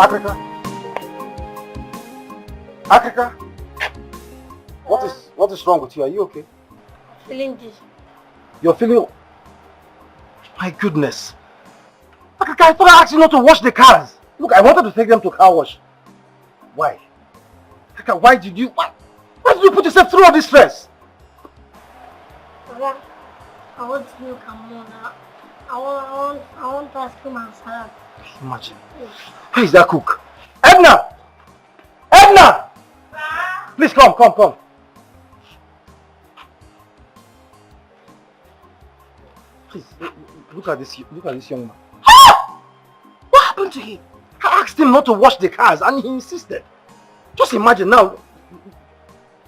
Africa? Africa? What is wrong with you? Are you okay? Feeling dizzy. You're feeling... My goodness. Africa, I thought I asked you not to wash the cars. Look, I wanted to take them to car wash. Why? Africa, why did you put yourself through all this stress? Papa, I want to know Kamona. I want to ask him and salad. Imagine. Where is that cook? Edna! Edna! Please come. Please, look at this young man. What happened to him? I asked him not to wash the cars and he insisted. Just imagine now.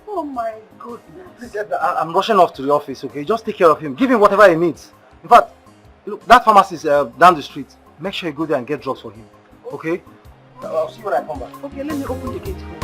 Oh my goodness. Please, Edna, I'm rushing off to the office, okay? Just take care of him. Give him whatever he needs. In fact, look, that pharmacy is down the street. Make sure you go there and get drugs for him. Okay? I'll see you when I come back. Okay, let me open the gate for you.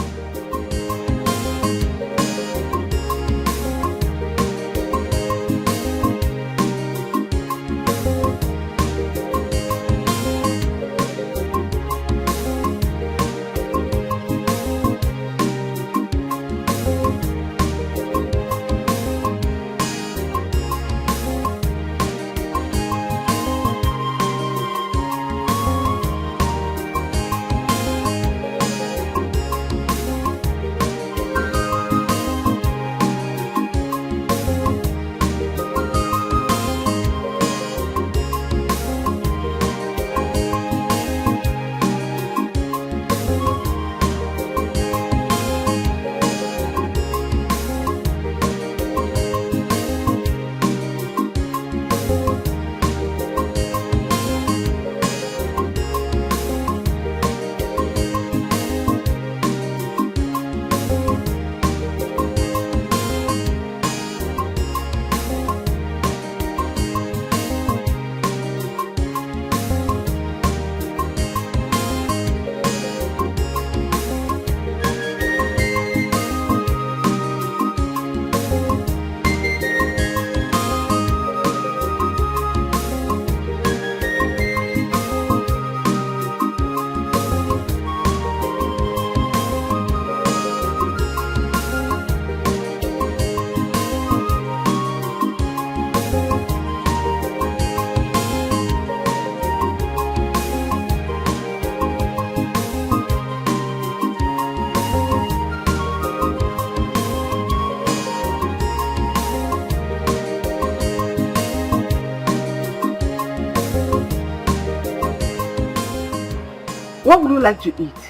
What would you like to eat?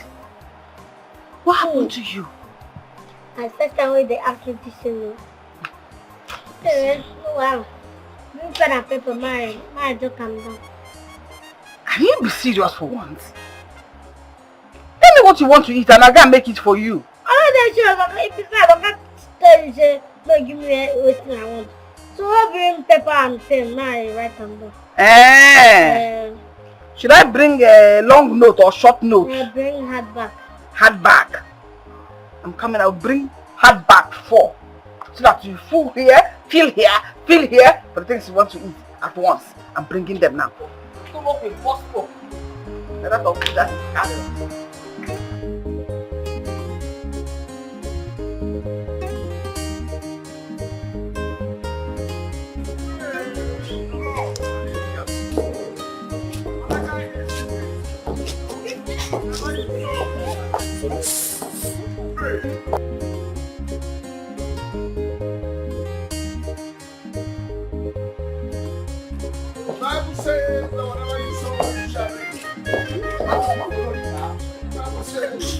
What happened to you? I first time when they asked me to see me. Wow. You pen and paper, my joke come down. Can you be serious for once? Tell me what you want to eat and I'll go and make it for you. Oh, if you say I don't tell you, say, no, give me what I want. So I bring paper and pen, now I write them down. Should I bring a long note or short note? I bring hardback. Hardback. I'm coming. I'll bring hardback 4. So that you fill here for the things you want to eat at once. I'm bringing them now. Come up with possible. That is Bible says, no, whatever you sow, you shall reap. Bible says.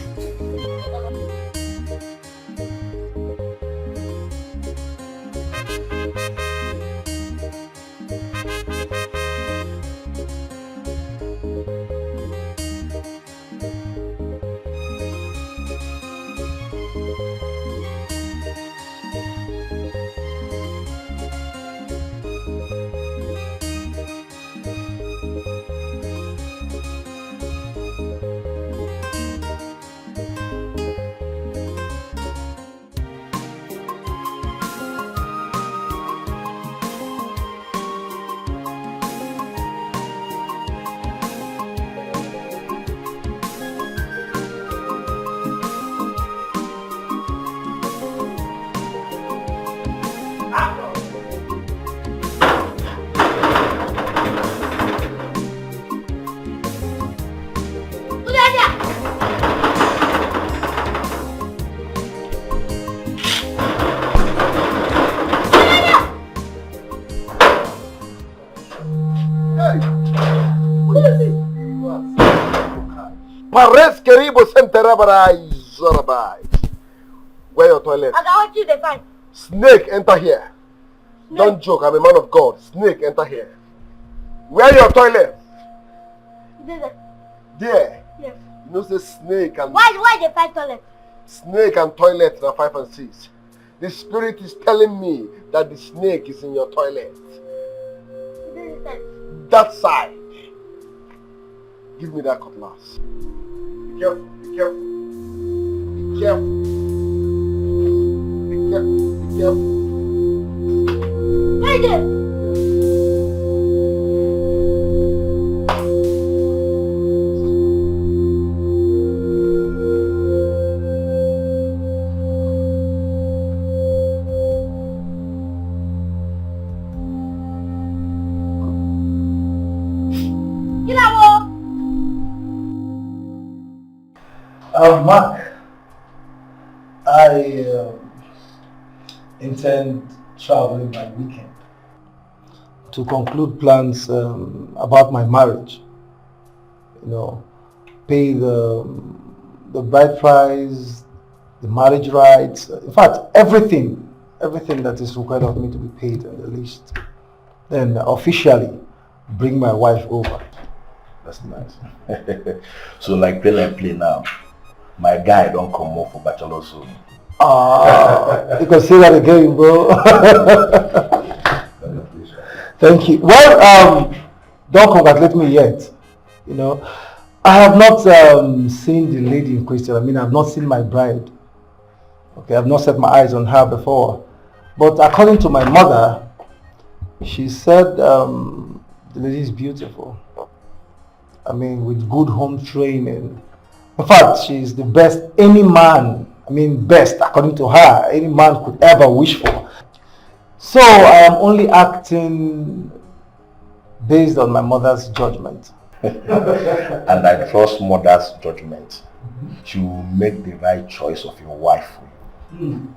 Keribo Senterabarai Zorabai. Where your toilet? I want you to find. Snake, enter here. Snake. Don't joke, I'm a man of God. Snake, enter here. Where your toilet? There. Yes. You know, say snake and... Why they find toilet? Snake and toilet are 5 and 6. The spirit is telling me that the snake is in your toilet. That side. Give me that cutlass. Be careful, be careful. Be careful. Be careful, be careful. Where is it? Mark, I intend traveling by weekend to conclude plans about my marriage. You know, pay the bride price, the marriage rights, in fact, everything that is required of me to be paid at the least. Then officially bring my wife over. That's nice. So like play now. My guy don't come more for bachelor soon. You can say that again, bro. Thank you. Well, don't congratulate me yet. You know, I have not seen the lady in question. I mean, I've not seen my bride. Okay, I've not set my eyes on her before. But according to my mother, she said the lady is beautiful. I mean, with good home training. In fact, she's the best any man, best according to her, any man could ever wish for. So I am only acting based on my mother's judgment. And I trust mother's judgment. She will make the right choice of your wife for you.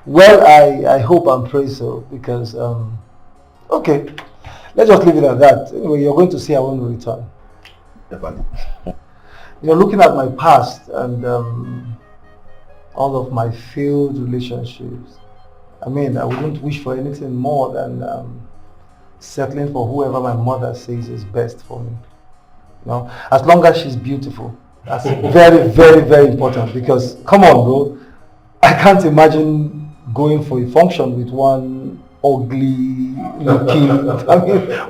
Well, I hope and pray so because, okay, let's just leave it at that. Anyway, you're going to see her when we return. Definitely. You know, looking at my past and all of my failed relationships, I wouldn't wish for anything more than settling for whoever my mother says is best for me. You know, as long as she's beautiful. That's very, very, very important because, come on, bro, I can't imagine going for a function with one ugly looking,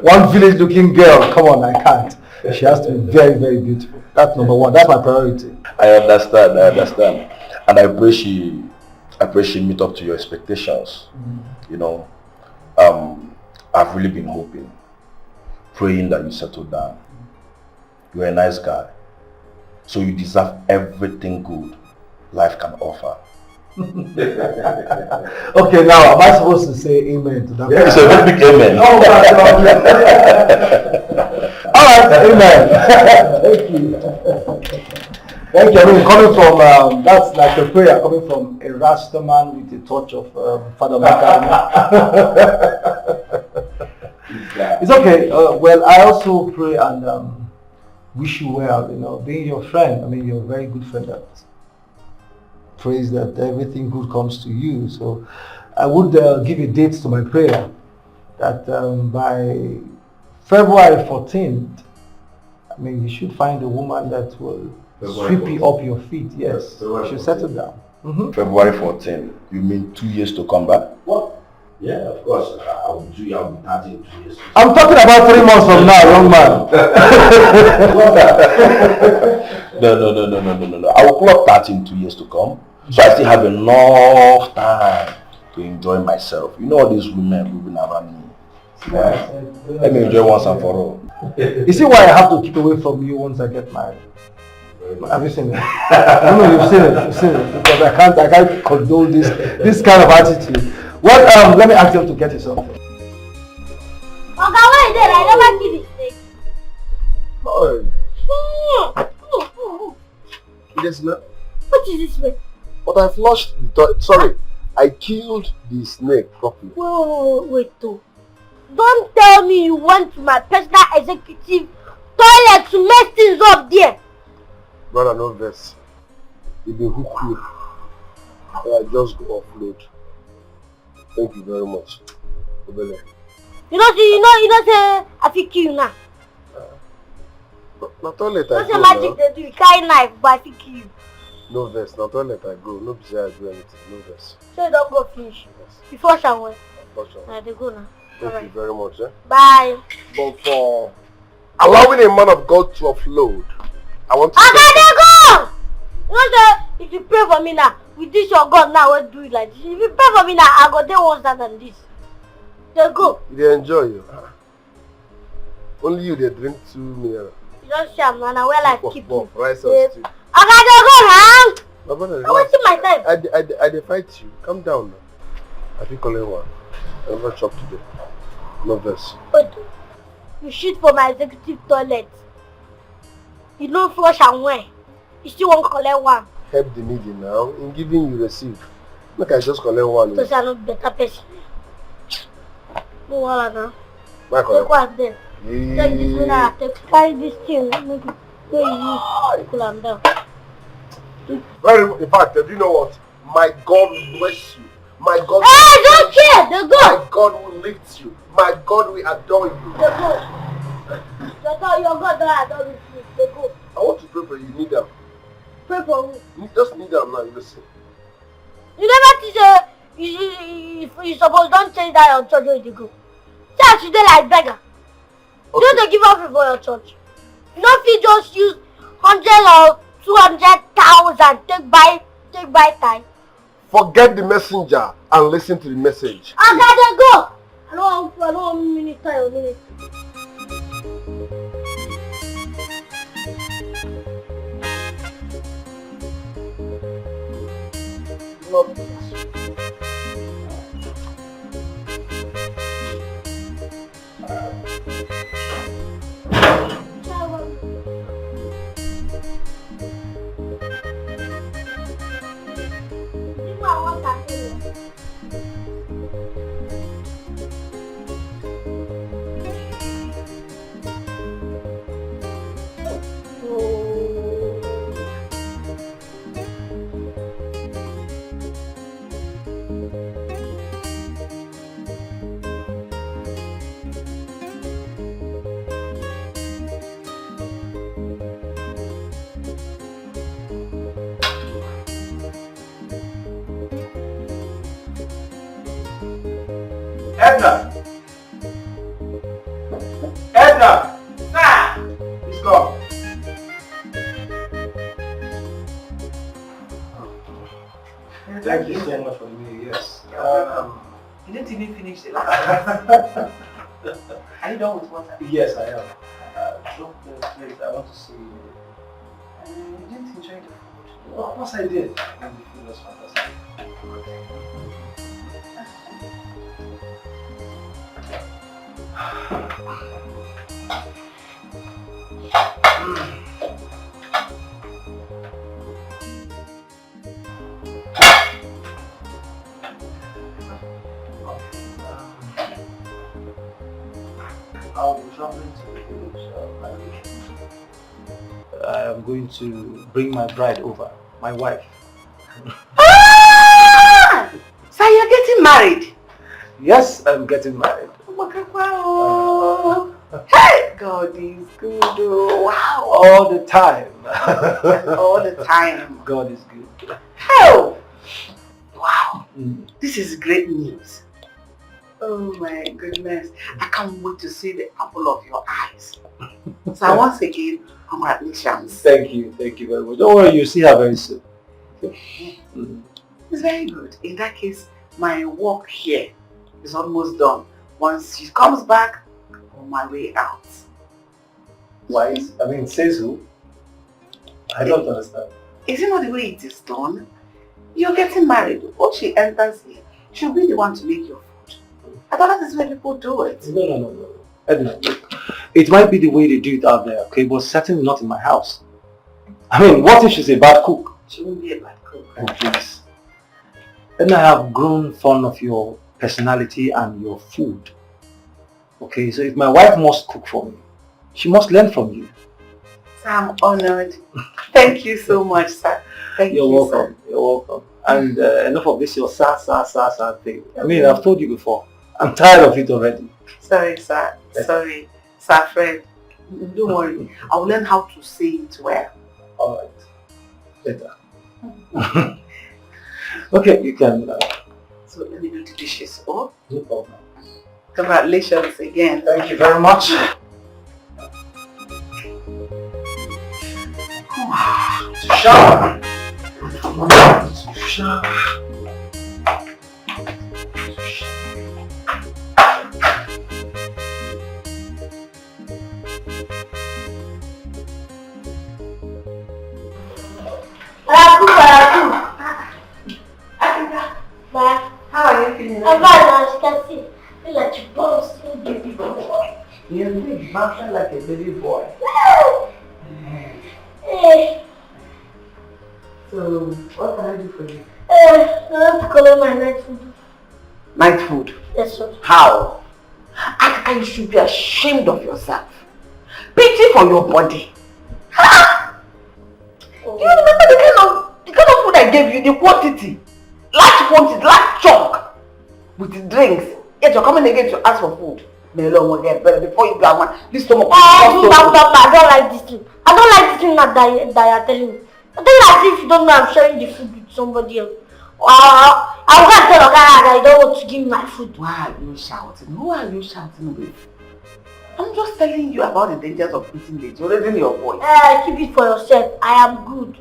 one village looking girl. Come on, I can't. She has to be very, very beautiful. That's number one. That's my priority. I understand. And I pray she meet up to your expectations. You know, I've really been hoping, praying that you settle down. You're a nice guy. So you deserve everything good life can offer. Okay, now am I supposed to say amen to that? Yeah, it's a very big amen. Oh my God. Alright, amen. Thank you. Coming from, that's like a prayer coming from a Rasta man with a touch of Father Makani. It's okay. Well, I also pray and wish you well, you know, being your friend. You're a very good friend that prays that everything good comes to you. So I would give a date to my prayer that by February 14th, you should find a woman that will sweep you up your feet. Yes, you should settle down. February 14th, you mean 2 years to come back? What? Yeah, of course. I'll be 30 in 2 years. I'm talking about 3 months from now, young man. No. I will clock 30 in 2 years to come. So I still have enough time to enjoy myself. You know all these women moving around me. Yeah. Let me enjoy once and for all. You see why I have to keep away from you once I get married? Have you seen it? No, you've seen it. Because I can't condone this kind of attitude. Well, let me ask them to get you something. Okay, why is it? I never give it steak. Yes, ma'am. What is this way? But I flushed the toilet. Sorry, I killed the snake properly. Wait, though. Don't tell me you want my personal executive toilet to mess things up there. Brother, no verse. You been hook you. I just go offload. Thank you very much. Obele. You know say I fit kill you now. Na toilet You I know say go magic now. they do, you carry knife but I fit kill you. No verse. Na toilet I go. No be say I do anything. No verse. So you don't go finish. Yes. Before shower. Unfortunately. They go now. Thank you very much. Bye. But for allowing a man of God to offload, I want to Okay, say they go! You know say if you pray for me now, with this your God now, I will do it like this. If you pray for me now, I go there worse than this. They go. they enjoy you. Only you they drink 2 mineral. You don't see I'm now where life keep you. Rice Yeah. and stew. Okay, they go now. My brother, I'm wasting my time. I dey fight you. Calm down now. I think only one. I never chop today. No verse. But you shit for my executive toilet. You don't flush and wear. You still won't collect one. Help the needy now. In giving you receive. Look, I just collect one. So say I'm not better person. No wala now. My Take collect. one there. Take this one now. Take carry this thing. Make it where you use. Cool am down. Very. In fact, do you know what? My God will bless you. My God. Hey, I don't care. They go. My God will lift you. My God will adore you. They go. Your God don't adore me. They go. I want to pray for you. You need them. Pray for who? You just need them now. You listen. You never teach you suppose don't change that your church where you go. Church you dey like beggar. Okay. You don't give up for your church. You don't fit just use 100 or 200,000 take buy time. Forget the messenger and listen to the message. Okay, then go. I don't want minute time or minute. Love this. Edna! Edna! Sir! He's gone. Thank you so much for the meal, yes. You didn't even finish the last Are you done with water? Yes, I am. Drop the plate. I want to see. You didn't enjoy the food. Of course I did. And the food was fantastic. I'll be traveling to the village by weekend. I am going to bring my bride over, my wife. Ah! So you're getting married? Yes, I'm getting married. Oh my God, wow. Hey, God is good. Oh, wow. All the time. All the time. God is good. Oh, wow. Mm. This is great news. Oh my goodness. I can't wait to see the apple of your eyes. So once again, congratulations. Thank you very much. Don't worry, you'll see her very soon. Mm. It's very good. In that case, my work here is almost done. Once she comes back, I'm on my way out. Why? Says who? I don't understand. Is it not the way it is done? You're getting married. Once she enters here, she'll be the one to make your food. I thought that is where people do it. No. Edna, look, it might be the way they do it out there, okay, but certainly not in my house. What if she's a bad cook? She won't be a bad cook. Oh, please. Edna, I have grown fond of your personality and your food. Okay, so if my wife must cook for me, She must learn from you. Sir, I'm honored. Thank you so much, sir. Thank you, welcome. sir. You're welcome. And enough of this, your sad thing. I mean, I've told you before. I'm tired of it already. Sorry, sir. Sorry. Sir Fred. Don't worry. I'll learn how to say it well. Alright. Later. Okay, you can... So let me do the dishes. Oh, no problem. Congratulations again. Thank you very much. Shower. Shower. How are you feeling? I'm fine, as you can see. I feel like you bouncing baby boy. You're really bouncing like a baby boy. Hey. So, what can I do for you? I want to collect my night food. Night food? Yes, sir. How? Akaka, you should be ashamed of yourself. Pity for your body. Ha! Oh. Do you remember the kind of food I gave you? The quantity. Large quantity, large chunk. With the drinks. Yet you're coming again to ask for food. Before you go one, this stomach. I don't like this thing. I don't like this thing that you're telling me. I don't like if you don't know I'm sharing the food with somebody else. I'm going to tell Oga that I don't want to give me my food. Why are you shouting? Who are you shouting with? I'm just telling you about the dangers of eating late. You're raising your voice. Keep it for yourself. I am good.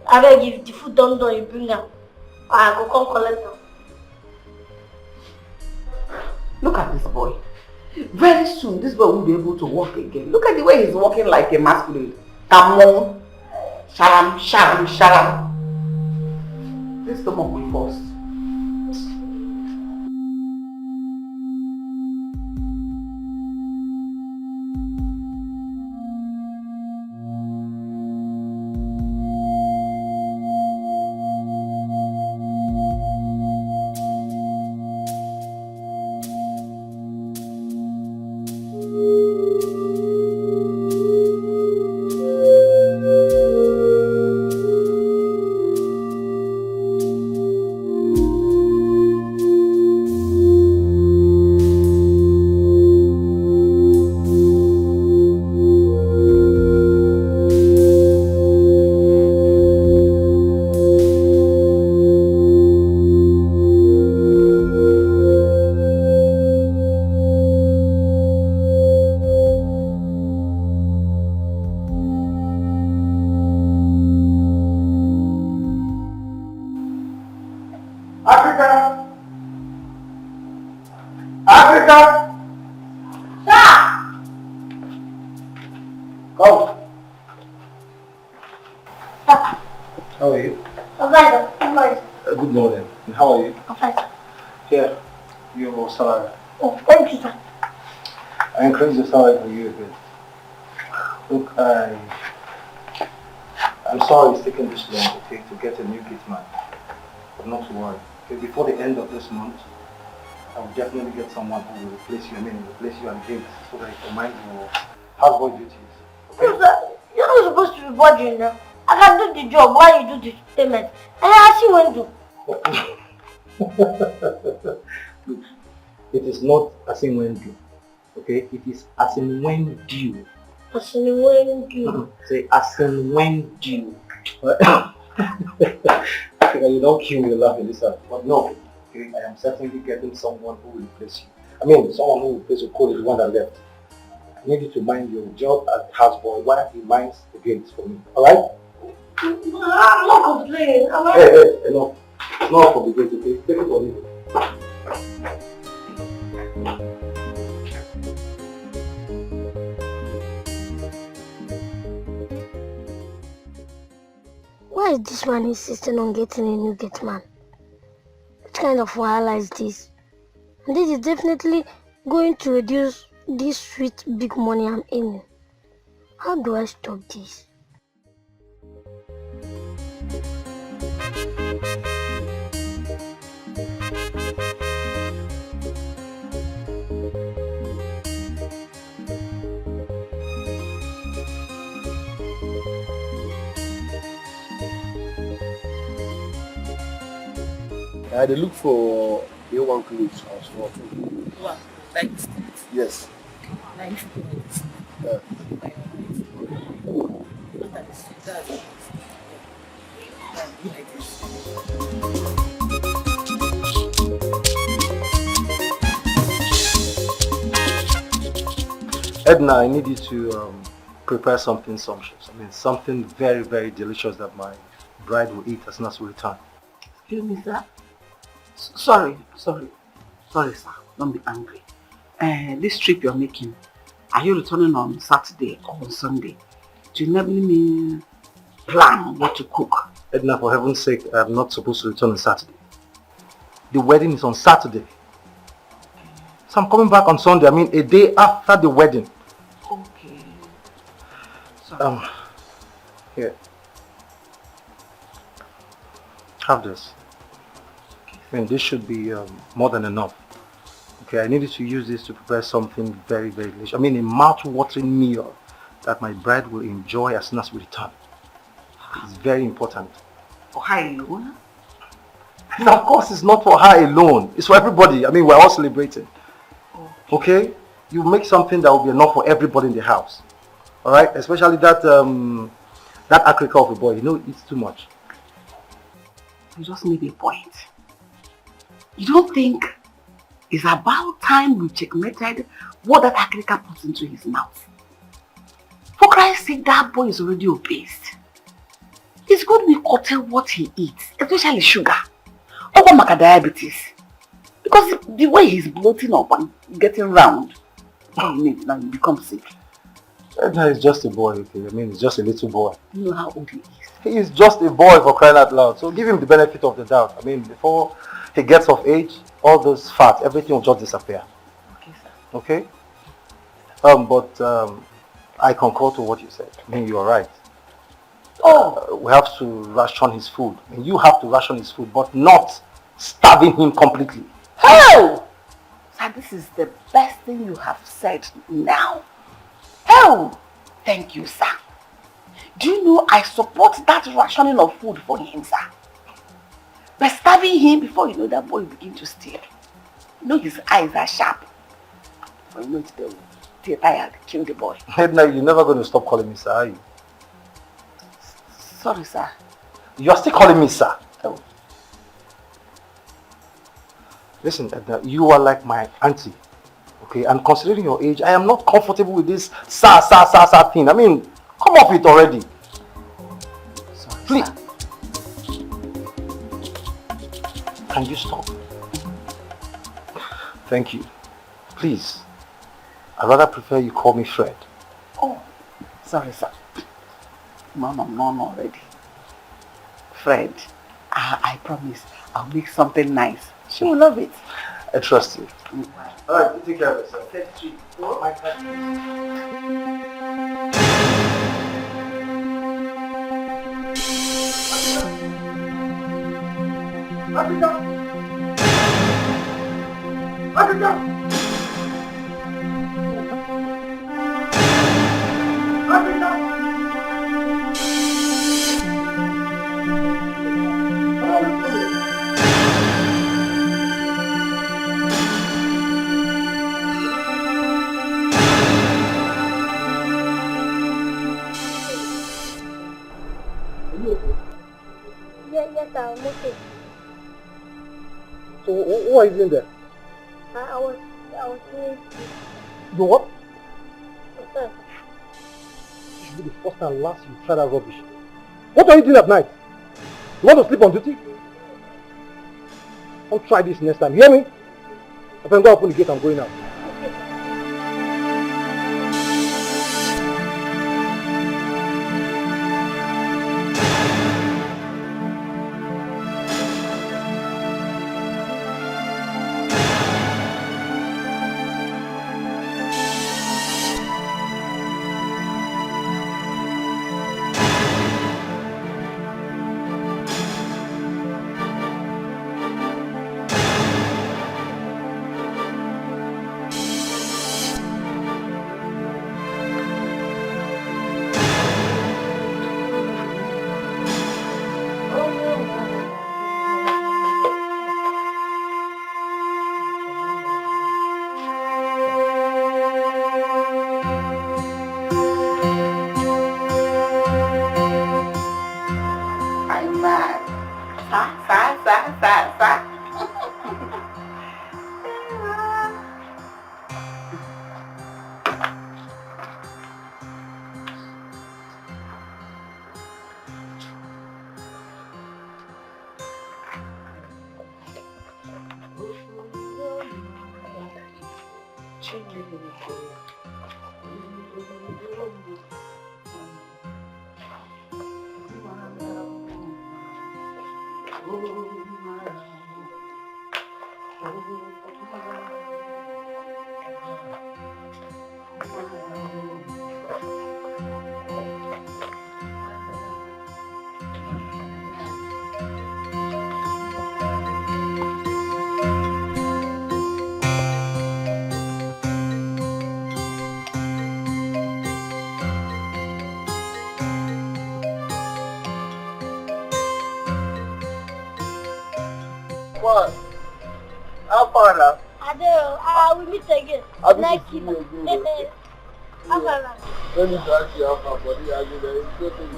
I beg, if the food don't you bring them. I go come collect them. Look at this boy. Very soon, this boy won't be able to walk again. Look at the way he's walking like a masculine. Come on. Sharam, sharam, sharam. This stomach will burst. Good morning. And how are you? I'm fine. Here, your salary. Oh, thank you, sir. I increased the salary for you a bit. Look, I'm sorry it's taken this long, okay, to get a new Gateman. But not to worry. Okay, before the end of this month, I will definitely get someone who will replace you, replace you at gate so that you can mind your houseboy duties. Okay? No, sir, you're not supposed to be bothering now. I can do the job while you do the payment. And I see when to. Look, it is not as in when due, okay? It is as in when due. As in when due. Say as in when due. You don't kill me laughing, listen. But no, okay, I am certainly getting someone who will replace you. I mean, someone who will replace your code is the one that left. I need you to mind your job as houseboy while he minds the gates for me. Alright? I'm not complaining. Hey, no. Not for the gate, okay? Take it or leave it. Why is this man insisting on getting a new Gateman? What kind of wahala is this? And this is definitely going to reduce this sweet big money I'm earning. How do I stop this? They look for A1 clothes house for Wow. Like, yes. nice. Yeah. Edna, I need you to prepare something sumptuous. I mean, something very, very delicious that my bride will eat as soon as we return. Excuse me, sir. Sorry, sir. Don't be angry. This trip you're making, are you returning on Saturday or on Sunday? Do you never me plan what to cook? Edna, for heaven's sake, I'm not supposed to return on Saturday. The wedding is on Saturday. So I'm coming back on Sunday. I mean, a day after the wedding. Okay. Sorry. Here. Have this. I mean, this should be more than enough. Okay, I needed to use this to prepare something very, very delicious. I mean, a mouth-watering meal that my bride will enjoy as soon as we return. It's very important. For her alone? And of course, it's not for her alone. It's for everybody. I mean, we're all celebrating. Okay? You make something that will be enough for everybody in the house. Alright? Especially that Africa of a boy. You know, he eats too much. You just made a point. You don't think it's about time we checkmated what that Africa puts into his mouth? For Christ's sake, that boy is already obese. He's going to be curtail what he eats, especially sugar. Or diabetes. Because the way he's bloating up and getting round, all you need now you become sick. Edna is just a boy, okay? I mean, he's just a little boy. You know how old he is. He is just a boy, for crying out loud. So give him the benefit of the doubt. I mean, before he gets of age, all those fat, everything will just disappear. Okay, sir. Okay? I concur to what you said. I mean, you are right. We have to ration his food. I mean, you have to ration his food, but not starving him completely. Hell! Sir, this is the best thing you have said now. Hell! Thank you, sir. Do you know I support that rationing of food for him, sir? By starving him before you know that boy will begin to steal. You know his eyes are sharp. But you know they're tired, kill the boy. Edna, you're never going to stop calling me sir, are you? Sorry, sir. You're still calling me sir. Oh. Listen, Edna, you are like my auntie. Okay, and considering your age, I am not comfortable with this sir thing. I mean, come off it already. Sorry, please. Sir. Can you stop? Thank you. Please. I'd rather prefer you call me Fred. Oh, sorry, sir. Mom already. Fred, I promise I'll make something nice. She will love it. I trust you. Alright, you take care of yourself. Thank you. Yes, I'm okay. So, what are you doing there? I was doing You what? sir. This should be the first and last you try that rubbish. What are you doing at night? You want to sleep on duty? Don't try this next time. Hear me? I can go open the gate. I'm going out. sir. What? How far now? We meet again. I'll be Next seeing week. you again. How far now? Let me ask you how far, buddy. I mean, it's good to you.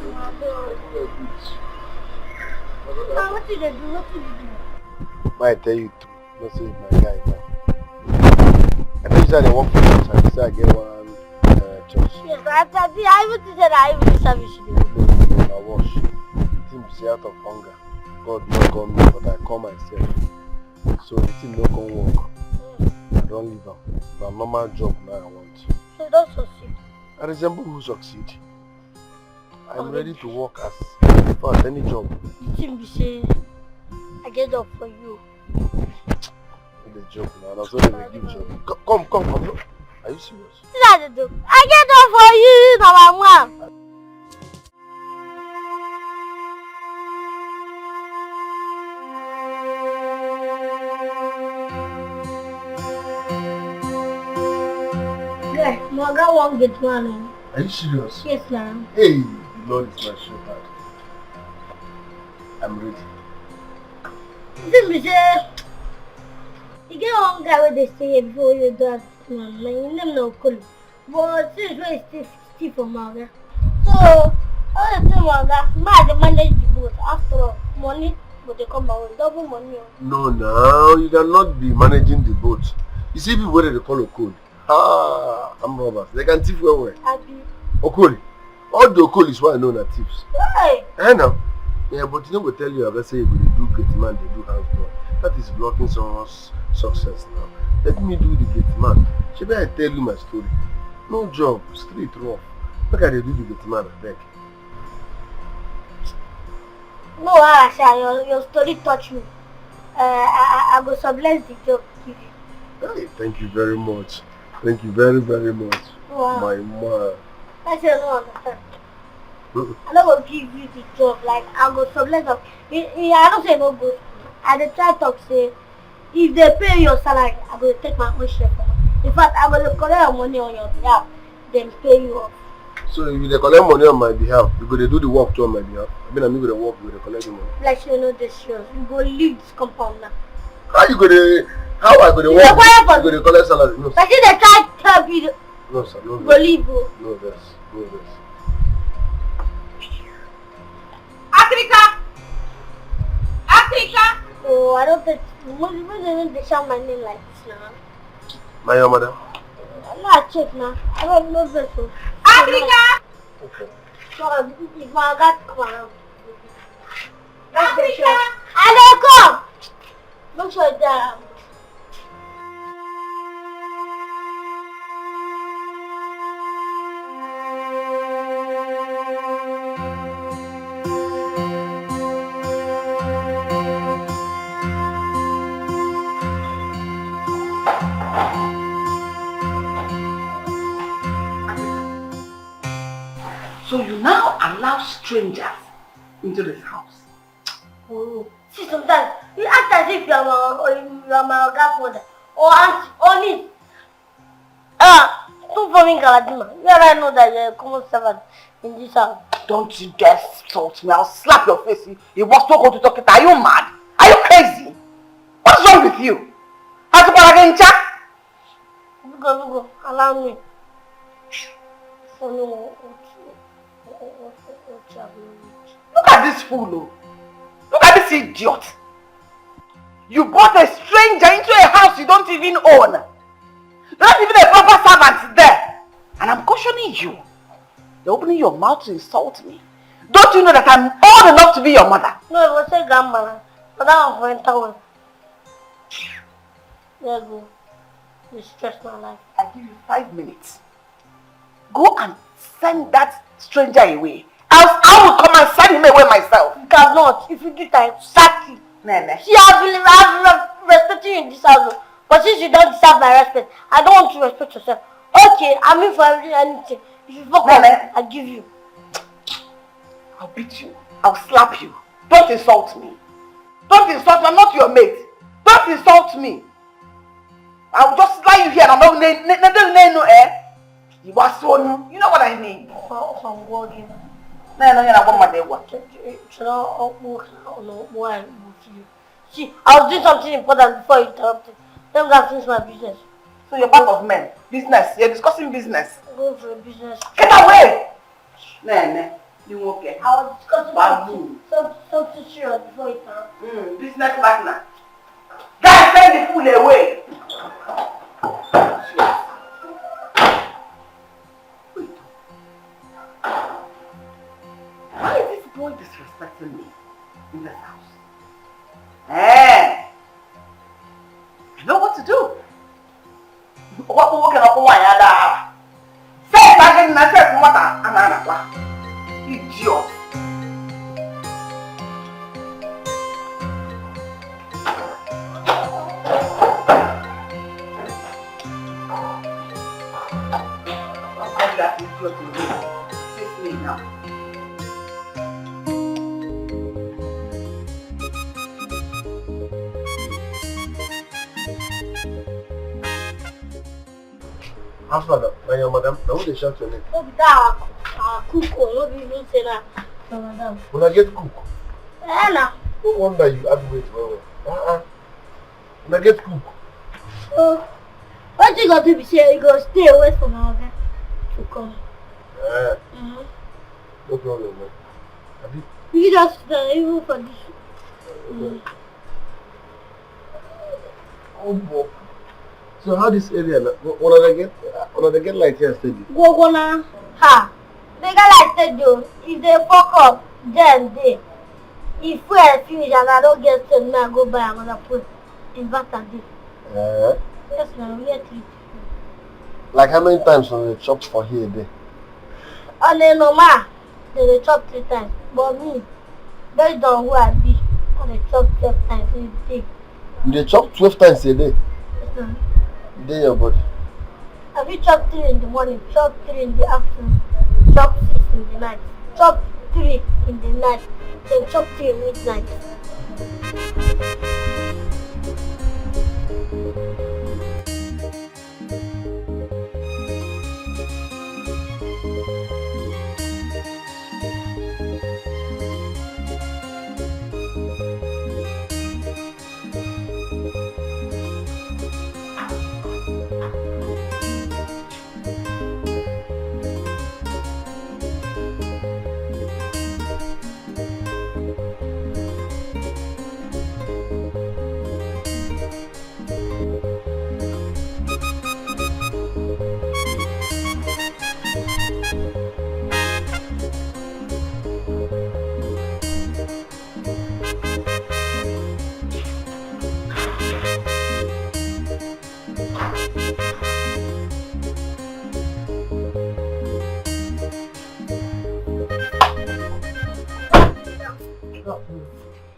What did they do? What did you do? Might tell you too. Not say my guy now. I know you said I work for you, so I said I get one church. Yes, I even said I even service you. I wash. Thing be say out of hunger. God not call me, but I call myself. So the thing no come work. I don't leave am. Na normal job now I want. So don't succeed. I resemble who succeed. I'm ready to work as fast any job. The thing be say, I get up for you. The job now. That's what they give job. Come. Are you serious? See that they do? I get up for you, now my mom. Yeah, Moga won't get one. Are you serious? Yes, ma'am. Hey, the Lord is my shepherd. I'm ready. This be say, you get one guy where they stay here before you do that, man. My name no cool. But since we stay for Moga. So, all the time Moga, I manage the boat. After all, money, but they come back with double money. No, you cannot be managing the boat. You see people where they call a code. I'm robbers. They can thief well. Abi. Okoli. All the Okoli is what I know are thieves. Hey! Now. Yeah, but you know what tell you, let's say you do Gateman, they do house door. That is blocking someone's success now. Let me do the Gateman. Should I tell you my story? No job, street rough. Look at they do the Gateman, I beg. No, Asha, your story touched me. I go subless the job to give you. Hey, thank you very much. Thank you very, very much. Wow. My man. I say no understand. I'm not gonna give you the job, like I go subless of I don't say no go school. I dey try talk say if they pay your salary, I go take my own share from it. In fact, I go collect your money on your behalf, then pay you off. So if you collect money on my behalf, you go to do the work too on my behalf. I mean, I'm going to work, you go to collect the money. Like you know this serious. You go leave this compound now. How you go to how I go to work? You go to collect salary? No, but see they try to help you. No, sir, no. Go leave. No, this. Africa! Oh, I don't think they shout my name like this now. My mother. I'm not check now. I don't know this. Africa! Okay. So if I got come around. Africa! I don't come! Make sure that So you now allow strangers into this house? oh, see sometimes you act as if you are my godmother or aunt or niece. Don't for me, Galadima. You already know that you're a common servant in this house. Don't you dare insult me. I'll slap your face. You was so going to talk it. Are you mad? Are you crazy? What's wrong with you? How's it going to Go, allow me. For no. Look at this fool. Look at this idiot. You brought a stranger into a house you don't even own. Not even a proper servant there. And I'm cautioning you. You're opening your mouth to insult me. Don't you know that I'm old enough to be your mother? No, it was a grandmother. But that was when I was. There you go. You stress my life. I give you 5 minutes. Go and send that stranger away. Else I will come and send him away myself. You cannot. If you do that, I will sack you. Nene. See, I've respected you in this house. But since you don't deserve my respect, I don't want to respect yourself. Okay, I'm in for anything. If you fuck up, I'll give you. I'll beat you. I'll slap you. Don't insult me. Don't insult me. I'm not your mate. Don't insult me. I'll just lie you here and I'm not you are so new. You know what I mean? I'm working. See, I was doing something important before you interrupted. Let me go finish my business. So you're part of men. Business. You're discussing business. I'm going for a business. Get away! Nah. You okay? I was discussing something serious before you interrupted. Business partner. Guys, send the fool away. Why is this boy disrespecting me in this house? I know what to do. What can I do? Say again, I said, what I'm idiot. That idiot in me. Face me now. After that, madam, now they shout your name. No, be that our cook or no be even say that. No, madam. When I get cook, Nah. no wonder you add weight well. When I get cook. What you got to be saying? You go stay away from our guy to come. No problem, man. You just even for this. Oh, boy. So how this area, when they get like here steady? Go now. Ha! They got like steady though. If they fuck up, then they. If we are finished and I don't get steady, I go buy another food. Invert and day. Yes, man, we are 3. Like how many times when they chop for here a day? On a normal, they chop 3 times. But me, based on who I be, they chop 12 times a day. They chop 12 times a day? Yes, man. Day your body. Have you chopped 3 in the morning, chop 3 in the afternoon, chop 6 in the night, chop 3 in the night, then chop 3 in midnight.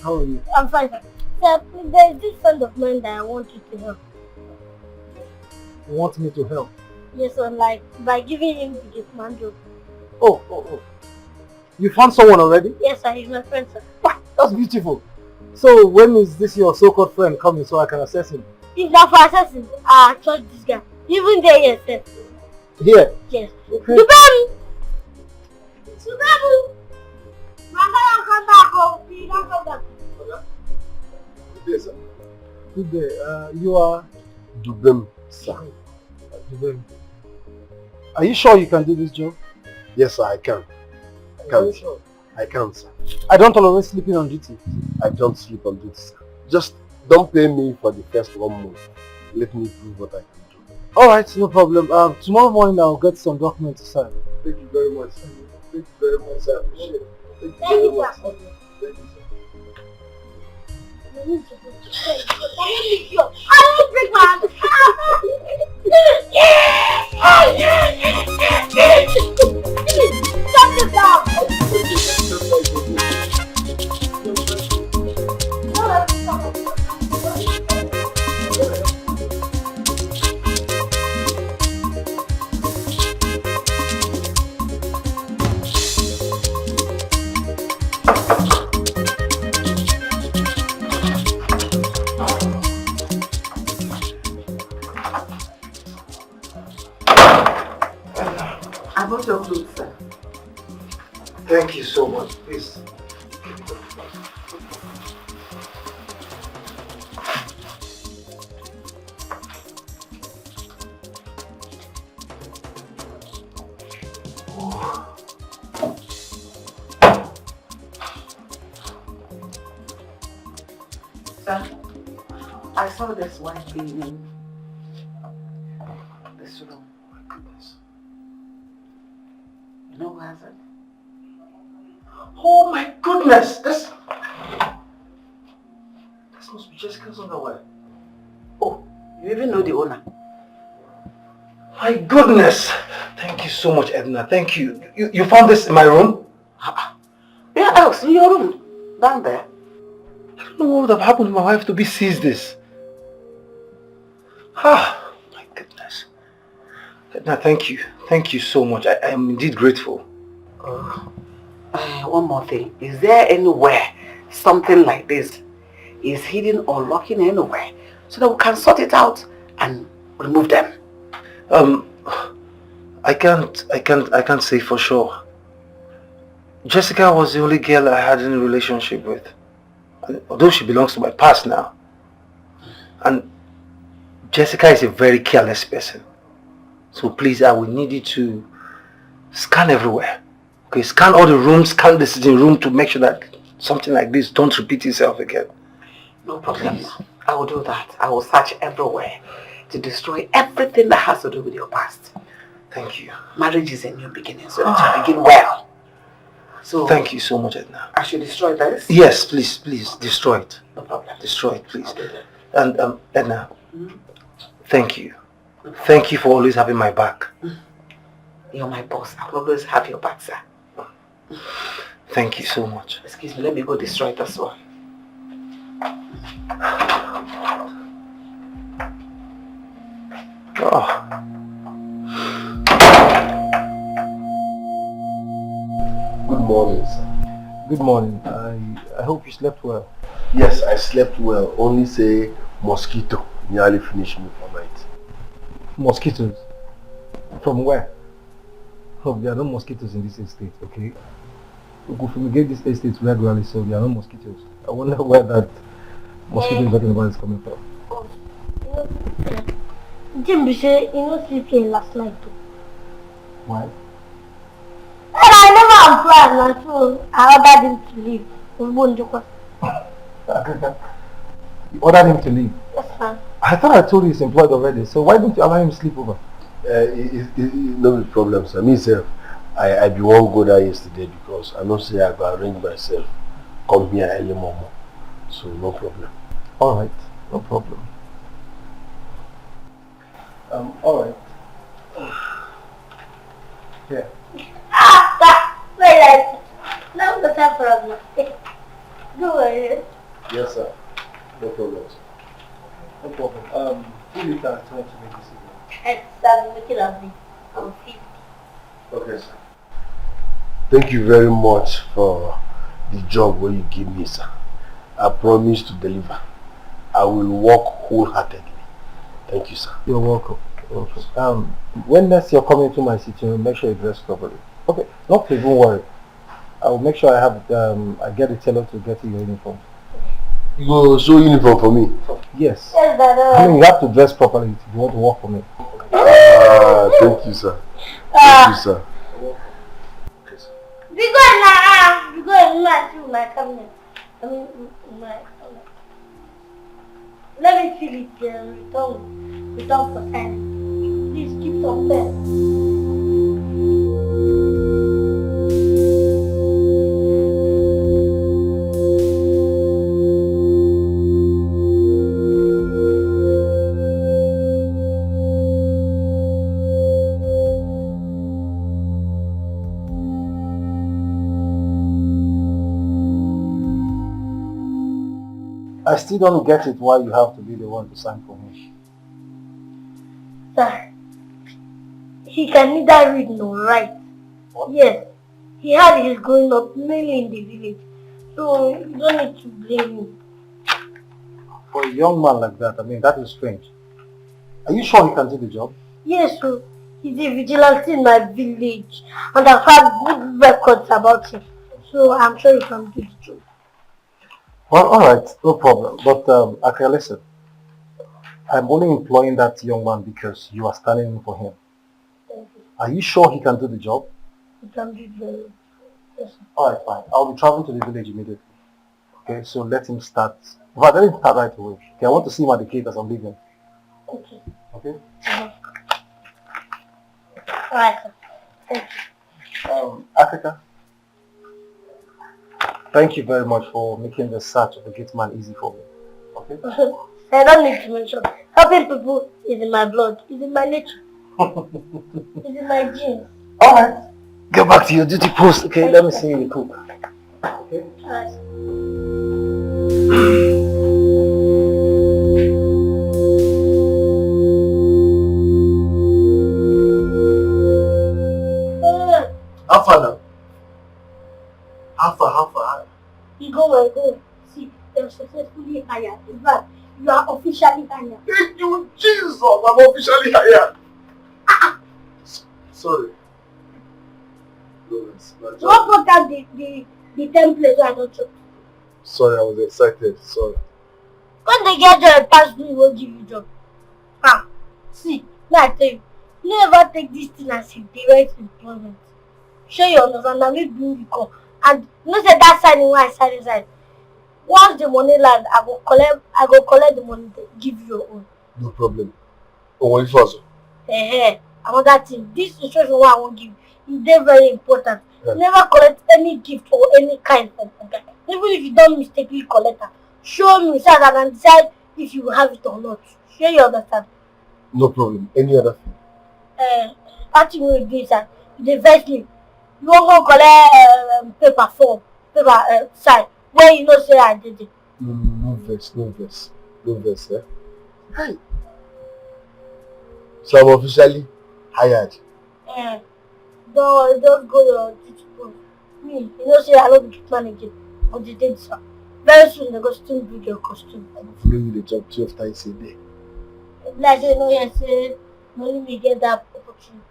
How are you? I'm fine. Sir, there is this friend of mine that I want you to help. You want me to help? Yes, sir, like by giving him the Gateman job. Oh. You found someone already? Yes, sir, he's my friend, sir. That's beautiful. So when is this your so-called friend coming so I can assess him? If not for assessing, I trust this guy. Even there, yes, sir. Here? Yes. Okay. Subaru! My guy, come back home. You don't come back. Good day, sir. Good day. You are? Dubem, sir. Dubem. Are you sure you can do this job? Yes, sir, I can. Sure? I can, sir. I don't tolerate sleeping on duty. I don't sleep on duty, sir. Just don't pay me for the first 1 month. Let me prove what I can do. Alright, no problem. Tomorrow morning I'll get some documents to sign. Thank you very much. Thank you very much, sir. I appreciate it. Thank you very much. Thank you, sir. I won't break my hand. Shut it down. I bought your clothes, sir. Thank you so much. Please. Sir, I saw this white thing in this room. My goodness. You know who has it? Oh my goodness! This must be Jessica's underwear. Oh, you even know the owner? My goodness! Thank you so much, Edna. Thank you. You found this in my room? Where else? In your room. Down there. I don't know what would have happened to my wife to be seized this. Ah, my goodness. Edna, thank you. Thank you so much. I am indeed grateful. One more thing. Is there anywhere something like this is hidden or locking anywhere so that we can sort it out and remove them? I can't say for sure. Jessica was the only girl I had any relationship with. And although she belongs to my past now. And Jessica is a very careless person. So please, I will need you to scan everywhere. Okay, scan all the rooms, scan the sitting room to make sure that something like this don't repeat itself again. No problem. I will do that. I will search everywhere to destroy everything that has to do with your past. Thank you. Marriage is a new beginning, so that you begin well. So thank you so much, Edna. I should destroy this? Yes, please, destroy it. No problem. Destroy it, please. I'll do that. And Edna, thank you. Thank you for always having my back. You're my boss. I will always have your back, sir. Thank you so much. Excuse me, let me go destroy this one. Oh. Good morning, sir. Good morning. I hope you slept well. Yes, I slept well. Only say mosquito nearly finished me for night. Mosquitoes? From where? Oh, there are no mosquitoes in this estate, okay? We could fumigate this estate regularly, so there are no mosquitoes. I wonder where that mosquito you're talking about is coming from. Jim, you know, sleeping last night too. Why? And I never planned, so I ordered him to leave. You ordered him to leave? Yes, sir. I thought I told you he's employed already, so why don't you allow him to sleep over? No problem, sir. Myself, I be one go there yesterday because I know say I go arrange myself. Come here early morning, so no problem. All right, no problem. All right. Yeah. Wait, now the time for us. Go ahead. Yes, sir. No problem, sir. No problem. Who you can try to make this evening? It's 7 making of me. I'm 50. Okay, sir. Thank you very much for the job where you give me, sir. I promise to deliver. I will work wholeheartedly. Thank you, sir. You're welcome. You're welcome. When next you're coming to my sitting room, make sure you dress properly. Okay, not even worry. I will make sure I have I get the tailor to get you your uniform. You go sew uniform for me? Yes. Yes, Dad. I mean, you have to dress properly if you want to work for me. Thank you, sir. Thank you, sir. We go now. We go in my cabinet. I mean, my cabinet. Let me feel it return for time. Please keep some pen. I still don't get it why you have to be the one to sign for me. Sir, he can neither read nor write. What? Yes, he had his growing up mainly in the village, so you don't need to blame him. For a young man like that, I mean, that is strange. Are you sure he can do the job? Yes, so he's a vigilante in my village, and I've had good records about him, so I'm sure he can do the job. Well, alright, no problem. But, okay, listen. I'm only employing that young man because you are standing in for him. Thank you. Are you sure he can do the job? He can do the job. Yes, sir. Alright, fine. I'll be traveling to the village immediately. Okay, so let him start. Well, let him start right away. Okay, I want to see him at the gate as I'm leaving. Okay. Okay? Alright, sir. Thank you. Africa, thank you very much for making the search of the Gateman easy for me. Okay? I don't need to mention. Helping people is in my blood, is in my nature, is in my genes. Alright. Go back to your duty post, okay? Let me see you cook. Okay? Alright. How now? How far? You go. See, they're successfully hired. In fact, you are officially hired. Thank you, Jesus! I'm officially hired. Sorry. Don't put out the template I don't know. Sorry, I was excited. Sorry. When they get your pass, we will give you job. See, let I tell you, never take this thing as a direct employment. Sure you understand, I'm not doing the call. And you know say that signing why I sign inside. Once the money land, I go collect the money to give you your own. No problem. Only first. Another thing, this instruction what I won't give is very important. Yeah. Never collect any gift or any kind from okay. Even if you don't mistakenly collect it, show me so that I can decide if you have it or not. Sure you understand? No problem. Any other thing? What you will do is that they vex me. You won't go collect paper sign when you know say I did it. No verse, eh? Hey. So I'm officially hired. Don't go your duty post. Me, you know say I don't get managed on the day sir. Very soon they go still bring your costume. I'm following you the job 12 times a day. Like say no yes say only me get that opportunity.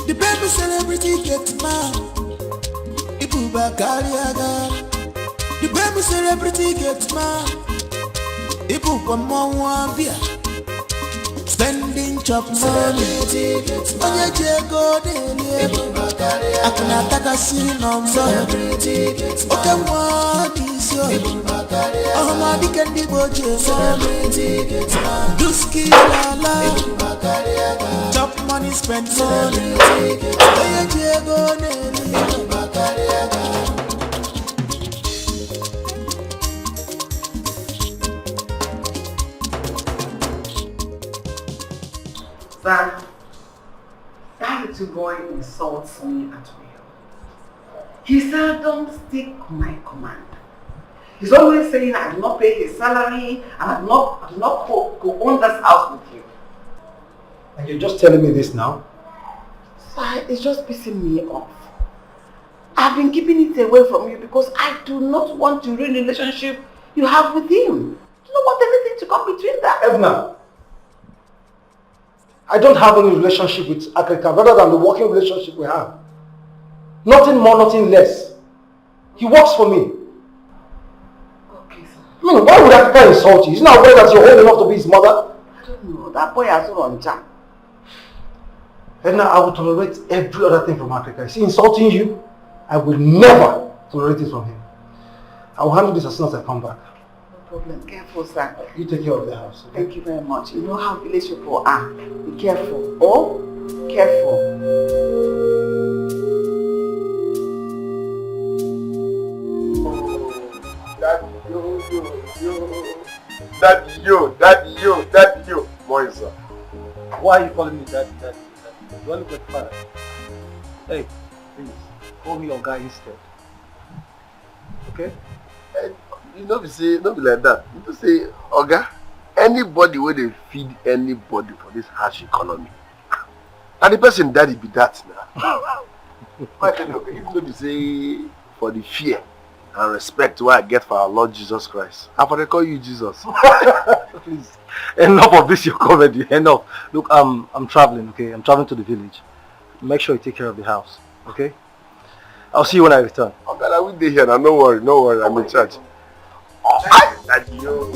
The baby celebrity gets mad. Ibu Bakariaga. The baby celebrity gets mad. Ibu Kwamwambia. Spending chop money. Onye jego dele. Ibu Bakariaga. Akuna taka siri nomba. Oke mwani sio. Ibu Bakariaga. Ohama dikendi boje. Celebrity gets mad. Duski lala. Ibu Bakariaga. Chop money, spend money. Onye jego dele. Ibu Bakariaga. That little boy insults me at will. He seldom stick my command. He's always saying I do not pay his salary and I do not go own this house with you. And you're just telling me this now? Sir, it's just pissing me off. I've been keeping it away from you because I do not want to ruin the relationship you have with him. I don't want anything to come between that. Edna, I don't have any relationship with Africa rather than the working relationship we have. Nothing more, nothing less. He works for me. Okay, sir. I mean, why would Africa insult you? Isn't that aware that you're old enough to be his mother? I don't know. That boy has run jam. Edna, I will tolerate every other thing from Africa. Is he insulting you? I will never some relatives from him. I will handle this as soon as I come back. No problem. Careful, sir. You take care of the house. Okay? Thank you very much. You know how village people are. Be careful. Oh, careful. Daddy, yo. Moisa. Why are you calling me daddy? Do I look like father? Hey, please, call me your guy instead. Okay? You know, don't be like that. You just say, Oga, anybody where they feed anybody for this harsh economy. And the person daddy be that now. Even though they say for the fear and respect what I get for our Lord Jesus Christ. How about they call you Jesus? Please, enough of this, your comedy. Enough. Look, I'm traveling. Okay, I'm traveling to the village. Make sure you take care of the house. Okay. I'll see you when I return. Okay, I will be here now. No worry. I'm in charge. Daddy, yo.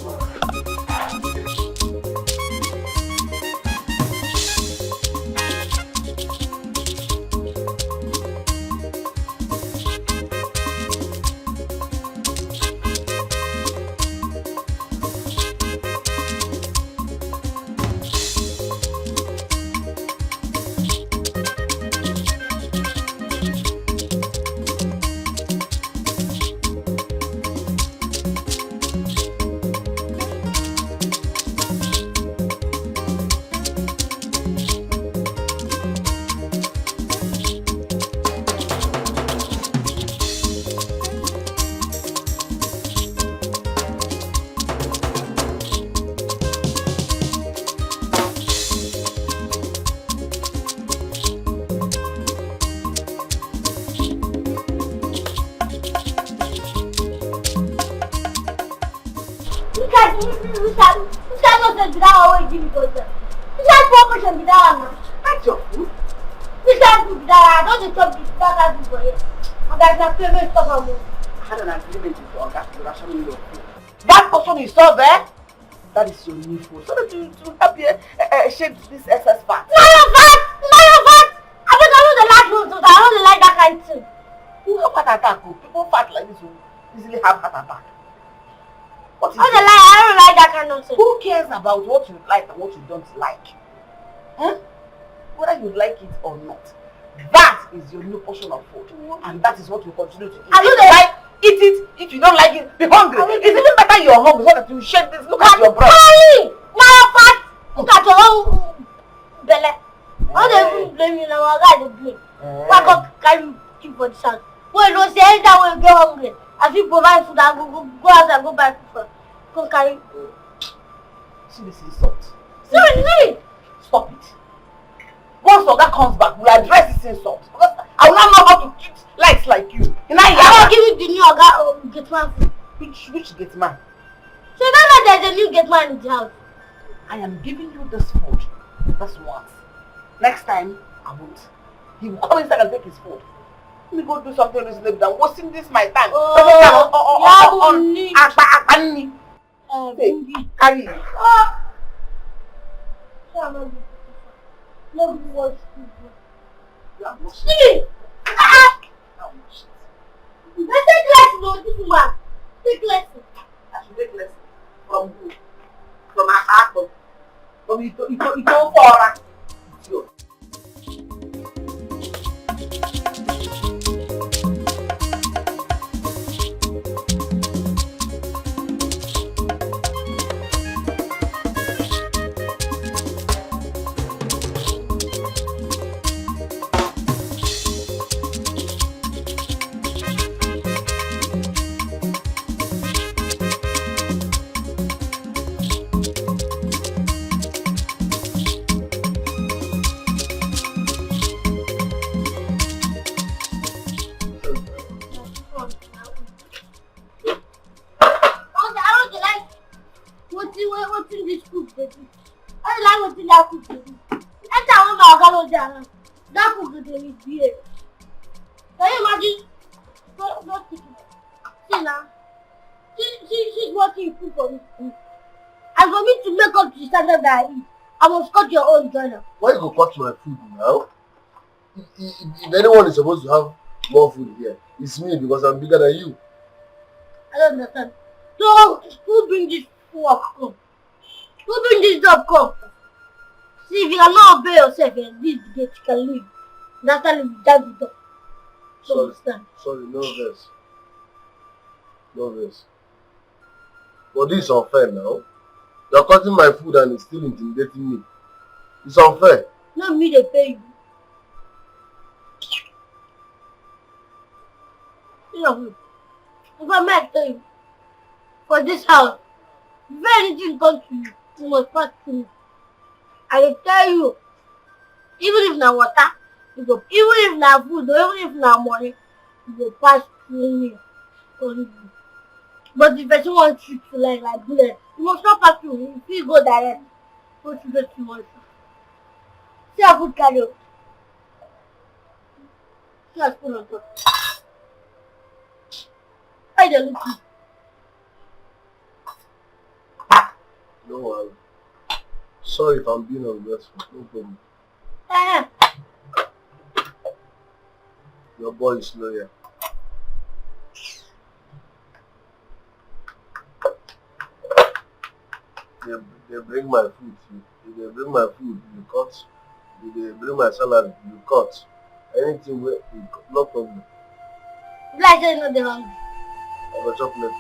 That's your food. This can't be that. I don't talk this. That can't be for you. And that's not payment stuff on me. I had an agreement with your guy to ration your food. That person you saw there, that is your new food. So that you to help you shape this excess fat. No fat! I don't like food. I don't like that kind of thing. You have heart attack. People fat like this will easily have heart attack. What is I don't like that kind of thing. Who cares about what you like and what you don't like? Whether you like it or not, that is your new portion of food, and that is what you continue to eat. If you like, eat it. If you don't like it, be hungry. It's even better you're hungry so that you shake this. Look at your breast. Now fat. Look at your own belly. How they even blame you now? I got the blame. Why can't carry you for the sun? Well, you don't say anytime when you get hungry. As you provide food, I go out and go buy food. Go carry. See this insult. Seriously. Stop it. Once Oga comes back, we'll address this insult. Because I will not know how to treat likes like you. I will give you the new Oga Gateman food. Which Gateman? So you don't know there's a new Gateman in the house. I am giving you this food. That's once. Next time, I won't. He will come inside and take his food. Let me go do something reasonable than wasting this my time. Carry. No more See! take lesson on this woman. Take lesson. I should take lesson. From who? From our apple. From you don't for her. That cook is misbehaved. Can you imagine? Not thinking. See now. She's watching you cook for me. And for me to make up to the standard that I eat, I must cut your own journal. Why you go cut my food now? If anyone is supposed to have more food here. It's me because I'm bigger than you. I don't understand. So, who bring this work come? Who bring this job come? See, if you cannot obey yourself, this gate you can leave. That's why you without the door. So understand. Sorry, no verse. No verse. But this is unfair now. You're cutting my food and it's still intimidating me. It's unfair. Not me, they pay you. If I might tell you, for this house, if anything comes to you, you must pass through me. I will tell you, even if na water, you go, even if na food, or even if na money, you go pass through me. But if person wants you to like bullet, you must not pass through me. If you go direct, go to the small. See a food carry. See a spoon on top. Why they look good? No worry. Sorry if I'm being ungrateful. No problem. Your boy is loyal. They bring my food. They bring my food, you cut. They bring my salary, you cut. Anything, you cut. No problem. Like I know the hungry. I have a chocolate.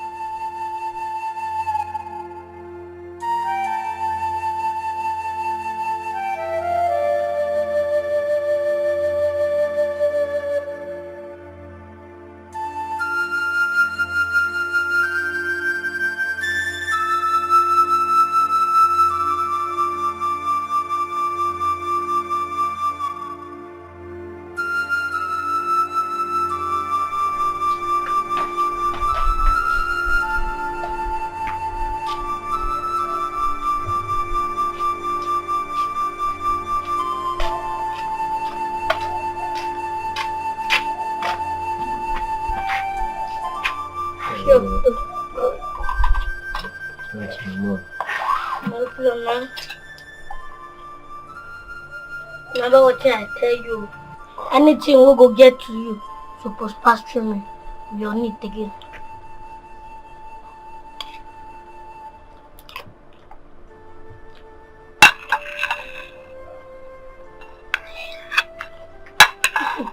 Thanks, Mama. No problem. Remember what I tell you. Anything will go get to you, supposed pass through me. You'll need again.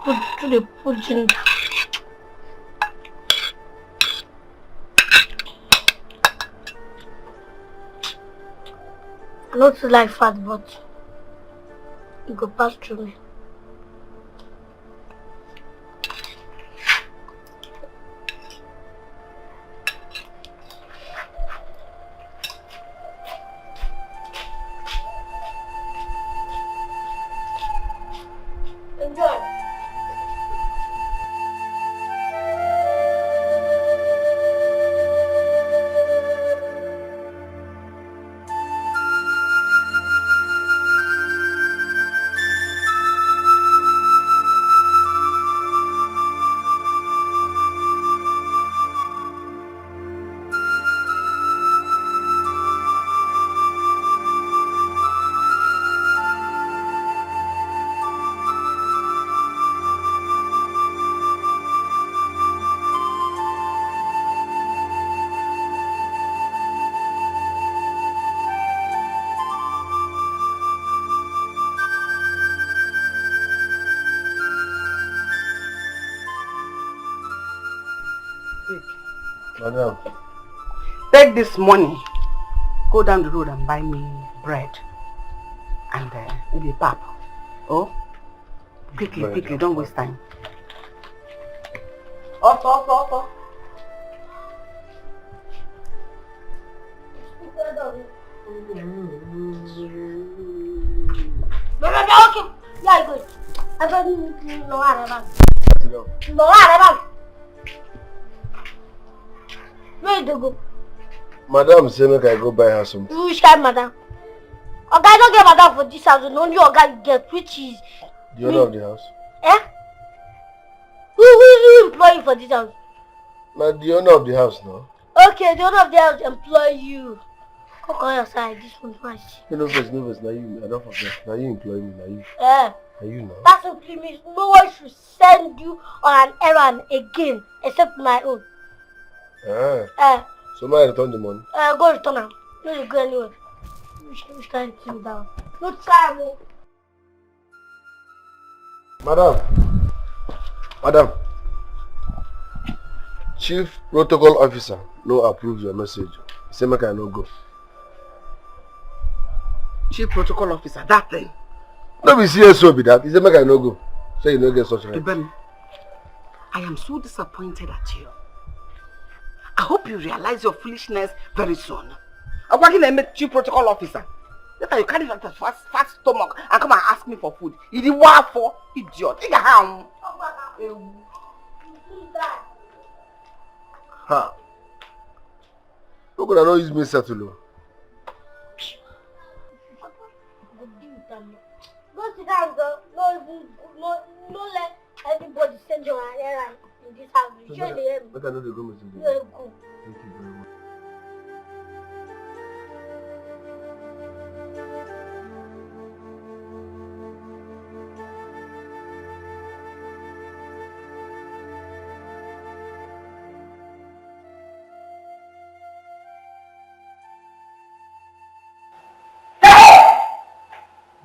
Put the pudding. I not like fat, but you go pass through me. Enjoy. Madam. Take this money, go down the road and buy me bread and maybe pap. Oh, quickly, don't waste time. Up. Okay. Yeah, good. I don't know. Where do you go? Madam say make I go buy her something. Which kind, madam? Oga, I don't get madam for this house. Only Oga you get, which is The owner of the house. Eh? Who employ you for this house? Now the owner of the house now. Okay, the owner of the house employ you. Come on your side, this one's my shit. No verse, now you, I don't forget. Now you employ me, now you. Eh, And you know. That simply means no one should send you on an errand again except my own. So may I return the money? Go return now. No, you go anywhere. Which kind of thing down? No time. Madam. Chief Protocol Officer no approve your message. He say make I no go. Chief Protocol Officer, that thing. No be CSO be that. He say make I no go. So you no get such right. Ben, I am so disappointed at you. I hope you realize your foolishness very soon. I'm working as a Chief Protocol Officer. Later you carry that fat stomach and come and ask me for food. You did what for? Idiot. Take a hand. Ha. Who could I not use me settle? Go sit down, girl. No let anybody send you an errand in this house. You sure they hear me? Make I know the go message. You go. Thank you very much.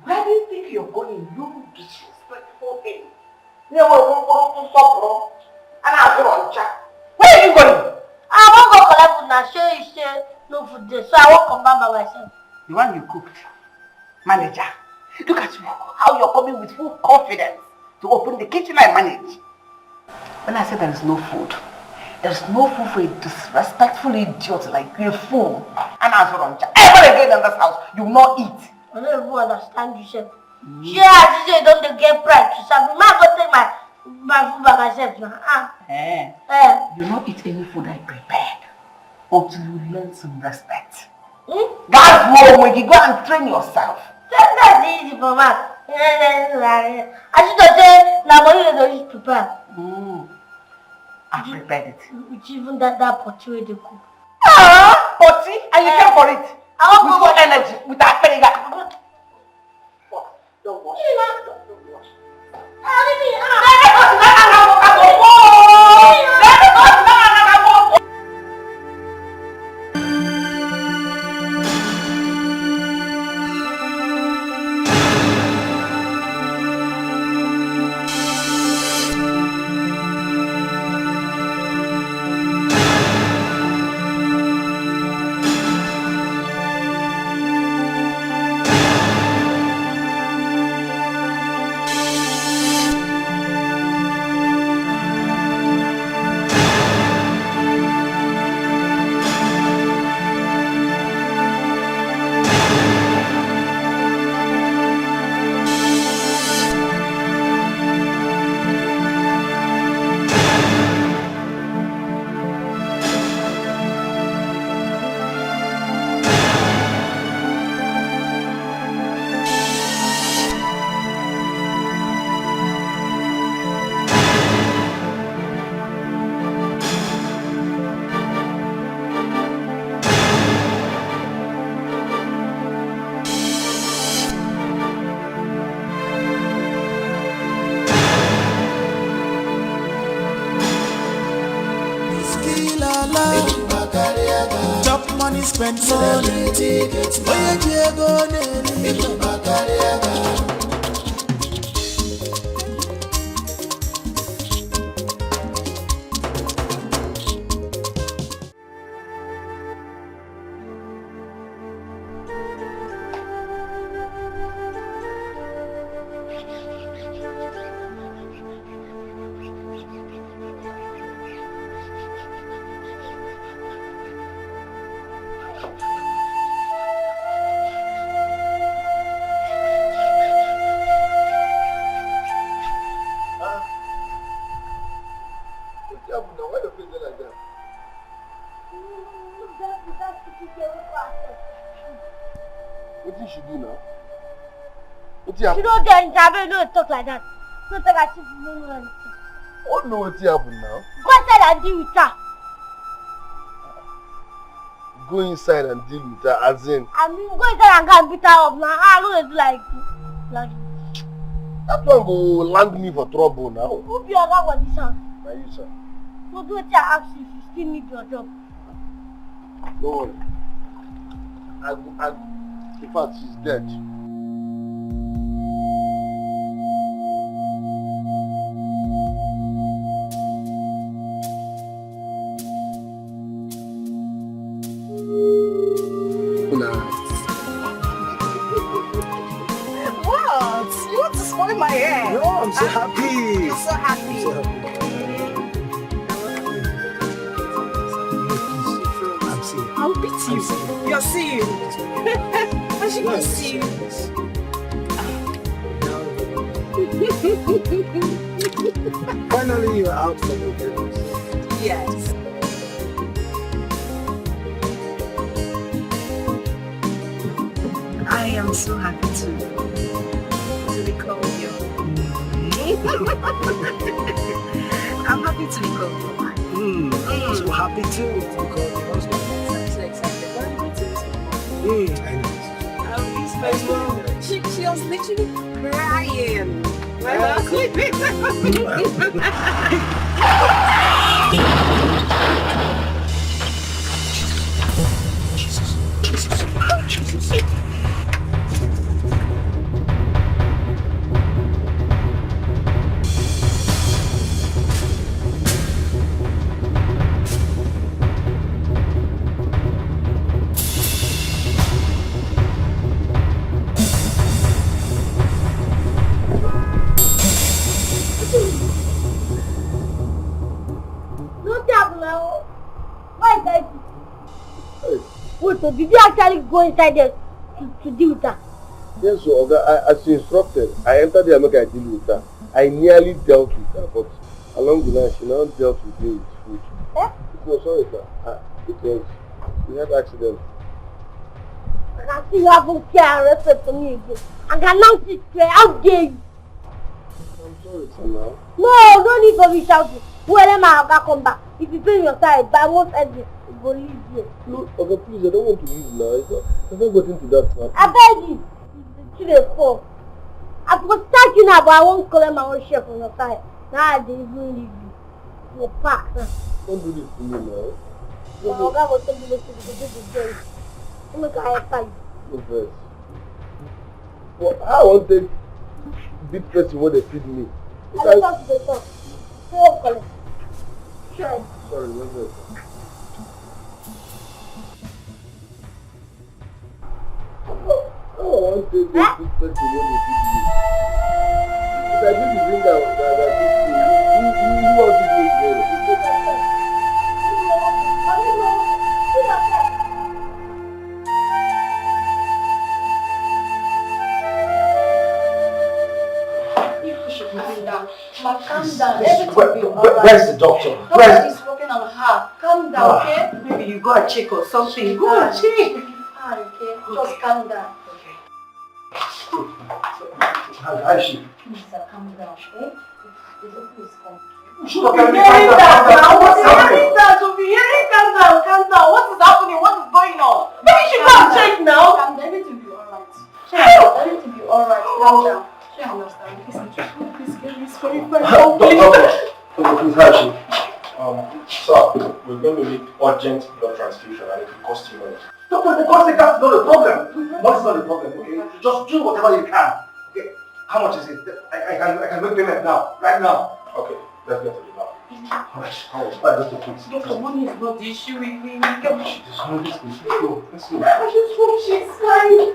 Where do you think you're going? You disrespectful thing. You know what to stop, and I'll go on chat. Where are you going? I won't go collect food now. Sure you say no food there, so I won't come back by myself. The one you cooked. Manager, look at you, how you're coming with full confidence to open the kitchen and manage. When I said there is no food, there's no food for a disrespectful idiot like you, a fool. And I'll go on chat. Ever again in this house, you will not eat. I don't even understand you, chef. Yeah, you say don't get pride to serve me. I go take my food by myself now. You not eat any food I prepared until you learn some respect. That's wrong when you go and train yourself. That's easy for me. I should have said, now money they don't prepare. I prepared it. Which even that potty where they cook. Potty? And you came for it? I want with what energy? With that vinegar? What? Don't wash. Don't wash. Money spent money. Oye Diego Neri. What should do now? You don't get in trouble, don't talk like that. Don't talk as if you don't know anything. What know what happened now? Go inside and deal with her. Go inside and deal with her, as in. I mean, go inside and go and beat her up now. I don't do like That one will land me for trouble now. Who be your guy on this house? Now you, sir. So do it, I ask you if you still need your job. Don't worry. In fact, she's dead. What? You want to spoil my hair? No, I'm so happy. You're so happy. I'm seeing. I'll beat you. You're seeing. I should go see you. Finally, you're out from the business. Yes. I am so happy to be called you. I'm happy to be called your wife. I'm so happy too to be called your husband. I'm so excited. What are you going to this? I know. She was literally crying when I was sleeping. So did you actually go inside there to deal with her? Yes, so as you instructed, I entered there and make I deal with her. I nearly dealt with her, but along the line, she now dealt with me with food. Eh? No, sorry, sir. We had accident. I can see you haven't care and respect for me again. I can now sit there. How dare you? I'm sorry, sir, now. No, no need for me shouting. Whoever my Oga come back, if you bring your side, by most ending, you go leave here. No, okay, please, I don't want to leave now. I've not got into that now. I beg you. It's the 3-4. I protect you now, but I won't collect my own share from your side. Now I didn't even leave you. You're packed. Don't do this to me now. My Oga will tell you to do the job. You make a help you. No first. Well, I won't take big person what they feed me. I will talk to the top. So collect. Sure. Sorry, no first. I won't take big person what they feed me. If I do the thing that you want to do it. Calm down. Everything will be alright. Where's the doctor? Doctor is working on her. Calm down, okay? Maybe you go and check or something. Go and check. Okay? Just calm down. Okay. How is she? Mister, calm down, okay? The doctor is coming. Stop Calm down. What's happening? Calm down. What is happening? What is going on? Maybe you should go and check now. Calm down. Everything will be alright. Everything will be alright. Calm down. I understand. Please get me sorry for Please, how is she? Sir, we're going to need urgent blood transfusion and it will cost you money. Doctor, the cost that's not the problem. Money's not the problem, okay? Just do whatever you can. Okay? How much is it? I can make payment now, right now. Okay, let's get to it now. Alright, Doctor, please. Doctor, money is not the issue. We She's hungry, let's go. Let's go. I just hope she's fine.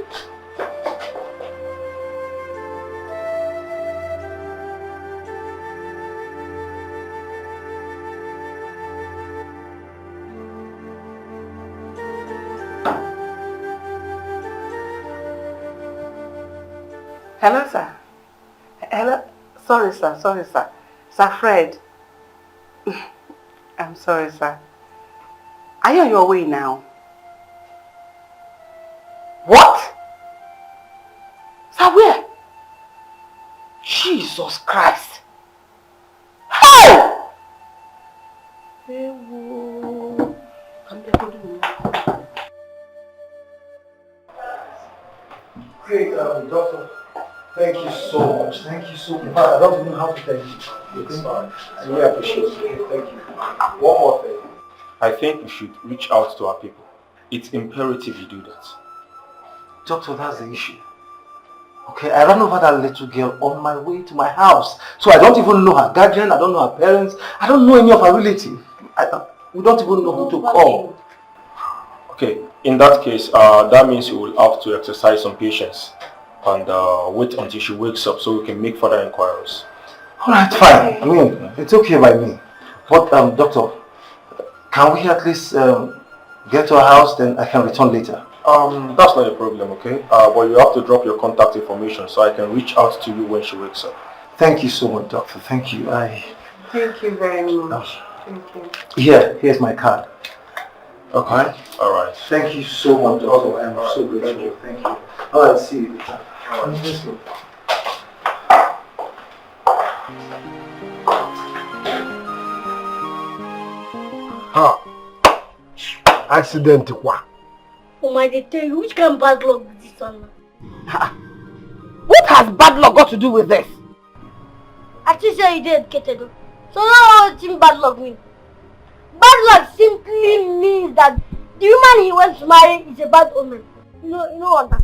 Hello, sir. Hello. Sorry, sir. Sir Fred. I'm sorry, sir. Are you on your way now? What? Sir, where? Jesus Christ. Hey! Hey, doctor. Thank you so much. Thank you so much. I don't even know how to thank you. It's fine. I really appreciate it. Thank you. One more thing. I think we should reach out to our people. It's imperative you do that. Doctor, that's the issue. Okay, I ran over that little girl on my way to my house. So I don't even know her guardian, I don't know her parents, I don't know any of her relatives. We don't even know who to call. Okay, in that case, that means you will have to exercise some patience and wait until she wakes up so we can make further inquiries. Alright, fine. I mean, it's okay by me. But, doctor, can we at least get to her house, then I can return later? That's not a problem, okay? But you have to drop your contact information so I can reach out to you when she wakes up. Thank you so much, doctor. Thank you. Thank you very much. Thank you. Here's my card. Okay? Alright. Thank you so much, doctor. I'm so grateful. Thank you. Alright, see you later. Alright. Accident quoi? Oh my, they tell you, which kind of bad luck is this one? What has bad luck got to do with this? I just say you did get it. So now what in bad luck mean? Bad luck simply means that the woman he wants to marry is a bad woman. You know what?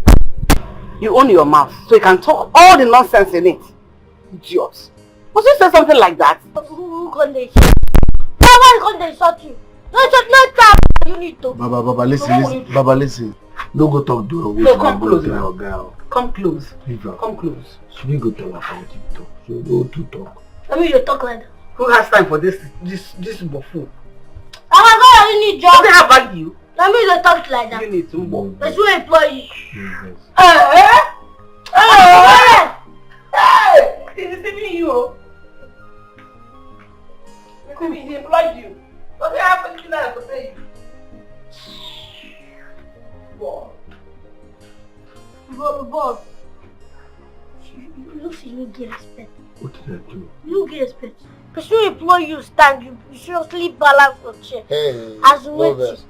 You own your mouth, so you can talk all the nonsense in it. Idiot. Must you say something like that? Who can they shot? Why can't they shot you? No, trap. You need to. Baba, listen. Baba, listen. Don't go talk to her. No, come closer. Girl. Come close. Leave her. Come close. She will go tell her how to talk. So go to talk. I mean, you talk like that. Who has time for this buffoon? Oh my God, you need job. Does it have value? I mean, you talk like that. You need to move. Let's go employ you. Hey! He's deceiving you. He employed you. Does it have anything else to pay you? Boss. You look like you get respect. What did I do? You get respect. Because you employ you stand, you seriously balance your chair. Hey, As no wait. verse.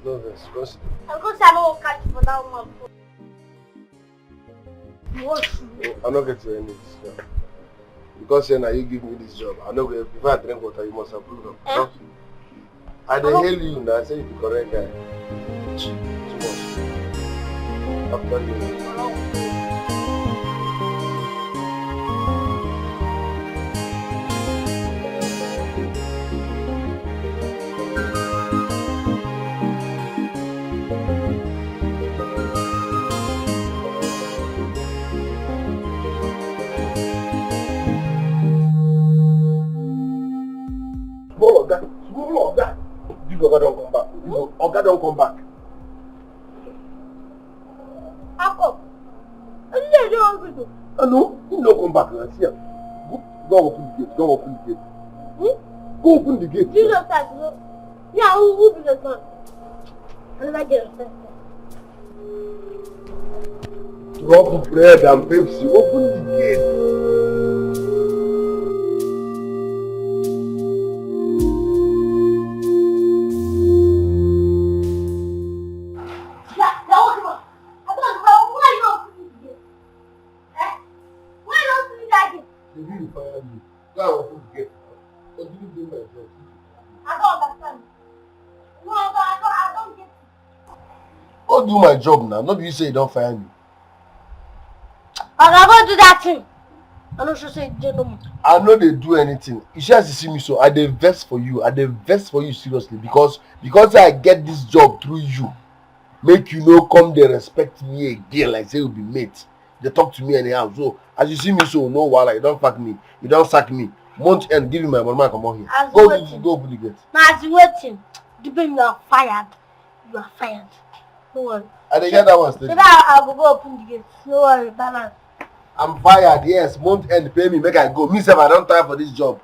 Proceed. I'm going to say I don't catch for that one. What? I'm not getting any this job. Because now you give me this job. I know if I drink water, you must approve of. Eh? I didn't hail you now. I say you're the correct guy. Too much. After you. Small Oga. Big Oga don't come back. Oga don't come back. Ako. I No, he don't come back. Now. See him. Go open the gate. Go open the gate. Go open the gate. You don't touch me. Yeah, who be the son? I never get upset. Drop bread and Pepsi. Open the gate. Do my job now. Not you say you don't fire me. I'm not going to do that thing. I know she say no more. I know they do anything. You should have to see me so I dey vex for you. I dey vex for you seriously because I get this job through you. Make you no come they respect me again like say you be mate. They talk to me anyhow. So as you see me so no while you don't fuck me. You don't sack me. Month end give me my money come on here. Go open the gate. Now as you waiting, you are fired. You are fired. No worry. I didn't get that one steady. So now I will go open the gate. No worry, balance. I'm fired, yes. Month end pay me, make I go. Me self, I don't time for this job.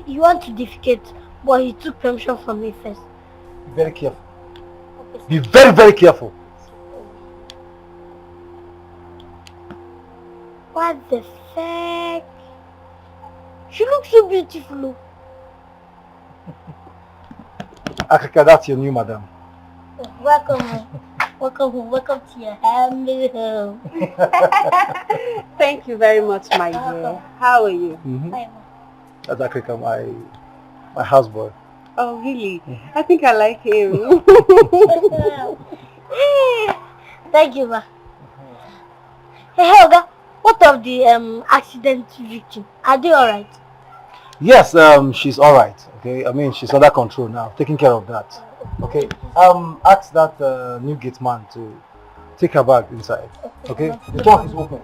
he want to defecate, but he took permission from me first. Be very careful. Be very, very careful. What the fuck? She looks so beautiful. Africa, that's your new madam. Welcome. Welcome to your family home. Thank you very much, my dear. How are you? That's Africa, my houseboy. Oh, really? I think I like him. Thank you, ma. Hey, Helga, what of the accident victim? Are they alright? Yes, she's alright. Okay, I mean she's under control now, taking care of that. Okay, ask that new gate man to take her bag inside. Okay, the door is open.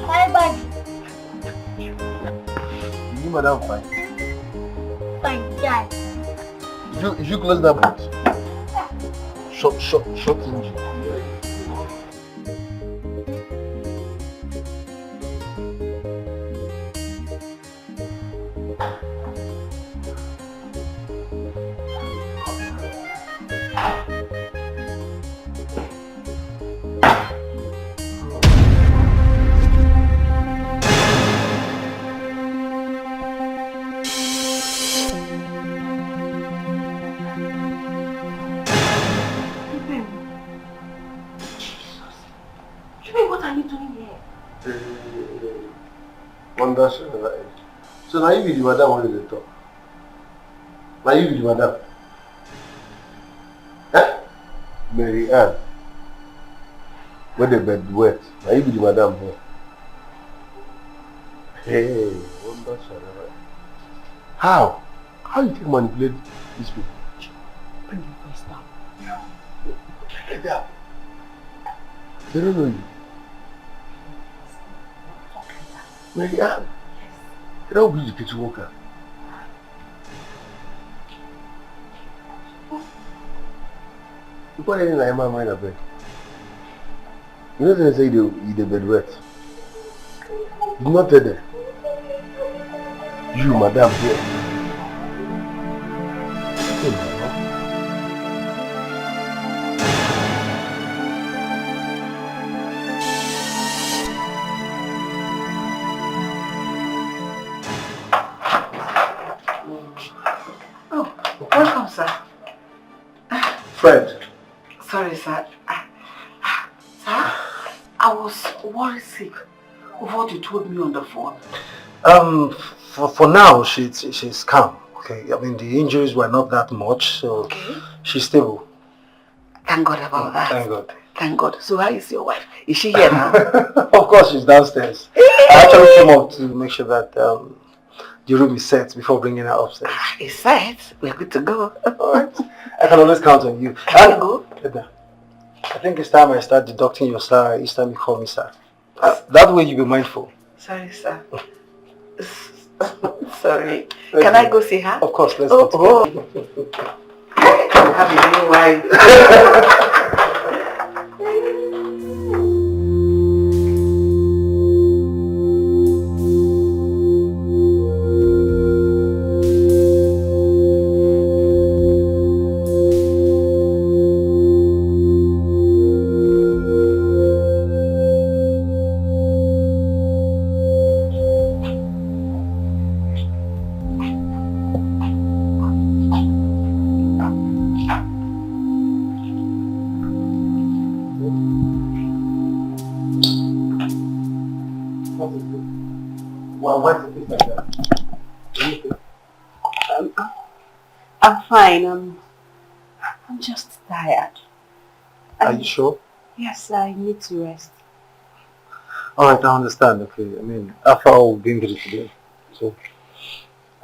Bye bye. You madam fine. Fine, yeah. You close that boot. Short engine. So now you be the madam when they talk. Now you be the madam. Eh? Mary Ann. When the bed wet. Now you be the madam here. Hey, wonder Sharara. How? How you take manipulate these people? Bring your voice down. Get down. They don't know you. Mary Ann. They don't be the kitchen worker. You put anything like my mind a bed. You know they say the bed wet. You not tell them. You, madam, here. Welcome, sir. Fred. Sorry, sir. Sir, I was worried sick of what you told me on the phone. For now, she's calm. Okay, I mean the injuries were not that much, so she's stable. Thank God about that. Thank God. Thank God. So how is your wife? Is she here now? Of course, she's downstairs. I actually came up to make sure that the room is set before bringing her upstairs. It's set. We're good to go. Alright. I can always count on you. Can you go? I think it's time I start deducting your salary each time you call me sir. That way you'll be mindful. Sorry, sir. Sorry. Can I go see her? Of course, let's go. Have a new wife. I'm fine. I'm just tired. Are you sure? Yes, I need to rest. Alright, I understand. Okay, I mean, after all we've been through today. So,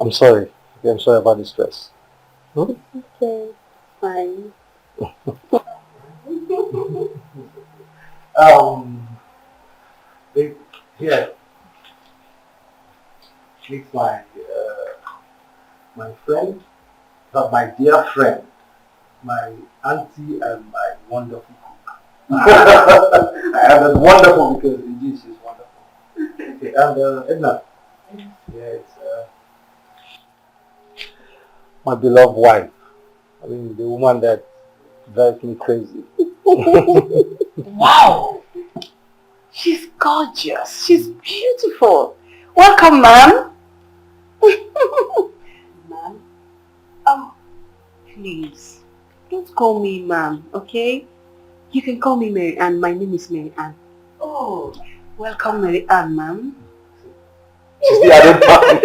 I'm sorry. Okay, I'm sorry about the stress. Hmm? Okay, fine. They, here, meet my friend, my dear friend, my auntie and my wonderful cook. And it's wonderful because indeed she's wonderful. Okay, and Edna, yeah, it's my beloved wife. I mean, the woman that drives me crazy. Wow! She's gorgeous. She's beautiful. Welcome, ma'am. Ma'am? Oh, please. Don't call me ma'am, okay? You can call me Mary Ann. My name is Mary Ann. Oh, welcome, Mary Ann, ma'am. She's the other part.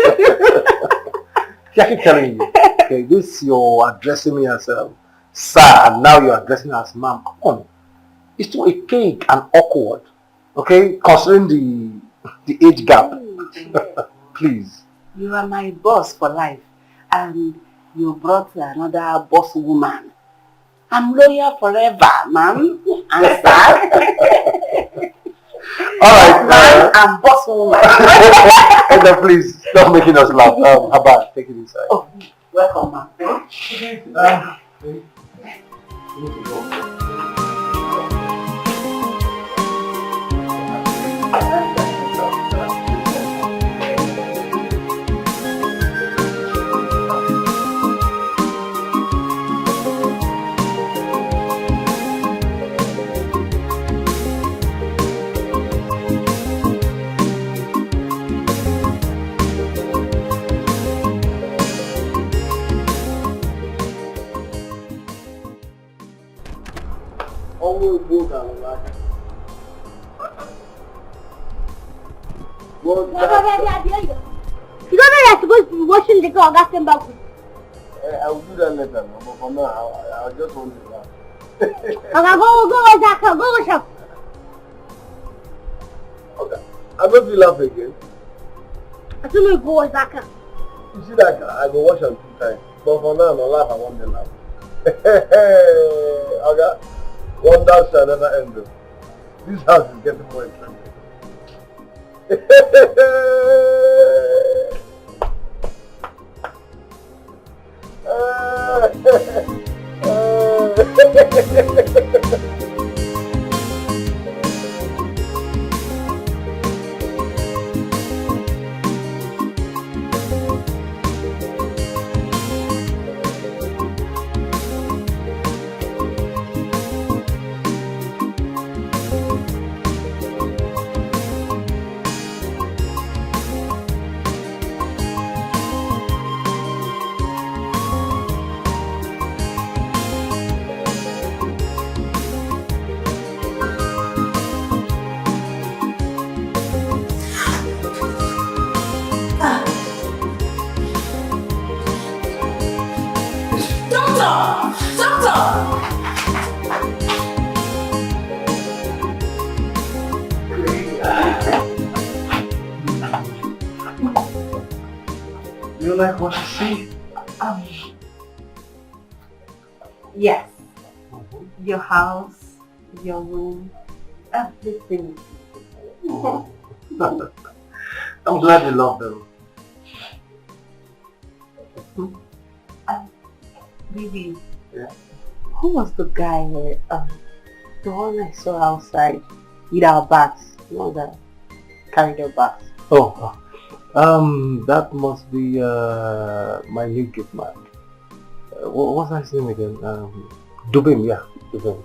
I keep telling you. Okay, this you're addressing me as sir, and now you're addressing me as ma'am. Come on. It's too archaic and awkward. Okay, considering the age gap. Please. You are my boss for life, and you brought another boss woman. I'm loyal forever, ma'am. And sir. Alright, man and boss woman. And then please, stop making us laugh. How about take it inside? Oh, welcome, ma'am. Always work on that. You don't know you're supposed to be washing the car or gas back. I will do that later, but for now, I just want to laugh. Okay, go wash that car, go wash up. Okay, I'm not will laugh again. I told you go wash that car. You see that car? I go wash am 2 times. But for now, no laugh, I want to laugh. Okay, wonders shall never end though. This house is getting more interesting. You like what you see? Yes. Your house, your room, everything. I'm glad you love them. Baby, Yeah. who was the guy the one I saw outside with our bags? The one that carried our bags. Oh, that must be my new gift man. What's his name again? Dubim, yeah, Dubim.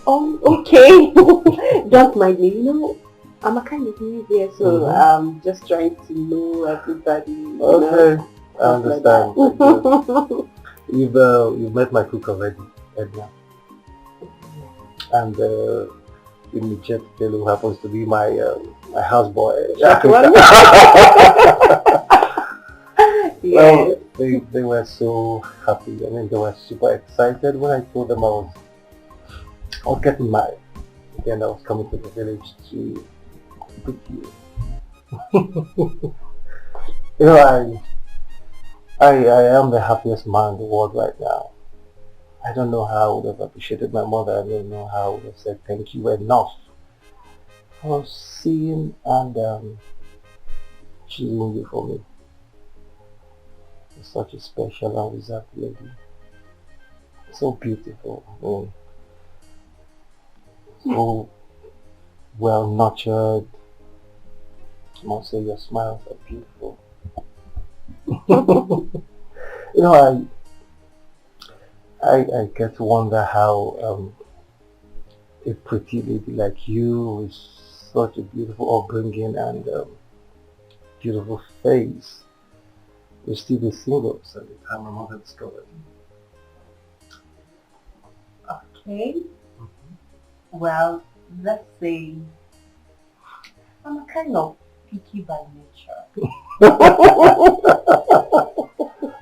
Oh, okay. Don't mind me. You know, I'm a kind of new here, so I'm just trying to know everybody. Okay, I understand. Like You've met my cook already, Edna. And Jet who happens to be my houseboy. Well, they were so happy. I mean, they were super excited when I told them I I was getting married. Then I was coming to the village to greet you. You know, I am the happiest man in the world right now. I don't know how I would have appreciated my mother. I don't know how I would have said thank you enough for seeing and choosing you for me. You're such a special and reserved lady. So beautiful. So well nurtured. I must say your smiles are beautiful. You know, I get to wonder how a pretty lady like you with such a beautiful upbringing and beautiful face will still be single at the time my mother discovered you. Okay. Well, let's say I'm a kind of picky by nature.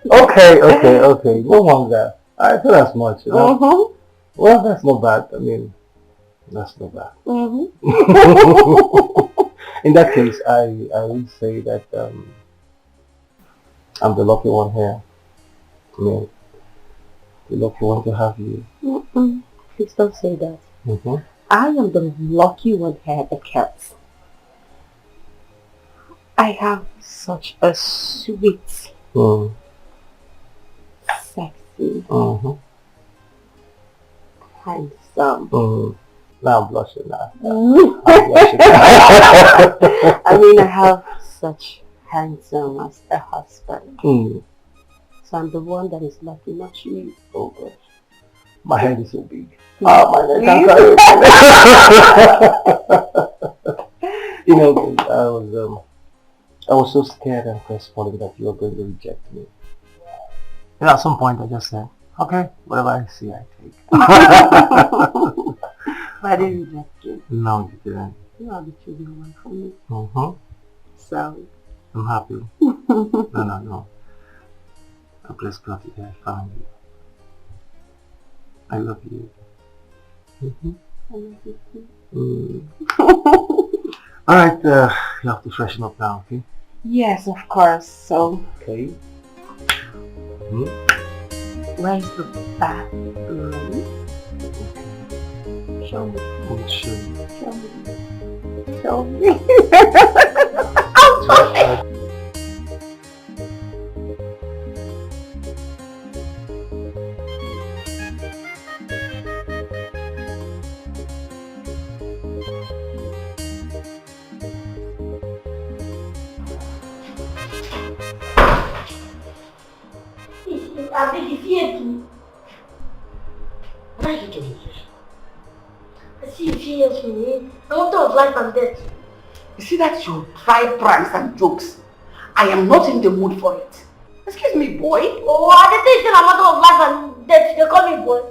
Okay. No wonder. I feel as much. You know? Well, that's not bad. I mean, that's not bad. In that case, I would say that I'm the lucky one here. I mean, the lucky one to have you. Please don't say that. I am the lucky one here that counts. I have such a sweet, sexy, handsome. Now I'm blushing now. I mean, I have such handsome as a husband. So I'm the one that is lucky, not you. Oh gosh. My head is so big. My neck can't carry. You know, I was so scared and crestfallen that you were going to reject me. And at some point I just said, okay, whatever I see I take. I didn't reject you. No, you didn't. You are the chosen one for me. So I'm happy. No. I'm blessed God that I found you. I love you. I love you too. Alright, you have to freshen up now, okay? Yes, of course. So, okay. Where's the bathroom? Okay. Show me. We'll show you. Show me. I'll try. Why are you doing this? I see you fears me. I want to have life and death. You see that your dry pranks and jokes? I am not in the mood for it. Excuse me, boy. Oh, I didn't think it's a matter of life and death. They call me boy.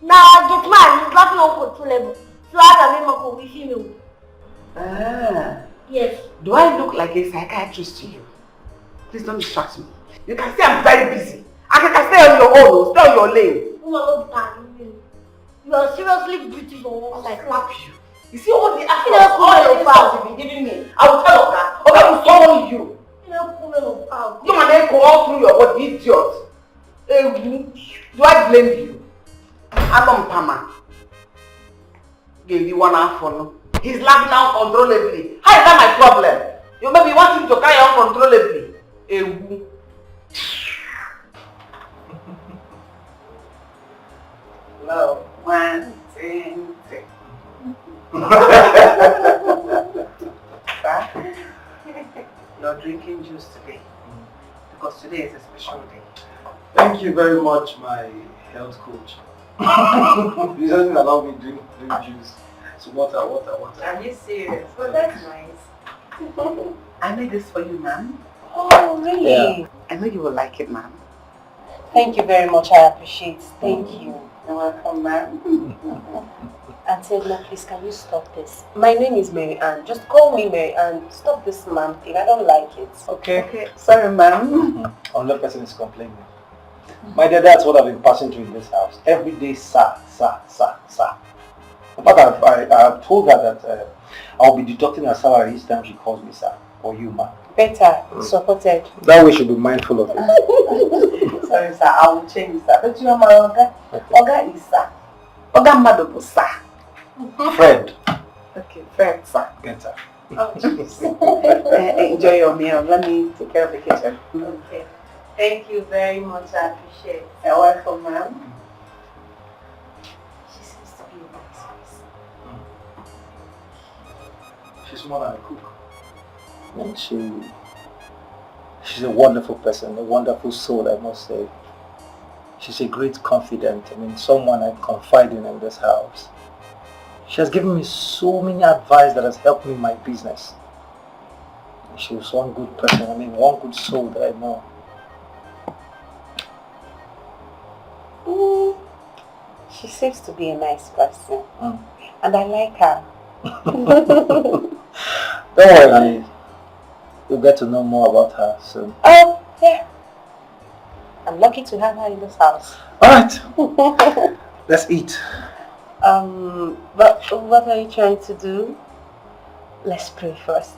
Now, Gateman is laughing on control level. So I can make my with female. Yes. Do I look like a psychiatrist to you? Please don't distract me. You can see I'm very busy. I can stay on your own, stay on your lane. You are seriously beautiful. I'll slap you. You see all the actions, all the insults you've been giving me. I will tell Oga. Oga will summon you. You and then go all through your body, idiot. Do I blame you? Adam Pama. Gave you one half for no. He's laughing out uncontrollably. How is that my problem? You maybe want him to carry on uncontrollably. Love, 1, 2, 3. You're drinking juice today because today is a special day. Thank you very much, my health coach. You doesn't allow me to drink juice. So water. Are you serious? Well, that's nice. I made this for you, ma'am. Oh, really? Yeah. I know you will like it, ma'am. Thank you very much. I appreciate it. Thank you. You're welcome, ma'am. Auntie, no, please, can you stop this? My name is Mary Ann. Just call me Mary Ann. Stop this ma'am thing. I don't like it. Okay. Sorry, ma'am. Another person is complaining. My dear, that's what I've been passing through in this house. Every day, sir. But I've told her that I'll be deducting her salary each time she calls me sir or you ma. Better, supported. That way she'll be mindful of it. Sorry, sir, I will change, sir. But you know my Oga? Oga is sir. Oga Madobo, sir. Friend. Okay, friend, sir. Better. Oh, enjoy your meal. Let me take care of the kitchen. Okay. Thank you very much. I appreciate it. You're welcome, ma'am. She seems to be a nice person. She's more than a cook. And she's a wonderful person, a wonderful soul, I must say. She's a great confidant. I mean, someone I confide in this house. She has given me so many advice that has helped me in my business. She was one good person, I mean, one good soul that I know. She seems to be a nice person. And I like her. Don't worry, honey. You'll get to know more about her soon. Oh, yeah. I'm lucky to have her in this house. Alright. Let's eat. But what are you trying to do? Let's pray first.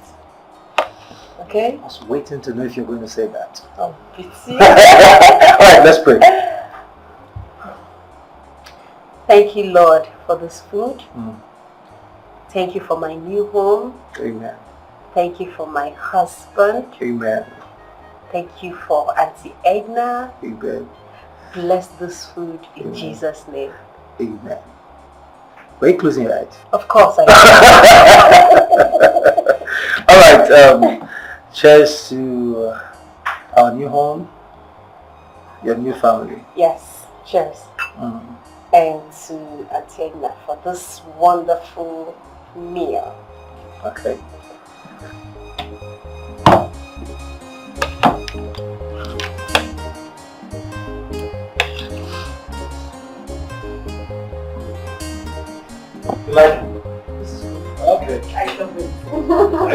Okay? I was waiting to know if you're going to say that. Oh, pity. Alright, let's pray. Thank you, Lord, for this food. Thank you for my new home. Amen. Thank you for my husband. Amen. Thank you for Auntie Edna. Amen. Bless this food in Jesus' name. Amen. Were you closing your eyes? Of course I am. Alright, cheers to our new home, your new family. Yes, cheers. And to Auntie Edna for this wonderful meal. Okay. You like it? This is good. Okay. I love it. I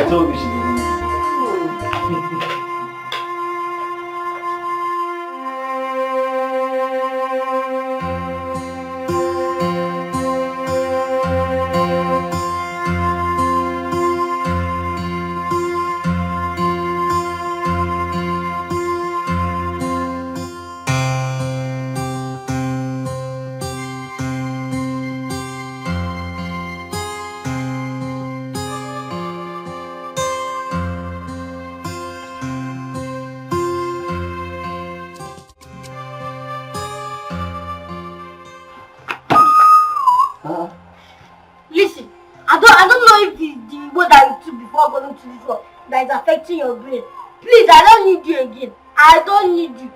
told you she didn't. Listen, I don't know if it's the word that you took before going to this one that is affecting your brain. Please, I don't need you again. I don't need you.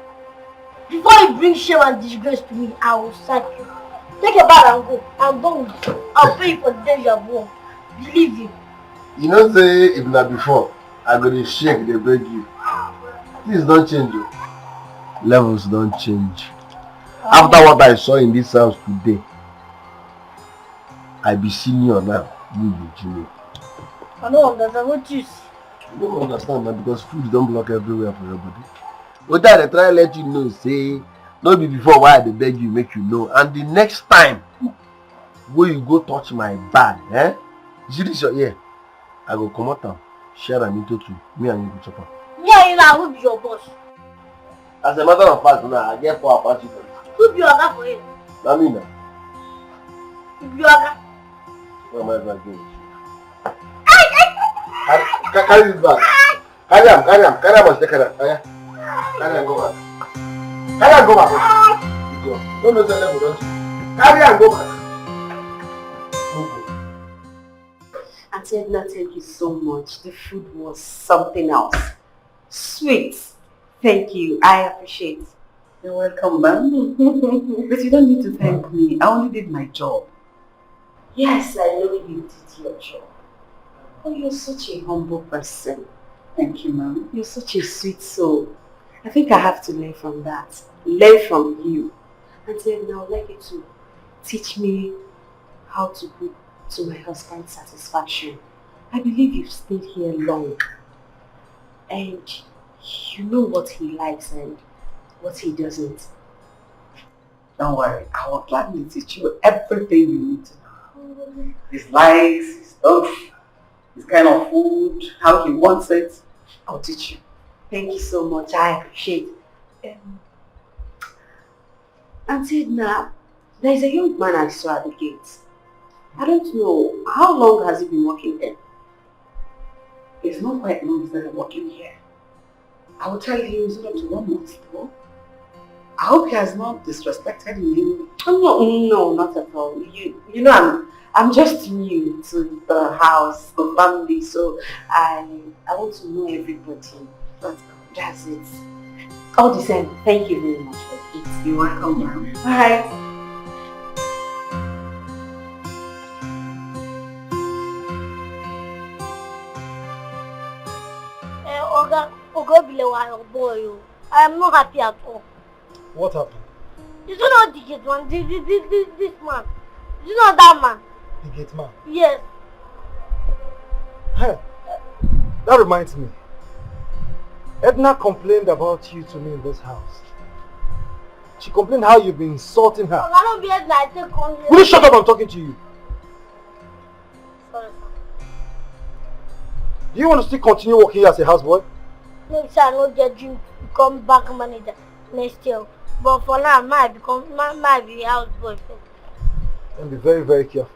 Before you bring shame and disgrace to me, I will sack you. Take your bag and go. I'm done with you. I'll pay you for the days you have won. Believe you. You know say if not before, I go to shake, they beg you. Things don't change. Levels don't change. After what I saw in this house today, I be senior now, you be junior. I don't understand what you see. You don't understand now because food don't block everywhere for your body. But I try to let you know, say, not be before why they beg you, make you know. And the next time, when you go touch my bag, you see this your ear, I go come out and share them into two. Me and you go chop up. Yeah, you know, who be your boss? As a matter of fact, now I get 4 Apache for you. Who be your guy for you? Not me now. Who be your guy? What am I going to do? Carry this bag. Carry him, carry him, take care of him. Carry him, go back. Carry him, go back. Don't know the level, don't you? Carry him, go back. Auntie Edna, thank you so much. The food was something else. Sweet. Thank you. I appreciate it. You're welcome, ma'am. But you don't need to thank me. I only did my job. Yes, I know you did your job. Oh, you're such a humble person. Thank you, ma'am. You're such a sweet soul. I think I have to learn from that. Learn from you. And then I'd like you to teach me how to cook to my husband's satisfaction. I believe you've stayed here long. And you know what he likes and what he doesn't. Don't worry. I will gladly teach you everything you need to know. his likes, his stuff, his kind of food, how he wants it. I'll teach you. Thank you so much. I appreciate it. Auntie Edna, there is a young man I saw at the gate. I don't know, how long has he been working there? It's not quite long he's started working here. I will tell you, it's not up to 1 month though. I hope he has not disrespected you. No, not at all. You know, I'm just new to the house, the family, so I want to know everybody. But that's it. All the same, thank you very much for it. You're welcome, ma'am. Alright. Boy, I am not happy at all. What happened? You don't know the gate man, this man. You know that man? The gate man? Yes. Hey, that reminds me. Edna complained about you to me in this house. She complained how you've been insulting her. I don't be Edna, I take on you. Will you shut up? I'm talking to you. Sorry, sir. Do you want to still continue working here as a houseboy? No, sir, I no get dream to become bank manager next year. But for now, I might be houseboy. And be very, very careful.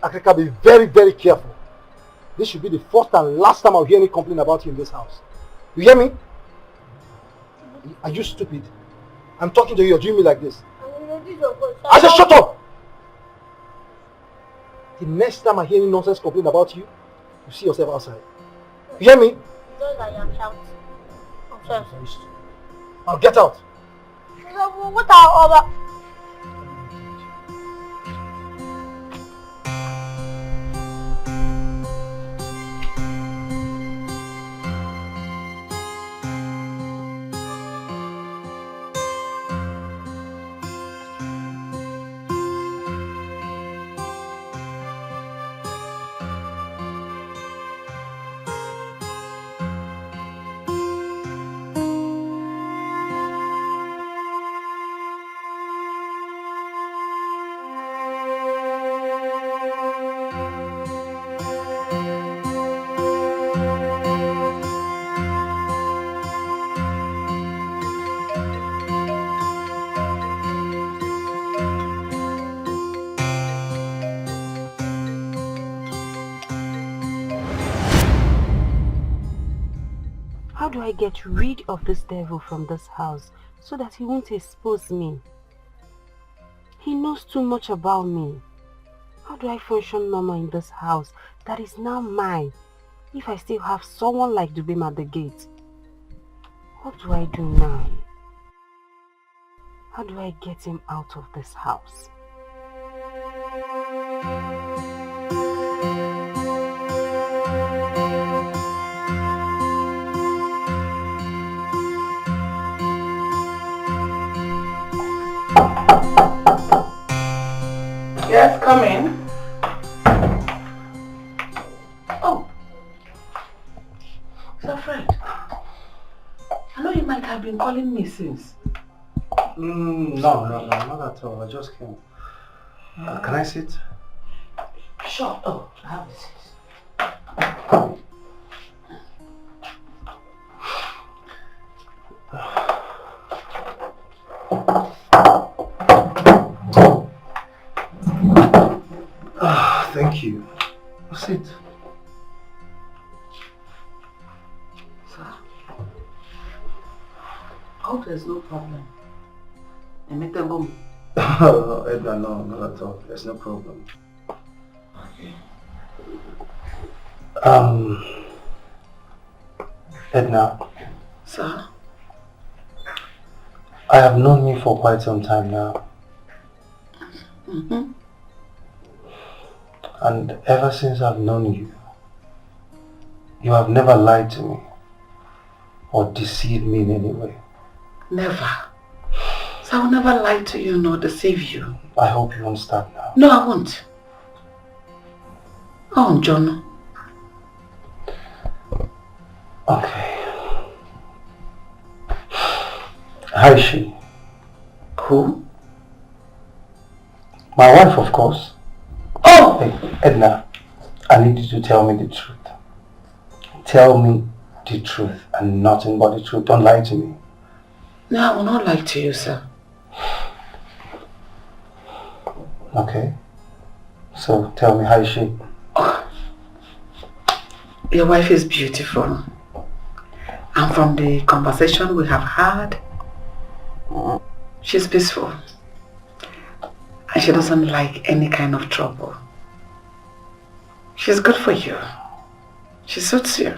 Africa, be very, very careful. This should be the first and last time I'll hear any complaint about you in this house. You hear me? Are you stupid? I'm talking to you, you're doing me like this. I said shut up! The next time I hear any nonsense complaint about you, you see yourself outside. You hear me? Because I am shouting. I'm sorry. Now get out. What are other... How do I get rid of this devil from this house so that he won't expose me? He knows too much about me. How do I function normal in this house that is now mine if I still have someone like Dubem at the gate? What do I do now? How do I get him out of this house? Yes, come in. Oh. So Fred, I know you might have been calling me since. No, not at all. I just came. Can I sit? Sure. Oh, I have the seat. Thank you. Sit. Sir, I hope there's no problem. Edna, no, not at all. There's no problem. Okay. Edna. Sir? I have known you for quite some time now. Mm-hmm. And ever since I've known you, you have never lied to me or deceived me in any way. Never. So I will never lie to you nor deceive you. I hope you understand now. No, I won't. Oh, John. Okay. How is she? Who? My wife, of course. No! Hey, Edna, I need you to tell me the truth. Tell me the truth and nothing but the truth. Don't lie to me. No, I will not lie to you, sir. Okay. So tell me, how is she? Your wife is beautiful. And from the conversation we have had, she's peaceful. And she doesn't like any kind of trouble. She's good for you. She suits you.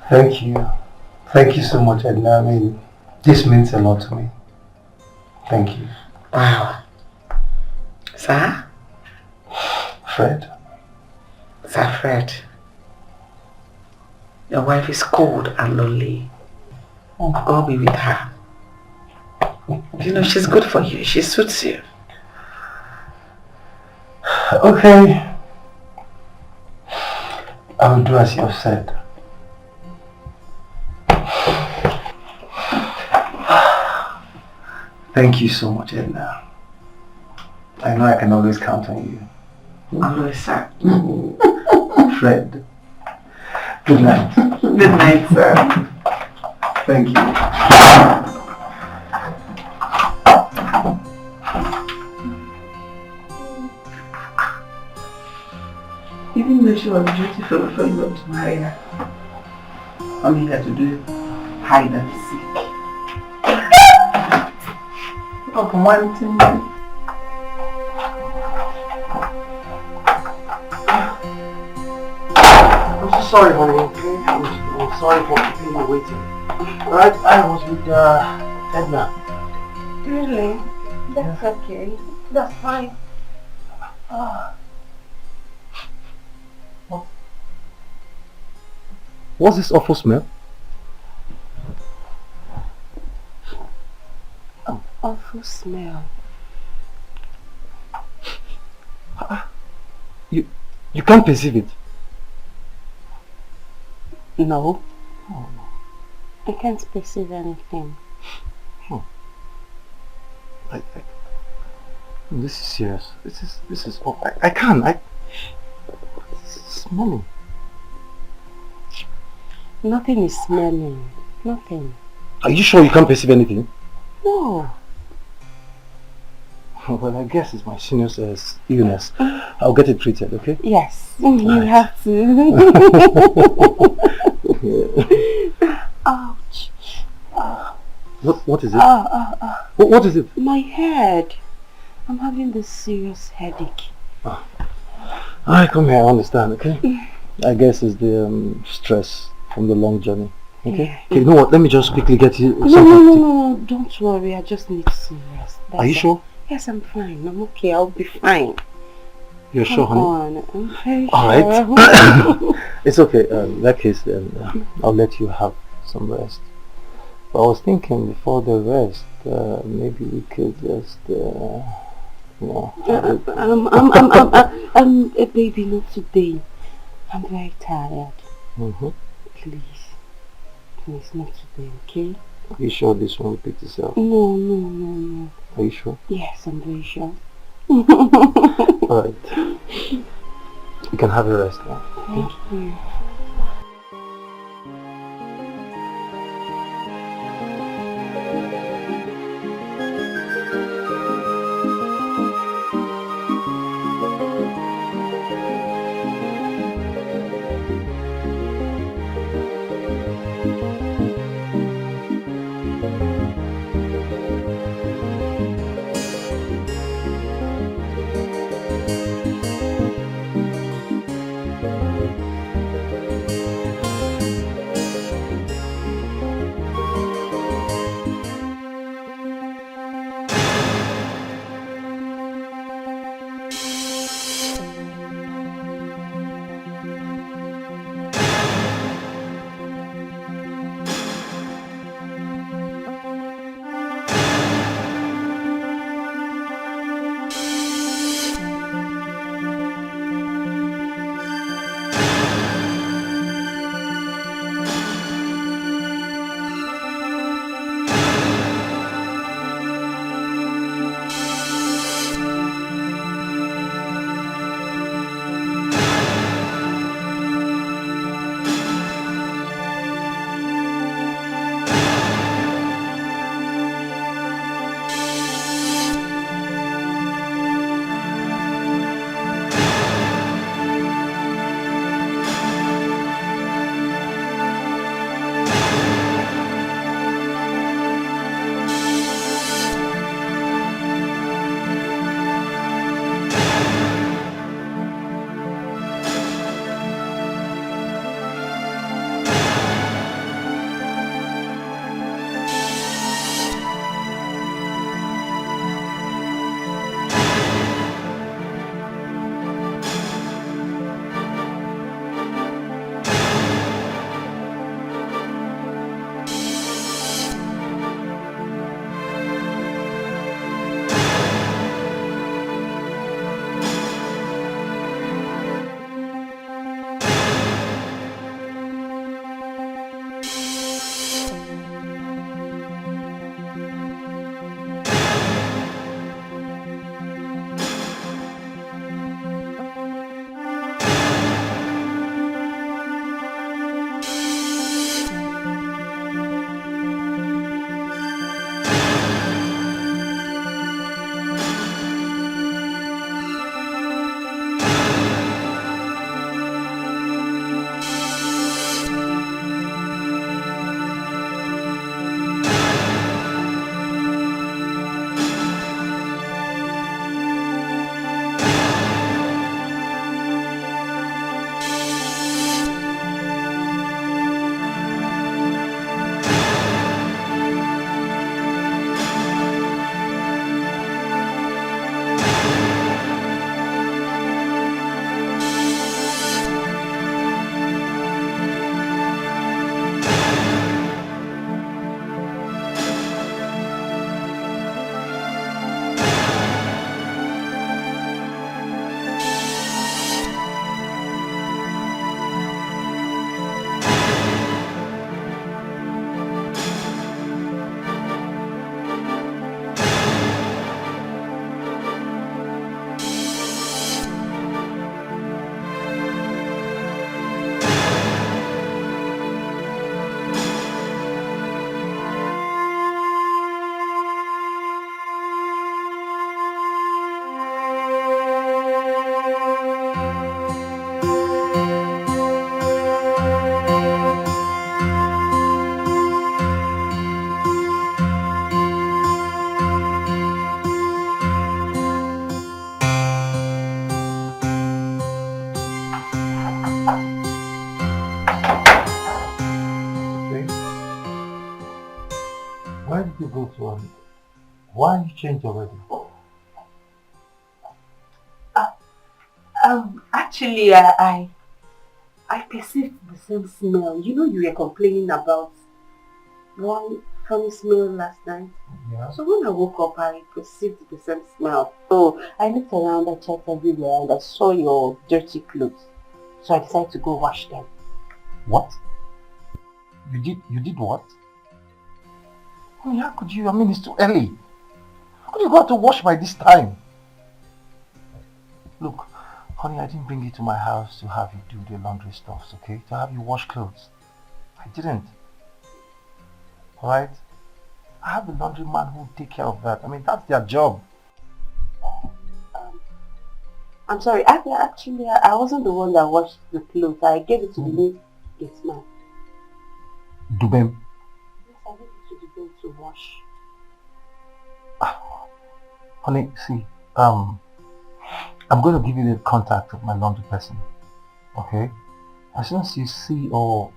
Thank you. Thank you so much, Edna. I mean, this means a lot to me. Thank you. Wow. Sir? Fred. Sir Fred. Your wife is cold and lonely. Go be with her. You know, she's good for you. She suits you. Okay. I will do as you have said. Thank you so much, Edna. I know I can always count on you. Always, sir. Fred. Good night. Good night, sir. Thank you. Even though she was beautiful before you got to marry her, I'm here to do hide and seek. Of one thing. I'm so sorry, honey. Okay? I'm sorry for keeping you waiting. Alright, I was with Edna. Really? That's okay. That's fine. What's this awful smell? Awful smell. You can't perceive it. No. I can't perceive anything. This is serious. This is I can't. It's smelling. Nothing is smelling. Nothing. Are you sure you can't perceive anything? No. Well, I guess it's my senior's illness. I'll get it treated, okay? Yes, you have to. Ouch. What is it? What is it? My head. I'm having this serious headache. Alright, come here, I understand, okay? I guess it's the stress from the long journey. Okay? Yeah. Okay, you know what? Let me just quickly get you No, don't worry. I just need some rest. Are you sure? Yes, I'm fine. I'm okay. I'll be fine. You're sure, honey? I'm very Alright. sure. It's okay. In that case, I'll let you have some rest. But I was thinking before the rest, maybe we could just, baby, not today. I'm very tired. Please, not today, okay? Are you sure this won't repeat itself? No. Are you sure? Yes, I'm very sure. Alright. You can have a rest now. Thank you. you go to him? Why you change already? Actually, I perceived the same smell. You know, you were complaining about one funny smell last night. Yeah. So when I woke up, I perceived the same smell. So I looked around, I checked everywhere, and I saw your dirty clothes. So I decided to go wash them. What? You did what? Honey, how could you? I mean, it's too early. How could you go out to wash by this time? Look, honey, I didn't bring you to my house to have you do the laundry stuffs, okay? To have you wash clothes. I didn't. Alright? I have a laundryman who will take care of that. I mean, that's their job. I'm sorry, I wasn't the one that washed the clothes. I gave it to the new Gateman. Dubem. Yes, I gave it to the girl to wash. Honey, see, I'm going to give you the contact of my laundry person, okay? As soon as you see or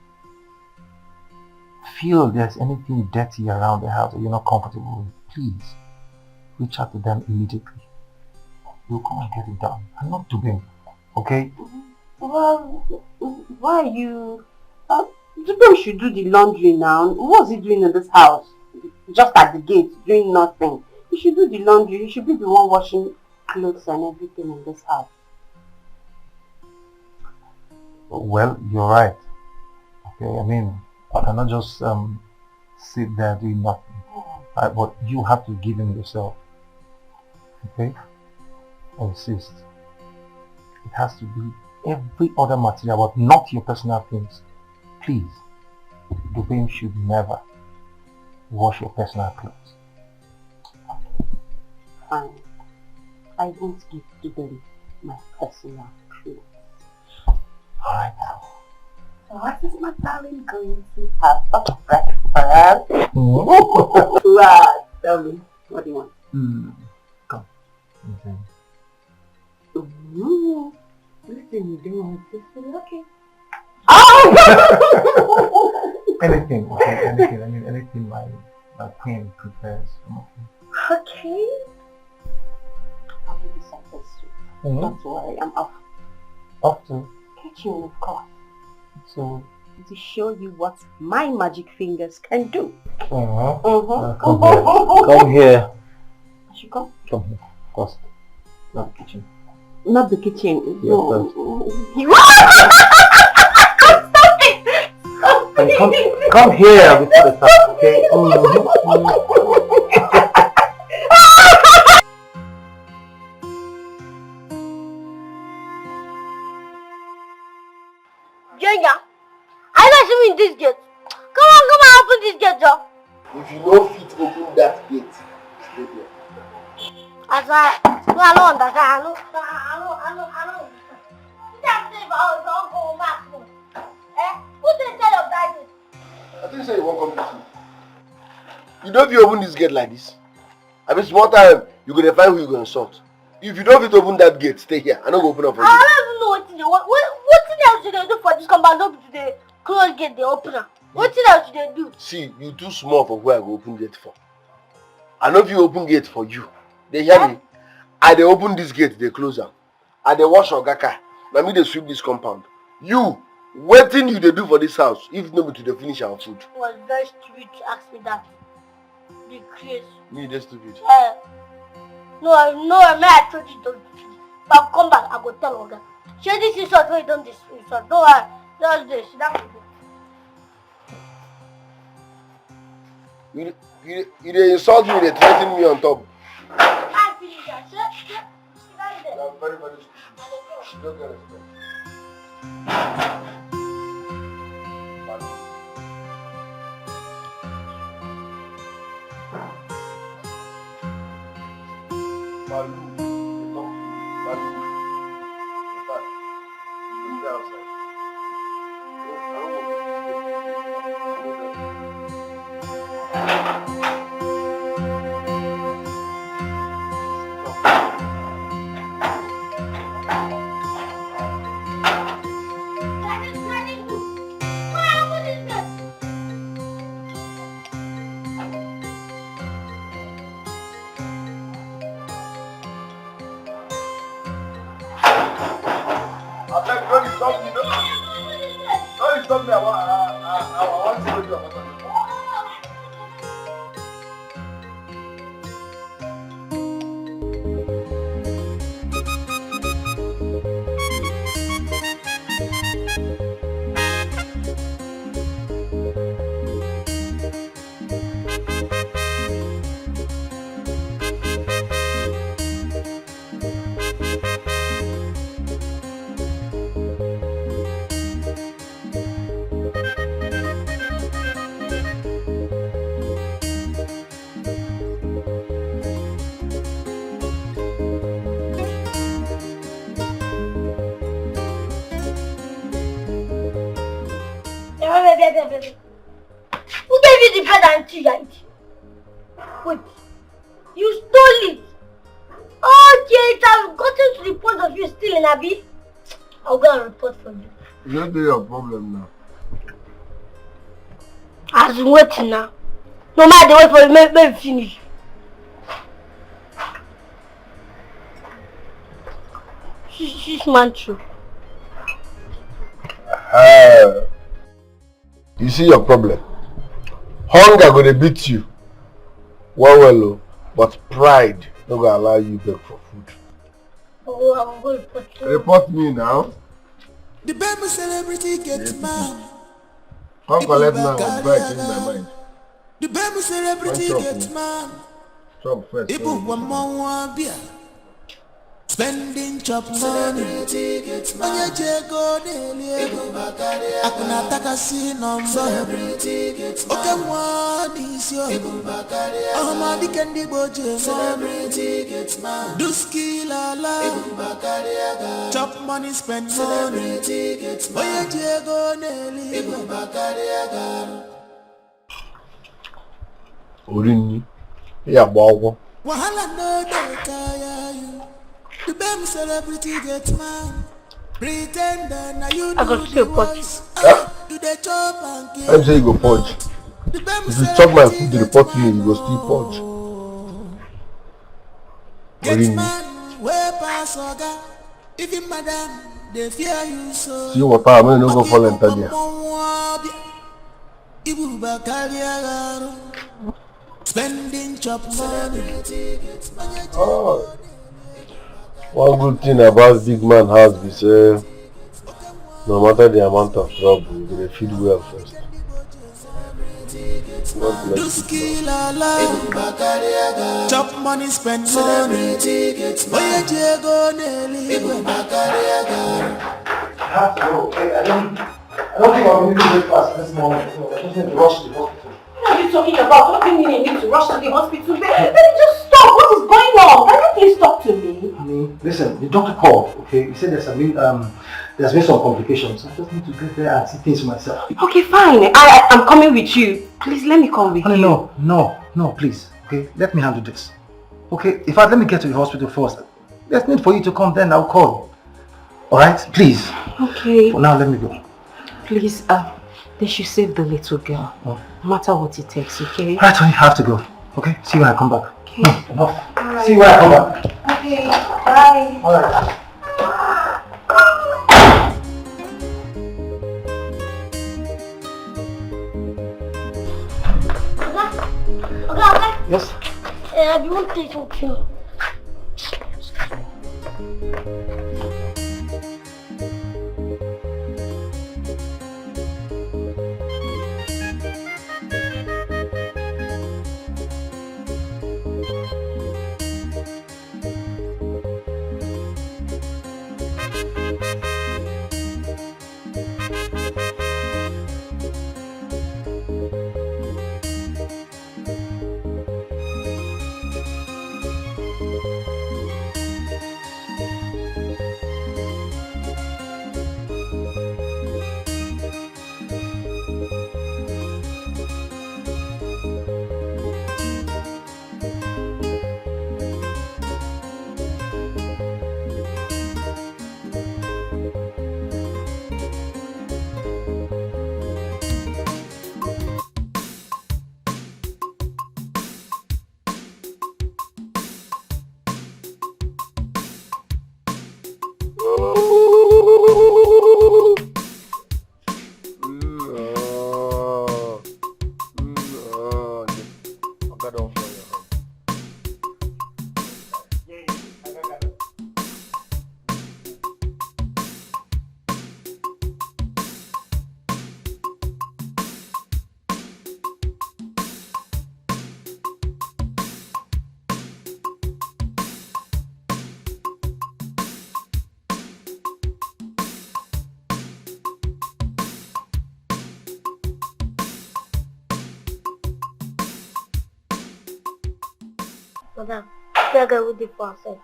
feel there's anything dirty around the house that you're not comfortable with, please reach out to them immediately. You'll come and get it done. I'm not Dubem, okay? Well, why are you... Dubem should do the laundry now. What's he doing in this house? Just at the gate, doing nothing. He should do the laundry. He should be the one washing clothes and everything in this house. Well, you're right. Okay, I mean, I cannot just sit there doing nothing. But you have to give him yourself. Okay? I insist. It has to be every other material, but not your personal things. Please, Dubem should never wash your personal clothes. Fine. I won't give Dubem my personal clothes. Alright now. So what is my darling going to have for breakfast? Wow, tell me, what do you want? Come. Okay. Listen, you don't want this, okay? Anything, okay, anything. I mean, anything my queen prepares. Okay. I'll give you something sweet. Don't worry, I'm off. Off to? Kitchen, of course. So? To show you what my magic fingers can do. Come here. I should come? Come here. First. Not the kitchen. Not the kitchen. Yeah, no. Stop it! Come here before the start, okay? Junior, I don't see me in this gate. Come on, open this gate, Joe. If you don't fit open that gate, stay there. As I don't understand. I don't. You can't say about don't go back home. Who's in charge of that gate? I think you say you won't come to sleep. You don't fit open this gate like this. I mean, small time, you're going to find who you're going to insult. If you don't fit open that gate, stay here. I'm not going to open up for you. I don't even know what else should they do for this compound? Don't be the close gate, the opener. What else should they do? See, you too small for where I go open gate for. I know if you open gate for you. They hear me? I they open this gate, they close am. I they wash Ogaka. Now me they sweep this compound. You, waiting you they do for this house, if not to the finish our food. It was very stupid to ask me that. The crazy. Me, that's stupid. No, I told you don't do this. But I'll come back, I go tell Oga. Share this insult where you don't this insult. Don't worry. Just this. That will You they insult me, they threaten me on top. I finish that. Sit down there. I'm very, very stupid. You don't get respect. Balu, they talk to you. Balu. In fact, you stay outside. I don't want told me I want to do it. Who gave you the bread and tea, right? Wait, you stole it. Okay, it has gotten to the point of you stealing, Abby. I'll go and report for you. It's not your problem now. As in waiting now. No matter wait for you, let me finish. She's man true. You see your problem. Hunger gonna beat you. Well, but pride not gonna allow you beg for food. Oh, I'm going to report you. Report me now. The baby celebrity Gateman. Hunger left now was bright in my mind. The baby celebrity Gateman. Chop first. People want more beer. Spending chop money. Onye jego daily. Akuna takasi number. Okay, one is your. Oh, the candy boje. Do skill ala. Chop money, spend money. Onye jego daily. Orini. Yeah, boy. Wahala no dey tire you. The baby celebrity Gateman. Pretender now you I do got the to voice. Do the chop and kill. I'm saying you go purge. If you chop my food, you report me, you go still purge. Gateman, where pass oga. Even madam, they fear you so. See what I'm going to go fall and tell you. Ibu bakariagaro. Spending chop money. Oh. One good thing about big man house be say no matter the amount of trouble, you will feed well first. Do skill chop money, spend money. Oye Diego Nelly. I don't think I'm going to breakfast this morning, so I just need to rush to the hospital. What are you talking about? What do you mean you need to rush to the hospital? Baby, just stop. What is going on? Can you please talk to me? Honey, listen, the doctor called, okay? He said there's been some complications. I just need to get there and see things for myself. Okay, fine. I'm coming with you. Please, let me come with Honey, you. no, please. Okay, let me handle this. Okay, in fact, let me get to the hospital first. There's need for you to come, then I'll call. Alright, please. Okay. For now, let me go. Please, they should save the little girl. Oh. No matter what it takes, okay? Right, honey, I have to go. Okay, see you when I come back. Okay. No, enough. Right. See you when I come back. Okay, bye. Alright. Okay. Yes? I want to talk to you. Madam, that guy with the person.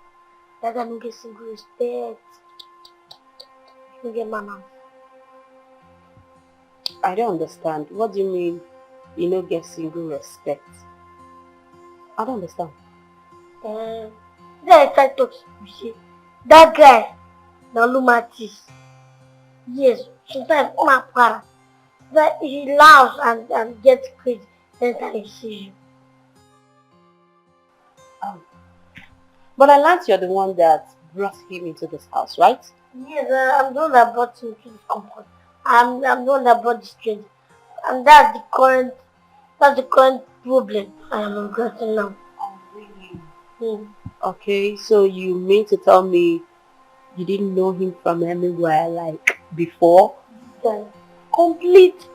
That guy don't get single respect. Don't get manners. I don't understand. What do you mean you don't get single respect? I don't understand. That I talk to you. That guy, the lumatis. Yes, sometimes my para. That he laughs and gets crazy anytime he sees you. But I learned you're the one that brought him into this house, right? Yes, I'm the one that brought him to this compound. I'm the one that brought this trade. And that's the current problem I am regretting now. Oh, really? Hmm. Okay, so you mean to tell me you didn't know him from anywhere, like, before? Then complete,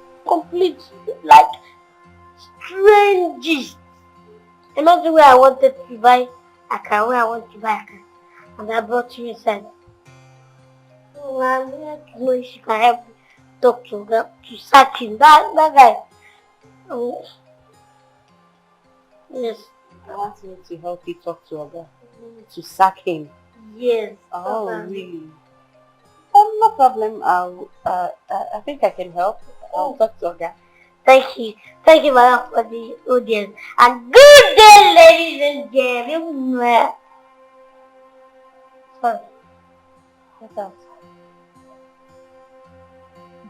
like, strangest. Imagine where I wanted to buy a car, where I want to buy a car. And I brought you inside. Oh, man, I know if you can help me talk to sack him. That guy. Oh, yes. I want you to help you talk to Oga. To sack him. Yes. Oh, really? No problem. I think I can help. I'll talk to Oga. Thank you, madam, for the audience. And good day, ladies and gentlemen. Sorry. Get out.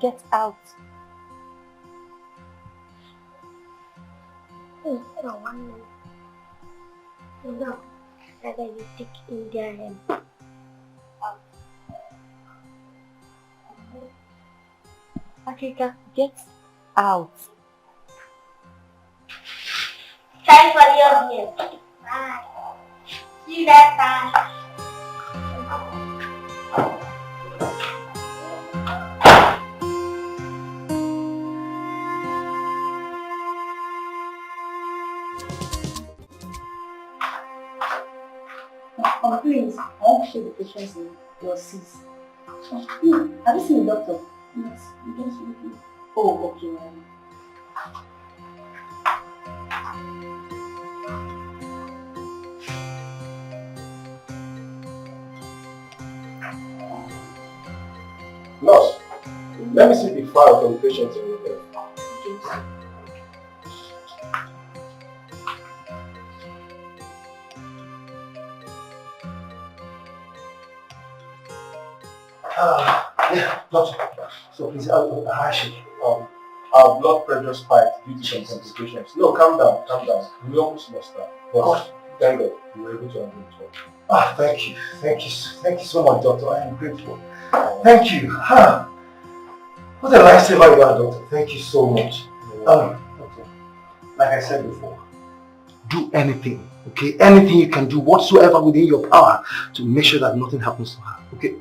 Get out. No, one minute. No, that guy will take in their hand. Akika, get out. Time for the audience. Bye. See you next time. Please, I want to show the patients in your C's. Have you seen the doctor? Yes, you don't see me. Oh, okay, ma'am. Nurse, let me see the file for the patient in your bed. Okay. Yeah, doctor. So please, our blood pressure spiked due to some complications. No, calm down, calm down. We almost lost that. But thank God, you were able to handle it well. Ah, thank you so much, doctor. I am grateful. Thank you. What a lifesaver you are, doctor. Thank you so much. Doctor, like I said before, do anything, okay? Anything you can do, whatsoever within your power, to make sure that nothing happens to her, okay?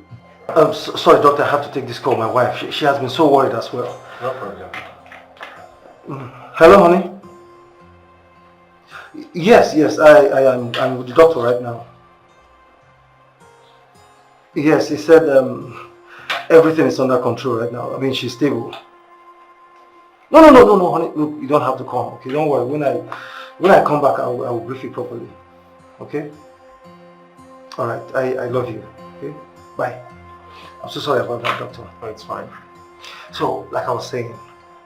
Sorry, doctor, I have to take this call. My wife, she has been so worried as well. No problem. Hello, honey. Yes, I'm with the doctor right now. Yes, he said everything is under control right now. I mean, she's stable. No, honey. Look, you don't have to come. Okay, don't worry. When I come back, I will brief you properly. Okay. All right. I love you. Okay. Bye. I'm so sorry about that, doctor. Oh, it's fine. So, like I was saying,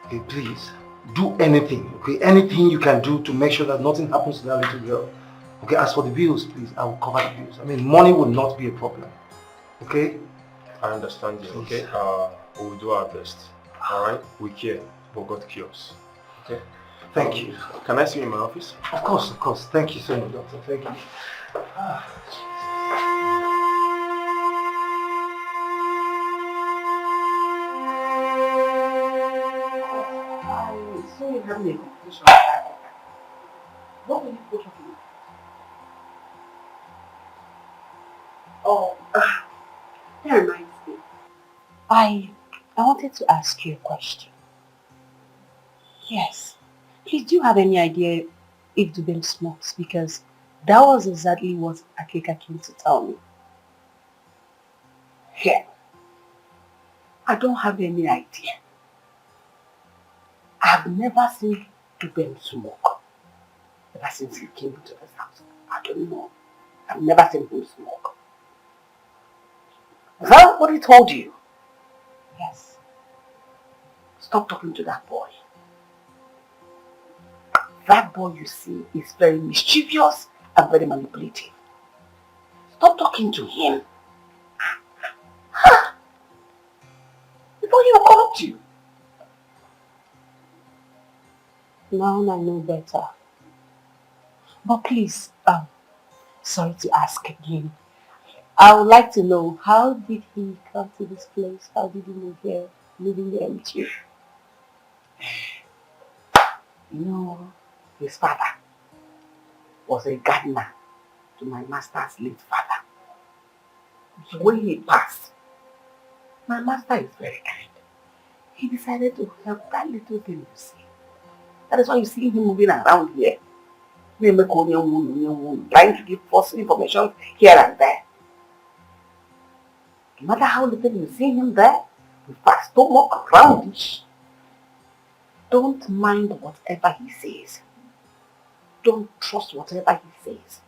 okay, please do anything. Okay, anything you can do to make sure that nothing happens to that little girl. Okay. As for the bills, please, I will cover the bills. I mean, money will not be a problem. Okay. I understand you, okay? We will do our best. Alright? We care, but God cures. Okay? Thank you. Can I see you in my office? Of course. Thank you so much, doctor. Thank you. So you have a complication. What will you put on you? Oh, that reminds me. I wanted to ask you a question. Yes. Please, do you have any idea if Dubem smokes? Because that was exactly what Akeka came to tell me. Yeah. I don't have any idea. I've never seen Dubem smoke ever since he came into this house. I don't know. I've never seen him smoke. Is that what he told you? Yes. Stop talking to that boy. That boy you see is very mischievous and very manipulative. Stop talking to him. Before he will corrupt you. Now I know better. But please, sorry to ask again. I would like to know, how did he come to this place? How did he move here, living here with you? You know, his father was a gardener to my master's late father. So when he passed, my master is very kind. He decided to help that little thing you see. That is why you see him moving around here. Trying to give false information here and there. No matter how little you see him there, with a stomach roundish, don't mind whatever he says. Don't trust whatever he says.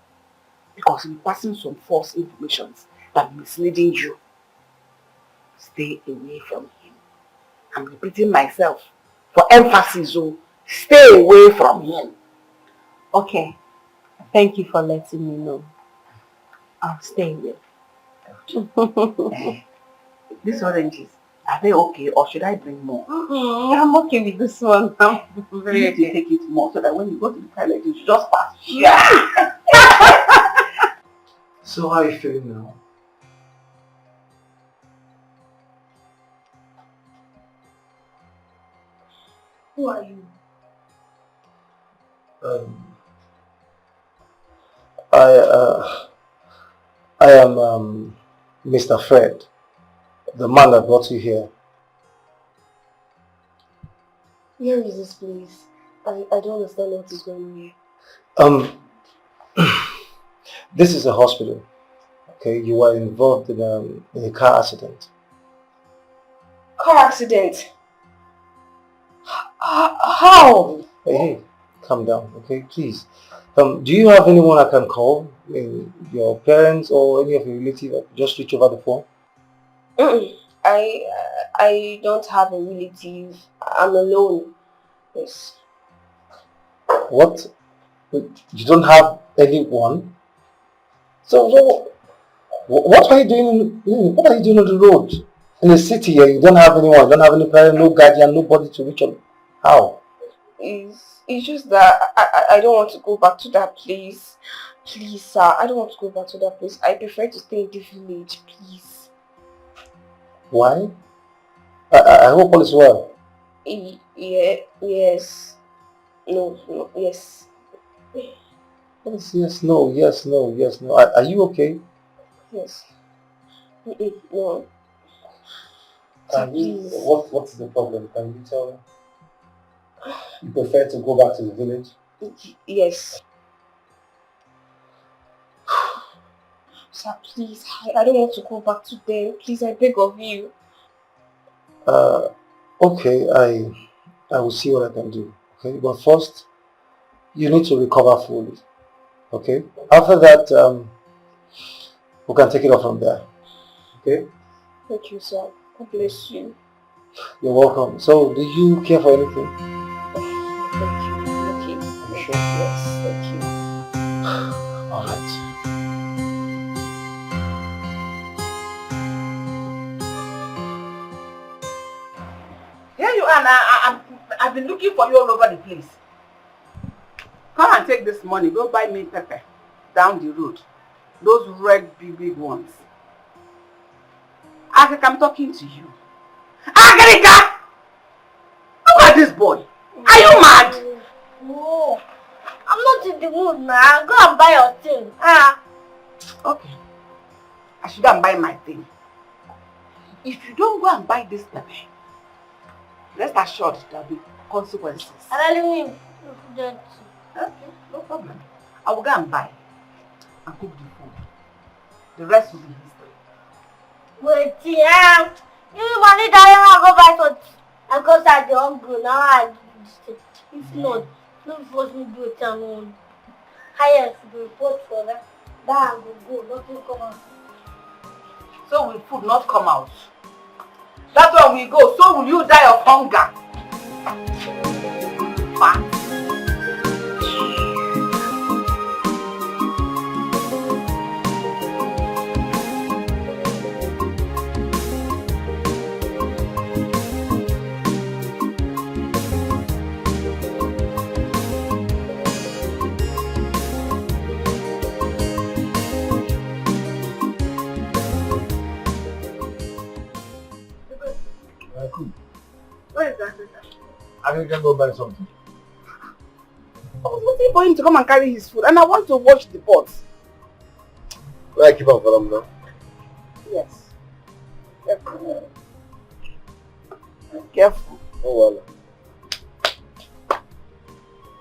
Because he's passing some false information that misleading you. Stay away from him. I'm repeating myself for emphasis, so stay away from him. Okay. Thank you for letting me know. I'll stay away. These oranges, are they okay or should I bring more? I'm okay with this one. I'm very You need to take it more so that when you go to the toilet, you should just pass. Yeah. So how are you feeling now? Who are you? I am Mr. Fred, the man that brought you here. Where is this place? I don't understand what is going on here. This is a hospital. Okay, you were involved in a car accident. Car accident? How? Hey, calm down, okay, please. Do you have anyone I can call? Your parents or any of your relatives? Just reach over the phone. I don't have a relative. I'm alone. Yes. What? You don't have anyone? So what are you doing? What are you doing on the road? In the city here, you don't have anyone. You don't have any parent, no guardian, nobody to reach on. How? It's just that I don't want to go back to that place. Please, sir, I don't want to go back to that place. I prefer to stay in the village, please. Why? I hope all is well. Yes. No, yes. Yes, no, yes, no, yes, no. Are you okay? Yes. No. Please. What's the problem? Can you tell me? You prefer to go back to the village? Yes. Sir, please, I don't want to go back to them. Please, I beg of you. Okay, I will see what I can do. Okay, but first, you need to recover fully. Okay? After that, we can take it off from there. Okay? Thank you, sir. God bless you. You're welcome. So, do you care for anything? Thank you. Okay. You sure? Yes, thank you. All right. Here you are now. I've been looking for you all over the place. Come and take this money. Go buy me pepper down the road. Those red big ones. Agric, I'm talking to you. Agrica! Look at this boy. Are you mad? No. I'm not in the mood now. Go and buy your thing. Okay. I should go and buy my thing. If you don't go and buy this pepper, rest assured there will be consequences. Okay, no problem. I will go and buy and cook the food. The rest will be history. wait, you money that I go buy something. I go start the hungry now. I do this thing. If not, don't force me to do it alone. highest the report for them. That will go, nothing come out. So will food not come out? That's where we go. So will you die of hunger? Fat. Where is that? I can go buy something. I was waiting for him to come and carry his food, and I want to wash the pots. Where I keep on for them now? Yes. Careful. Careful. Oh well.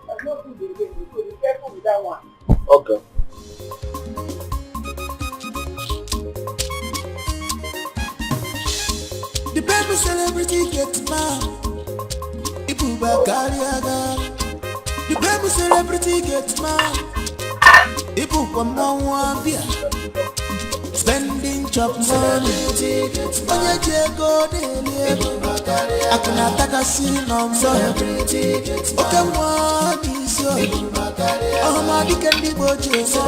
There's no food again, so be careful with that one. Okay. The baby celebrity gets mad. Ipuba Kariaga. The baby celebrity gets mad. Ipuba Mwambia. Spending chop money. Onye jego dele. Akuna taka sinom so. Oke mwani so. Oh di kendi boje so.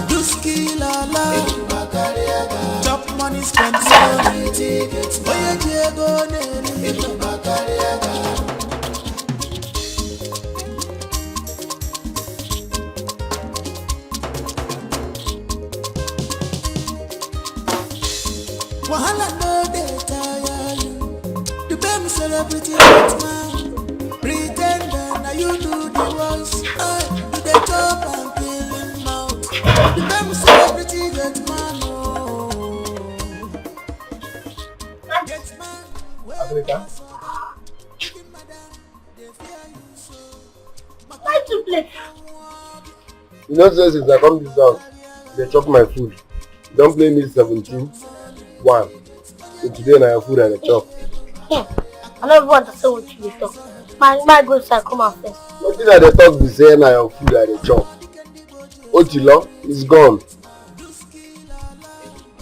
Duski lala. Chop money spend so. Onye jego dele. Wahala no dey tire you. The baby celebrity man. Pretender, now you do the voice. You dey chop and killing mouth. The baby celebrity get man. Get man. Africa? Why to play? You know, since I come this house, they chop my food. Don't play me 17-1. So today na your food and the chop. I don't want to say what you talk. My good side come out first. Nothing that they talk be say na your food and the chop. Otilo is gone.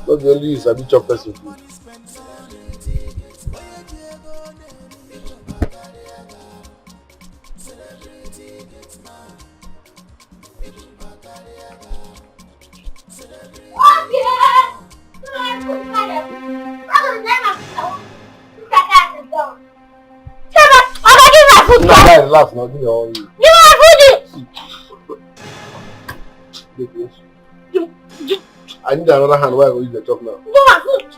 Not the only you sabi chop person food. Relax now, give me all you. I need another hand where I go use the chop now.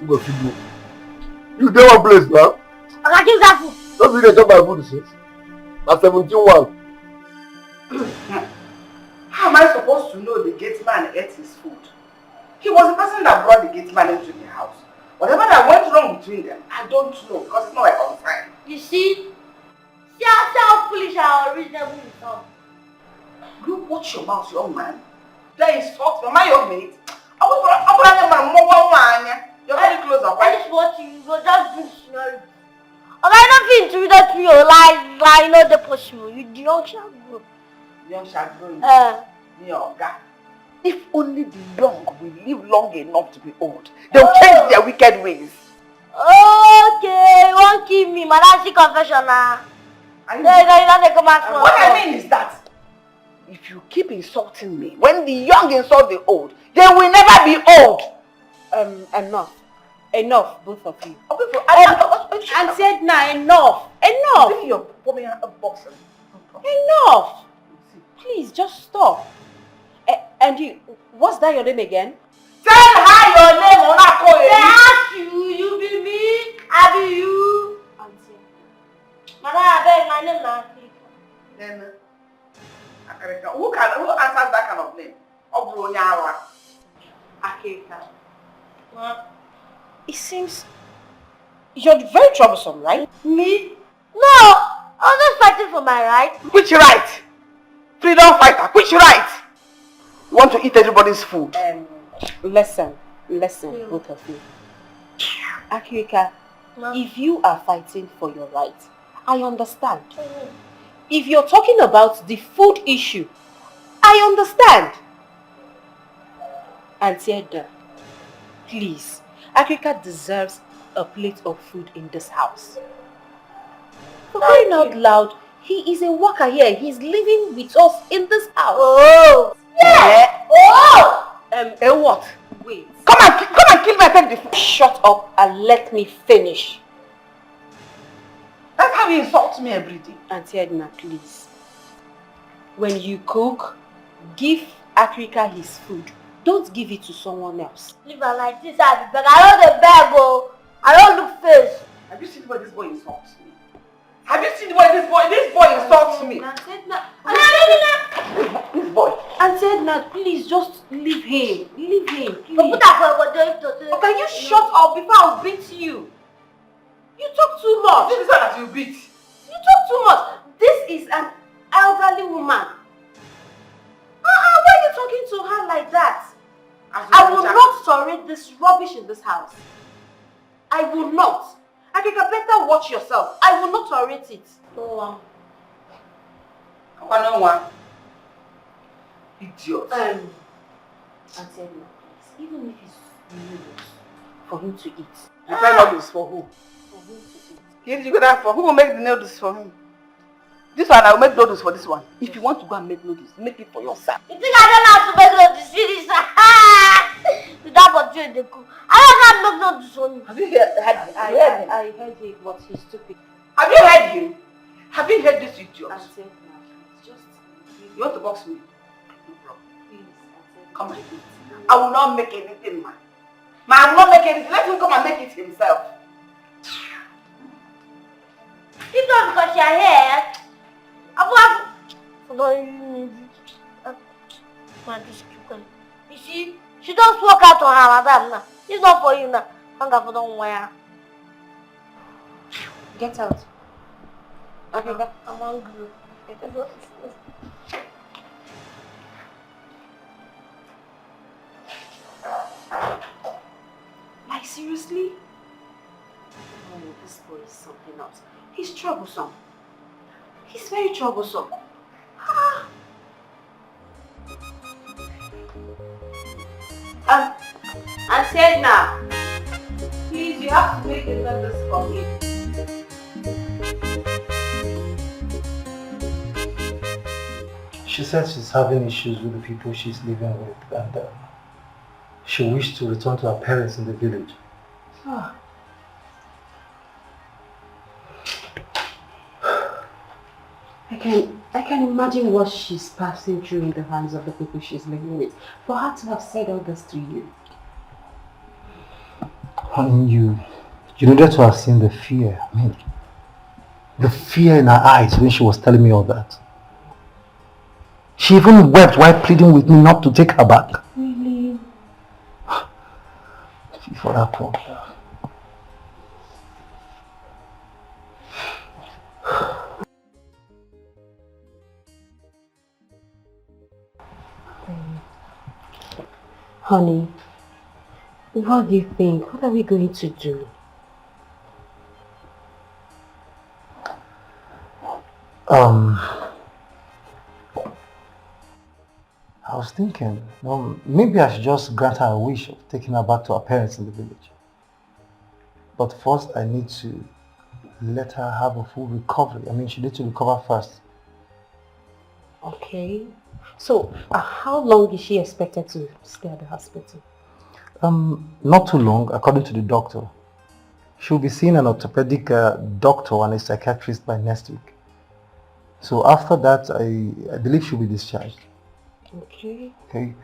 You go feed me. You dey one place now. Don't be the chop my food since. Na 17-1. How am I supposed to know the gate man ate his food? He was the person that brought the gate man into the house. Whatever that went wrong between them, I don't know because it's not my concern. You see how foolish and unreasonable you sound. You watch your mouth, young man. That is fault. Am I your mate? You're very close up. I just want you go just bring scenario. I don't feel to me your life, not the possible. You do not shall grow. Young shall grow. If only the young will live long enough to be old, they'll change their wicked ways. Okay, you won't kill me, man. That's the confession now. No, what I mean is that if you keep insulting me, when the young insult the old, they will never be old. Enough, both of you. And said now, enough. Enough. Please, just stop. And you, what's that your name again? Tell her your name or not call they ask you be me, I be you. Auntie. Madam, I beg, my name is Auntie. Then, who answers that kind of name? Obronyawa. Akeka. It seems you're very troublesome, right? Me? No, I was just fighting for my right. Which right? Freedom fighter, which right? You want to eat everybody's food? Listen, both of you. Akeka, if you are fighting for your right, I understand. If you're talking about the food issue, I understand. Auntie Edna, please. Africa deserves a plate of food in this house. For crying out loud, he is a worker here. He's living with us in this house. Oh! Yeah! Oh! What? Wait. Come and kill me and take the food. Shut up and let me finish. That's how you insult me every day. Auntie Edna, please. When you cook, give Africa his food. Don't give it to someone else. Leave her like this, I beg. I don't beg, oh. I don't look face. Have you seen the way this boy insults me? Have you seen the way this boy insults me? Auntie Edna, This boy. Auntie Edna, please just leave him. Leave him, please. Can you shut up before I'll beat you? You talk too much. This is one that you beat. You talk too much. This is an elderly woman. Why are you talking to her like that? I will not tolerate this rubbish in this house. I will not. Akika, better watch yourself. I will not tolerate it. No one. Idiot. Auntie Edna, please, even if it's noodles for him to eat. You buy noodles for who? For him to eat. Here you go there for who will make the noodles for him? This one, I will make noodles for this one. If you want to go and make noodles, make it for yourself. You think I don't know how to make noodles? See this? Without what you in the cook. I don't know how to make noodles for you. Have you heard? I heard it, but he's stupid. Have you heard him? Have you heard this idiot? Auntie Edna, please, just You want to box me? No problem. please, Auntie Edna. Come and eat. I will not make anything, man. I will not make anything. Let him come and make it himself. It's not because you're here. You see, she just walk out on her madam now. It's not for you now. Hunger for don't wear. Get out. Okay, I'm hungry. Like, seriously? Oh, this boy is something else. He's troublesome. He's very troublesome. Ah. Auntie Edna, please, you have to make the noodles for me. She said she's having issues with the people she's living with, and she wished to return to her parents in the village. Ah. I can imagine what she's passing through in the hands of the people she's living with. For her to have said all this to you. Honey, you needed to have seen the fear. I mean, the fear in her eyes when she was telling me all that. She even wept while pleading with me not to take her back. Really? For that poor girl. Honey, what do you think? What are we going to do? I was thinking, maybe I should just grant her a wish of taking her back to her parents in the village. But first I need to let her have a full recovery. I mean, she needs to recover first. Okay. So, how long is she expected to stay at the hospital? Not too long, according to the doctor. She'll be seeing an orthopedic doctor and a psychiatrist by next week. So after that, I believe she'll be discharged. Okay. Okay.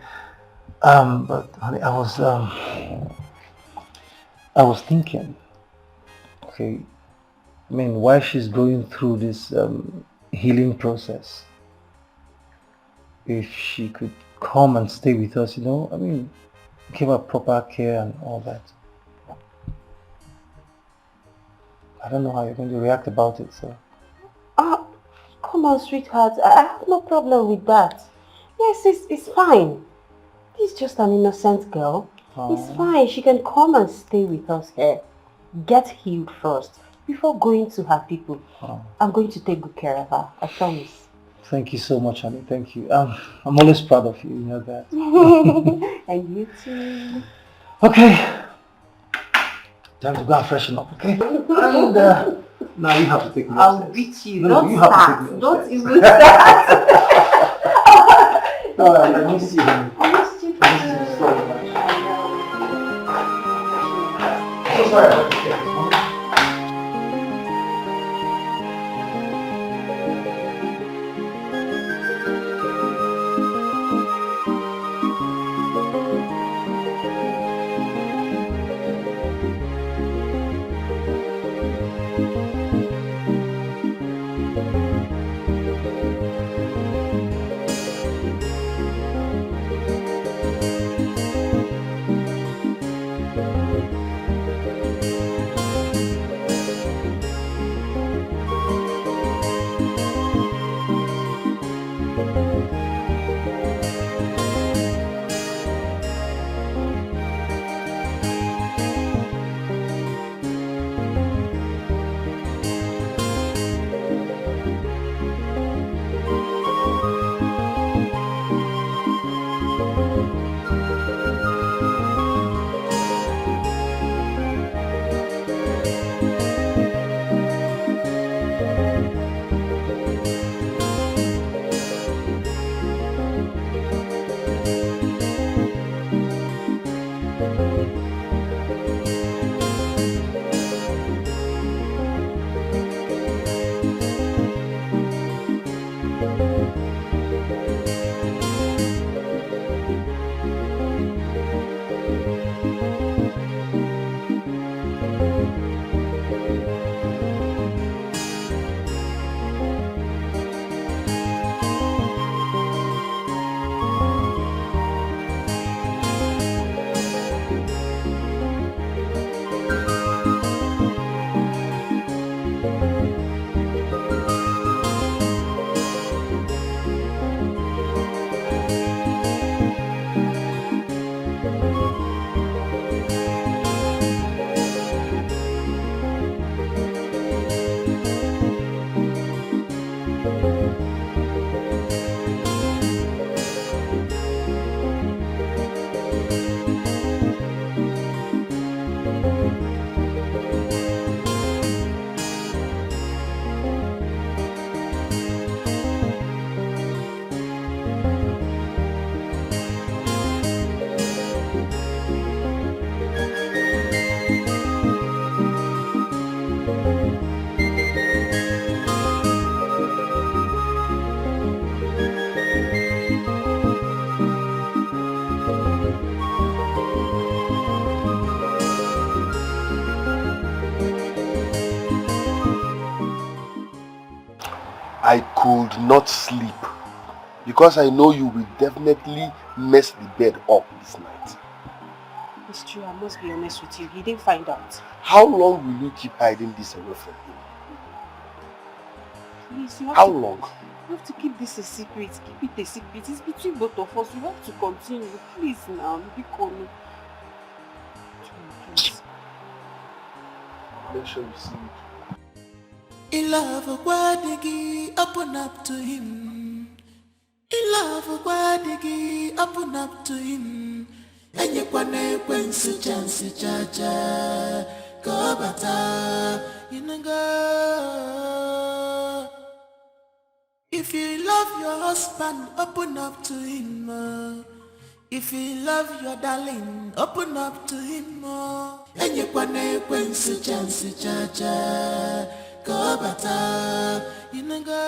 But honey, I was thinking, okay, I mean, while she's going through this healing process, if she could come and stay with us, I mean, give her proper care and all that. I don't know how you're going to react about it, so. Come on, sweetheart. I have no problem with that. Yes, it's fine. She's just an innocent girl. It's fine. She can come and stay with us here. Get healed first before going to her people. I'm going to take good care of her. I promise. Thank you so much, honey. Thank you. I'm always proud of you. You know that. And you too. Okay. Time to go and freshen up, okay? And now you have to take me upstairs. I'll beat you. No, Don't you start. have to take me Don't upstairs. even start. Alright, I miss you, honey. I missed you. I miss you so much. So sorry about this. I could not sleep because I know you will definitely mess the bed up this night. It's true, I must be honest with you. He didn't find out. How long will you keep hiding this away from him? Please, you have How to, long? You have to keep this a secret. Keep it a secret. It's between both of us. We have to continue. Please now, be calm. Please. Make sure you see it. In love, Wadigi, open up to him. In love, Wadigi, open up to him. And you when su chance chacha, go bata, go. If you love your husband, open up to him. If you love your darling, open up to him. And you when su chance chacha. Go bata, go.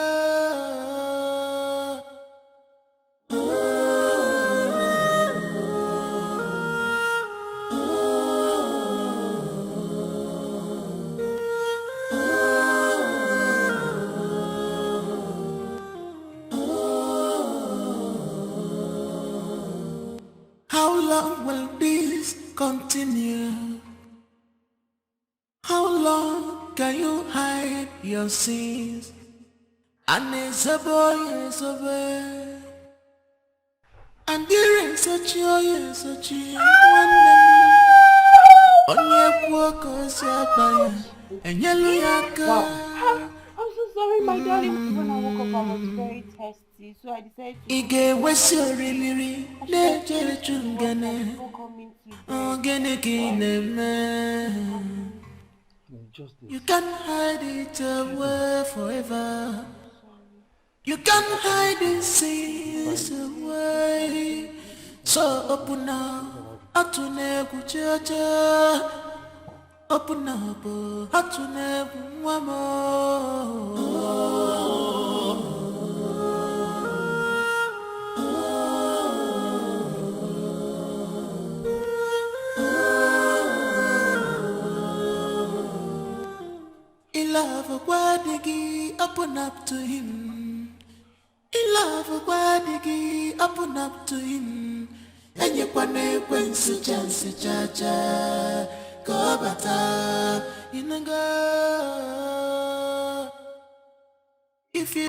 How long will this continue? How long can you hide your sins? And it's a boy, it's a boy. And there is a child, yes, a child. On your walk, and yellow yaka. I'm so sorry, my darling. When I woke up, I was very thirsty, so I decided to. Ige wesi orimiri na-echere chungene. Ogene kineme. You can hide it away forever. You can hide these sins away. So open up, atune kuchacha. Open up, atune wamo. In love, wadigi, open up to him. In love, wadigi, open up to him. And you when su chance cha go bata inanga. If you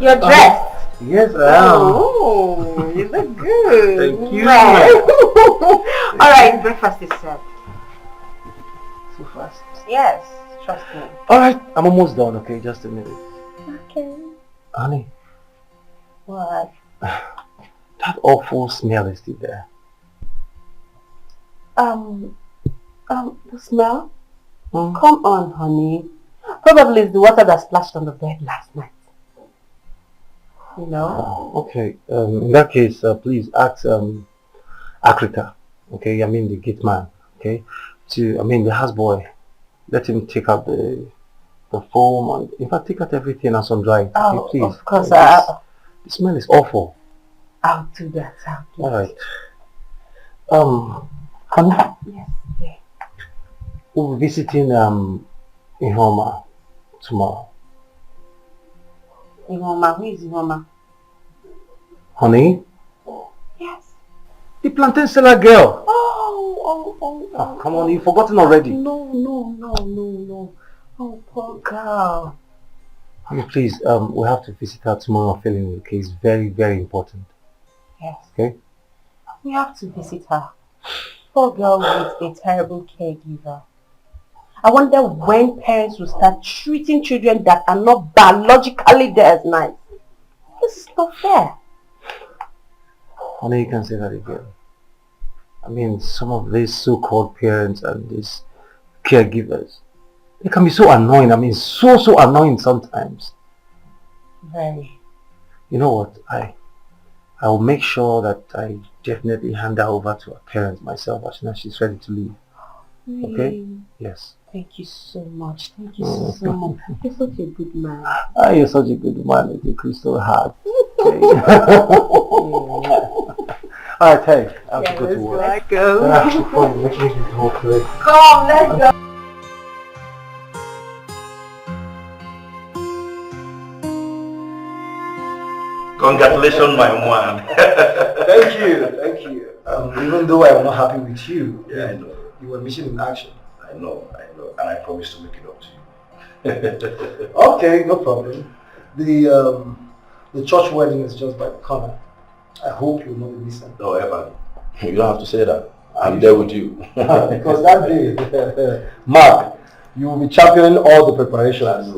You're dressed. Yes, I am. Oh, you look good. Thank you. All right, breakfast is served. So fast? Yes, trust me. All right, I'm almost done. Okay, just a minute. Okay. Honey. What? That awful smell is still there. The smell? Come on, honey. Probably it's the water that splashed on the bed last night. You know? Okay, in that case, please ask Akrika, okay, I mean the gate man, okay, the houseboy, let him take out the foam and in fact take out everything and some dry. Oh, okay, please. of course. The smell is awful. I'll do that. All right. Honey? Yes, dear. We'll be visiting Ihoma tomorrow. Ihoma, who is Ihoma? Honey? Yes. The plantain seller girl. Oh, come on, you've forgotten already. No. Oh, poor girl. Honey, please, we have to visit her tomorrow. Feeling the case very, very important. Yes. Okay? We have to visit her. Poor girl with a terrible caregiver. I wonder when parents will start treating children that are not biologically theirs nice. This is not fair. Honey, you can say that again. I mean, some of these so-called parents and these caregivers, they can be so annoying. I mean, so annoying sometimes. Very. You know what? I will make sure that I definitely hand her over to her parents myself as soon as she's ready to leave. Really? Okay? Yes. Thank you so much. Thank you so much. You're such a good man. You're such a good man with a crystal heart. Okay. Alright, hey, I have to go to work. Let's go. Before you make me talk to it. Come, let's go. Congratulations, my man. Thank you. Even though I'm not happy with you, yeah, I know. You were missing in action. I know, and I promise to make it up to you. Okay, no problem. The church wedding is just by the corner. I hope you'll not be missing. No, Evan, you don't have to say that. I'm there with you. Because that day, Mark, you will be championing all the preparations.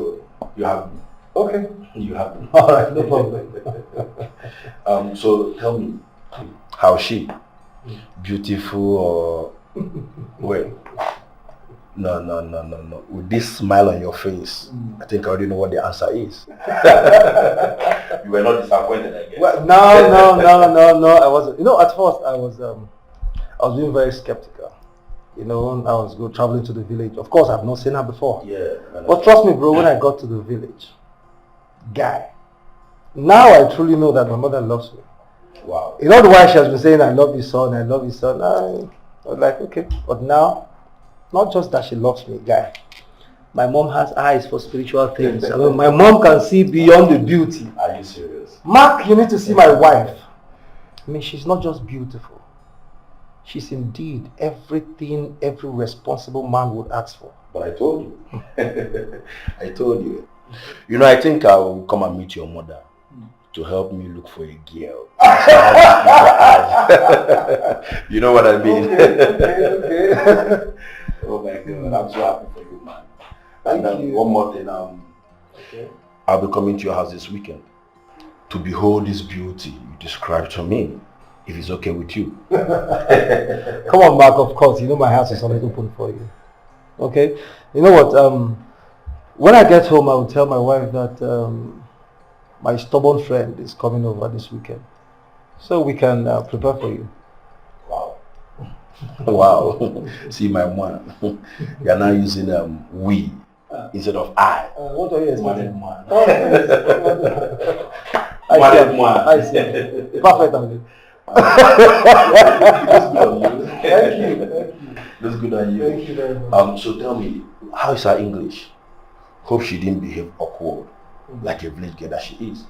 You have me. Okay. You have me. All right, no problem. So tell me, how's she? Beautiful or wait? No. With this smile on your face, I think I already know what the answer is. You were not disappointed, I guess. Well, no. I wasn't. You know, at first I was being very skeptical. You know, I was traveling to the village. Of course, I've not seen her before. Yeah. But trust me, bro, when I got to the village, guy, now I truly know that my mother loves me. Wow. You know why she has been saying, I love you, son, I love you, son. I was like, okay. But now, not just that she loves me, guy. My mom has eyes for spiritual things. I mean, my mom can see beyond the beauty. Are you serious? Mark, you need to see my wife. I mean, she's not just beautiful. She's indeed everything every responsible man would ask for. But I told you. I told you. You know, I think I'll come and meet your mother to help me look for a girl. You know what I mean? Okay. Oh my God, I'm so happy for you, man. Thank And you. one more thing, Okay. I'll be coming to your house this weekend to behold this beauty you described to me, if it's okay with you. Come on, Mark, of course. You know my house is always open for you. Okay? You know what? When I get home, I will tell my wife that my stubborn friend is coming over this weekend. So we can prepare for you. Wow. Wow. See my one. You're now using we instead of I. What are you expecting? Man. I see. Perfect, Andy. Thank you. Looks good on you. Thank you very much. So tell me, how is her English? Hope she didn't behave awkward like a village girl that she is.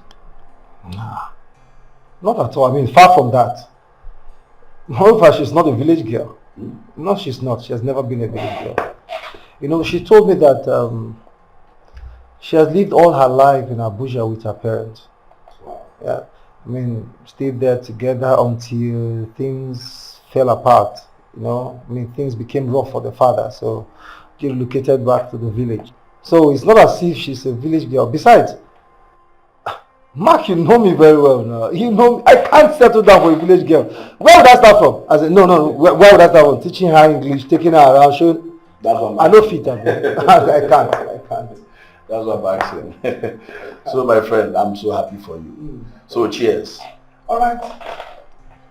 Nah. Not at all. I mean, far from that. Moreover, she's not a village girl. No, she's not. She has never been a village girl. You know, she told me that she has lived all her life in Abuja with her parents. Yeah. I mean, stayed there together until things fell apart. You know, I mean, things became rough for the father, so she relocated back to the village. So it's not as if she's a village girl. Besides, Mark, you know me very well now. You know me. I can't settle down for a village girl. Where would I start from? I said, no. Where would I start from? Teaching her English, taking her around, showing. That's what I know fit. I can't. That's what I'm asking. So my friend, I'm so happy for you. So cheers. All right.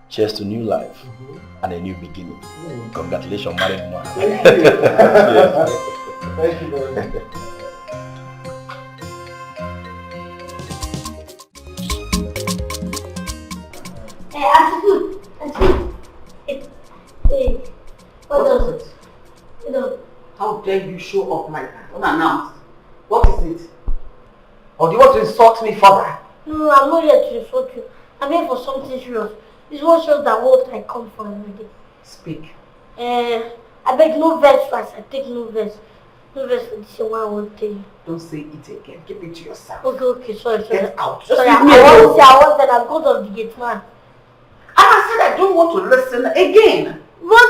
Cheers to new life and a new beginning. Congratulations, married man. Thank you. Thank you very much. Hey, Auntie, hey, what does it? You know, How dare you show up like that unannounced? What is it? Or do you want to insult me further? no, I'm not here to insult you. I'm here for something serious. This one shows that what I come for every day. Speak. I beg no verse first. I take no verse. No verse for this one I won't tell you. Don't say it again. Keep it to yourself. Okay, sorry. Get out. Just Sorry, leave me I alone. want that I'm because of the gate man. And I said I don't want to listen again. But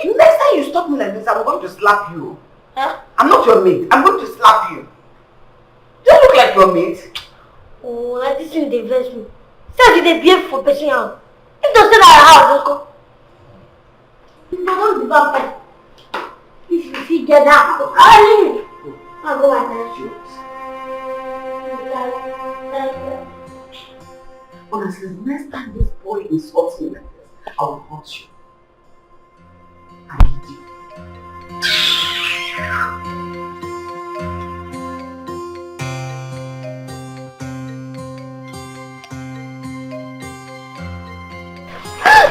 Next time you stop me like this, I'm going to slap you. huh? I'm not your mate. I'm going to slap you. Do you look like your mate? Oh, like this thing they vex me. Say they behave for person out. If they say that house, don't come. If I don't be vampire, if you see get that, I'll leave. I'll go and tell you. Honestly, next time this boy insults me like this, I will hurt you. I need you.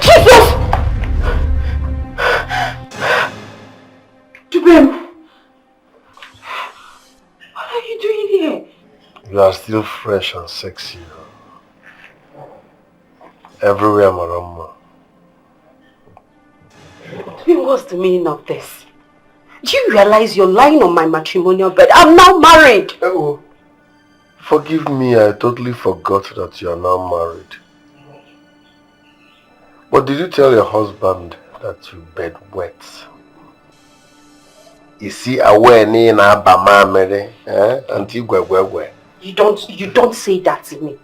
Jesus! Jubem! What are you doing here? You are still fresh and sexy. Everywhere, Marama. What's the meaning of this? Do you realize you're lying on my matrimonial bed? I'm now married! Oh, forgive me, I totally forgot that you are now married. But did you tell your husband that you bed wet. Is he aware Nina Bama Antigua? You don't say that to me.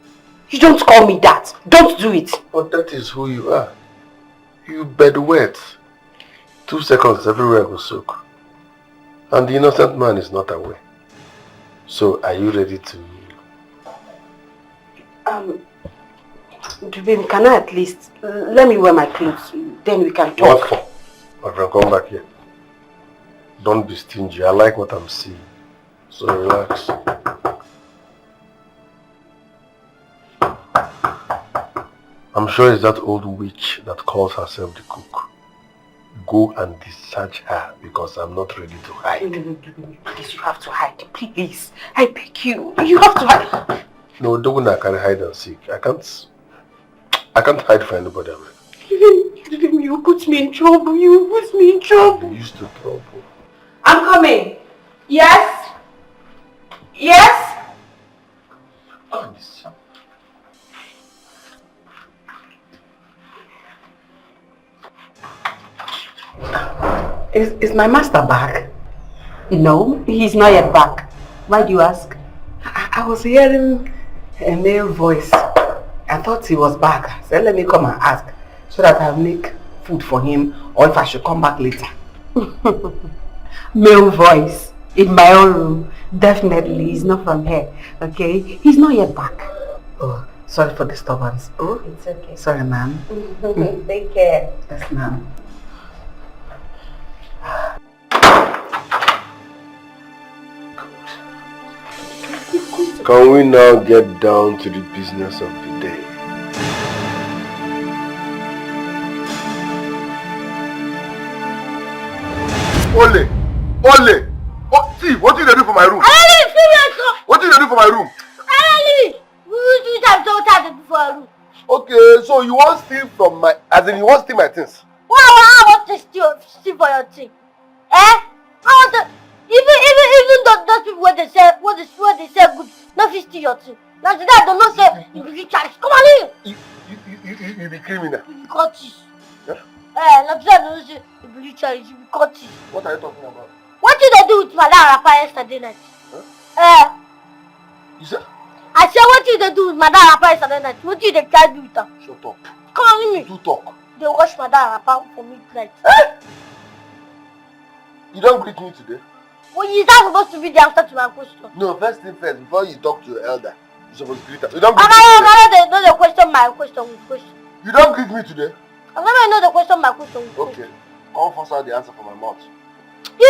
You don't call me that. Don't do it. But that is who you are. You bed wet. 2 seconds everywhere will soak. And the innocent man is not aware. So are you ready to... Baby, can I at least... let me wear my clothes. Then we can talk. What for? My friend, come back here. Don't be stingy. I like what I'm seeing. So relax. I'm sure it's that old witch that calls herself the cook. Go and discharge her because I'm not ready to hide. Please, you have to hide. Please. I beg you. You have to hide. No, don't I can hide and seek. I can't hide for anybody. You put me in trouble. You put me in trouble. I'm used to trouble. I'm coming. Yes? Yes? Oh, Is my master back? No, he's not yet back. Why do you ask? I was hearing a male voice. I thought he was back. So let me come and ask so that I'll make food for him or if I should come back later. Male voice in my own room. Definitely, he's not from here. Okay? He's not yet back. Oh, sorry for disturbance. Oh, it's okay. Sorry, ma'am. Take care. Yes, ma'am. Can we now get down to the business of the day? Ole! Ole! Oh, see, what did they do for my room? What did they do for my room? Okay, so you want to steal from my... As in, you want to steal my things? I want to steal for your thing. Eh? I want to... Even though those people what they say good, nothing steal your thing. Now today I don't know say you be charged. Come on in. You be criminal. You be courteous. Yeah? Now today I don't know say you be charged. You be courteous. What are you talking about? What did they do with Madam Rapa yesterday night? Huh? You said? I said what did they do with Madam Rapa yesterday night? What did they try to do with her? Shut up. Come on in me. Do talk. They wash Madam Rapa for midnight. You don't greet me today? Well, is that supposed to be the answer to my question? No, first thing first, before you talk to your elder, you're supposed to greet her. You don't greet me today. No, the question my question with question. You don't greet me today? I never know the question my question with question. Okay. Come force out the answer from my mouth. You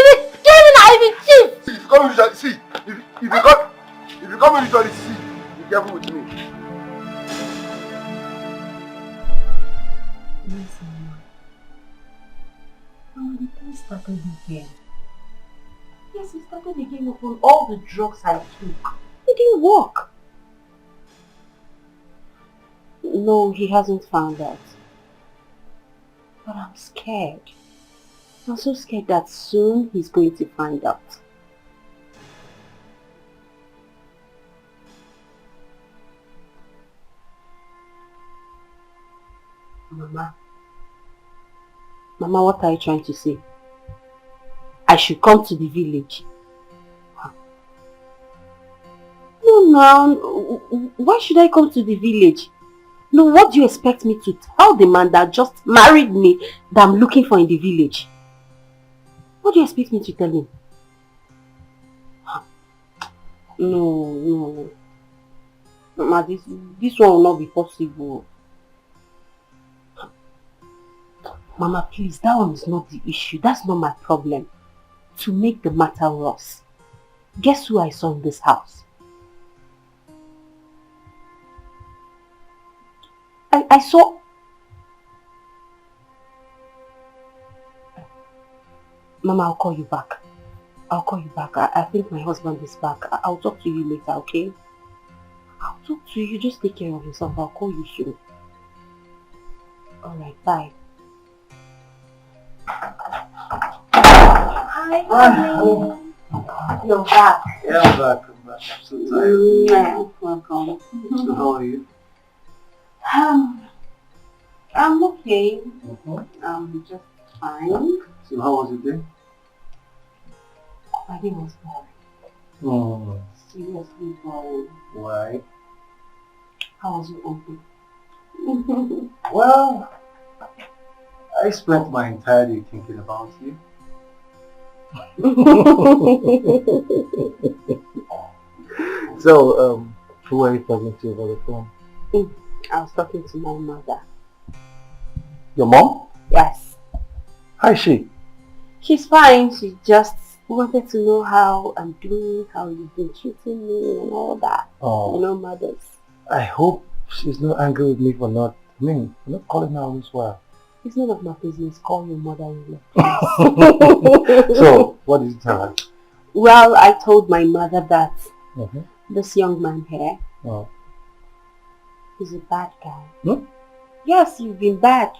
be cheap. See, if you come usually, see, if you come usually, see, be careful with me. Listen, when the thing started again. Yes, he started again upon all the drugs I took. It didn't work. No, he hasn't found out. But I'm scared. I'm so scared that soon he's going to find out. Mama, what are you trying to say? I should come to the village. No, why should I come to the village? No, what do you expect me to tell the man that just married me that I'm looking for in the village? What do you expect me to tell him? No. Mama, this one will not be possible. Mama, please, that one is not the issue. That's not my problem. To make the matter worse, guess who I saw in this house? I saw... Mama, I'll call you back. I think my husband is back. I'll talk to you later, okay? I'll talk to you. Just take care of yourself. I'll call you soon. Alright, bye. Hi, honey. You're back. Yeah, I'm back. I'm so tired. Welcome. So how are you? I'm okay. Mm-hmm. I'm just Fine. So how was your day? My day was boring. Oh, Seriously boring. why? How was your own day? Well, I spent my entire day thinking about you. So, who are you talking to over the phone? I was talking to my mother. Your mom? Yes. How is she? She's fine. She just wanted to know how I'm doing, how you've been treating me and all that. Oh, You know, mothers. I hope she's not angry with me for not calling her all this while. It's none of my business. Call your mother-in-law. So, what did you tell her? Well, I told my mother that Mm-hmm. this young man here Oh. is a bad guy. Hmm? Yes, you've been bad.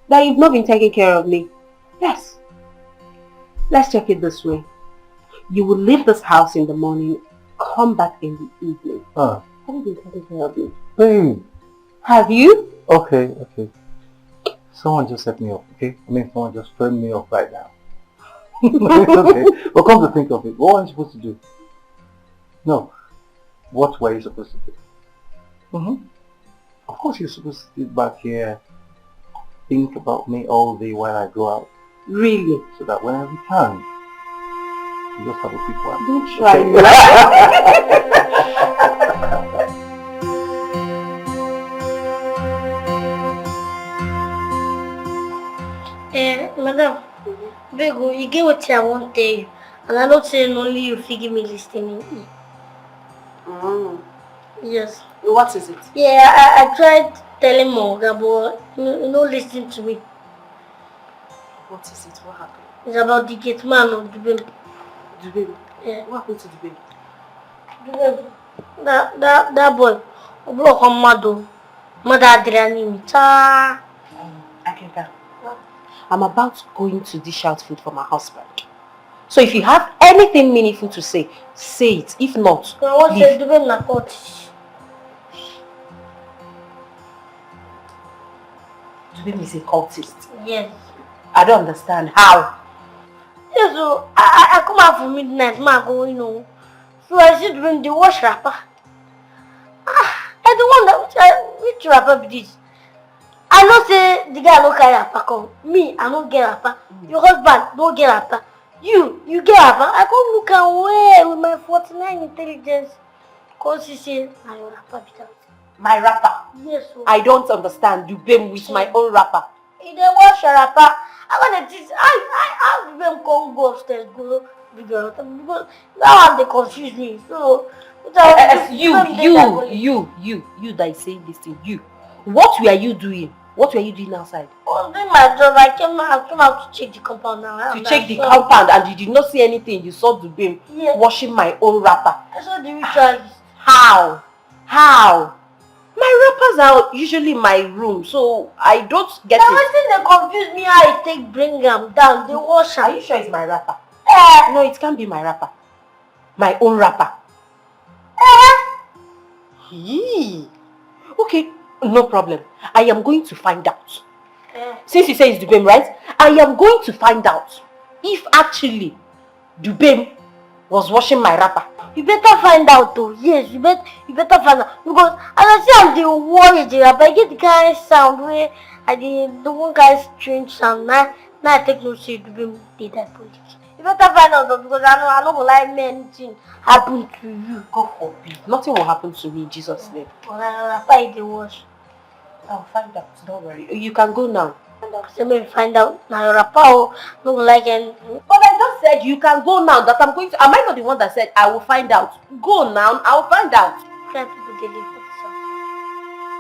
That you've not been taking care of me. Yes. Let's check it this way. You will leave this house in the morning, come back in the evening. Ah. Have you been taking care of me? Babe. Have you? Okay. Someone just set me up, okay? Someone just phoned me up right now. It's okay. But come to think of it, what am I supposed to do? No. What were you supposed to do? Mm-hmm. Of course you're supposed to sit back here, think about me all day while I go out. Really? So that when I return, you just have a quick one. Don't try Madam, Bego, you get what I want to tell you. And I don't say only you figure me listening. Yes. What is it? Yeah, I tried telling Morga, but you know, listening to me. What is it? What happened? It's about the Gateman of the baby. The baby? Yeah. What happened to the baby? The baby. That boy. Block on Mado. Mother Adriani. I can go. I'm about going to dish out food for my husband. So if you have anything meaningful to say, say it. If not, I want to do it na court. Dubem is a cultist. Yes. I don't understand. How? Yes, so I come out for midnight, ma go, you know. So I see Dubem the wash wrapper. I don't want which wrapper be this? I know say the guy no carry wrapper come. Me, I don't get wrapper. Your husband don't get wrapper. You get wrapper. I come look away with my 49 intelligence. Cause he say, I your wrapper be that. My wrapper? Yes, so. I don't understand Dubem with my own wrapper. He dey wash your wrapper. I want to teach. I Dubem come go upstairs, go figure out because that one they confuse me. So you that say this thing, you. What were you doing? What were you doing outside? I was doing my job. I came out to check the compound now. To check the compound and you did not see anything. You saw Dubem washing my own wrapper. I saw the ritualist. How? My wrappers are usually in my room, so I don't get it. They confuse me how I take bring them down. They wash. Are you sure it's my wrapper? No, it can't be my wrapper. My own wrapper. Okay, no problem. I am going to find out. Since you say it's Dubem, right? I am going to find out if actually Dubem was washing my wrapper. You better find out though. Yes, you better find out. Because as I say I'm the worry the wrapper, I get the kind of sound where the one kind of strange sound. Now I take no shit Dubem did that police. You better find out though, because I don't like me anything happen to you. God forbid. Nothing will happen to me in Jesus' name. Well, wrapper the wash. I'll find out. Don't worry. You can go now. So maybe find out now your rapper don't like anything. But I just said you can go now. That I'm going to. Am I not the one that said I will find out? Go now. I will find out. Try people get it for this house.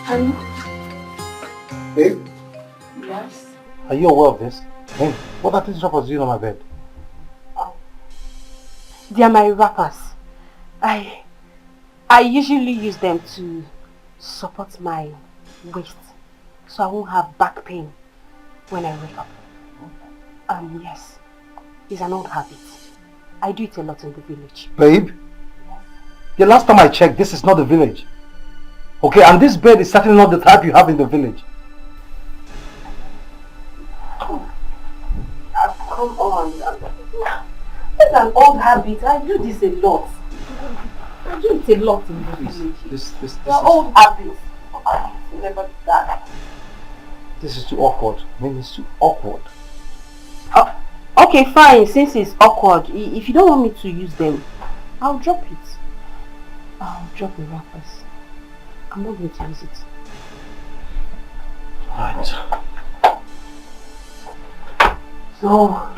And Babe, yes. are you aware of this? Hey, what are these droppers doing on my bed? They are my wrappers. I usually use them to support my waist so I won't have back pain when I wake up. Yes. It's an old habit. I do it a lot in the village. Babe, the last time I checked, this is not the village. Okay, and this bed is certainly not the type you have in the village. Come on. It's an old habit. I do this a lot. I do it a lot in the village. This They're old habits. I never do that. This is too awkward. I mean, it's too awkward. Okay, fine. Since it's awkward, if you don't want me to use them, I'll drop it. I'll drop the wrappers. I'm not going to use it. Right. So...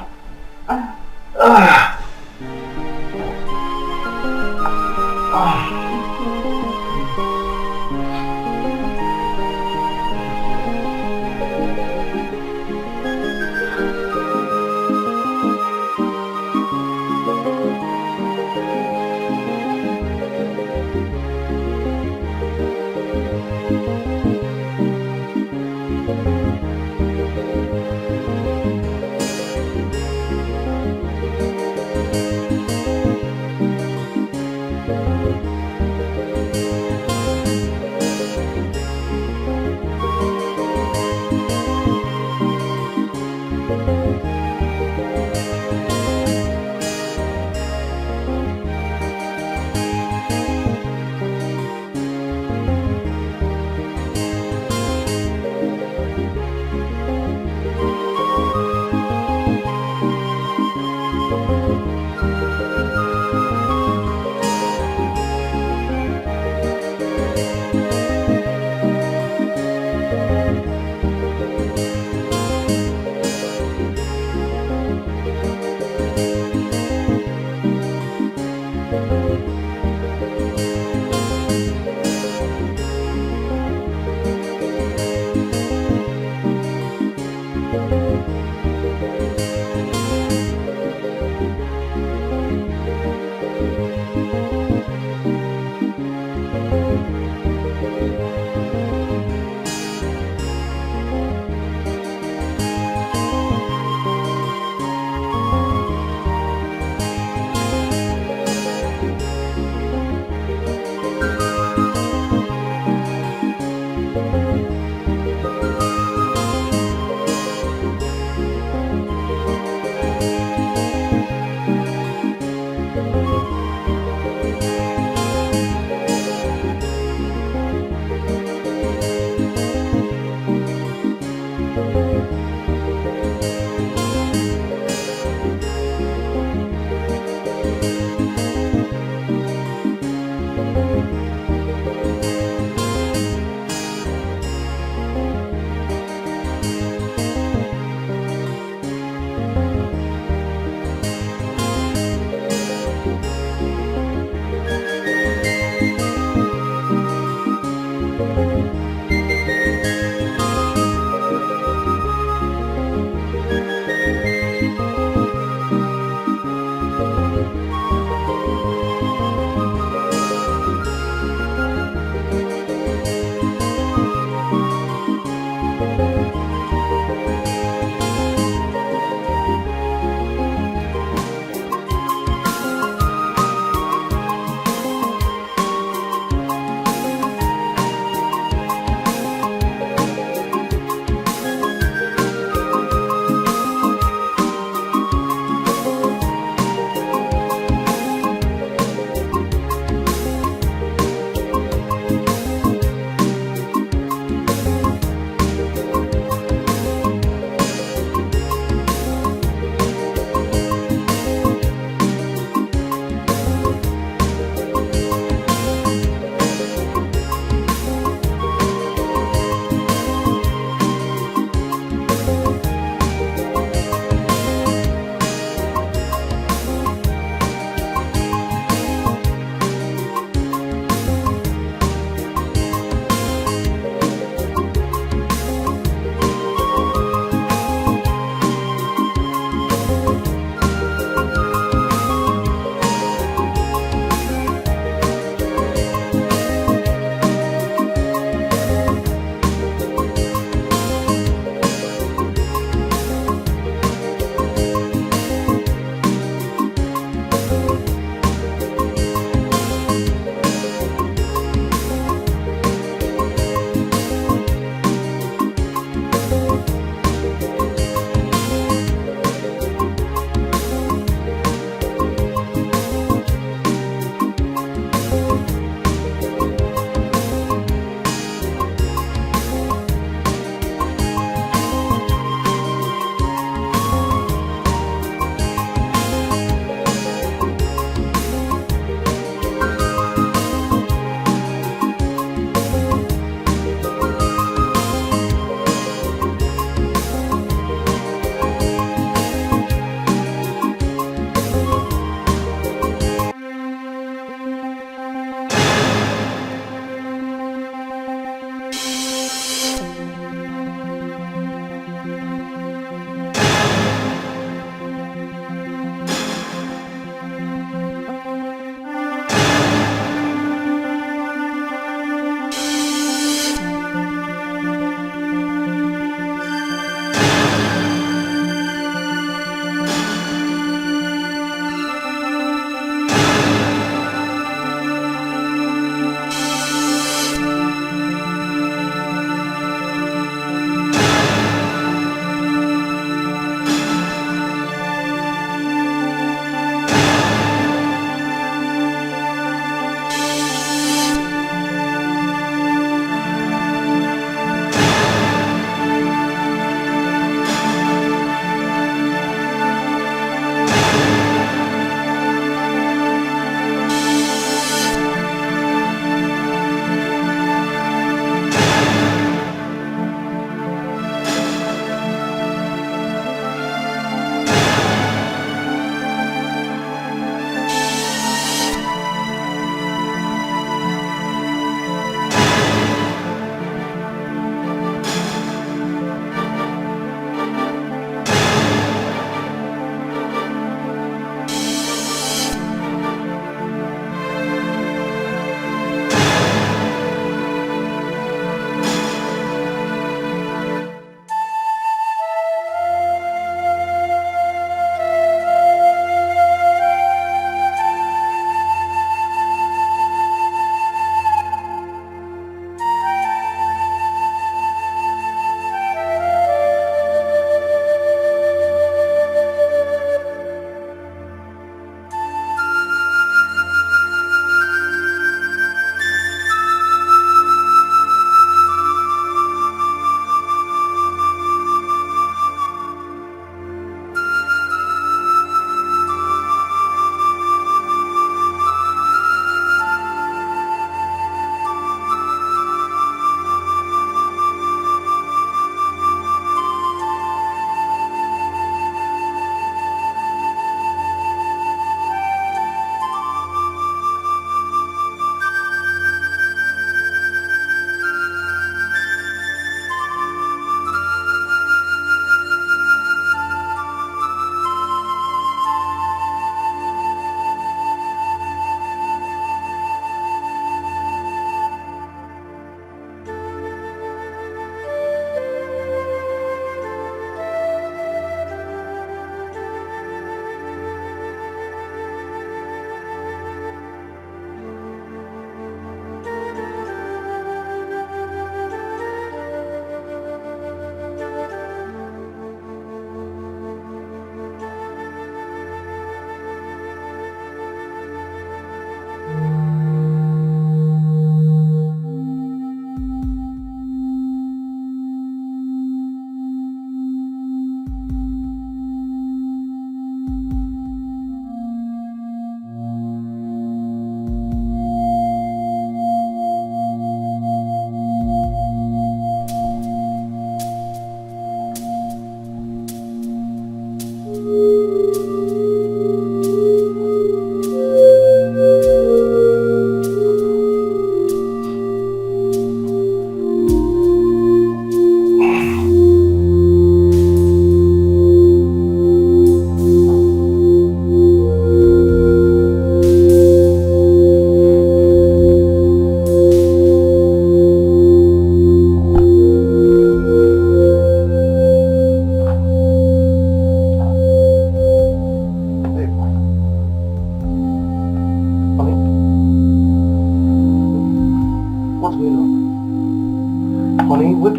Honey, wait.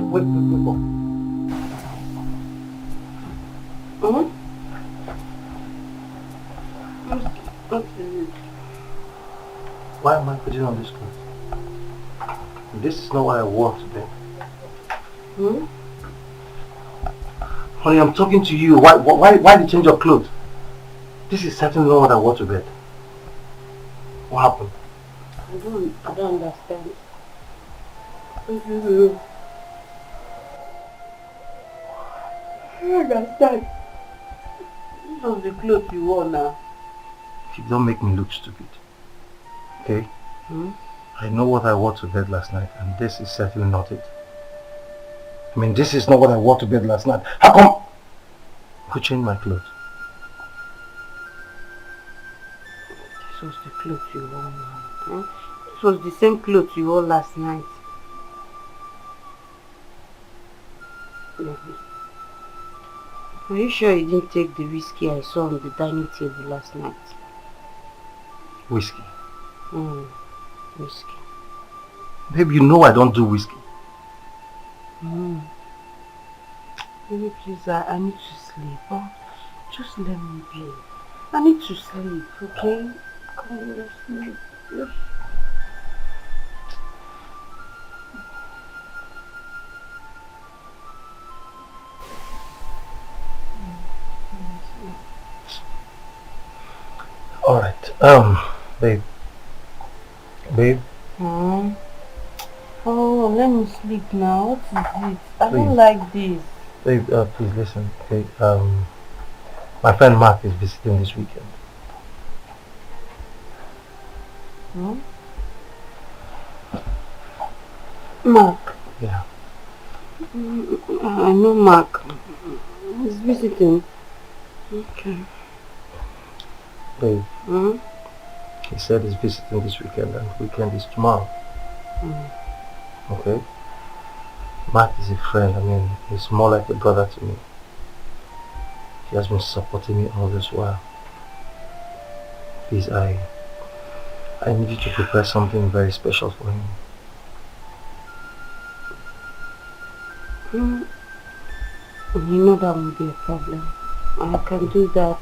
Okay. Why am I putting on this clothes? This is not what I wore today. Honey, I'm talking to you. Why the change of clothes? This is certainly not what I wore to bed. What happened? I don't understand. I don't understand. This was the clothes you wore now. You don't make me look stupid. Okay? I know what I wore to bed last night, and this is certainly not it. I mean, this is not what I wore to bed last night. How come? Who changed my clothes? This was the clothes you wore now. This was the same clothes you wore last night. Are you sure you didn't take the whiskey I saw on the dining table last night? Whiskey? Whiskey. Babe, you know I don't do whiskey. Baby, please, I need to sleep. Oh, just let me be. I need to sleep, okay? Come on, let's sleep. Yes. Alright, babe. Babe? Oh, let me sleep now. What is it? I don't like this. Babe, please listen, okay? My friend Mark is visiting this weekend. Mark? Yeah. I know Mark. He's visiting. Okay. Babe, he said he's visiting this weekend, and weekend is tomorrow. Okay? Mark is a friend. I mean, he's more like a brother to me. He has been supporting me all this while. Please, I need you to prepare something very special for him. You know that won't be a problem. I can do that.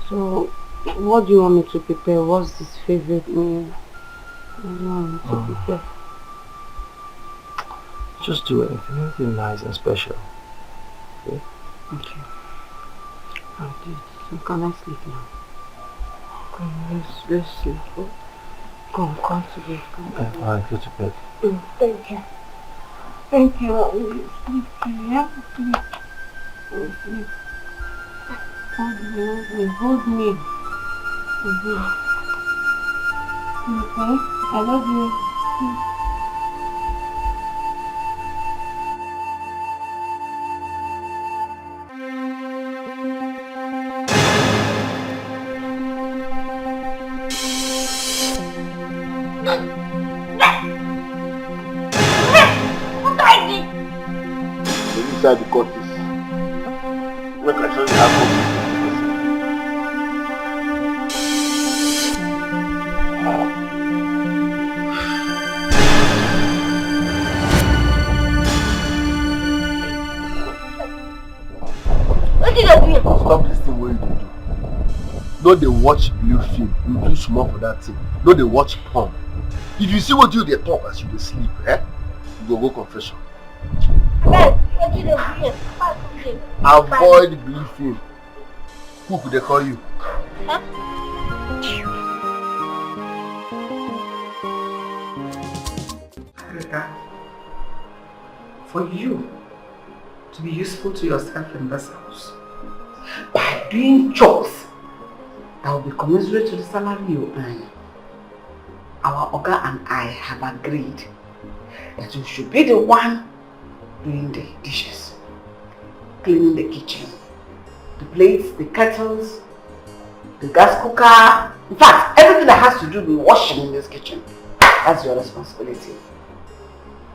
So, what do you want me to prepare? What's his favorite meal? What do you want me to prepare? Just do anything nice and special. Okay? Okay. I'll do it. So can I sleep now? Come, let's sleep. Come to bed. Alright, go to bed. Thank you. Thank you. I will sleep too, yeah? Sleep. I will sleep. Hold me. Okay? I love you. Sleep. Inside the cottage. Make I show you how to. What did I do? Stop this thing what you do. No, they watch blue film. You do small for that thing. No, they watch porn. If you see what you they talk as you dey sleep, you go confession. What did I do? Avoid blue film. Who could they call you? For you to be useful to yourself in this house by doing chores that will be commensurate to the salary you earn, our Oga and I have agreed that you should be the one doing the dishes, cleaning the kitchen, the plates, the kettles, the gas cooker, in fact, everything that has to do with washing in this kitchen. That's your responsibility.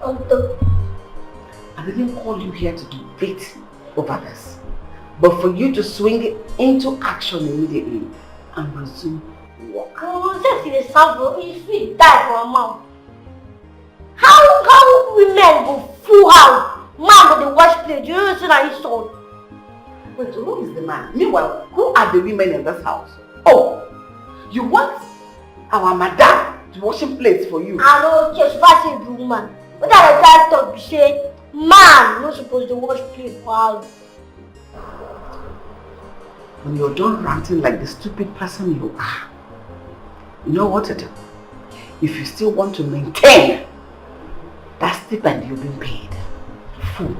I didn't call you here to debate over this, but for you to swing it into action immediately and resume work. How women go full house. Man with the wash plate, you don't see that his son. Wait, who is the man? Meanwhile, who are the women in this house? Oh, you want our madam to washing plates for you? I know, just fashion woman. What are the guys talk to say? Man, not supposed to wash plate for house. When you're done ranting like the stupid person you are, you know what to do. If you still want to maintain that stipend you've been paid, fool.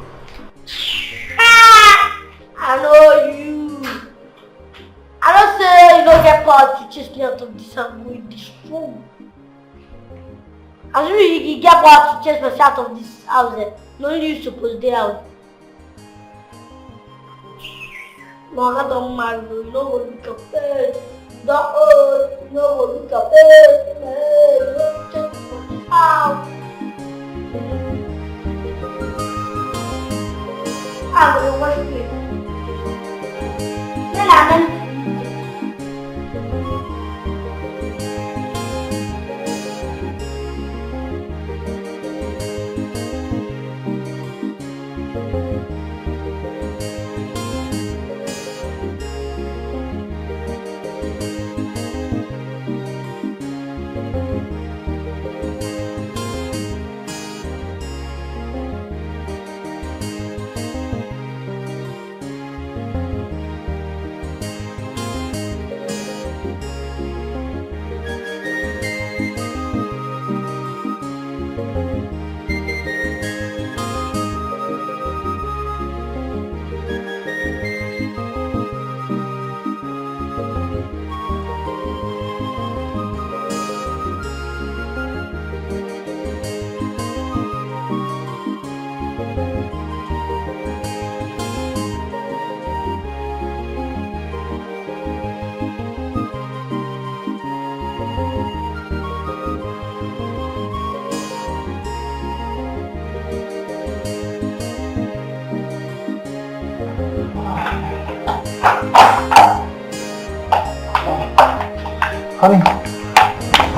I know you. I don't say you don't get power to chase me out of this and with this room. As soon as you get power to chase me out of this house, no you supposed to stay out. No, I don't mind you. You know what you can pay. You know what you can pay. You know just for this house. I'm going to wash it. Then I'm going to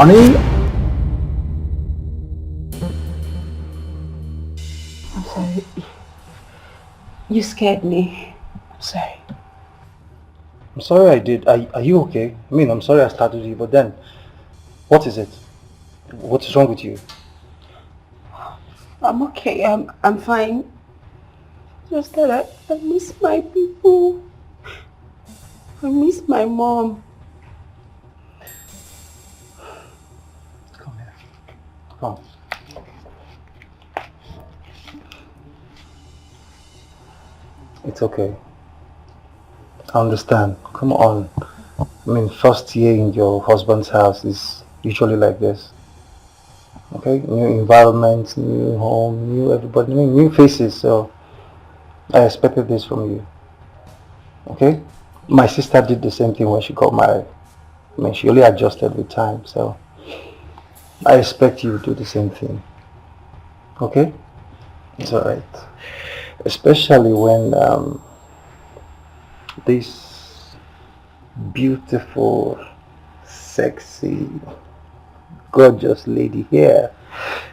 Honey? I'm sorry. You scared me. I'm sorry. I'm sorry I did. Are you okay? I mean, I'm sorry I startled you, but then, what is it? What is wrong with you? I'm okay. I'm fine. Just that I miss my people. I miss my mom. Come here. Come. It's okay. I understand. Come on. I mean, first year in your husband's house is usually like this. Okay? New environment, new home, new everybody, new faces. So I expected this from you. Okay? My sister did the same thing when she got married. I mean, she only adjusted with time. So I expect you to do the same thing. Okay? It's alright. Especially when this beautiful, sexy, gorgeous lady here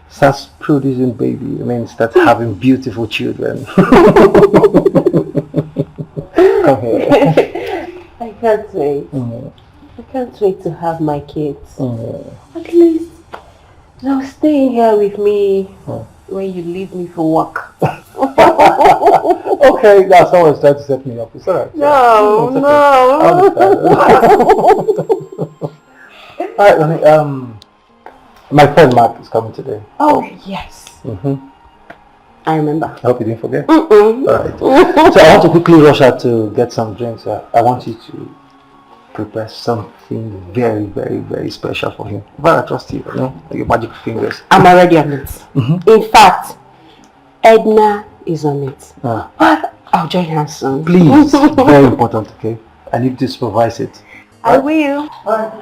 starts producing baby. I mean, starts having beautiful children. Come here. I can't wait. I can't wait to have my kids. At least they'll stay here with me when you leave me for work. Okay, that's always trying to set me up. It's alright. No, Alright, honey, my friend Mark is coming today. Oh, yes. I remember. I hope you didn't forget. Alright. So I want to quickly rush out to get some drinks. I want you to prepare something very, very, very special for him. But I trust you, your magic fingers. I'm already on it. In fact, Edna is on it. But I'll join her soon. Please, very important, okay? I need to supervise it. I will. Alright.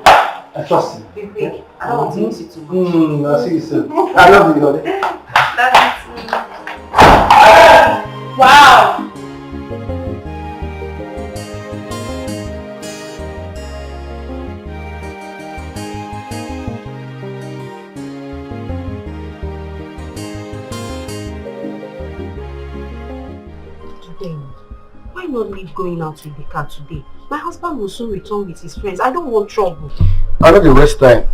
I trust you. Be quick. I don't want to miss you too much. I'll see you soon. I love you, honey. Wow. not leave going out with the car today? My husband will soon return with his friends. I don't want trouble. I know the waste time.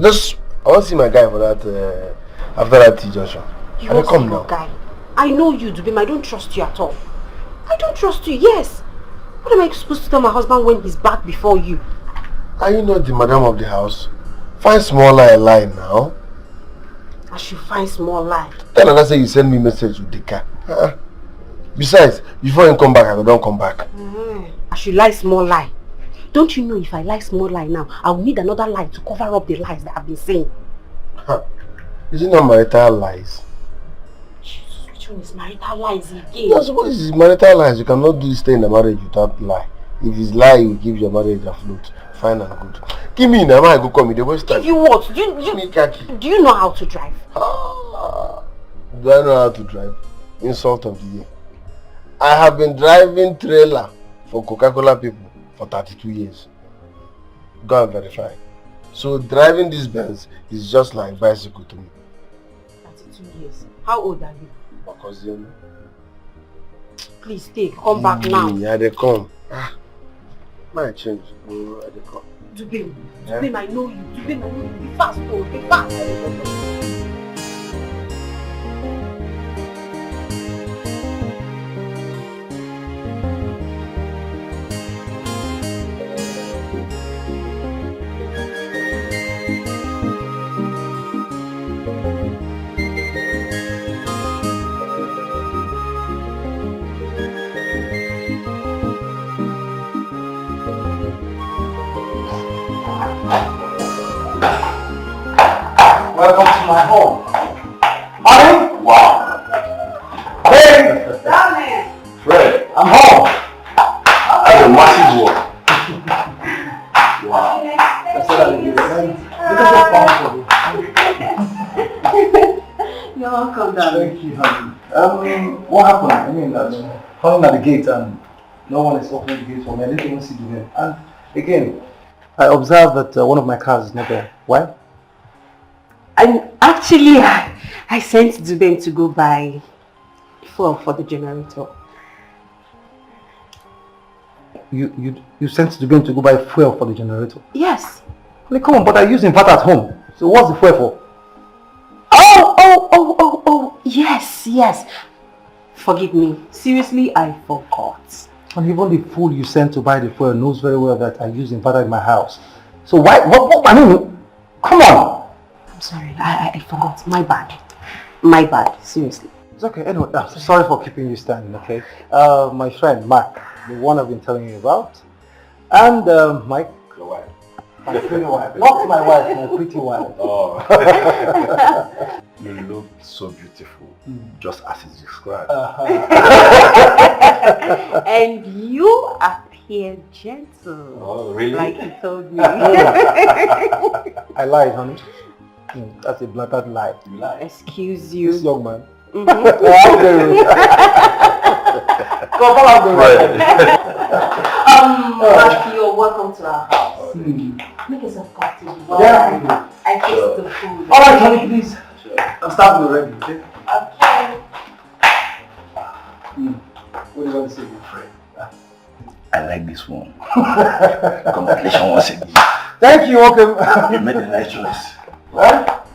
Just, I want to see my guy for that, after that T-junction. You won't see your guy. I know you, Dubem. I don't trust you at all. I don't trust you, yes. What am I supposed to tell my husband when he's back before you? Are you not the madam of the house? Find small lie now. I should find small lie. Tell her that say you send me message with the car. Besides, before you come back, I don't come back. I should lie small lie. Don't you know if I lie small lie now, I will need another lie to cover up the lies that I've been saying. Is it not marital lies? Jesus, which one is marital lies again? That's what is marital lies. You cannot do stay in a marriage without lie. If it's lie, you give your marriage a float. Fine and good. Give me now, I go call me the waste time. Give you what? Do you know how to drive? Do I know how to drive? Insult of the year. I have been driving trailer for Coca-Cola people for 32 years. Go and verify. So driving this Benz is just like bicycle to me. 32 years. How old are you? My cousin. Please stay. Come back now. Yeah, they come. My change. They come. Dubem, Dubem, I know you. Dubem, I know you. Be fast, oh, be fast. Welcome to my home. Honey? Wow. Hey! Darling! Fred, I'm home. that's a massive one. Wow. You're welcome, darling. Thank you, honey. What happened? I mean, calling at the gate and no one is opening the gate for me. I didn't even see the name. And again, I observed that one of my cars is not there. Why? And actually, I sent Dubem to go buy fuel for the generator. You sent Dubem to go buy fuel for the generator? Yes. Honey, come on, but I use inverter at home. So what's the fuel for? Oh, yes. Forgive me. Seriously, I forgot. And even the fool you sent to buy the fuel knows very well that I use inverter in my house. So why, I mean, come on. I'm sorry, I forgot. My bad. Seriously. It's okay. Anyway, sorry for keeping you standing, okay? My friend, Mark, the one I've been telling you about. And Mike. Your wife. My pretty wife. Not my wife, my pretty wife. Oh. You look so beautiful, just as it's described. And you appear gentle. Oh, really? Like you told me. I lied, honey. That's a blatant lie. You lie. Excuse you. This young man. You're welcome to our house. Make yourself comfortable. Yeah. I fix the food. Alright, honey, please. Sure. I'm starting already, okay? Okay. What do you want to say, my friend? I like this one. Congratulations once again. Thank you, welcome. You made a nice choice. What?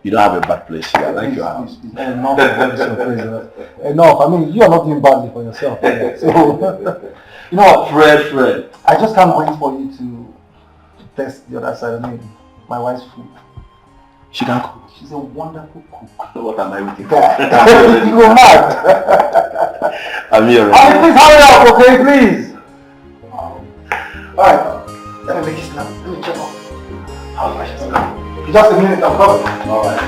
You don't have a bad place here. I like your house. Enough, enough. I mean, you are not doing badly for yourself. So, you know what? Fred. I just can't wait for you to test the other side. I mean, my wife's food. She can cook. She's a wonderful cook. What am I waiting for? You go mad. I'm here. Please hurry up, okay, please. Alright, let me make it snap. Let me check off. How much is that? Just a minute, I'm coming. Alright.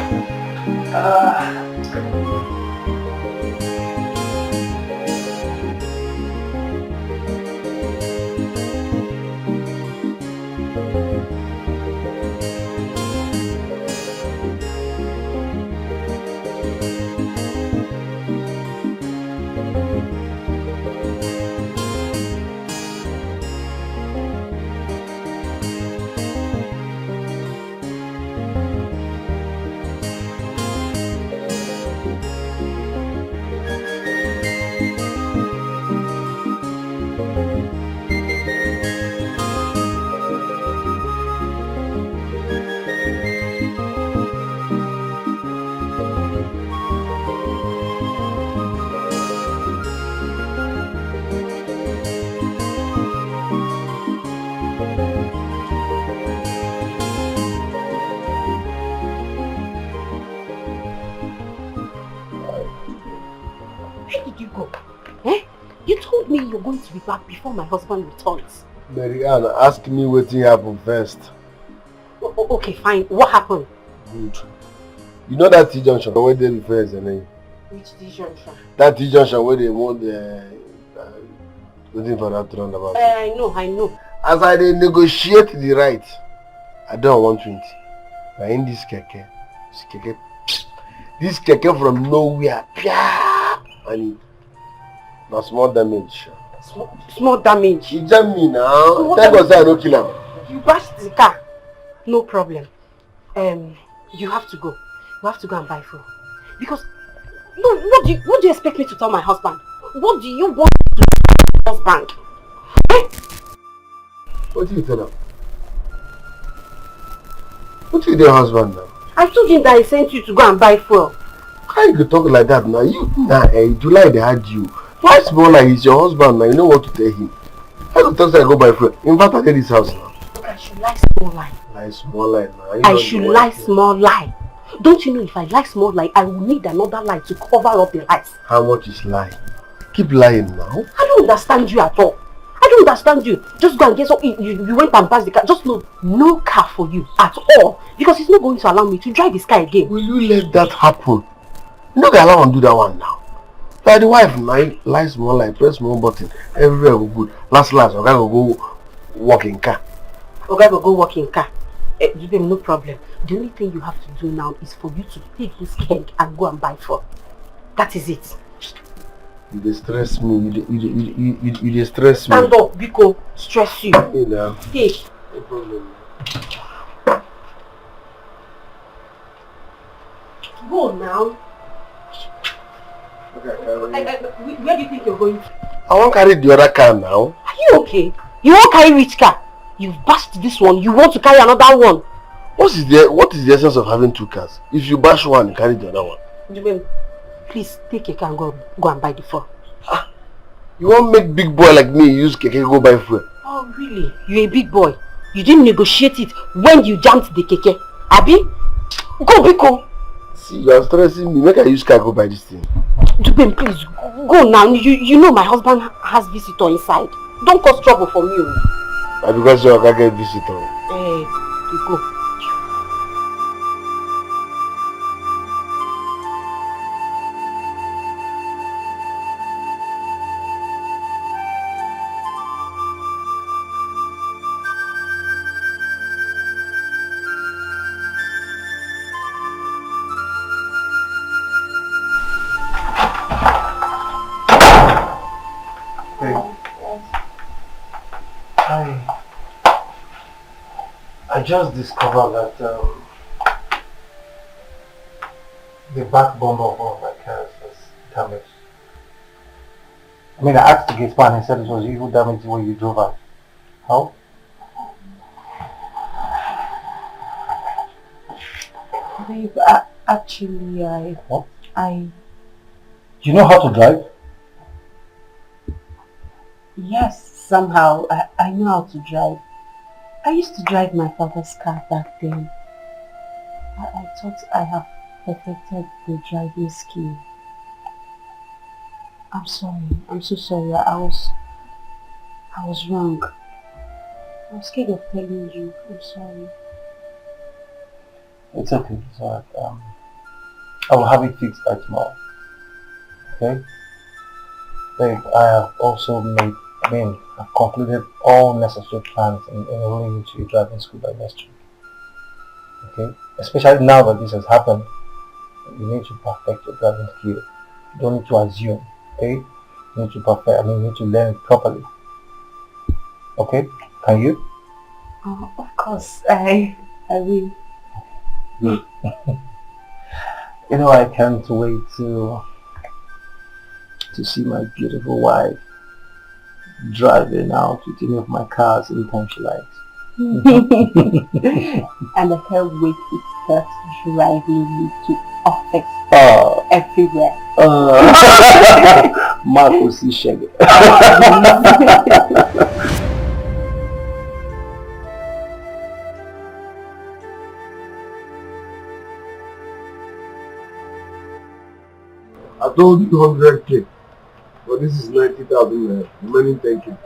told me you're going to be back before my husband returns. Marianne, ask me what happened first. Okay, fine. What happened? Good. You know that T-junction where they refer as the name? Which T-junction? That T-junction where they want waiting for that roundabout. I know. As I negotiate the right, I don't want 20. But in this keke from nowhere, and it, no small damage. Small damage? You jam me now. Thank God I don't kill him. You bashed the car. No problem. You have to go. You have to go and buy food. Because, no, what do you expect me to tell my husband? What do you want to tell my husband? What do you tell him? What do you tell your husband now? I told him that I sent you to go and buy fuel. How you could talk like that now? You July they had you. Why small like he's your husband now? You know what to tell him. How you talk say I go buy fuel? In fact, I get this house now. I should lie small lie. Lie small lie now. I should lie small lie. Don't you know if I lie small lie, I will need another lie to cover up the lies. How much is lie? Keep lying now. I don't understand you at all. I don't understand you. Just go and get some. You went and passed the car. Just no car for you at all. Because he's not going to allow me to drive this car again. Will you let that happen? You know they allow him to do that one now. Like the wife now, lie small lie, press small button, everywhere will good. Last, okay, will go walk in car. Okay, will go walk in car. No problem. The only thing you have to do now is for you to take this keg and go and buy food. That is it. You distress me. You distress me. Stand up, Biko. Stress you. You know. Take. No problem. Go now. Okay, where do you think you're going to? I won't carry the other car now. Are you okay? You won't carry which car? You've bashed this one. You want to carry another one? What is the essence of having two cars? If you bash one, you carry the other one. Please take a car and go and buy the fuel. You won't make big boy like me use keke go buy fuel. Oh really? You're a big boy. You didn't negotiate it when you jumped the keke. Abi? Go, Biko. See, you are stressing me. Make I use car go buy this thing. Dubem, please go now. You know my husband has visitor inside. Don't cause trouble for me. Because you can't get visitor. You go. I just discovered that the back bumper of one of my cars was damaged. I mean, I asked the gateman and he said it was you who damaged it when you drove out. How? Babe, actually, What? Do you know how to drive? Yes, somehow. I know how to drive. I used to drive my father's car back then. I thought I have perfected the driving skill. I'm sorry. I'm so sorry. I was wrong. I'm scared of telling you. I'm sorry. It's okay. It's alright. I will have it fixed by tomorrow. Okay? Babe, I have also I've concluded all necessary plans in enrolling you to your driving school by next week. Okay? Especially now that this has happened, you need to perfect your driving skill. You don't need to assume. Okay? You need to you need to learn it properly. Okay? Can you? Oh, of course. I will. Good. You know, I can't wait to see my beautiful wife driving out with any of my cars anytime she likes. And I can't wait to start driving you to office everywhere. Marco C. Shaggy. I told you 100K. But But this is 90,000 remaining 10k.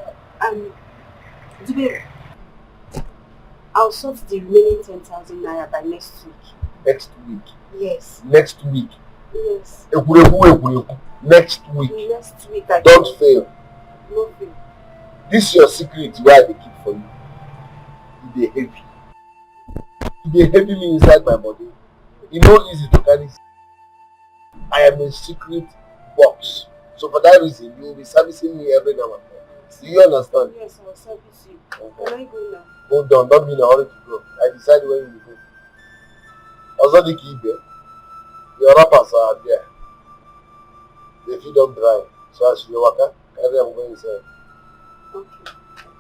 Dube, I'll sort the remaining 10,000 naira by next week. Next week? Yes. Next week? Yes. Next week? Next week. Don't fail. No fail. This is your secret where I keep for you. It dey heavy. It dey heavy me inside my body. It's not easy to carry. I am a secret box. So for that reason, you will be servicing me every now and then. Do you understand? Yes, I'll service you. Okay. Can I go now? Hold on, don't be in a hurry to go. I decide when you go. Also the key there. Your rappers are there. If you don't drive, so as you walk, carry them going inside. Okay.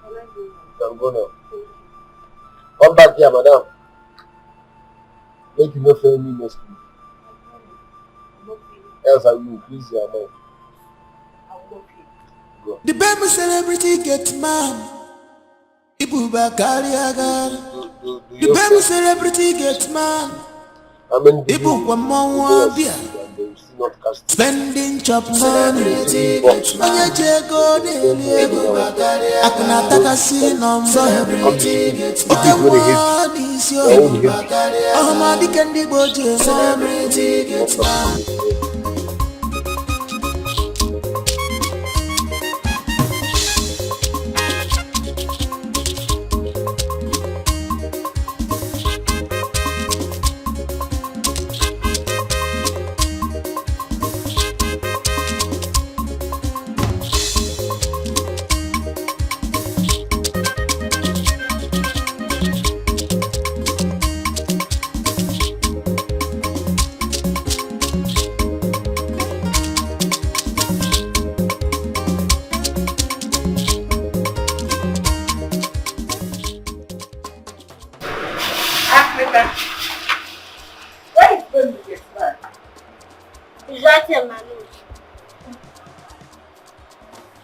Can I go now? You can go now. Thank you. Come back here, madam. Make you not fail me next week. Else I will increase your amount. I will not pay. Go. The baby celebrity Gateman. Ibu Bakari Agar. The baby celebrity Gateman. Ibu Kwamwa Bia. Spending chop money. Onye jego deli. Akuna takasi nombo. Oke mwani isyo. Ahmadi kendi boje. Celebrity Gateman.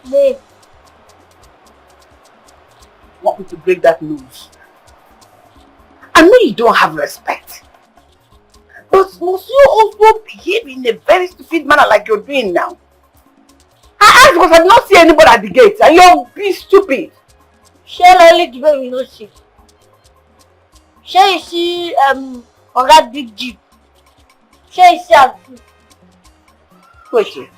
Babe. Want me to break that news? I know you don't have respect. But must you also behave in a very stupid manner like you're doing now? I asked because I did not see anybody at the gate and you're being stupid. Shall I leave the baby we no see? Shall you see on that big jeep? Shall you see am? Wait.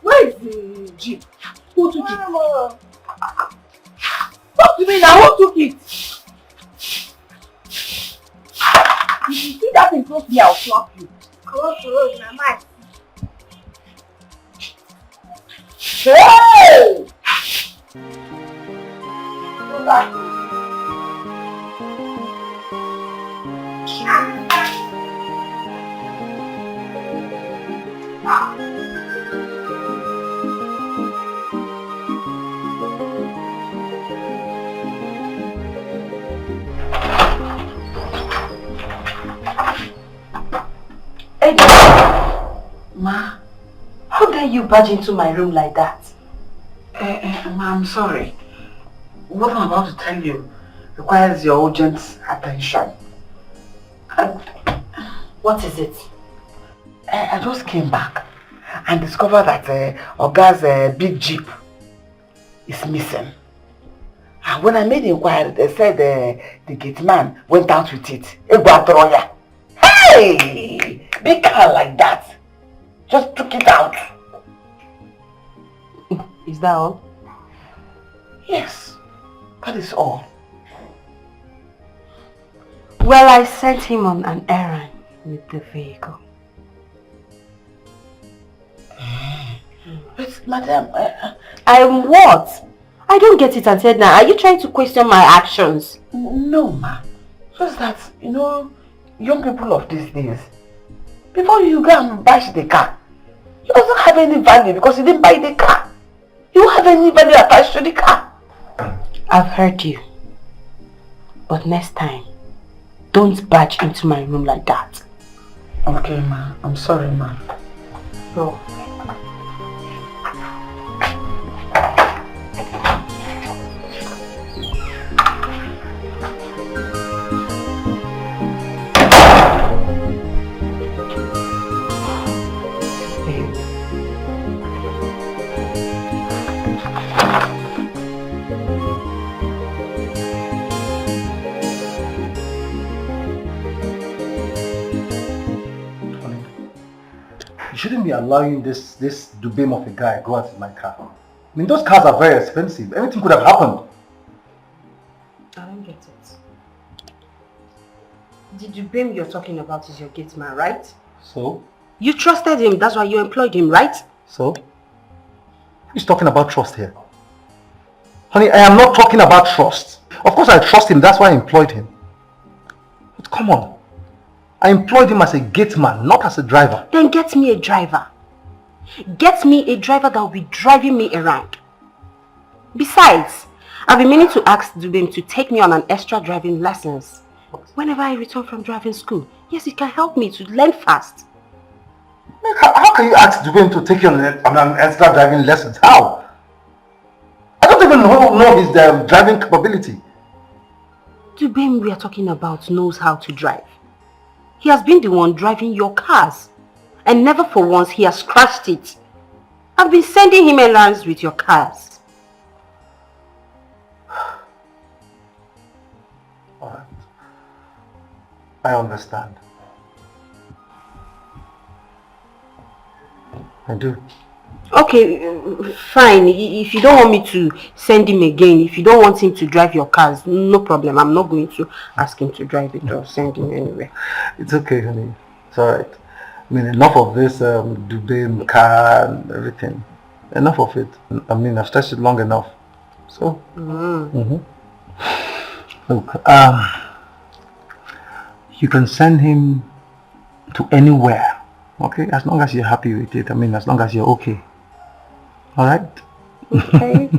Where is the jeep? Who took it? Talk to me now, who took it? If you see that thing close to me, I'll slap you. Close to road, na mine. Hey! Go back. Ma, how dare you barge into my room like that? Ma, I'm sorry. What I'm about to tell you requires your urgent attention. What is it? I just came back and discovered that Oga's big jeep is missing. And when I made the inquiry, they said the gate man went out with it. Hey! Big car like that. Just took it out. Is that all? Yes, that is all. Well, I sent him on an errand with the vehicle. But madam, I'm what? I don't get it until now. Are you trying to question my actions? No, ma. Just that, you know, young people of these days, before you go and bash the car, you doesn't have any value because you didn't buy the car. You don't have any value attached to the car. I've heard you. But next time, don't barge into my room like that. Okay, ma. I'm sorry, ma. No. You shouldn't be allowing this dubem of a guy go out in my car. I mean, those cars are very expensive. Anything could have happened. I don't get it. The dubem you're talking about is your gate man, right? So? You trusted him, that's why you employed him, right? So? Who's talking about trust here? Honey, I am not talking about trust. Of course I trust him, that's why I employed him. But come on. I employed him as a gate man, not as a driver. Then get me a driver. Get me a driver that will be driving me around. Besides, I've been meaning to ask Dubem to take me on an extra driving lessons. Whenever I return from driving school. Yes, it can help me to learn fast. How can you ask Dubem to take you on an extra driving lessons? How? I don't even know his driving capability. Dubem we are talking about knows how to drive. He has been the one driving your cars. And never for once he has crashed it. I've been sending him errands with your cars. Alright. I understand. I do. Okay, fine. If you don't want me to send him again, if you don't want him to drive your cars, no problem. I'm not going to ask him to drive it or send him anywhere. It's okay, honey. It's alright. I mean, enough of this Dubem car and everything. Enough of it. I mean, I've stretched it long enough. So, look, you can send him to anywhere, okay? As long as you're happy with it. I mean, as long as you're okay. Alright? Okay.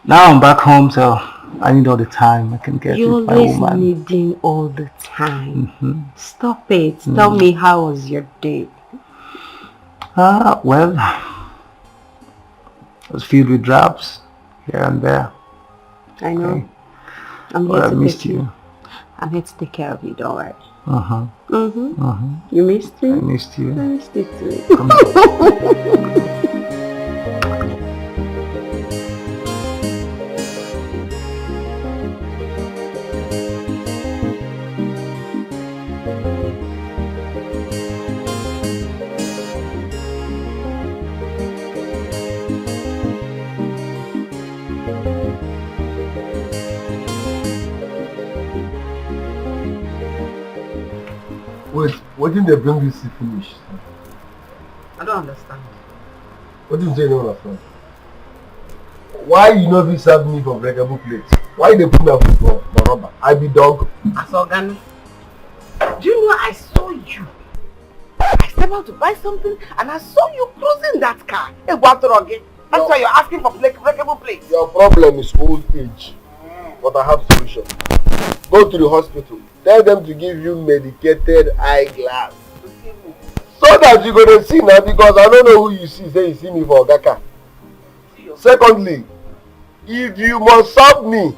Now I'm back home, so I need all the time I can get with my You're always woman. needing all the time. Stop it. Tell me, how was your day? Well, it was filled with drops here and there. I know. Okay. I'm But here I to missed take you. I'm here to take care of you, don't worry. You You missed me? I missed you. I missed you too. Come here. Wait, what did they bring this to finish? I don't understand. What did you say you don't understand? Why you know this serve me for breakable plates? Why they put me up for rubber? I be dog. Asogan, do you know I saw you? I stepped out to buy something and I saw you cruising that car. Hey, what wrong? That's why you're asking for breakable plates. Your problem is old age. But I have solution. Go to the hospital. Tell them to give you medicated eyeglass. So that you're gonna see now, because I don't know who you see. Say you see me for Ogaka. Secondly, if you must serve me,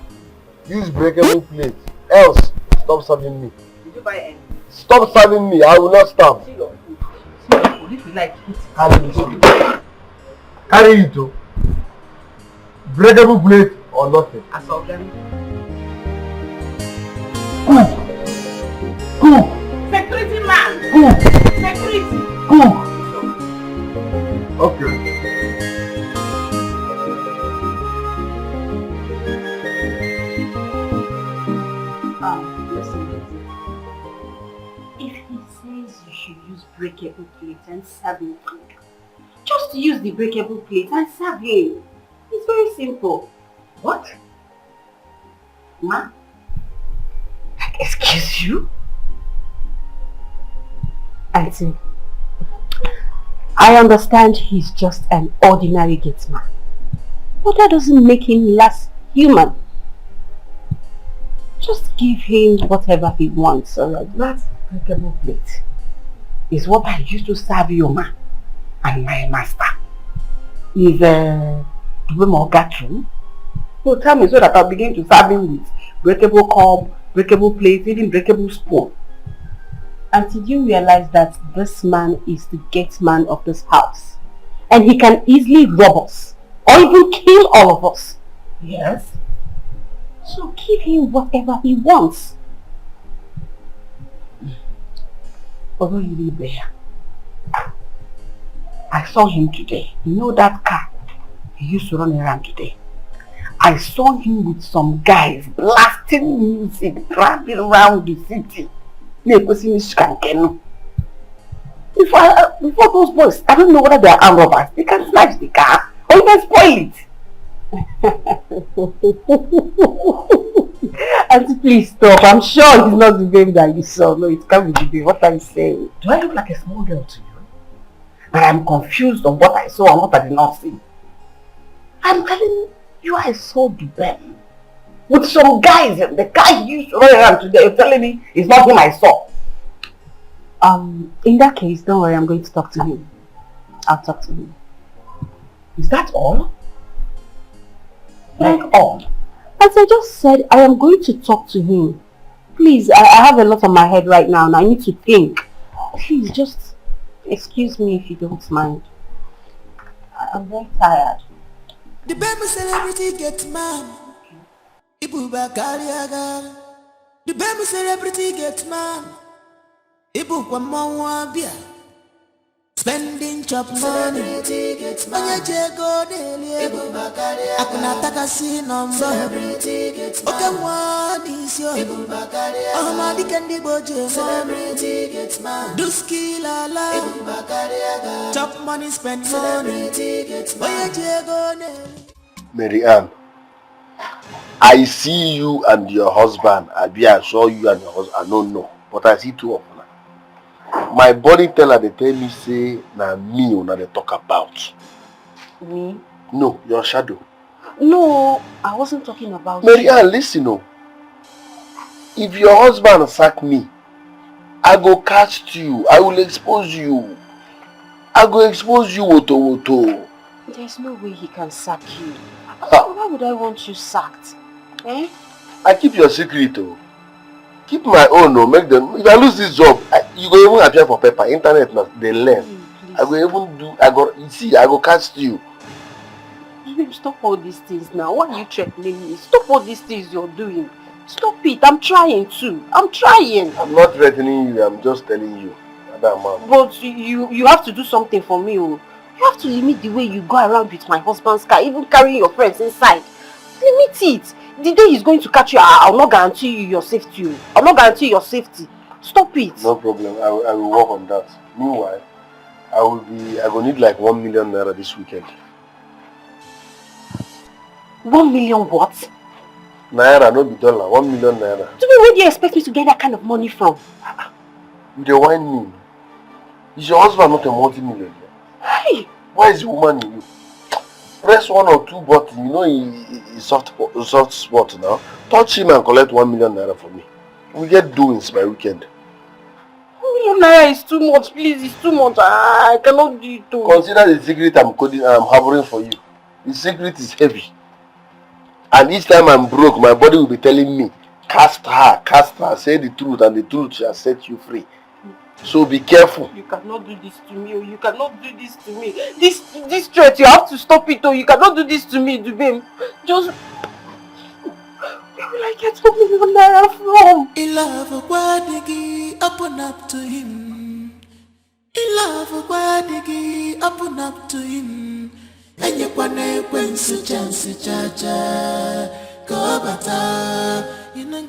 use breakable plates. Else, stop serving me. Did you buy any? Stop serving me. I will not stop. See your food. See your food. If you like, eat. Carry it. Carry it. Oh. Breakable plate or nothing. Asogan. Cook. Cook. Security man. Cook. Security. Cook. Okay. Listen. If he says you should use breakable plate and serve him food, just use the breakable plate and serve him. It's very simple. What? Ma? Excuse you? Auntie, I understand he's just an ordinary gateman, but that doesn't make him less human. Just give him whatever he wants, alright? That breakable plate is what I used to serve your man and my master. Is Dubem got you? So tell me so that I'll begin to serve him with breakable cup, breakable plate, even breakable spoon. And did you realize that this man is the gate man of this house? And he can easily rob us or even kill all of us. Yes. So give him whatever he wants. Although you live there, I saw him today. You know that car he used to run around today? I saw him with some guys blasting music, driving around the city. Before those boys, I don't know whether they are armed robbers. They can snatch the car or even spoil it. Auntie, please stop. I'm sure he's not the baby that you saw. No, it can't be the baby. What are you saying? Do I look like a small girl to you? But I'm confused on what I saw and what I did not see. I'm telling you, I saw the baby with some guys. The guy you used to run around today. You're telling me it's not him I saw. In that case, don't worry, I'm going to talk to him. I'll talk to him. Is that all? Like all? As I just said, I am going to talk to him. Please, I have a lot on my head right now and I need to think. Please, just excuse me if you don't mind. I'm very tired. The baby celebrity gets man. The baby celebrity gets man. Ibu kwa mawabia, spending chop money. Mwenye jego delie, akuna taka si nomba. Oke mwani sio, ohama kendi boje. Duski lala, chop money, spend money. Mwenye jego delie. Mary Ann, I see you and your husband. I saw you and your husband. I don't know, but I see two of them. My body teller, they tell me say, na me una they talk about. Me? No, your shadow. No, I wasn't talking about Mary Ann, listen, no. If your husband sack me, I go catch you. I will expose you. I go expose you, Woto. There's no way he can sack you. Why would I want you sacked? Eh? I keep your secret, oh. Keep my own, no. Make them. If I lose this job, you go even appear for paper. Internet now, they learn. Please. I go even do. You see, I go catch you. Stop all these things now. Why are you threatening me? Stop all these things you're doing. Stop it. I'm trying to. I'm trying. I'm not threatening you. I'm just telling you. But you have to do something for me. Oh. You have to limit the way you go around with my husband's car, even carrying your friends inside. Limit it. The day he's going to catch you, I'll not guarantee you your safety. I'll not guarantee your safety. Stop it. No problem. I will work on that. Meanwhile, I will need like 1 million naira this weekend. 1 million what? Naira, no be dollar. 1 million naira. Where do you expect me to get that kind of money from? You dey whine me. Is your husband not a multi-millionaire? Hey! Why is the woman in you? Press 1 or 2 buttons, you know he's soft spot now. Touch him and collect 1 million naira for me. We get doings by weekend. 1 million naira is too much, please, it's too much. I cannot do it too. Consider the secret I'm harboring for you. The secret is heavy. And each time I'm broke, my body will be telling me, cast her, say the truth, and the truth shall set you free. So be careful. You cannot do this to me. You cannot do this to me. This threat, you have to stop it. You cannot do this to me, Dubem. Just... Where will I get 1 million naira from? In love, Wadigi, open up to him. In love, Wadigi, open up to him. And you when chance, cha go bata, you know.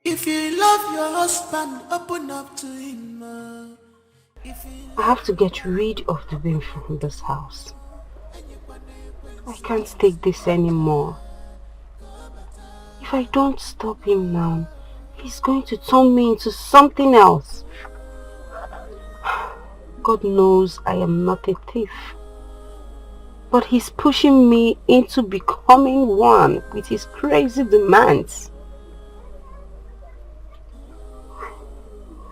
If you love your husband, open up to him. I have to get rid of the bin from this house. I can't take this anymore. If I don't stop him now, he's going to turn me into something else. God knows I am not a thief. But he's pushing me into becoming one with his crazy demands.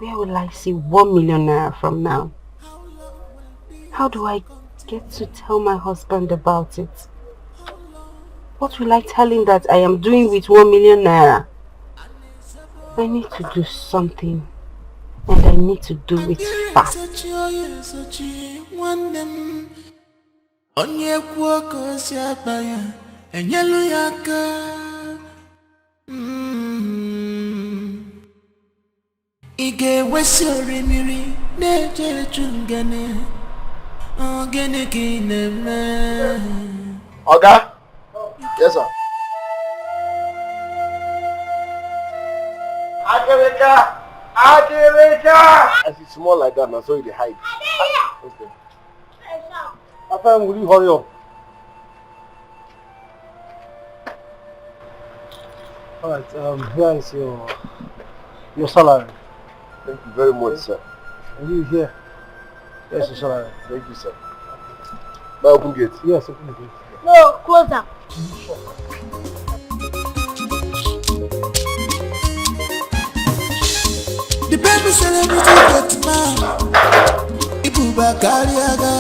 Where will I see 1 million naira from now? How do I get to tell my husband about it? What will I tell him that I am doing with 1 million naira? I need to do something, and I need to do it fast. Ige wesori miri neje chungene. Ogene kineme. Oga? Yes, sir. Adeleka! Adeleka! As it's small like that now, so you hide. Okay. Papa, will you hurry up? Alright, here is your salary. Thank you very much, sir. And you here? Here's your salary. Thank you, sir. Now open gate. Yes, open the gate. No, close up. The baby celebrity Gateman. Ibu Bakariaga.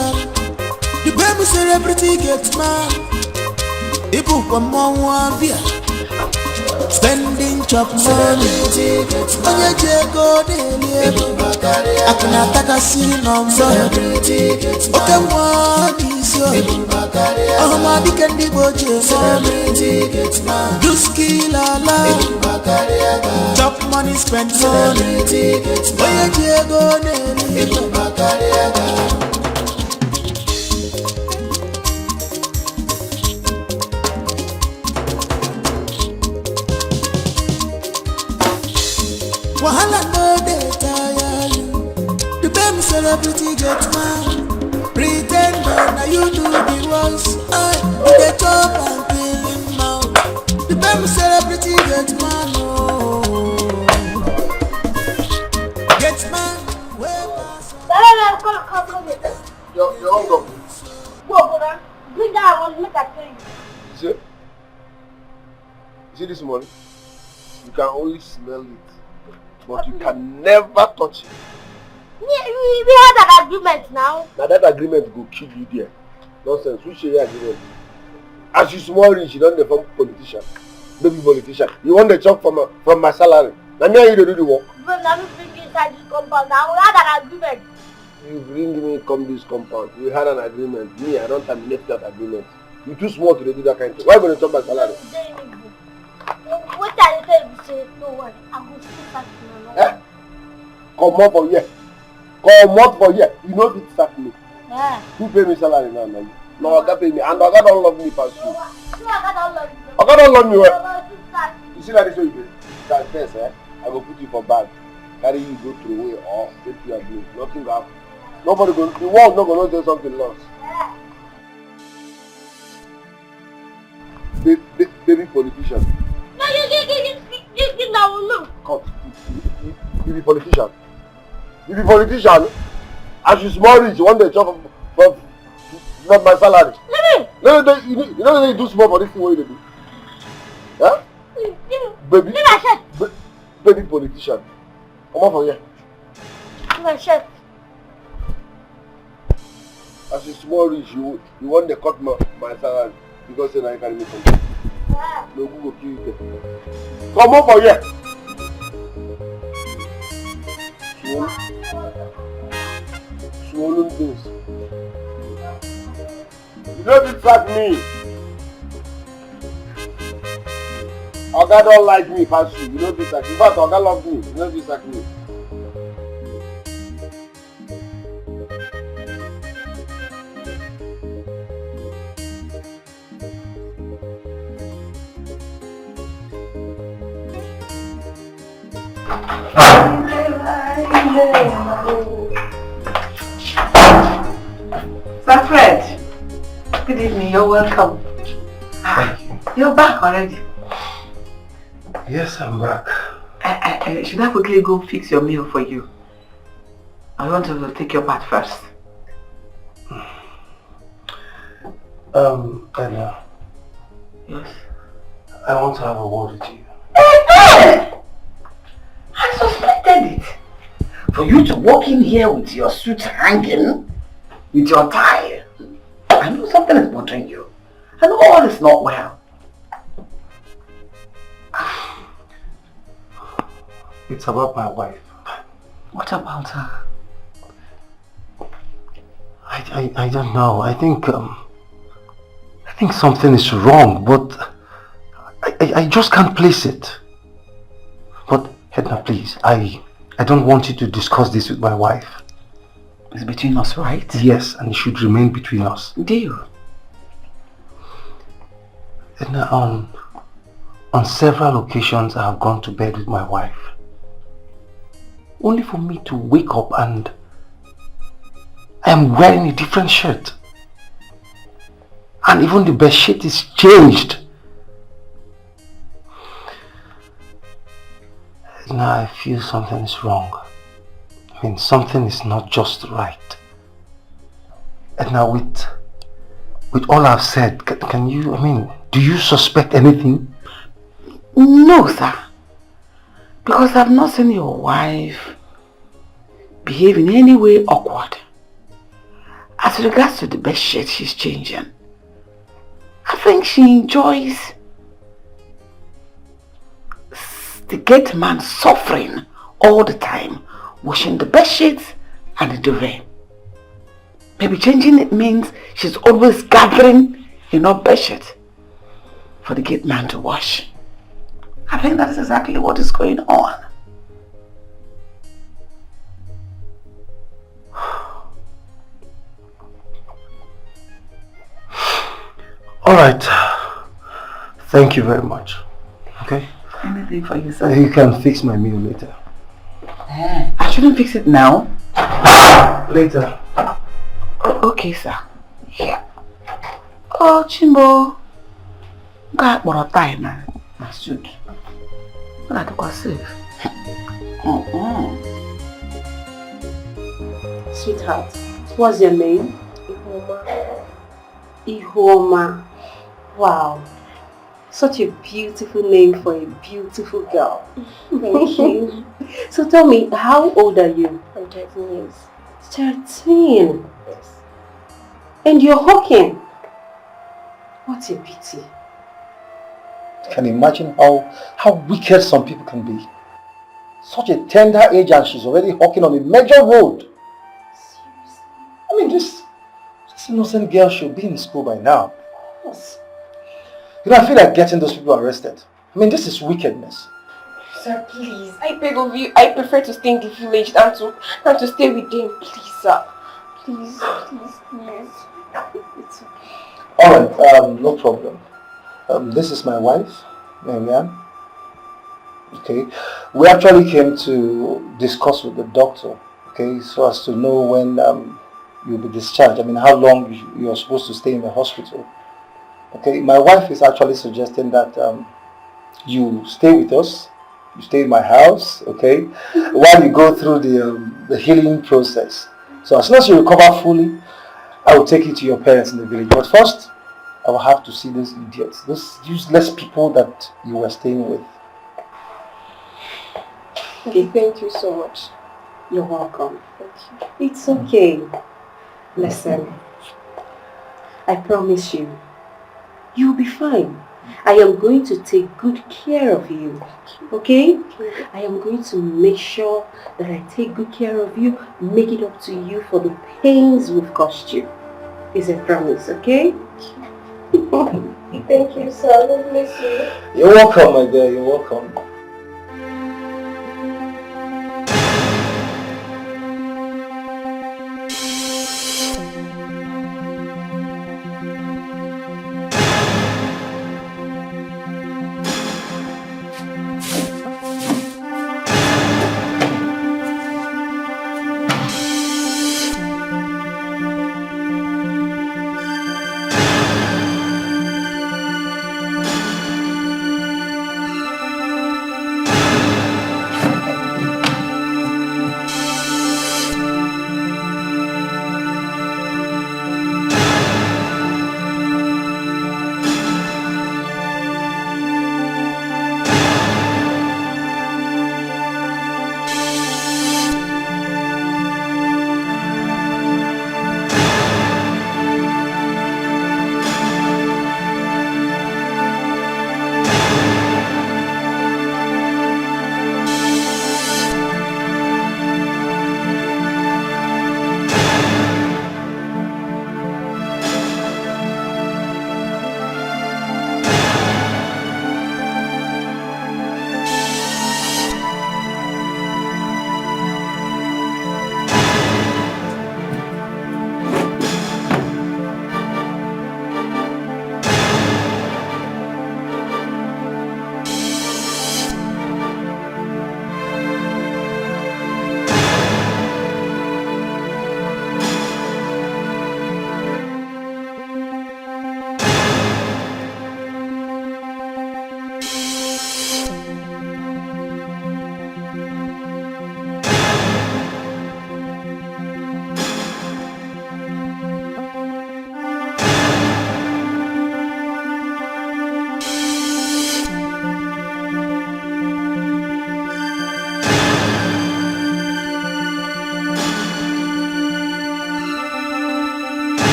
The baby celebrity Gateman. Ibu Kwamwabia. Spending chop money. Onye jego dele. Akuna taka sinombo. Oke mwani sio. Ohama dikendi boje. Duski lala. Chop money, spend money. Onye jego dele. Wahala no dey tire you. The baby celebrity Gateman. Pretend na you do the worst. You dey chop and kill him now. The baby celebrity Gateman. Gateman, where pass? Your uncle. Go, brother. Bring that one, make that thing. You see this money? You can only smell it, but you can never touch it. We had an agreement now. Now that agreement will kill you there. Nonsense. Which share agreement? As you small rich, you don't become politician, baby politician. You want the chop from my salary. Now me and you do the work. But now we bring inside this compound now. We had an agreement. You bring me come this compound. We had an agreement. Me, I don't terminate that agreement. You too small to do that kind of thing. Why will you chop my salary? What are you telling me? Say no one. I'm going to start tomorrow. Eh? Come up for here. Come up for here. You know it start me. Yeah. Who pay me salary now, man? No, Oga pay me. And Oga don't love me past you. No, I don't love you. Oga don't love me well. You see like this way you do? That first, I go put you for bag. Carry you go through away or take you abuse. Nothing will happen. Nobody go. The world not gonna say something lost. Baby politician. No, you now look. Come. You be politician. You be politician. As you small rich, you want the job from not my salary. No, you know you do small for this thing what you do. Huh? Baby. Baby politician. Come on for here. My shirt. As you small rich, you want to cut my salary because then I carry me from here. No go go kill you there. Come on for here. Swollen things. You don't distract me. Oga don't like me pass you. You don't distract me. In fact, Oga love me. You don't distract me. Sir Fred, good evening, you're welcome. Thank you. You're back already. Yes, I'm back. Should I quickly go fix your meal for you? I want to take your bath first. Edna. Yes. I want to have a word with you. I suspected it. For you to walk in here with your suit hanging, with your tie, I know something is bothering you. And all is not well. It's about my wife. What about her? I don't know. I think something is wrong, but I just can't place it. But Edna, please, I I don't want you to discuss this with my wife. It's between us, right? Yes, and it should remain between us. Deal. And on several occasions I have gone to bed with my wife, only for me to wake up and I am wearing a different shirt. And even the bed sheet is changed. Now I feel something is wrong. I mean, something is not just right. And now with all I've said, can you, I mean, do you suspect anything? No, sir. Because I've not seen your wife behave in any way awkward. As regards to the bed sheet she's changing, I think she enjoys the gate man suffering all the time, washing the bed sheets and the duvet. Maybe changing it means she's always gathering enough bed sheets for the gate man to wash. I think that's exactly what is going on. Alright. Thank you very much. Okay? Anything for you, sir? You can fix my meal later. I shouldn't fix it now. Later. Okay, sir. Here. Oh, Chimbo. Got more time now. My suit. I have to safe. Sweetheart, what's your name? Ihoma. Ihoma. Wow. Such a beautiful name for a beautiful girl. Thank you. So tell me, how old are you? I'm 13 years. 13? Yes. And you're hawking? What a pity. You can imagine how wicked some people can be. Such a tender age and she's already hawking on a major road. Seriously? I mean, this innocent girl should be in school by now. Yes. You know, I feel like getting those people arrested. I mean, this is wickedness. Sir, please, I beg of you, I prefer to stay in the village than to stay with them. Please, sir. Please, please, please. It's okay. Alright, no problem. This is my wife, Marianne. Okay, we actually came to discuss with the doctor, okay, so as to know when you'll be discharged. I mean, how long you're supposed to stay in the hospital. Okay, my wife is actually suggesting that you stay with us, you stay in my house, okay, while you go through the healing process. So as soon as you recover fully, I will take you to your parents in the village. But first, I will have to see those idiots, those useless people that you were staying with. Okay, thank you so much. You're welcome. Thank you. It's okay. Listen, I promise you, you'll be fine. I am going to take good care of you, okay? I am going to make sure that I take good care of you, make it up to you for the pains we've caused you. Is a promise, okay? Thank you, sir. God bless you. You're welcome, my dear, you're welcome.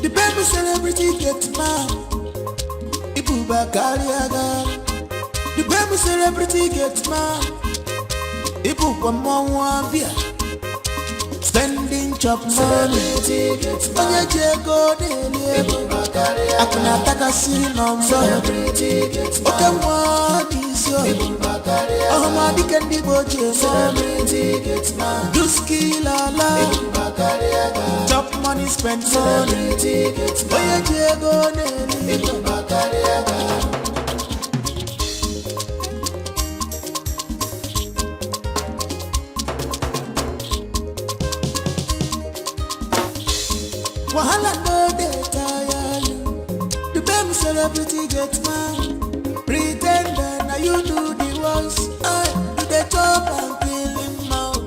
The baby celebrity Gateman. Ibu Bakariaga. The baby celebrity Gateman. Ibu Pamawabia. Spending chop money. Onye jego dele. Akuna taka sinombo. Oke mwani sio. Oh di kendi boje money. Duski lala. Chop money, spend money. Onye jego dele. Wahala no dey tire you. The baby celebrity Gateman. Pretender, now you do the ones. You dey chop and kill him out.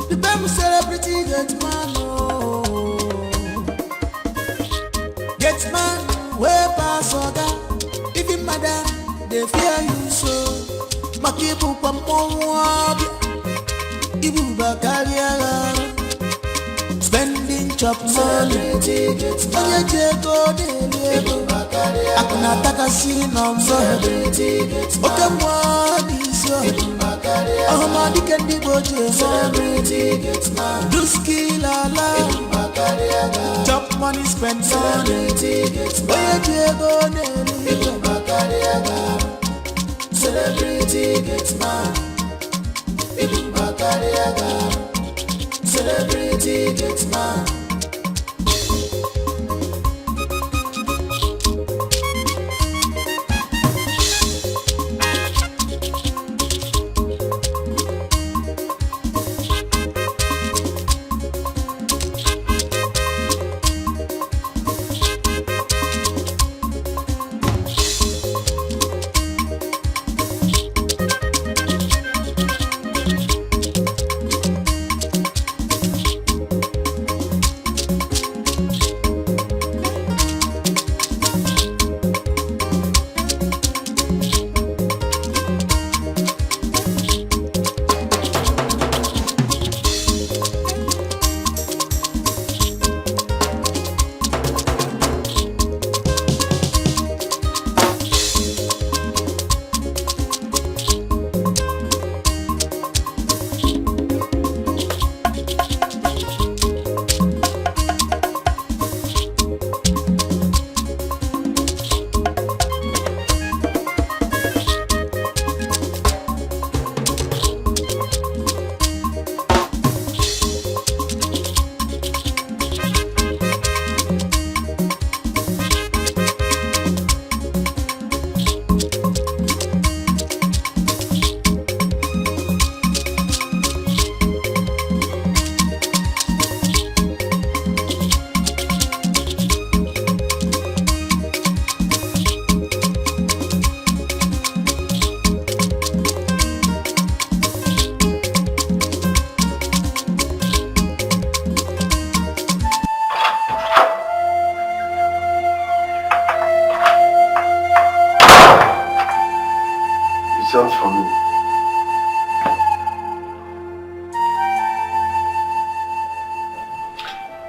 The baby celebrity Gateman. Oh, Gateman, way pass oga. Even madam, they fear you so. Makibu pamowabi. Ibu bakariara. Spending chop money. Onye jego dele. Akuna taka sinombo. Oke mwani sio. Oh di kendi boje money. Duski lala. Chop money, spend money. Onye jego dele. Celebrity Gateman. Ibu bakariaga. Celebrity Gateman.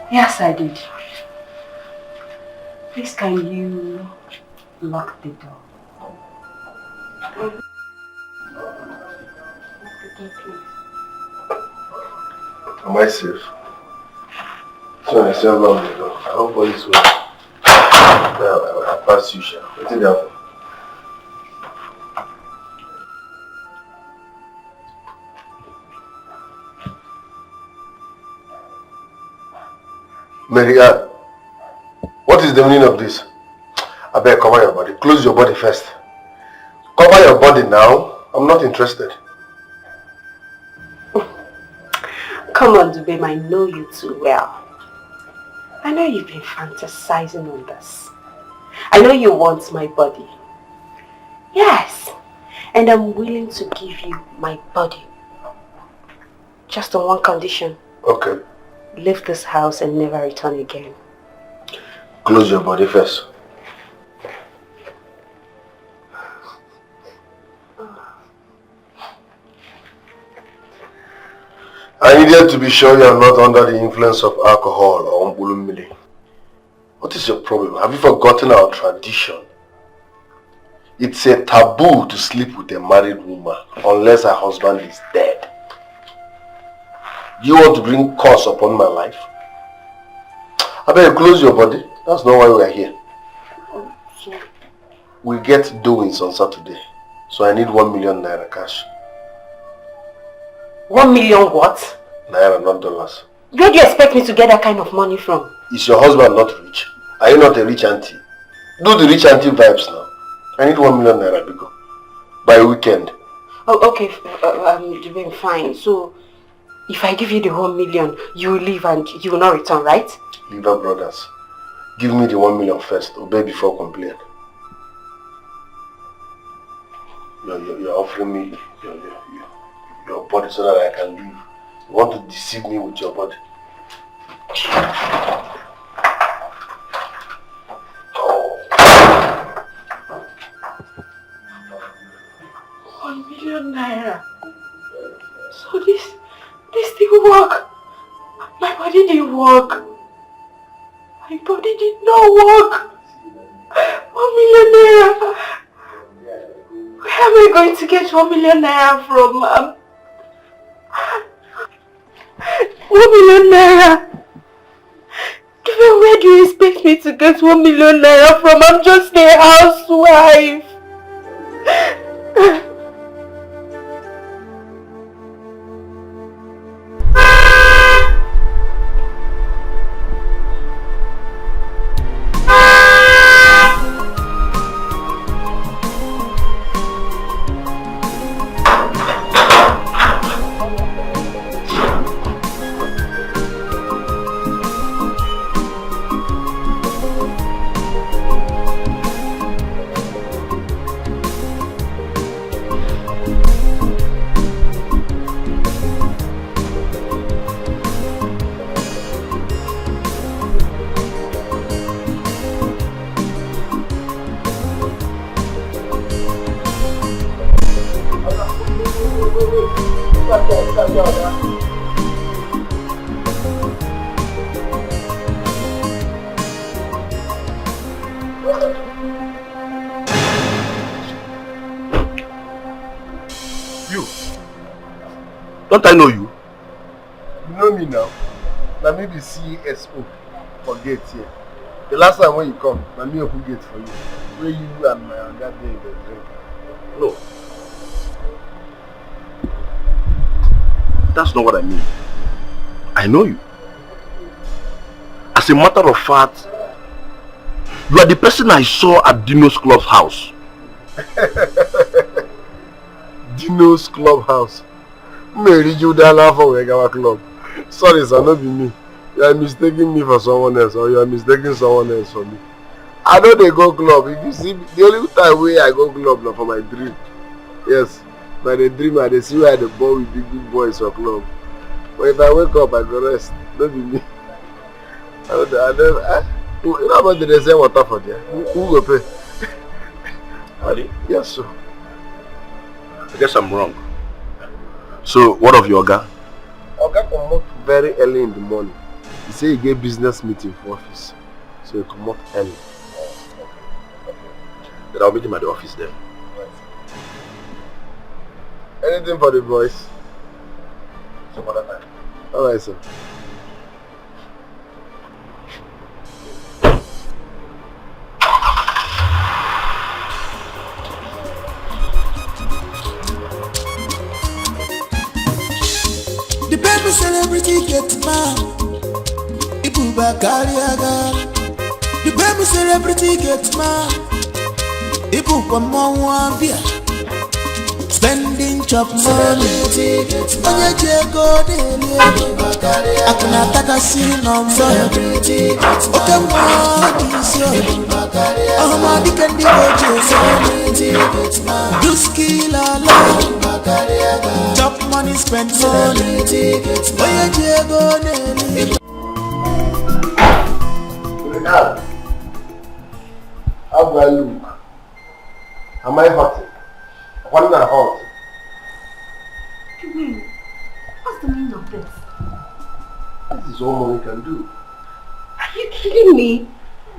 Yes, I did. Please, can you lock the door? Lock the door, please. Am I safe? So I still lock the door. I hope all is well. I'll pass you, Sha. What did happen? Maria, what is the meaning of this? I beg, cover your body. Close your body first. Cover your body now. I'm not interested. Come on, Dubem, I know you too well. I know you've been fantasizing on this. I know you want my body. Yes, and I'm willing to give you my body. Just on one condition. Okay. Leave this house and never return again. Close your body first. I needed to be sure you are not under the influence of alcohol or umbulummili. What is your problem? Have you forgotten our tradition? It's a taboo to sleep with a married woman unless her husband is dead. Do you want to bring curse upon my life? I better close your body. That's not why we are here. We get doings on Saturday, so I need 1 million naira cash. 1 million what? Naira, not dollars. Where do you expect me to get that kind of money from? Is your husband not rich? Are you not a rich auntie? Do the rich auntie vibes now. I need 1 million naira, Biko. By weekend. Oh, okay, doing fine. So, if I give you the 1 million, you will leave and you will not return, right? Liver brothers. Give me the 1 million first. Obey before complain. You're offering me your body so that I can leave. You want to deceive me with your body. 1 million naira. So this didn't work. My body didn't work. My body did not work. 1 million naira. Where am I going to get 1 million naira from? 1 million naira. Even where do you expect me to get 1 million naira from? I'm just a housewife. Don't I know you? You know me now. Let me be CSO for gate here. The last time when you come, let me open gate for you. Where you and my other day they drink. No. That's not what I mean. I know you. As a matter of fact, you are the person I saw at Dino's clubhouse. Dino's clubhouse. Mary Judala for Wegawa Club. Sorry, sir, not be me. You are mistaking me for someone else, or you are mistaking someone else for me. I know they go club. If you see, the only time where I go club now for my dream. Yes, by the dream I see where the boy with big boys for club. But if I wake up, I go rest. Don't be me. You know about the reserve water for there? Who go pay? Ali? Yes, sir. I guess I'm wrong. So, what of your Oga? Oga come out very early in the morning. He say he get business meeting for office. So he come out early. Then I'll meet him at the office then. Anything for the boys? Some other time. Alright, sir. The baby celebrity gets mad. Ibuba Kariaga. The baby celebrity gets mad. Ibuba Mwambia. Spending chop money. Onye jego dele. Akuna taka sinomba. Oke mwadi sio. Ahmadi kendi bojo. Duski lala. Chop money, spend money. Onye jego dele. How do I look? Am I hot? One and hot. What's the meaning of this? This is all money can do. Are you kidding me?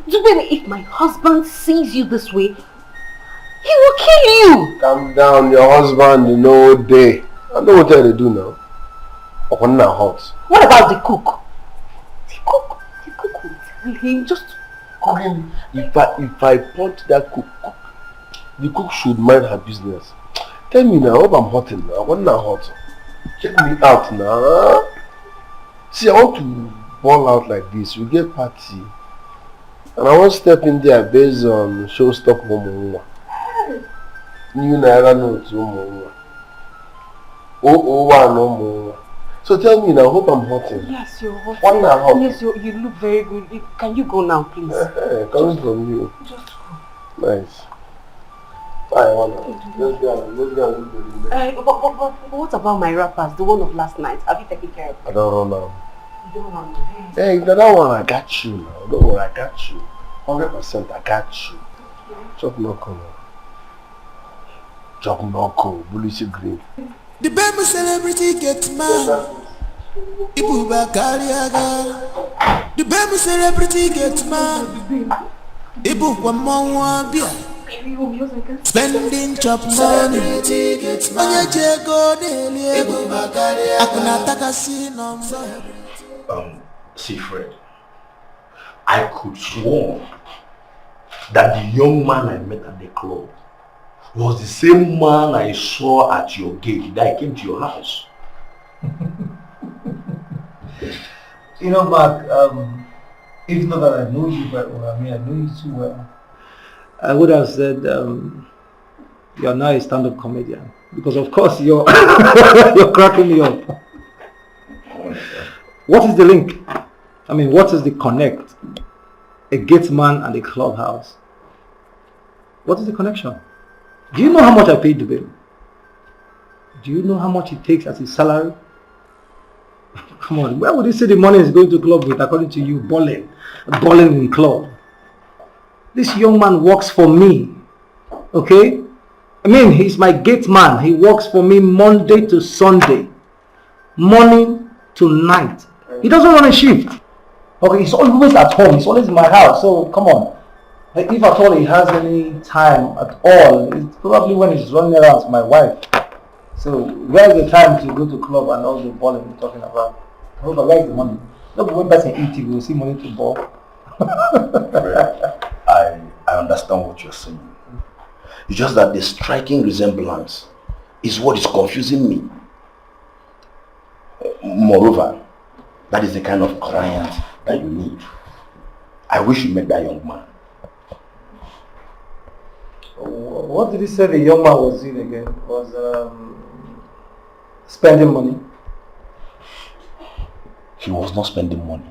If my husband sees you this way, he will kill you. Calm down, your husband, day. I know what they do now. Open now hot. What about the cook? The cook will tell him just cooking. If I punch that cook, the cook should mind her business. Tell me now, hope I'm hot now. What now hot? Check me out now. See, I want to ball out like this. We get party. And I want to step in there based on showstop Momo. New Naira notes Momo. Oh, no more. So tell me now, hope I'm hot. Yes, you're hot. What now hot? Yes, you look very good. Can you go now, please? Coming from you. Just go. Nice. I want let's go. But what about my wrappers, the one of last night? Have you taken care of them? I don't know now. You don't want them? Hey, that one I got you now. Don't worry, I got you. 100% I got you. Chop no color. Chop no color. Bullish green. The baby celebrity gets man. Ibu Bakariaga. The baby celebrity gets man. Ibu Wamwa Bia. Spending chop money. Onye jego deli. Ibu Bakariaga. Akuna takasi number. See, Fred, I could swear that the young man I met at the club was the same man I saw at your gate that I came to your house. You know, Mark, if not that I know you very well, I mean, I know you too well, I would have said you're now a stand-up comedian. Because of course you're, you're cracking me up. What is the link? I mean, what is the connect? A gateman and a clubhouse. What is the connection? Do you know how much I paid the bill? Do you know how much it takes as a salary? Come on, where would you say the money is going to club with according to you? Balling in club. This young man works for me, okay? I mean, he's my gate man. He works for me Monday to Sunday, morning to night. He doesn't run a shift. Okay, he's always at home. He's always in my house. So come on. If at all he has any time at all, it's probably when he's running around with my wife. So where is the time to go to club and all the balling we're talking about? However, where is the money? No, but when person eat, you will see money to ball. I understand what you're saying. It's just that the striking resemblance is what is confusing me. Moreover, that is the kind of client that you need. I wish you met that young man. What did he say the young man was doing again? Was spending money? He was not spending money.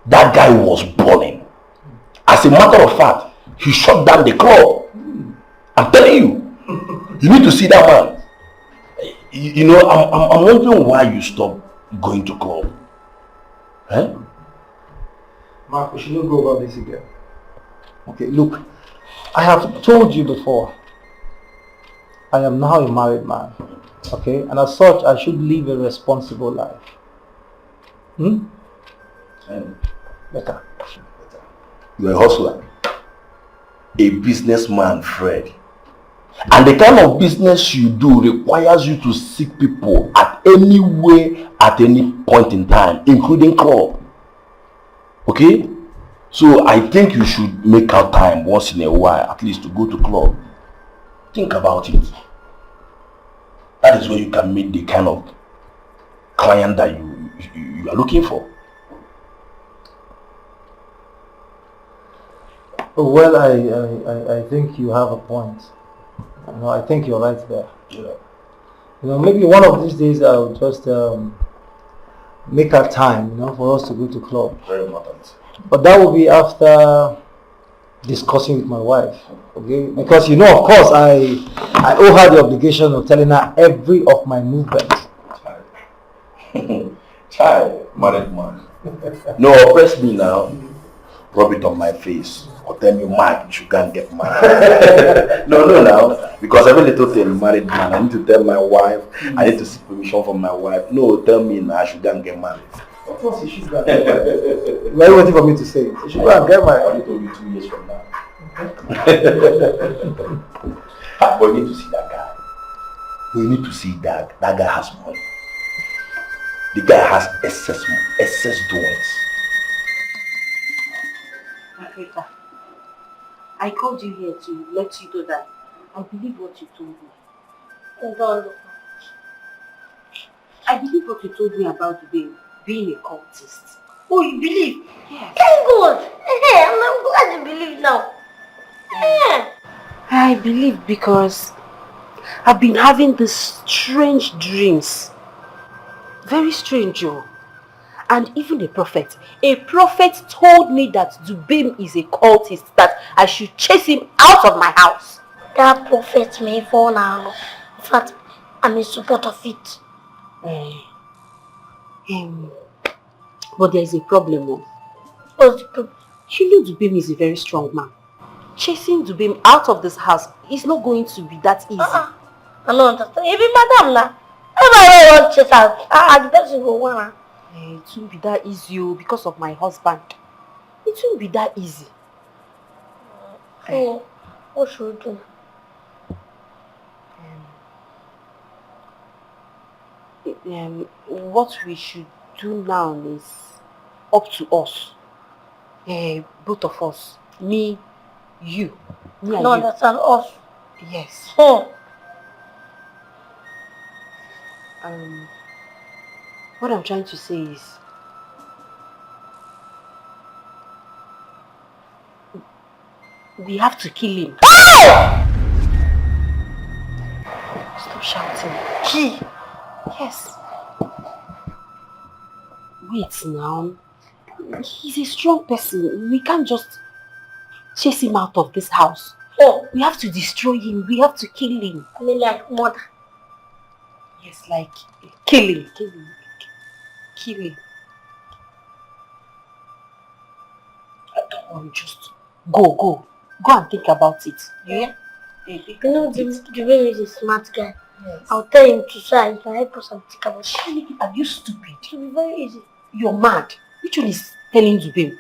That guy was balling. As a matter of fact, he shut down the club. I'm telling you. You need to see that man. You know, I'm wondering why you stopped going to club. Huh? Mark, we should not go about this again. Okay, look, I have told you before, I am now a married man, okay? And as such, I should live a responsible life. Better. You're a hustler. A businessman, Fred. And the kind of business you do requires you to seek people at any way, at any point in time, including club. Okay? So I think you should make out time once in a while, at least to go to club. Think about it. That is where you can meet the kind of client that you are looking for. Well, I think you have a point. You know, I think you're right there. Yeah. You know, maybe one of these days I'll just make a time, you know, for us to go to club. Very important. But that will be after discussing with my wife, okay? Because you know, of course, I owe her the obligation of telling her every of my movements. Child, married man. No, oppress me now. Rub it on my face. Or tell me, Mark, you can't get married. No, now. Because every little thing, married man, I need to tell my wife. I need to seek permission from my wife. No, tell me now, I shouldn't get married. Of course, you should go and get married. Why are you waiting for me to say it? You should go and get married. I need to be 2 years from now. But we need to see that guy. We need to see that guy has money. The guy has excess doings. Africa, I called you here to let you know that I believe what you told me. I believe what you told me about being a cultist. Oh, you believe? Yes. Thank God. Hey, I'm glad you believe now. Yeah. I believe because I've been having these strange dreams. Very strange, Joe. And even a prophet told me that Zubim is a cultist, that I should chase him out of my house. That prophet may fall now. In fact, I'm in support of it. But there is a problem. What's the problem? You know Zubim is a very strong man. Chasing Zubim out of this house is not going to be that easy. I don't understand. Even madam now. Everybody wants to chase out. The person go want. It won't be that easy because of my husband. It won't be that easy. So, what should we do? What we should do now is up to us. Both of us. Me, you. Me and No, you. that's an us. Yes. What I'm trying to say is we have to kill him. Stop shouting. He. Yes. Wait now. He's a strong person. We can't just chase him out of this house. We have to destroy him. We have to kill him. I mean like murder. Yes, like killing. Killing. Don't worry, just go and think about it. Yeah? You know, the way is a smart guy. Yes. I'll tell him to try. He can help us and think about it. Are you stupid? It will be very easy. You're mad. Which one is telling Zubim?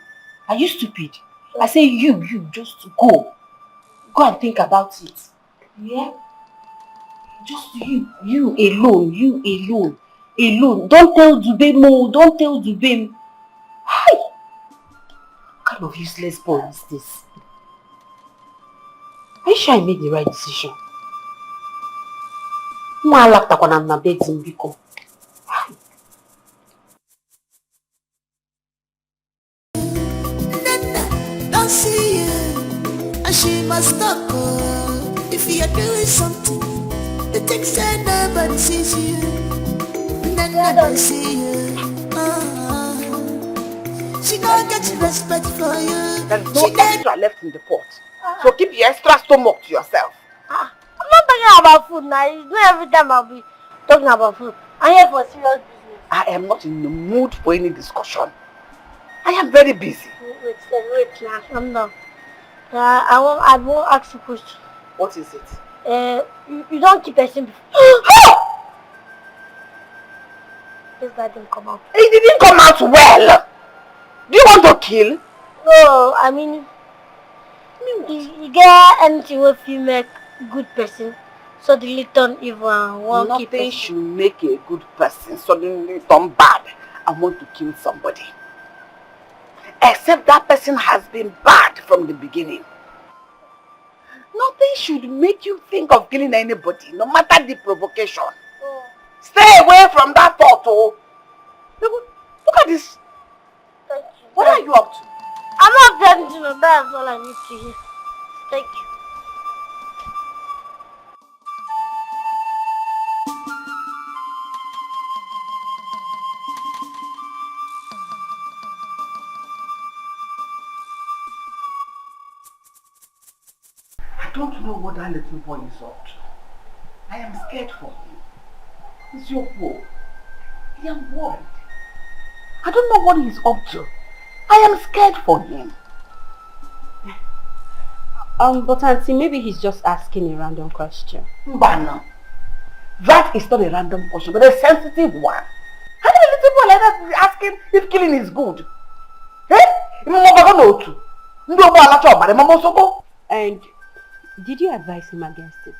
Are you stupid? I say you just go. Go and think about it. Yeah? Just you alone. Don't tell Zubim, no. Don't tell Zubim. Hi! What kind of useless boy is this? Are you sure I made the right decision? Don't see you, and she must stop. If you're doing something, the things say nobody sees you. Don't see you. She don't get respect for you. There's no extra left in the pot. So keep your extra stomach to yourself. I'm not talking about food now. It's not every time I'll be talking about food. I'm here for serious business. I am not in the mood for any discussion. I am very busy. Wait now. I'm done. I won't ask you a question. What is it? You don't keep a simple. This guy didn't come out. It didn't come out well. Do you want to kill? No, I mean, you get anything if you make good person suddenly turn evil and won't keep Nothing should make a good person suddenly turn bad and want to kill somebody. Except that person has been bad from the beginning. Nothing should make you think of killing anybody, no matter the provocation. Stay away from that thought, oh. Look at this. Thank you. What are you up to? I'm not telling you, that's all I need to hear. Thank you. I don't know what that little boy is up to. I am scared for him. He's your boy. I am worried. I don't know what he's up to. I am scared for him. But Auntie, maybe he's just asking a random question. Mbana, that is not a random question, but a sensitive one. How can a little boy like that asking if killing is good. And did you advise him against it?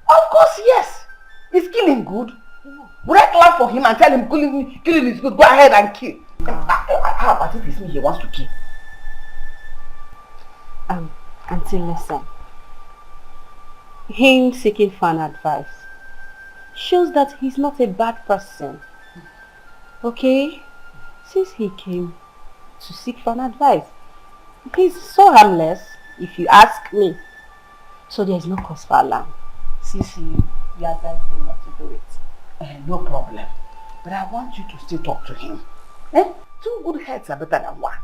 Of course, yes. Is killing good? No. Would I clap for him and tell him killing is good? Go ahead and kill. How about if it's me he wants to kill? Until listen. Him seeking fan advice shows that he's not a bad person. Okay? Since he came to seek fan advice, he's so harmless, if you ask me. So there's no cause for alarm. Since you advised him not to do it. No problem. But I want you to still talk to him. Two good heads are better than one.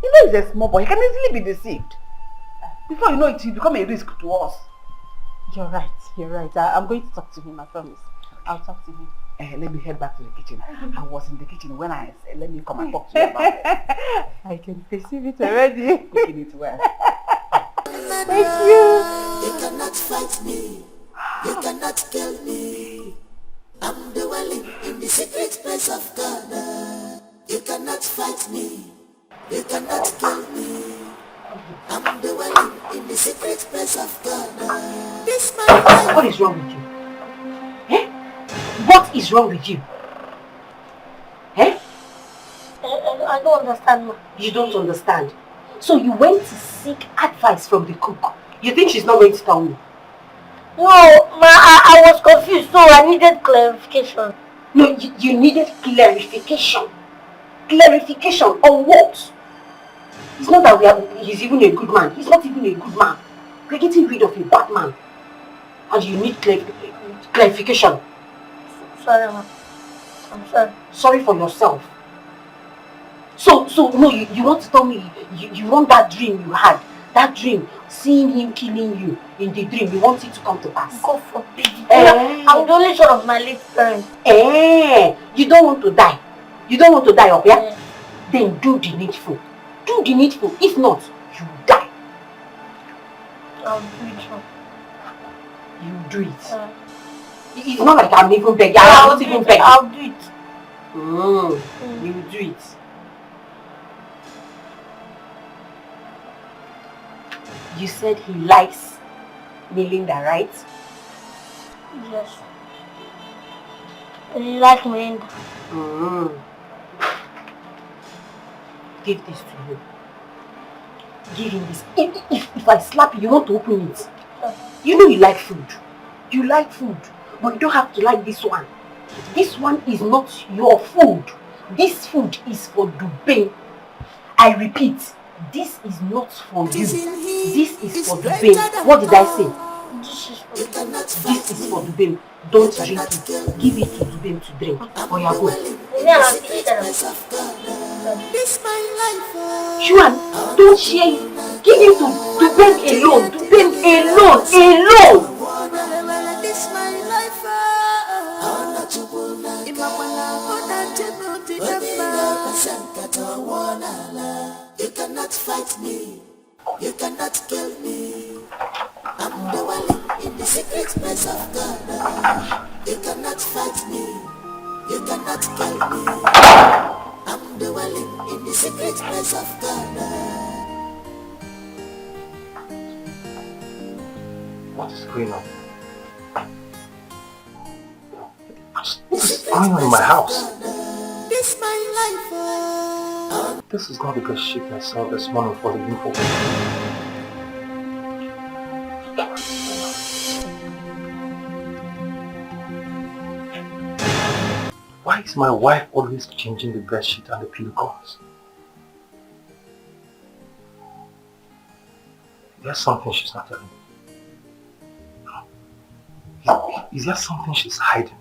You know he's a small boy, he can easily be deceived. Before you know it, he'll become a risk to us. You're right. I'm going to talk to him, I promise. I'll talk to him. Let me head back to the kitchen. I was in the kitchen when I said, let me come and talk to you about it. I can perceive it already. Cooking it well. Thank you. You cannot fight me. You cannot kill me. I'm dwelling in the secret place of God. You cannot fight me. You cannot kill me. I'm dwelling in the secret place of God. This my life. What is wrong with you? What is wrong with you? I don't understand, ma. You don't understand. So you went to seek advice from the cook. You think she's not going to tell me? No, ma, I was confused, so I needed clarification. No, you needed clarification. Clarification on what? It's not that he's even a good man. He's not even a good man. We're getting rid of a bad man. And you need clarification. Sorry, ma. I'm sorry. Sorry for yourself. So no, you want to tell me you want that dream you had. That dream, seeing him killing you in the dream, you want it to come to pass. God forbid. I'm the only son of my late parents. You don't want to die. You don't want to die up here? Yeah? Then do the needful. Do the needful. If not, you die. I'll do it. You do it. It's not like I'm even begging. I'll not even begging. I'll do it. You do it. You said he likes Melinda, right? Yes. You like Melinda? Give this to him. Give him this. If I slap you, you want to open it. You know you like food. You like food. But you don't have to like this one. This one is not your food. This food is for Dubé. I repeat, this is not for you. This is for Dubé. What did I say? This is for Dubé. Don't drink it. Give it to Dubé to drink. Or you go. Shuan, don't share it. Give it to Dubé alone. Dubé alone. This my life. You cannot fight me. You cannot kill me. I'm dwelling in the secret place of God. You cannot fight me. You cannot kill me. I'm dwelling in the secret place of God. What is going on? What is going on in my house? This my life. This is not the good shit I saw this morning for the info. Why is my wife always changing the bed sheet and the pillow covers? There's something she's not telling me. Is there something she's hiding?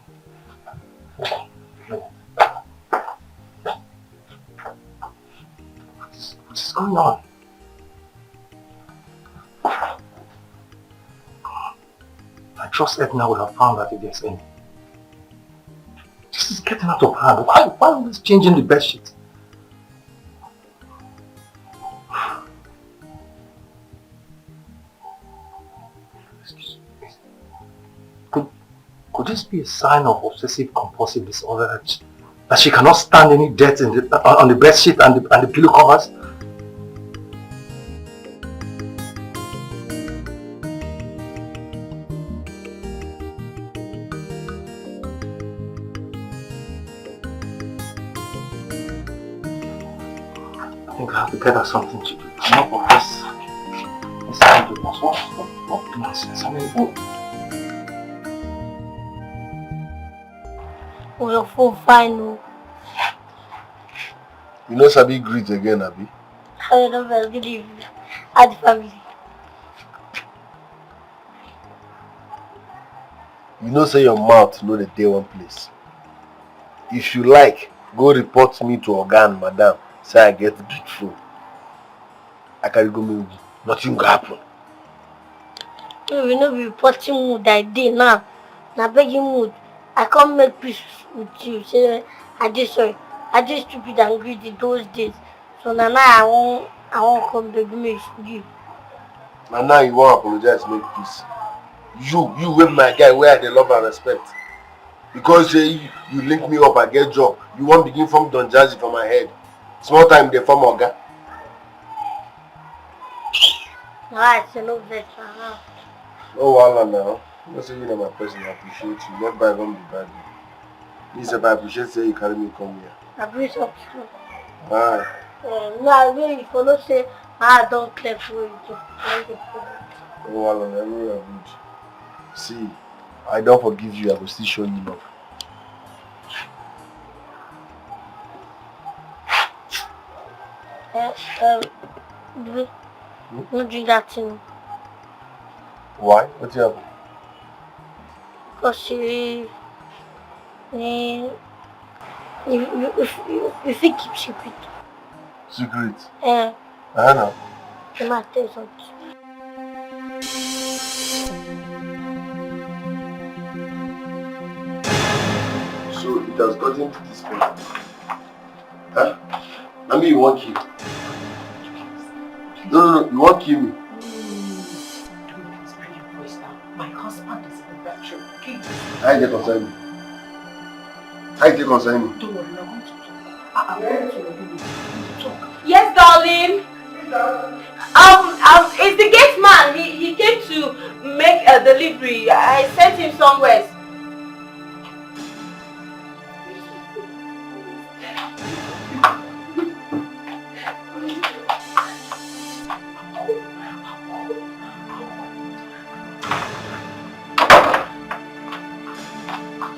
No. What is going on? I trust Edna will have found out if there's any. This is getting out of hand. Why always changing the bed sheet? Could this be a sign of obsessive compulsive disorder That she cannot stand any dirt in on the bed sheet and the pillow covers? I think I have to get her something to do. Enough of this. This is what nonsense. I mean, Oh, your phone fine. Oh. You know Sabi greet again, Abi? I don't know, good evening. At the family. You know say your mouth know the day one place. If you like, go report me to Oga and Madam. Say I get big phone. I carry go maybe. Nothing will happen. No, we know be reporting mood that day now. Now begging mood. I can't make peace with you. Say I did sorry. I did stupid and greedy those days. So now I won't come beg me you. And now you want to apologize, make peace. You with my guy where I love and respect. Because you link me up, I get job. You won't begin from Don Jazzy for my head. Small time they form Oga. Alright, so no vex. Oh wow now. I'm not saying you know my person, I appreciate you. Let bygone be bygone. Please if I appreciate say you carry me come here. I bring up to you. Alright. No, I really if you not say I don't clear for you. Oh wow now, everywhere good. See, I don't forgive you, I will still show you love. Don't drink that thing. Why? What happened? Because you think keep secret. Secret? Yeah. I know. You might tell something. So it has gotten to this point. Huh? I mean you won't kill. No, you won't kill me. My husband is in the bedroom. Okay? I get concern me. I get concern me. Don't worry, I'm going to talk. Yes, darling. It's the gate man. He came to make a delivery. I sent him somewhere.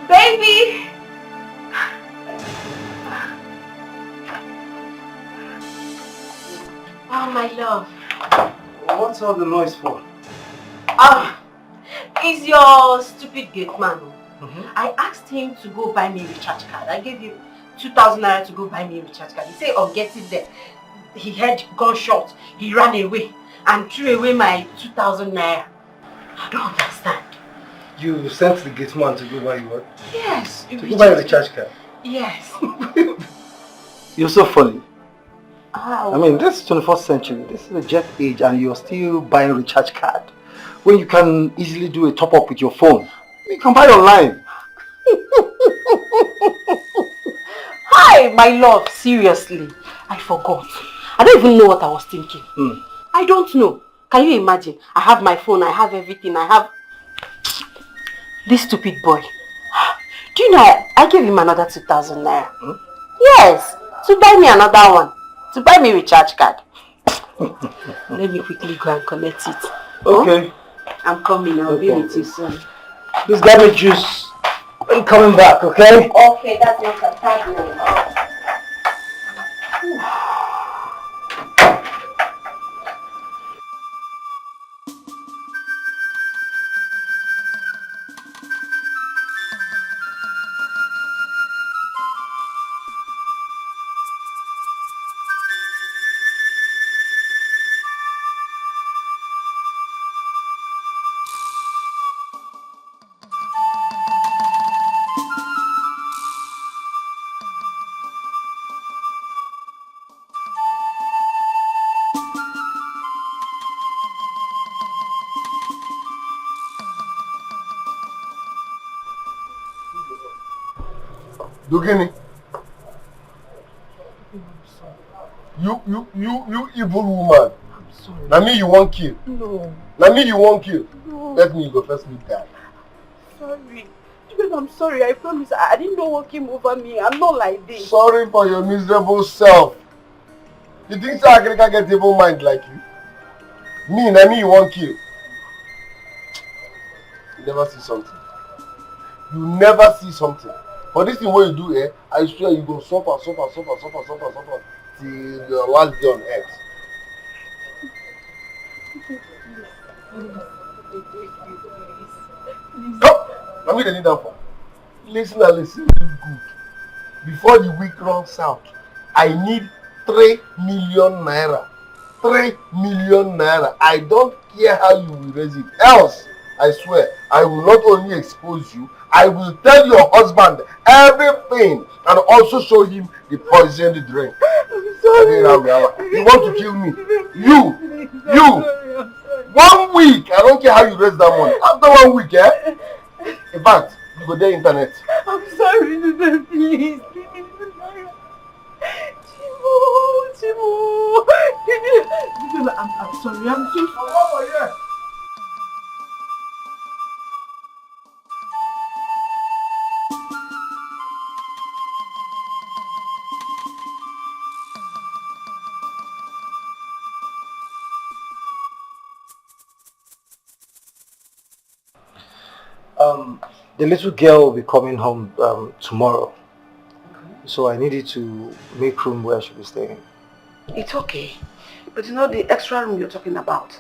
Baby. Oh, my love. What's all the noise for? It's your stupid gate man. I asked him to go buy me a recharge card. I gave him 2,000 naira to go buy me a recharge card. He said on getting there, he heard gunshot. He ran away and threw away my 2,000 naira. I don't understand. You sent the gate man to go buy you what? Yes. To go buy a recharge card? Yes. You're so funny. How? I mean, this is 21st century. This is the jet age and you're still buying recharge card. When you can easily do a top up with your phone. You can buy online. Hi, my love. Seriously. I forgot. I don't even know what I was thinking. I don't know. Can you imagine? I have my phone. I have everything. I have... This stupid boy. Do you know I gave him another 2,000 naira? Yes. To buy me another one. To buy me recharge card. Let me quickly go and collect it. Okay. I'm coming. I'll be with you soon. Please get me juice. I'm coming back, okay? Okay, that's not a problem. Dugini. You evil woman. I'm sorry. Now me you won't kill. No. Now me you won't kill. No. Let me go first me die. Sorry. I'm sorry, I promise. I didn't know what came over me. I'm not like this. Sorry for your miserable self. You think so I can get evil mind like you? Me you won't kill. You never see something. You never see something. For this thing what you do, I swear you go suffer till your last day on earth. Come! Let me need that for. Listen good. Before the week runs out, I need 3 million naira. 3 million naira. I don't care how you will raise it. Else, I swear, I will not only expose you, I will tell your husband everything and also show him the poisoned drink. I'm sorry. You want to kill me? You! 1 week! I don't care how you raise that money. After 1 week, in fact, you go there internet. I'm sorry, please. Chimo. I'm sorry, I'm so sorry. The little girl will be coming home tomorrow. Okay. So I needed to make room where she'll be staying. It's okay. But you know the extra room you're talking about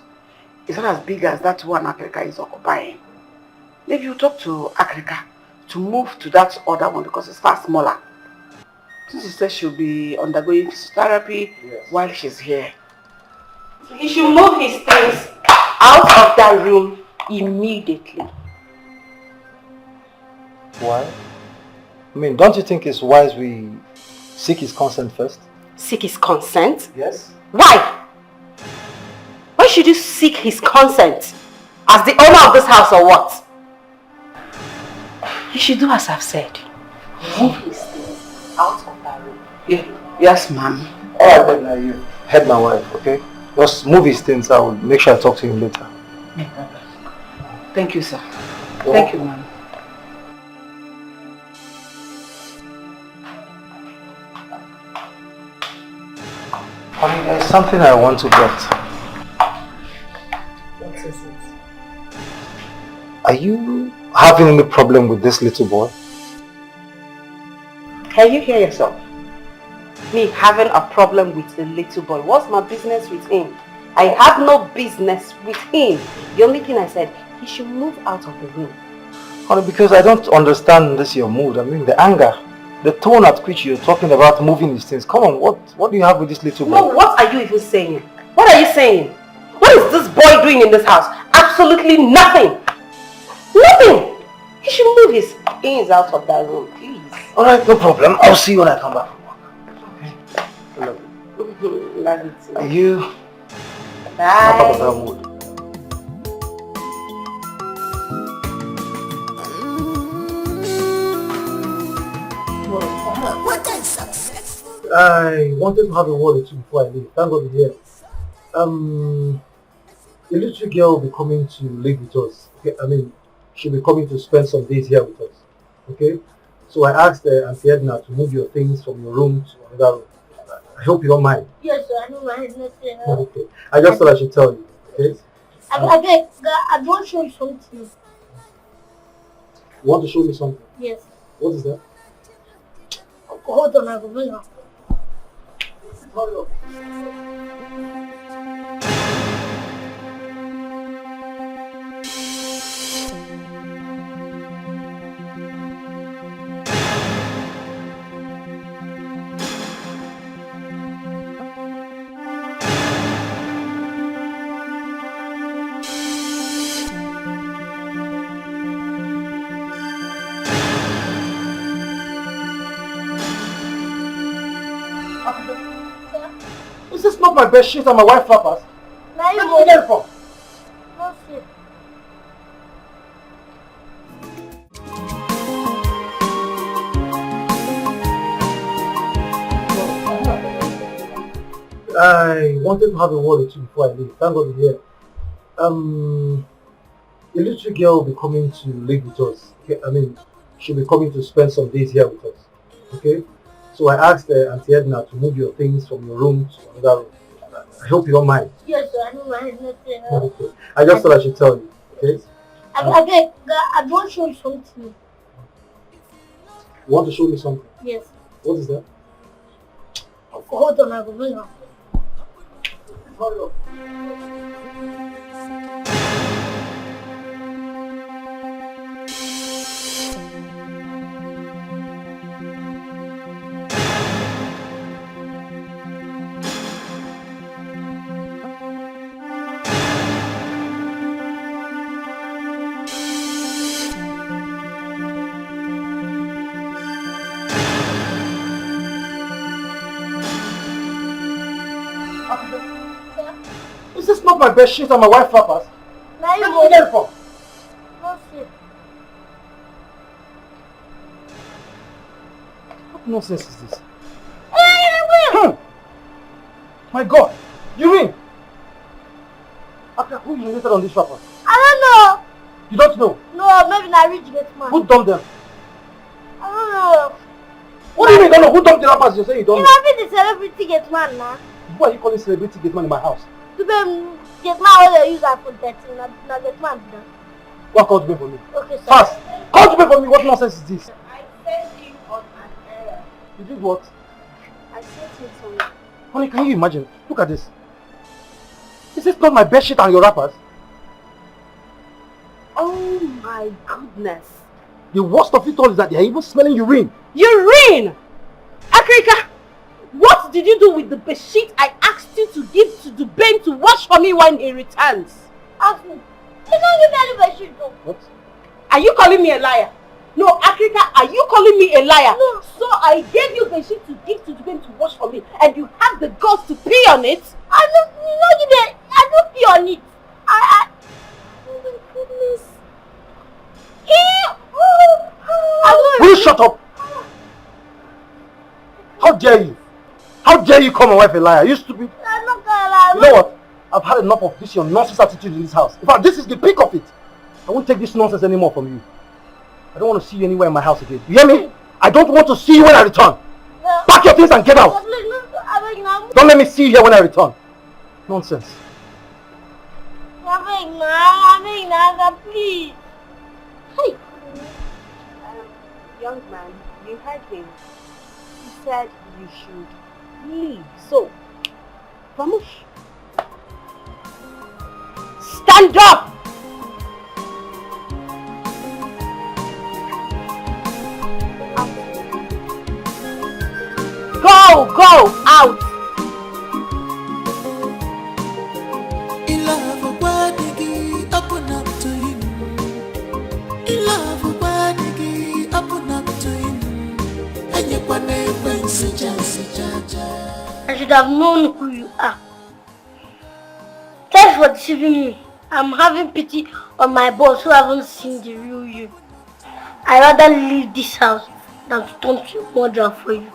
is not as big as that one Africa is occupying. Maybe you talk to Africa to move to that other one because it's far smaller. Since she says she'll be undergoing physiotherapy while she's here. He should move his things out of that room immediately. Why? I mean, don't you think it's wise we seek his consent first? Seek his consent? Yes. Why? Why should you seek his consent? As the owner of this house or what? You should do as I've said. Move his things out of that room. Yeah. Yes, ma'am. Alright, then now you head my wife, okay? Just move his things. I will make sure I talk to him later. Thank you, sir. Thank you, ma'am. Honey, there's something I want to get. What is it? Are you having any problem with this little boy? Can you hear yourself? Me having a problem with the little boy. What's my business with him? I have no business with him. The only thing I said, he should move out of the room. Honey, because I don't understand this your mood. I mean, the anger. The tone at which you're talking about moving these things. Come on, what do you have with this little boy? No, what are you even saying? What are you saying? What is this boy doing in this house? Absolutely nothing. Nothing. He should move his things out of that room, please. Alright, no problem. I'll see you when I come back from work. Okay. I love you. Love you too. Are you? Bye. I wanted to have a word or two before I leave. Thank God you're here. The little girl will be coming to live with us. Okay? I mean, she'll be coming to spend some days here with us. Okay? So I asked Auntie Edna to move your things from your room to another room. I hope you don't mind. Yes, sir, I don't mind nothing. Okay. I just thought I should tell you. Okay? I want to show you something. You want to show me something? Yes. What is that? Hold on, I will bring her. Hurry up. Is this not my best shit and my wife flappers? Now you Where did you get it from? no sleep. I wanted to have a word or two before I leave. Thank God you're here. The little girl will be coming to live with us. Okay? I mean, she'll be coming to spend some days here with us. Okay? So I asked Auntie Edna to move your things from your room to another room. I hope you don't mind. Yes, sir, I don't mind nothing. Okay. I just thought I should tell you. Okay? I want to show you something. You want to show me something? Yes. What is that? Hold on, I will bring her. Hurry up. Is this not my bed sheet and my wife wrappers? Now Where did you get it from? no shit. What nonsense is this? My God! Urine! After who urinated on these wrappers? I You don't know? don't know. No, maybe not rich Gateman. Who dumped them? I don't know. What do you mean you don't know? Who dumped the wrappers? You say you don't You know. know, the celebrity Gateman now. Who are you calling celebrity Gateman in my house? To them, Gateman all they use iPhone 13. Now Gateman be done. Who called to pay for me? Okay, sir. Fast! Call to pay for me! What nonsense is this? I sent him on an errand. You did what? I sent him somewhere. Honey, can you imagine? Look at this. Is this not my bed sheet and your wrappers? Oh my goodness. The worst of it all is that they are even smelling urine. Urine! Africa, what did you do with the bedsheet I asked you to give to Ben to wash for me when he returns? Ask me. You don't give me any bedsheet though. What? Are you calling me a liar? No, Africa, are you calling me a liar? No. So I gave you bedsheet to give to Ben to wash for me and you have the guts to pee on it? I don't pee on it. Oh my goodness. Will you shut up? How dare you? How dare you call my wife a liar? You stupid. I'm not gonna lie. You know what? I've had enough of this your nonsense attitude in this house. In fact, this is the peak of it. I won't take this nonsense anymore from you. I don't want to see you anywhere in my house again. You hear me? I don't want to see you when I return. No. Pack your things and get out. Don't let me see you here when I return. Nonsense. Please. Hey! Young man, you heard him. He said you should leave. So, vamos. Stand up! Go out! In love, open up to him. In love, open up to him. And you want I should have known who you are. Thanks for deceiving me. I'm having pity on my boss who haven't seen the real you. I'd rather leave this house than to turn to a murderer for you.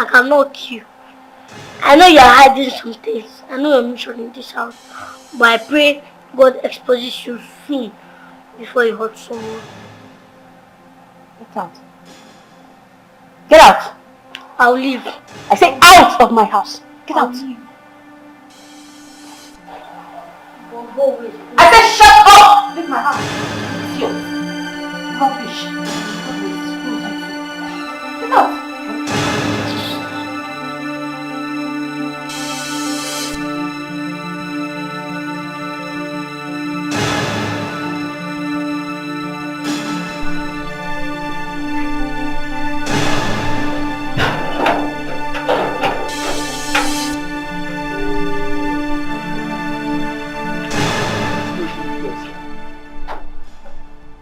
I cannot kill you. I know you're hiding some things. I know you're mission in this house. But I pray God exposes you soon before you hurt someone. Get out. Get out! I'll leave. I say out of my house. Get out. I said shut up! Leave my house. Idiot. Rubbish. Get out.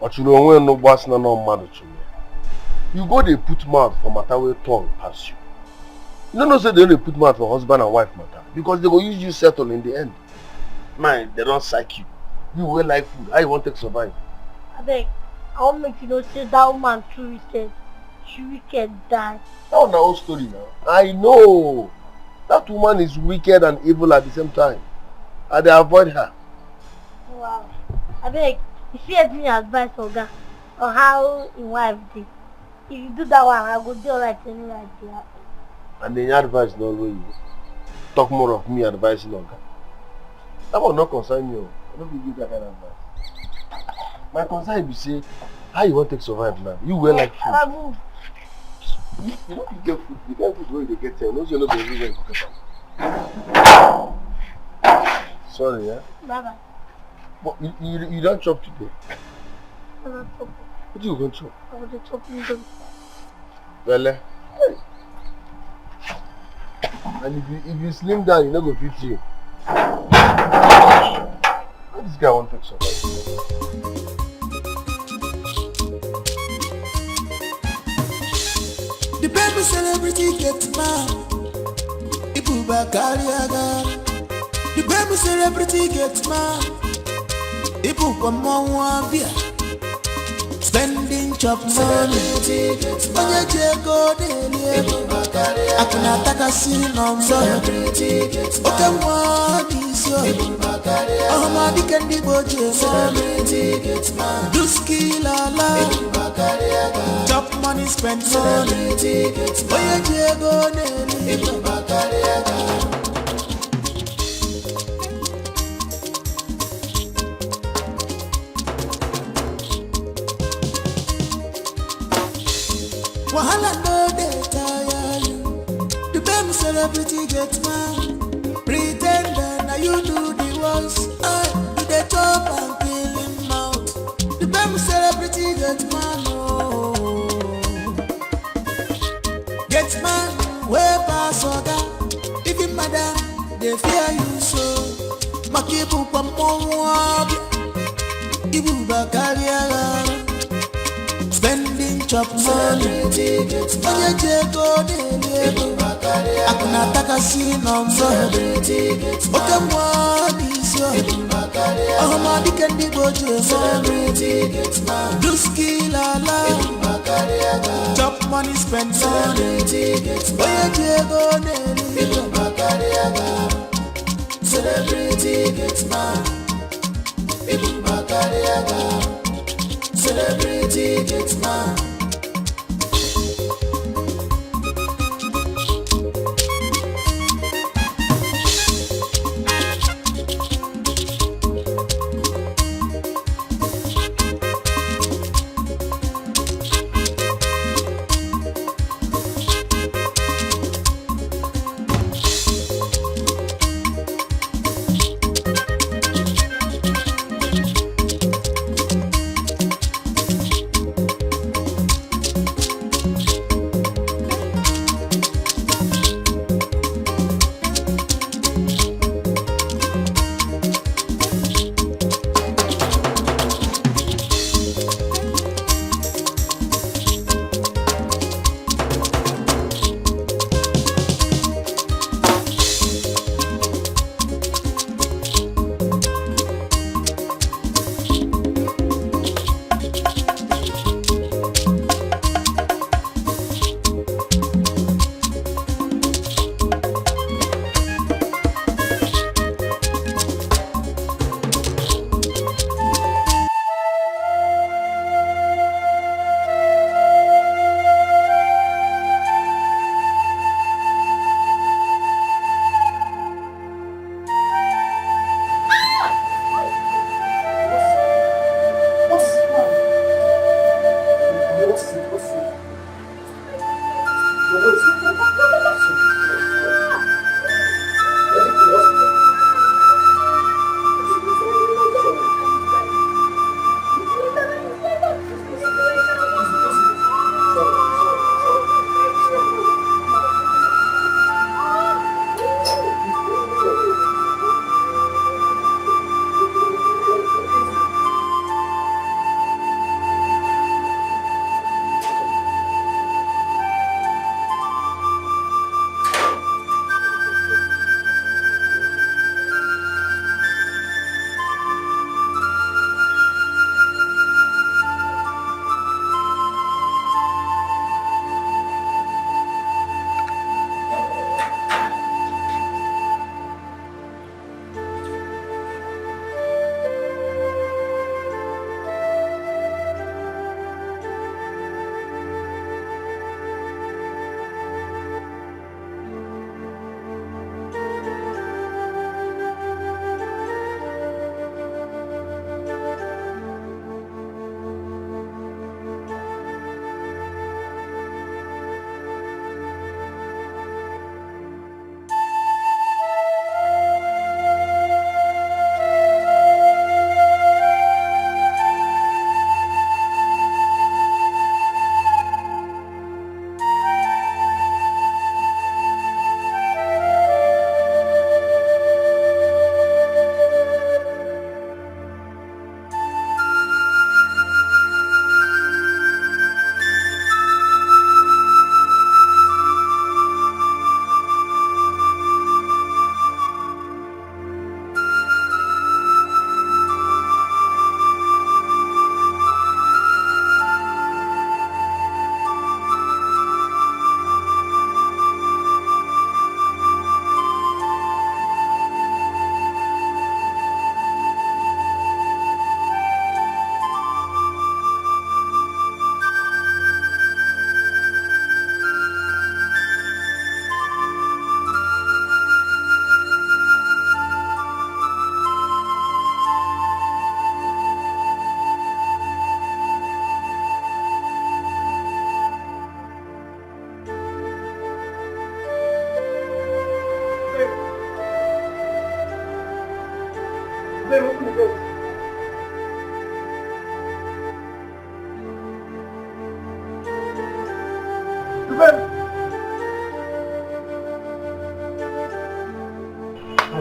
But you know when no boss no mad to me. You go they put mouth for matter where tongue pass you. You don't know say they only put mouth for husband and wife matter because they go use you settle in the end. Man, they don't psych you. You will like food. How you want to survive? I beg, I won't make you know say that woman too wicked. She wicked die. That's an old story now. I know. That woman is wicked and evil at the same time. And they avoid her. Wow. I beg, if you have me advice, Oga, on how in wife did. If you do that one, I will do alright anyway. And then your advice not really. Talk more of me advising Oga. That will not concern you. I don't give you that kind of advice. My concern is say, how you want to survive now? You will like food. You know you get food. You get food where you get 10. No, you're not going to be sorry, yeah? Bye-bye. But you don't chop today. I'm not chopping. What do you going to chop? I want to chop them. Well, and if you slim down, you're not going to fit you. This guy won't take survive. The baby celebrity gets mad. Ibuba Kariaga. The baby celebrity gets mad. Ibuba Mwavia. Spending chop money. Onye jego dele. Akuna taka sinomso. Oke mwani sio. Ohama dikendi boje money. Duski lala. Chop money, spend money. Onye jego dele. Wahala no dey tire you. The baby celebrity get mad. Pretender now you do the worst. You dey chop and kill him out. The baby celebrity get mad. Oh. Get mad way pass oga. Even madam they fear you so. Makibu pa mwabi. Ibu bakariara. Spending chop money. Onye jego dele. Akuna taka sinomso. Oke mwani sio. Ohama dikendi boje money. Duski lala. Chop money, spend money. Onye jego dele. Celebrity gets mad. Celebrity gets mad.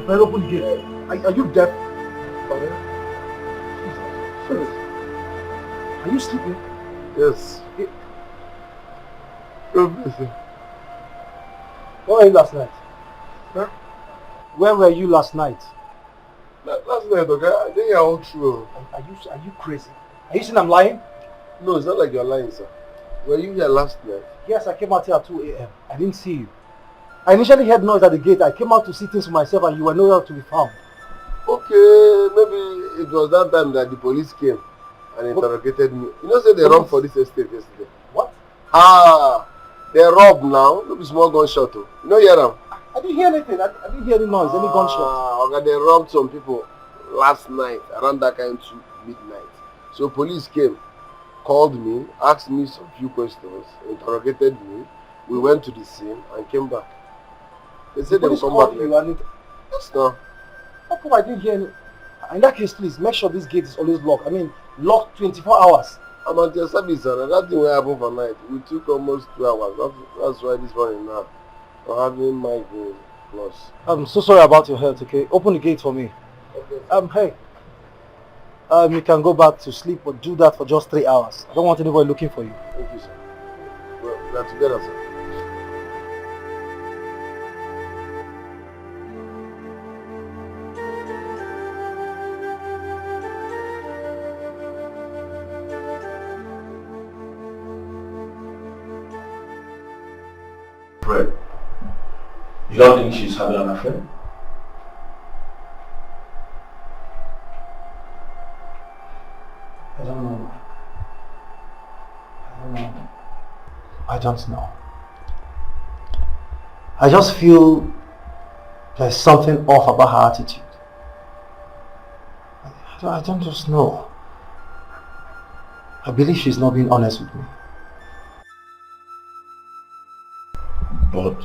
friend, open the gate. Are you deaf? Are you sleeping? Yes. God bless you. Where were you last night? Huh? Where were you last night? Last night, okay? I think you're all true. Are you crazy? Are you saying I'm lying? No, it's not like you're lying, sir. Were you here last night? Yes, I came out here at 2 a.m. I didn't see you. I initially heard noise at the gate. I came out to see things for myself and you were nowhere to be found. Okay, maybe it was that time that the police came and interrogated me. You know, say they robbed for this estate yesterday. What? They robbed now. Look, small gunshot. You know, hear them? I didn't hear anything. I didn't hear any noise, any gunshot. Okay, they robbed some people last night around that kind of midnight. So police came, called me, asked me some few questions, interrogated me. We went to the scene and came back. They said they will come back later. Yes, no. How come I didn't hear any? In that case, please make sure this gate is always locked. I mean, locked 24 hours. I'm at your service, and that thing will happen for night. We took almost 2 hours. That's why this morning now I'm having migraine plus. I'm so sorry about your health. Okay, open the gate for me. Okay. Hey. You can go back to sleep, but do that for just 3 hours. I don't want anybody looking for you. Thank you, sir. Well, we are together, sir. Fred, you don't think she's having an affair? I don't know. I just feel there's something off about her attitude. I don't just know. I believe she's not being honest with me. But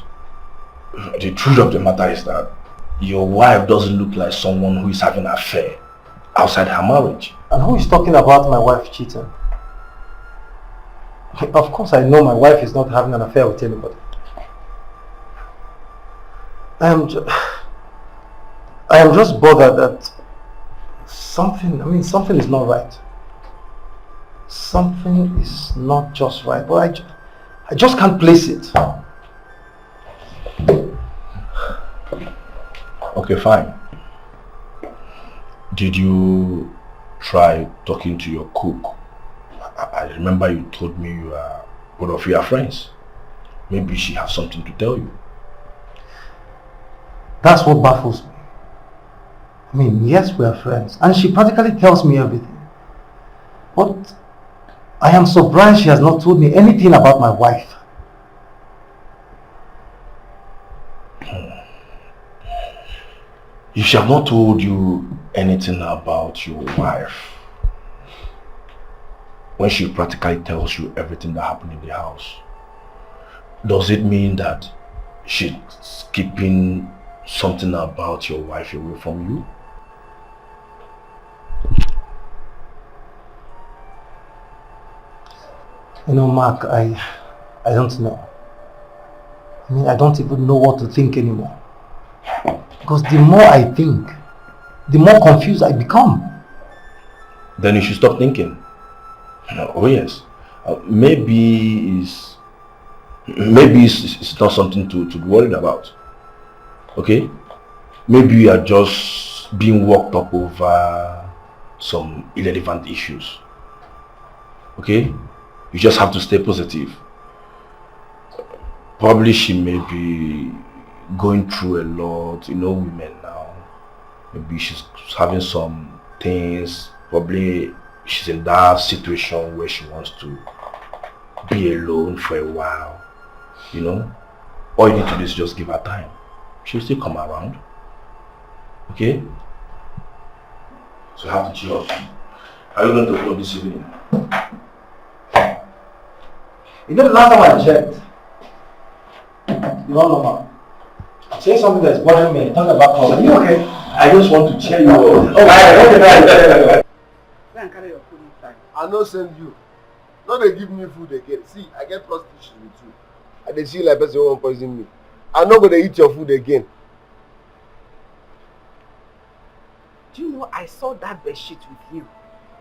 the truth of the matter is that your wife doesn't look like someone who is having an affair outside her marriage. And who is talking about my wife cheating? Of course I know my wife is not having an affair with anybody. I am just bothered that something is not right. Something is not just right, but I just can't place it. Okay, fine. Did you try talking to your cook? I remember you told me both of you are friends. Maybe she has something to tell you. That's what baffles me. I mean, yes, we are friends, and she practically tells me everything. But I am surprised she has not told me anything about my wife. If she has not told you anything about your wife, when she practically tells you everything that happened in the house, does it mean that she's keeping something about your wife away from you? You know, Mark, I don't know. I mean, I don't even know what to think anymore. Because the more I think, the more confused I become. Then you should stop thinking. Oh yes, maybe it's not something to be worried about. Okay, maybe you are just being worked up over some irrelevant issues. Okay, you just have to stay positive. Probably she may be going through a lot, you know, women now. Maybe she's having some things. Probably she's in that situation where she wants to be alone for a while, you know. All you need to do is just give her time. She'll still come around. Okay? So you have to chill out. Are you going to go this evening? You know, the last time I checked, you don't know, Mark. Say something that's bothering me. Talk about cause. Are you okay? I just want to cheer you up. Go and carry your food inside. I no send you. No, they give me food again. See, I get trust issues with you. And they see like person who want poison me. I'm not gonna eat your food again. Do you know I saw that bed sheet with you?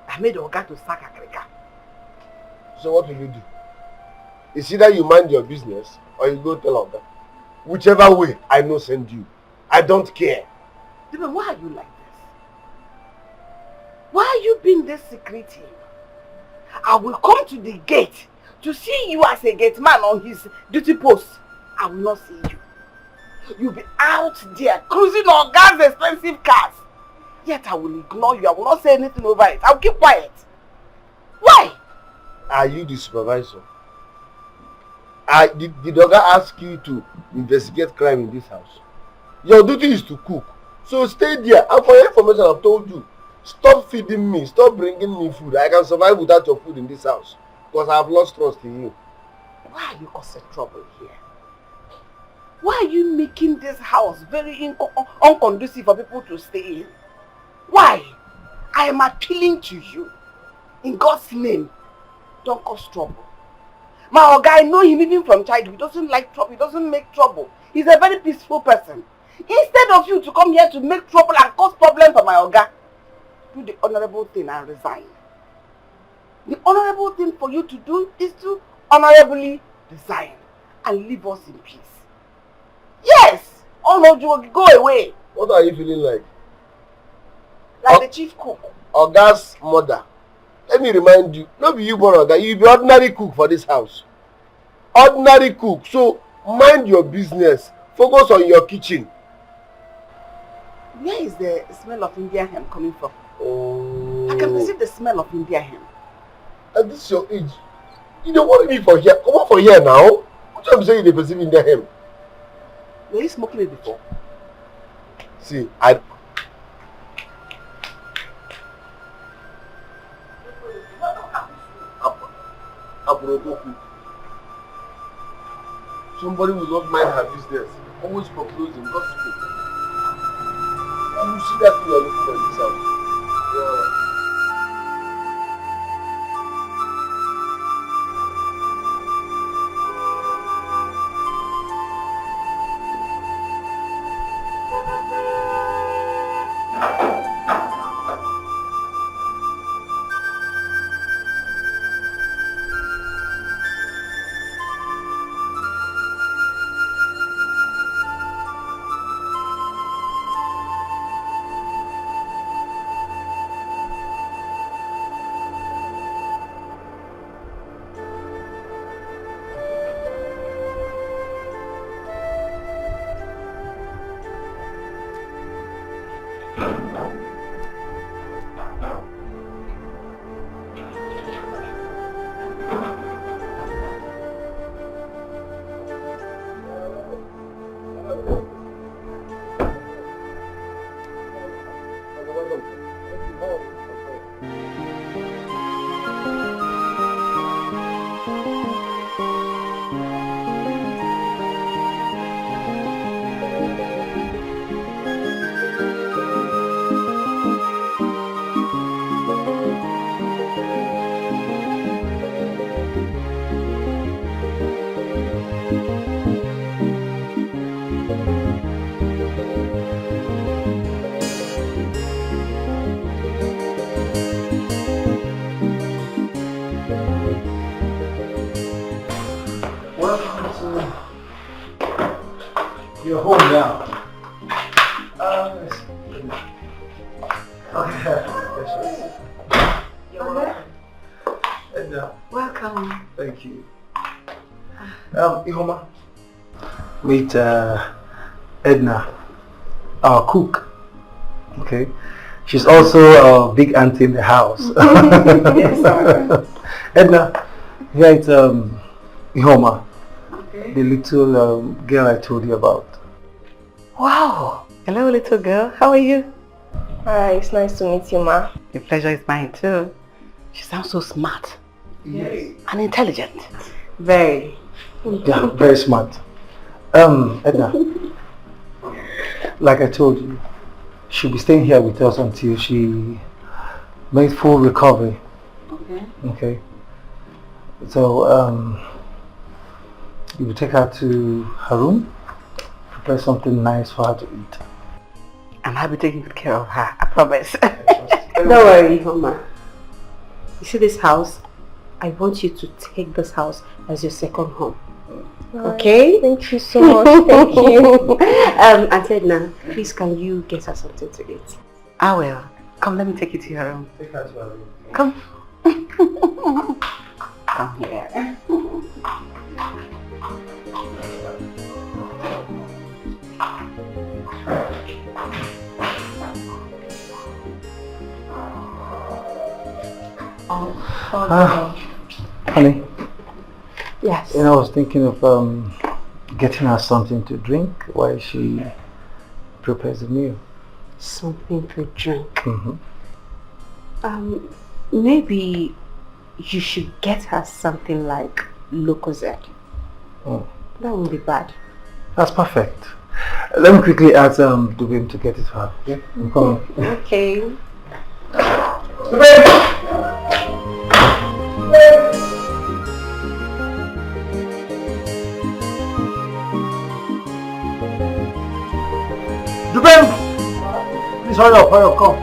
I made Oga to sack Akrika. So what will you do? It's either you mind your business or you go tell Oga. Whichever way, I no send you. I don't care. Then why are you like this? Why are you being this secretive? I will come to the gate to see you as a gate man on his duty post. I will not see you. You'll be out there cruising on Oga's expensive cars. Yet I will ignore you. I will not say anything over it. I'll keep quiet. Why? Are you the supervisor? Did Oga ask you to investigate crime in this house? Your duty is to cook. So stay there. And for your information, I've told you, stop feeding me. Stop bringing me food. I can survive without your food in this house. Because I have lost trust in you. Why are you causing trouble here? Why are you making this house very unconducive for people to stay in? Why? I am appealing to you. In God's name, don't cause trouble. My Oga, I know him even from childhood. He doesn't like trouble. He doesn't make trouble. He's a very peaceful person. Instead of you to come here to make trouble and cause problems for my Oga, do the honorable thing and resign. The honorable thing for you to do is to honorably resign and leave us in peace. Yes! Oh no, you go away. What are you feeling like? Like the chief cook. Oga's mother. Let me remind you, not be you born Oga, you be ordinary cook for this house. Ordinary cook. So mind your business. Focus on your kitchen. Where is the smell of Indian hem coming from? Oh. I can perceive the smell of Indian hem. At this your age, you don't want me for here. Come on for here now. What time saying they perceive Indian hem? Were you smoking it before? See, somebody will not mind her business. Always foreclosing, gossiping. You see that thing you are looking for in this house. Yeah. You're home now. You're welcome. Edna. Welcome. Thank you. Ihoma, meet Edna, our cook. Okay. She's also a big auntie in the house. Yes, sir. Edna, here it's Ihoma, the little girl I told you about. Wow. Hello, little girl. How are you? Hi, it's nice to meet you, Ma. The pleasure is mine too. She sounds so smart. Yes. And intelligent. Very. Yeah, very smart. Edna, like I told you, she'll be staying here with us until she makes full recovery. Okay. Okay. So, you will take her to her room, prepare something nice for her to eat. I'm happy taking good care of her, I promise. Don't worry, Mama. You see this house? I want you to take this house as your second home. Okay? Thank you so much. Thank you. Auntie Edna, please can you get her something to eat? I will. Come, let me take you to your room. Take her to her room. Come. Come here. Honey. Yes. I was thinking of getting her something to drink while she prepares the meal. Something to drink. Mm-hmm. Maybe you should get her something like Lucozade. Oh. That won't be bad. That's perfect. Let me quickly ask Dubem to get it for her. Okay? I'm coming. Okay. Dubem! Please hurry up, come.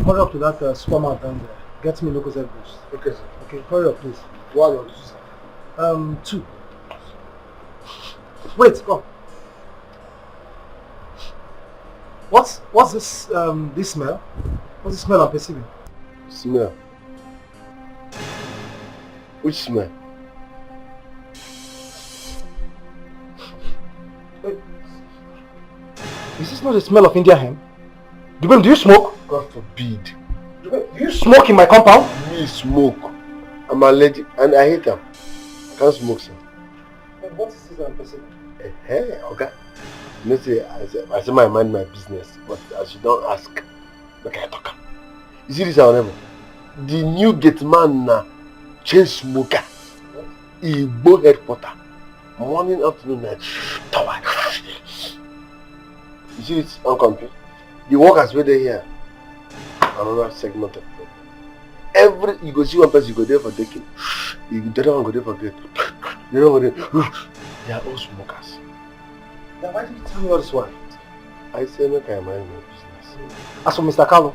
Hurry up to that supermarket down there. Get me Lucozade boost. Okay, sir. Okay, hurry up, please. 1 or 2, sir? 2. Wait, come. What's this this smell? What's the smell I'm perceiving? Smell? Which smell? Wait. Is this not the smell of India hemp? Dubem, do you smoke? God forbid. Do you smoke in my compound? Me smoke. I'm allergic and I hate them. I can't smoke, sir. What is this I'm perceiving? Hey, okay. You know, say, I say my mind my business, but as you don't ask, look I talk. You see this, however? The new Gateman na chain smoker. Igbo headquarter. Morning, afternoon, night. Tower. You see this uncomfy? The workers were there here. Another segment of problem. You go see one person, you go there for decade. The other one go there for good. The other one go there. They are all smokers. Then why did you tell me all this one? I say make I mind my business. As for Mr. Carlo,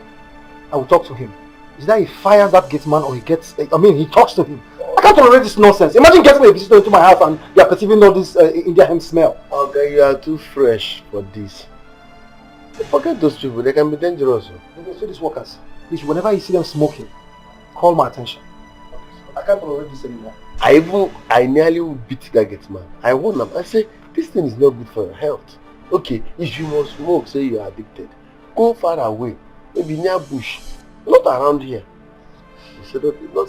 I will talk to him. Is that he fires that Gateman or he he talks to him? I can't tolerate this nonsense. Imagine getting a visitor into my house and you are perceiving all this India hemp smell. Okay, you are too fresh for this. Forget those people, they can be dangerous. Okay, so these workers, please, whenever you see them smoking, call my attention. I can't tolerate this anymore. I nearly beat that Gateman. I warned him. I say, this thing is not good for your health. Okay, if you must smoke, say you are addicted, go far away. Maybe near bush. Not around here. He said, okay, not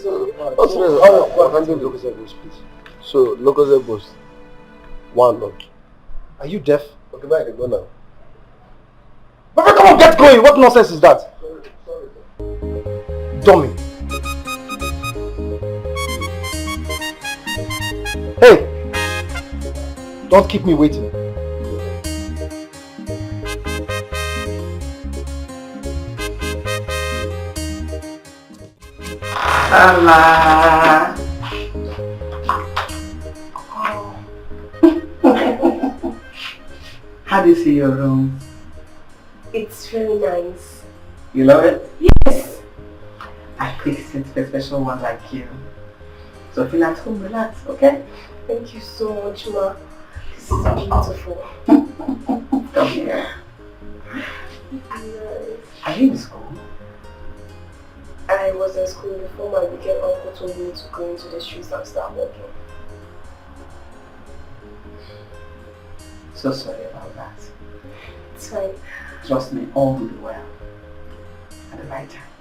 please. So, Lucozade boost. 1 okay. Are you deaf? Okay, bye, I can go now. But come on, get going! What nonsense is that? Sorry. Dummy. Hey! Don't keep me waiting. Allah. How do you see your room? It's very nice. You love it? Yes. I fixed it for a special one like you. So feel at home, relax, okay? Thank you so much, Ma. This is beautiful. Come here. Are you in school? I was in school before my weekend uncle told me to go into the streets and start working. So sorry about that. It's fine. Trust me, all will be well. At the right time.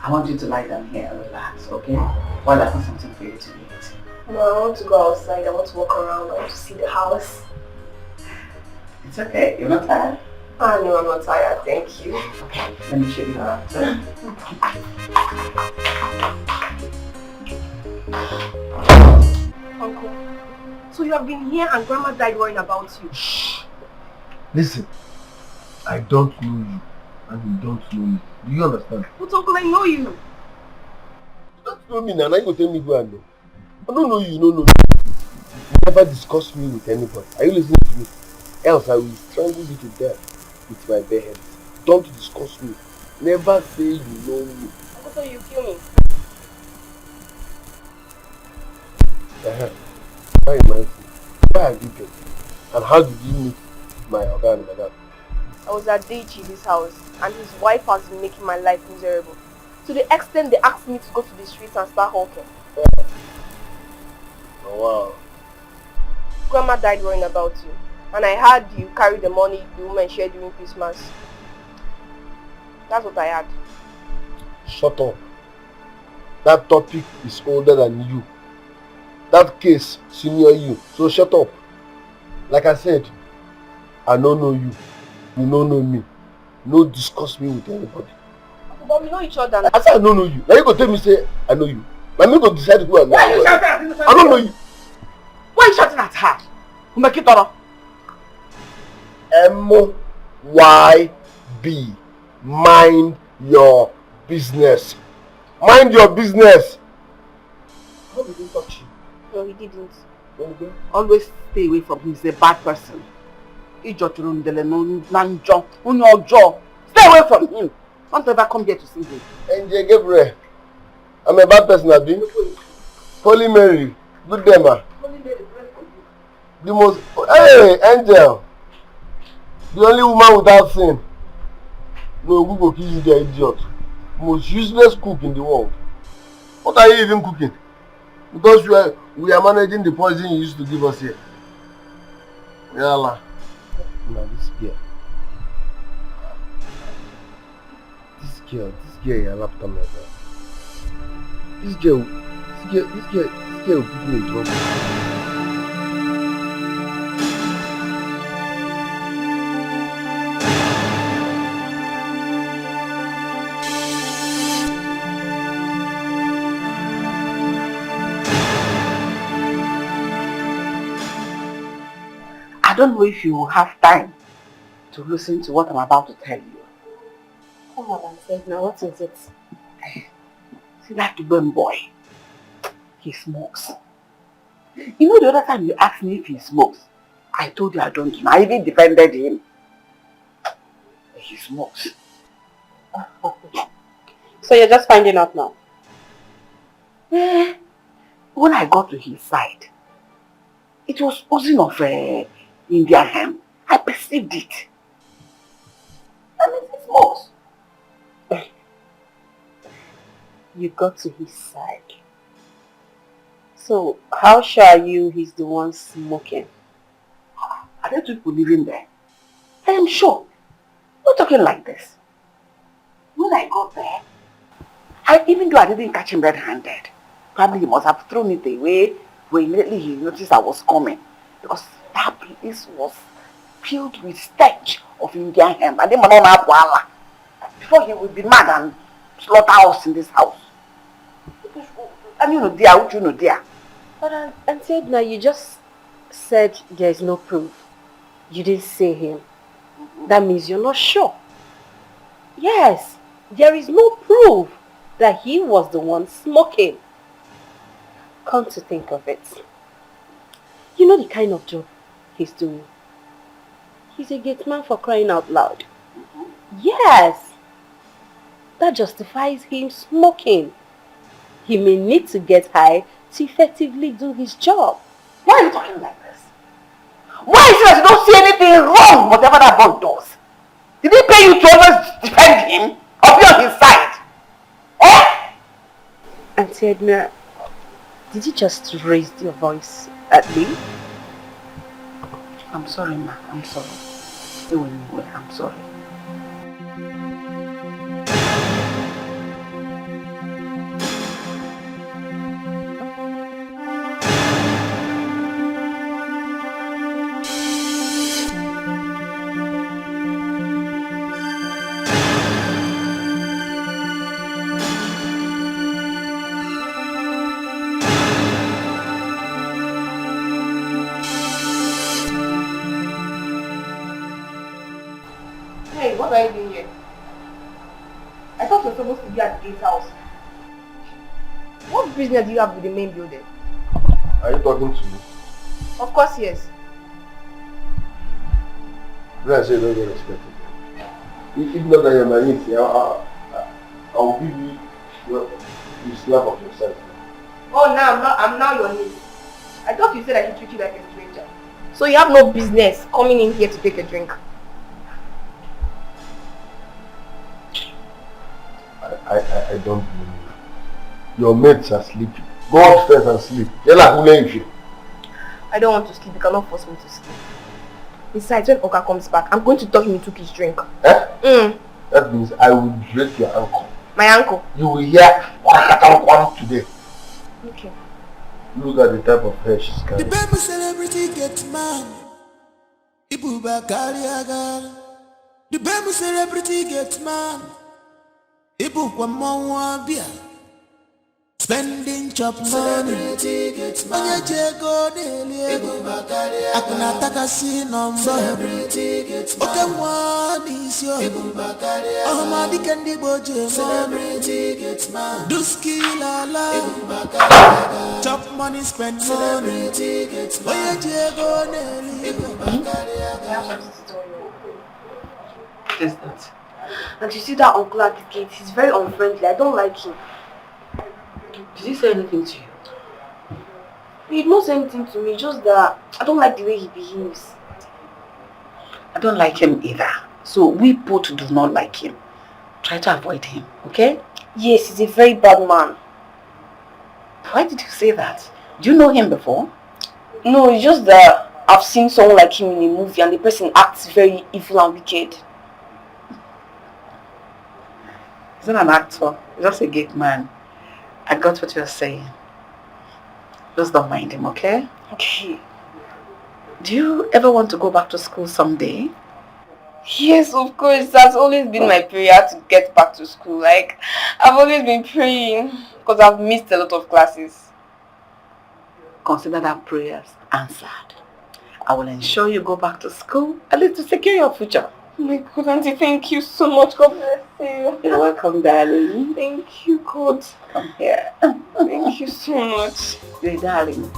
I want you to lie down here and relax, okay? While I put something for you to eat. No, I want to go outside. I want to walk around. I want to see the house. It's okay. You're not tired? Ah, no, I'm not tired. Thank you. Okay, let me show you around. Uncle, so you have been here and Grandma died worrying about you. Shh. Listen, I don't know you and you don't know me. Do you understand? But Uncle, I know you. You don't know me now, you go tell me go and know. I don't know you, you don't know me. You never discuss me with anybody. Are you listening to me? Else I will strangle you to death with my bare hands. Don't discuss me. Never say you know me. Also, you kill me. That reminds me. Where have you been? And how did you meet my Oga and Madam? I was at Deichi's house and his wife has been making my life miserable. To the extent they asked me to go to the streets and start hawking. Oh wow. Grandma died worrying about you. And I heard you carry the money the woman shared during Christmas. That's what I had. Shut up. That topic is older than you. That case senior you. So shut up. Like I said, I don't know you. You don't know me. No discuss me with anybody. But we know each other. I said I don't know you. Now you go tell me say I know you. Now me go decide who I know. I don't know you. Why are you shouting at her? Umekitoro. M-Y-B. Mind your business. Mind your business. How did he touch you? No, he didn't. Always stay away from him. He's a bad person. Stay away from him. Don't ever come here to see him. Angel Gabriel. I'm a bad person, Abi. Holy Mary. Good day, ma. The most... Hey, Angel. The only woman without sin. No, who go kill you, the idiot. Most useless cook in the world. What are you even cooking? Because we are managing the poison you used to give us here. Yalla. Now this girl. This girl, your laptop like that. This girl will put me in trouble. I don't know if you will have time to listen to what I'm about to tell you. Come on and say now, what is it? See that Duban boy? He smokes. You know the other time you asked me if he smokes, I told you I don't know. I even defended him. He smokes. So you're just finding out now? When I got to his side, it was oozing of Indian hemp. I perceived it. I mean, he smokes. You got to his side. So, how sure are you he's the one smoking? Are there two people living there? I am sure. Not talking like this. When I got there, even though I didn't catch him red-handed, probably he must have thrown it away when immediately he noticed I was coming. Because that place was filled with stench of Indian hemp. And then before he would be mad and slaughter us in this house. And you know, dear, what you know, dear? But Auntie Edna, you just said there is no proof. You didn't say him. That means you're not sure. Yes, there is no proof that he was the one smoking. Come to think of it, you know the kind of job he's doing. He's a gateman, for crying out loud. Yes, that justifies him smoking. He may need to get high to effectively do his job. Why are you talking like this? Why is it that you don't see anything wrong whatever that boy does? Did he pay you to always defend him or be on his side? Auntie Edna, did you just raise your voice at me? I'm sorry, ma. I'm sorry. I'm sorry. Hey, what are you doing here? I thought you were supposed to be at the gate house. What business do you have with the main building? Are you talking to me? Of course, yes. Then I say don't get respect. If not that you're my niece, I'll give you the slap of yourself. Oh, now I'm now your niece. I thought you said I should treat you like a stranger. So you have no business coming in here to take a drink. I don't blame you. Your mates are sleeping. Go upstairs and sleep. I don't want to sleep. You cannot force me to sleep. Besides, when Oga comes back, I'm going to tell him he took his drink. Eh? That means I will break your ankle. My ankle? You will hear today. Okay. Look at the type of hair she's carrying. The baby celebrity Gateman. Ibuba Kariaga. The baby celebrity Gateman. Ibu Kwamwa Bia. Spending chop money. Manya jego daily. Akuna takasi number. Okay, one is your. Ahmadi Kandi Boje. Duski Lala. Chop money, spend money. Manya jego daily. What is that? And you see that uncle at the gate, he's very unfriendly. I don't like him. Did he say anything to you? He did not say anything to me, just that I don't like the way he behaves. I don't like him either. So we both do not like him. Try to avoid him, okay? Yes, he's a very bad man. Why did you say that? Do you know him before? No, it's just that I've seen someone like him in a movie and the person acts very evil and wicked. He's not an actor. He's just a gate man. I got what you're saying. Just don't mind him, okay? Okay. Do you ever want to go back to school someday? Yes, of course. That's always been my prayer to get back to school. Like, I've always been praying because I've missed a lot of classes. Consider that prayers answered. I will ensure you go back to school, at least to secure your future. Oh my God, Auntie, thank you so much. God bless you. You're welcome, darling. Thank you, God. Come here. Thank you so much. You're a darling.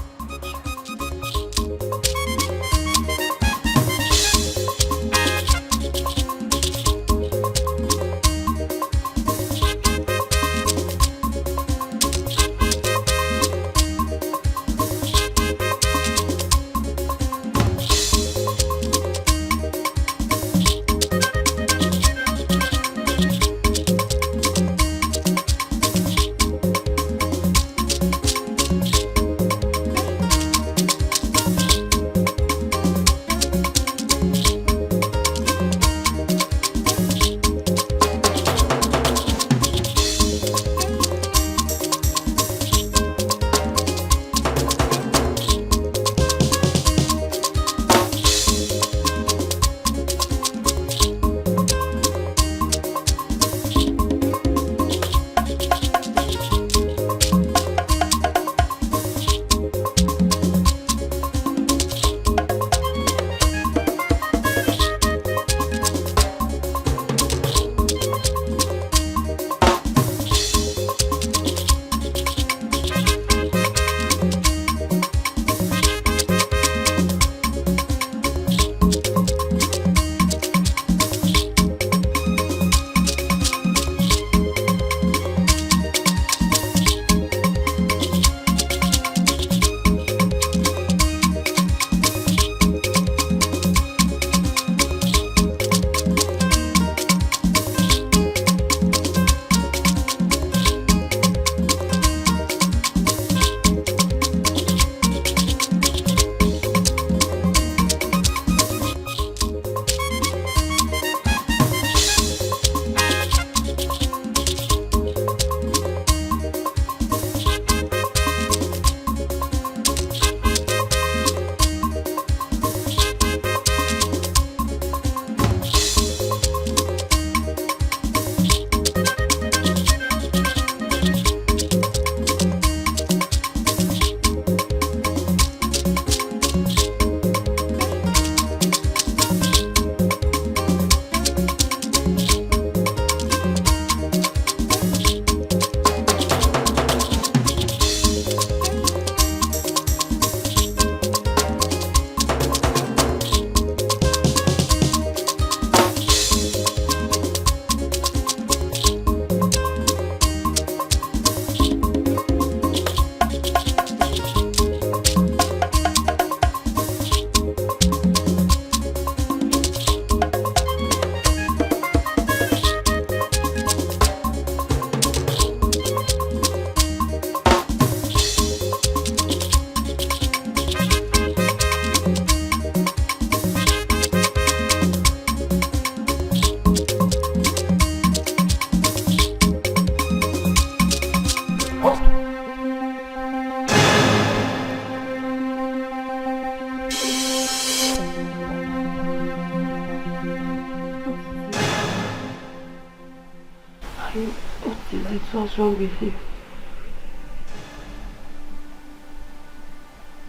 What is it? What's wrong with you?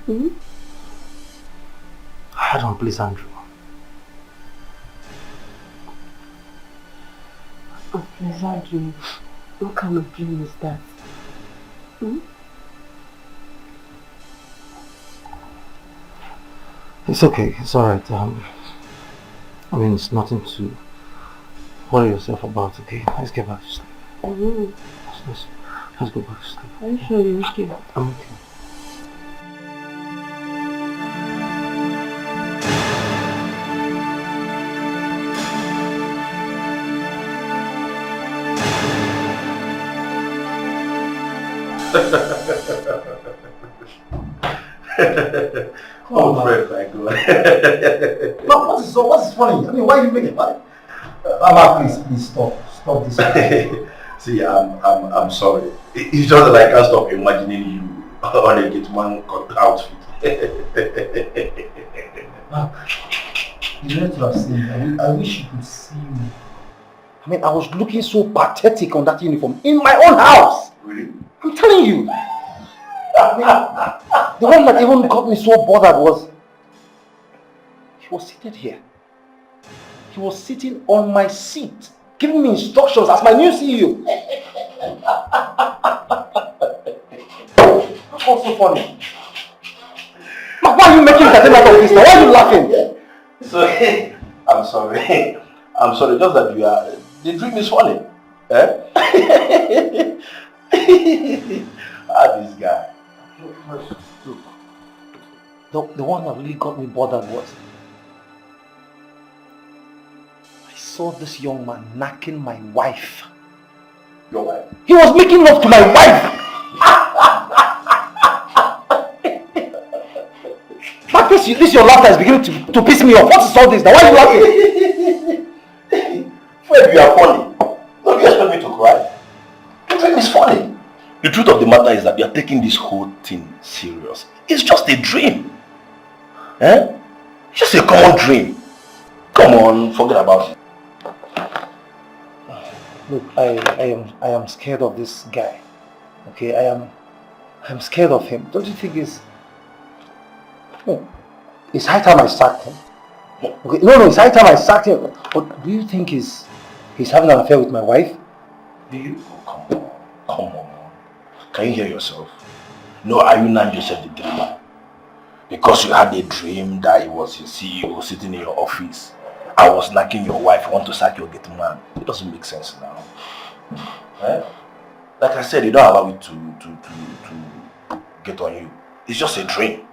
Hmm? I don't, please, Andrew. Oh, please, Andrew. What kind of dream is that? Hmm? It's okay. It's alright. I mean, it's nothing to worry yourself about, okay? Let's get back to sleep. Mm-hmm. Let's go back to sleep. Are you sure you're okay? I'm okay. Oh, Fred, my God. What's funny? I mean, why are you making fun? Mama, please stop this. See, I'm sorry. It's just that I can't stop imagining you on a Gateman outfit. You know what I'm saying? I wish you could see me. I mean, I was looking so pathetic on that uniform in my own house. Really? I'm telling you. I mean, the one that even got me so bothered was, he was seated here. He was sitting on my seat, giving me instructions as my new CEO. That's also funny. Why are you making entertainment out of this now? Why are you laughing? So, I'm sorry. I'm sorry, just that the dream is funny. Eh? This guy. Look, the one that really got me bothered was, I saw this young man knacking my wife. Your wife? He was making love to my wife! But this your laughter is beginning to piss me off. What is all this now? Why are you laughing? Fred, you are funny. Don't you expect me to cry? The dream is funny. The truth of the matter is that you are taking this whole thing serious. It's just a dream. Eh? It's just a common dream. Come on, forget about it. Look, I am scared of this guy. Okay, I'm scared of him. Don't you think it's high time I sacked him? Okay, no, it's high time I sacked him. But do you think he's having an affair with my wife? Do you? Oh, come on. Can you hear yourself? No, are you not yourself the dreamer? Because you had a dream that it was your CEO sitting in your office. I was knocking your wife, want to sack your Gateman. It doesn't make sense now. Eh? Like I said, you don't allow it to get on you. It's just a dream.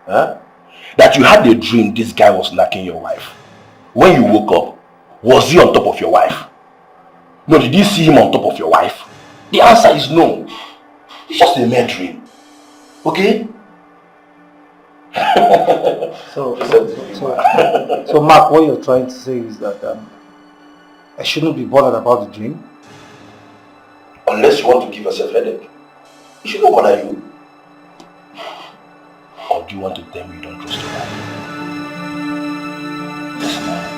Eh? That you had a dream this guy was knocking your wife. When you woke up, was he on top of your wife? No, did you see him on top of your wife? The answer is no. It's just a mere dream. Okay? So Mark, what you're trying to say is that I shouldn't be bothered about the dream? Unless you want to give yourself a headache. It shouldn't bother you. Or do you want to tell me you don't trust your wife? Yes, ma'am.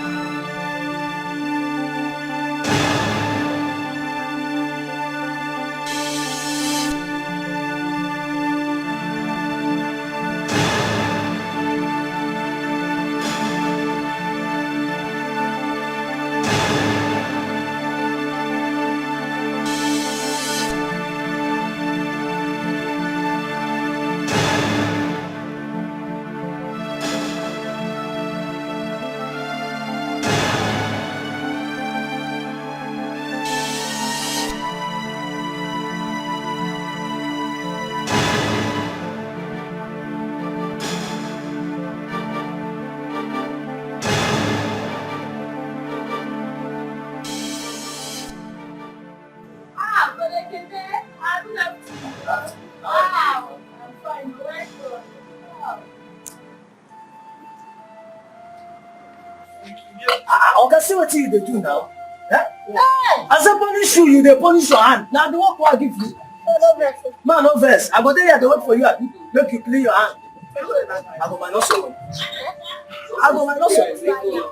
See what you dey do now? Eh? As I punish you, you dey punish your hand. Now the work I give you. Man, no verse. I go there here to wait for you. Make you clean your hand. I go minus you.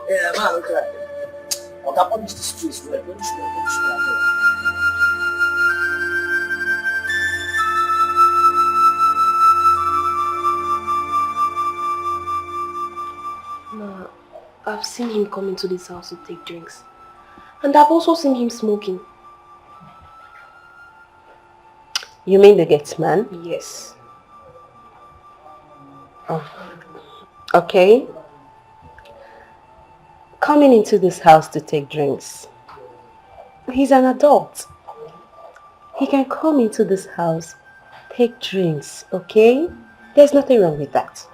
Yeah, man, okay. Oga, punish the streets. Well, punish well. Ma, I've seen him come into this house to take drinks. And I've also seen him smoking. You mean the Gateman? Yes. Oh. Okay. Coming into this house to take drinks. He's an adult. He can come into this house, take drinks, okay? There's nothing wrong with that.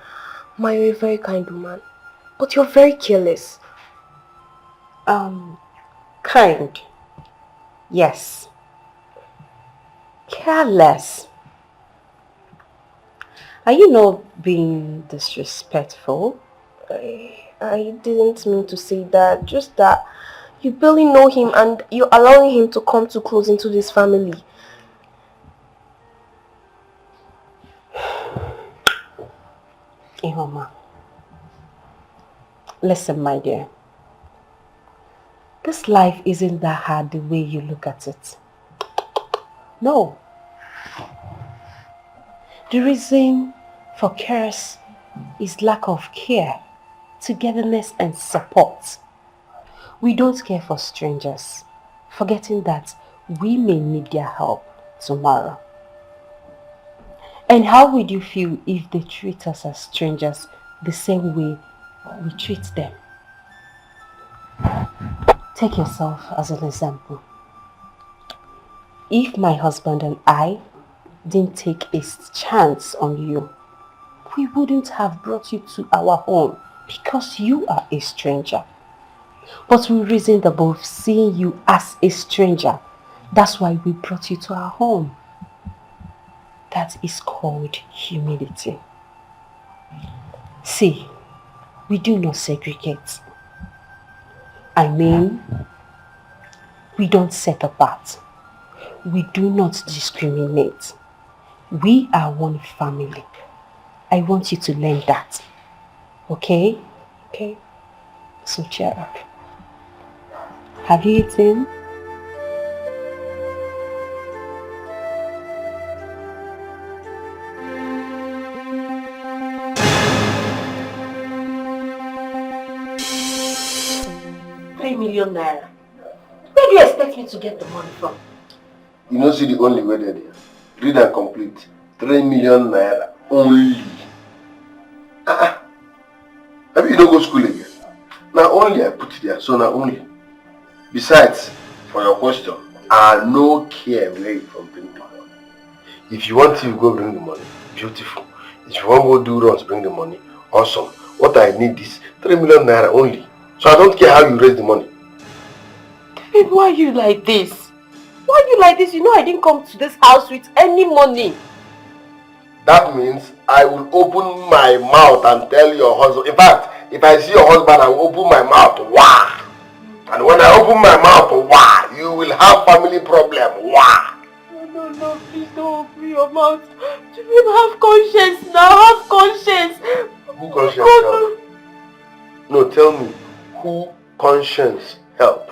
Ma, you're a very kind woman. But you're very careless. Kind. Yes. Careless. Are you not being disrespectful? I didn't mean to say that. Just that you barely know him and you're allowing him to come too close into this family. Ihoma. Listen, my dear. This life isn't that hard the way you look at it. No. The reason for chaos is lack of care, togetherness and support. We don't care for strangers, forgetting that we may need their help tomorrow. And how would you feel if they treat us as strangers the same way we treat them? Take yourself as an example. If my husband and I didn't take a chance on you, we wouldn't have brought you to our home because you are a stranger. But we reasoned above seeing you as a stranger. That's why we brought you to our home. That is called humility. See, we do not segregate. I mean, we don't set apart. We do not discriminate. We are one family. I want you to learn that. Okay? Okay? So cheer up. Have you eaten? ₦3 million. Where do you expect me to get the money from? You know, see the only way there. Read and complete. 3 million naira only. Maybe you don't go to school again. Now only I put it there, so now only. Besides, for your question, I no care where you from bring the money. If you want to go bring the money, beautiful. If you want to go do runs, bring the money, awesome. What I need is 3 million naira only. So I don't care how you raise the money. David, why are you like this? Why are you like this? You know I didn't come to this house with any money. That means I will open my mouth and tell your husband. In fact, if I see your husband, I will open my mouth. Wah! And when I open my mouth, wah! You will have family problem. Wah! No, please don't open your mouth. You have conscience now. Have conscience. Who conscience help? No, tell me. Who conscience help?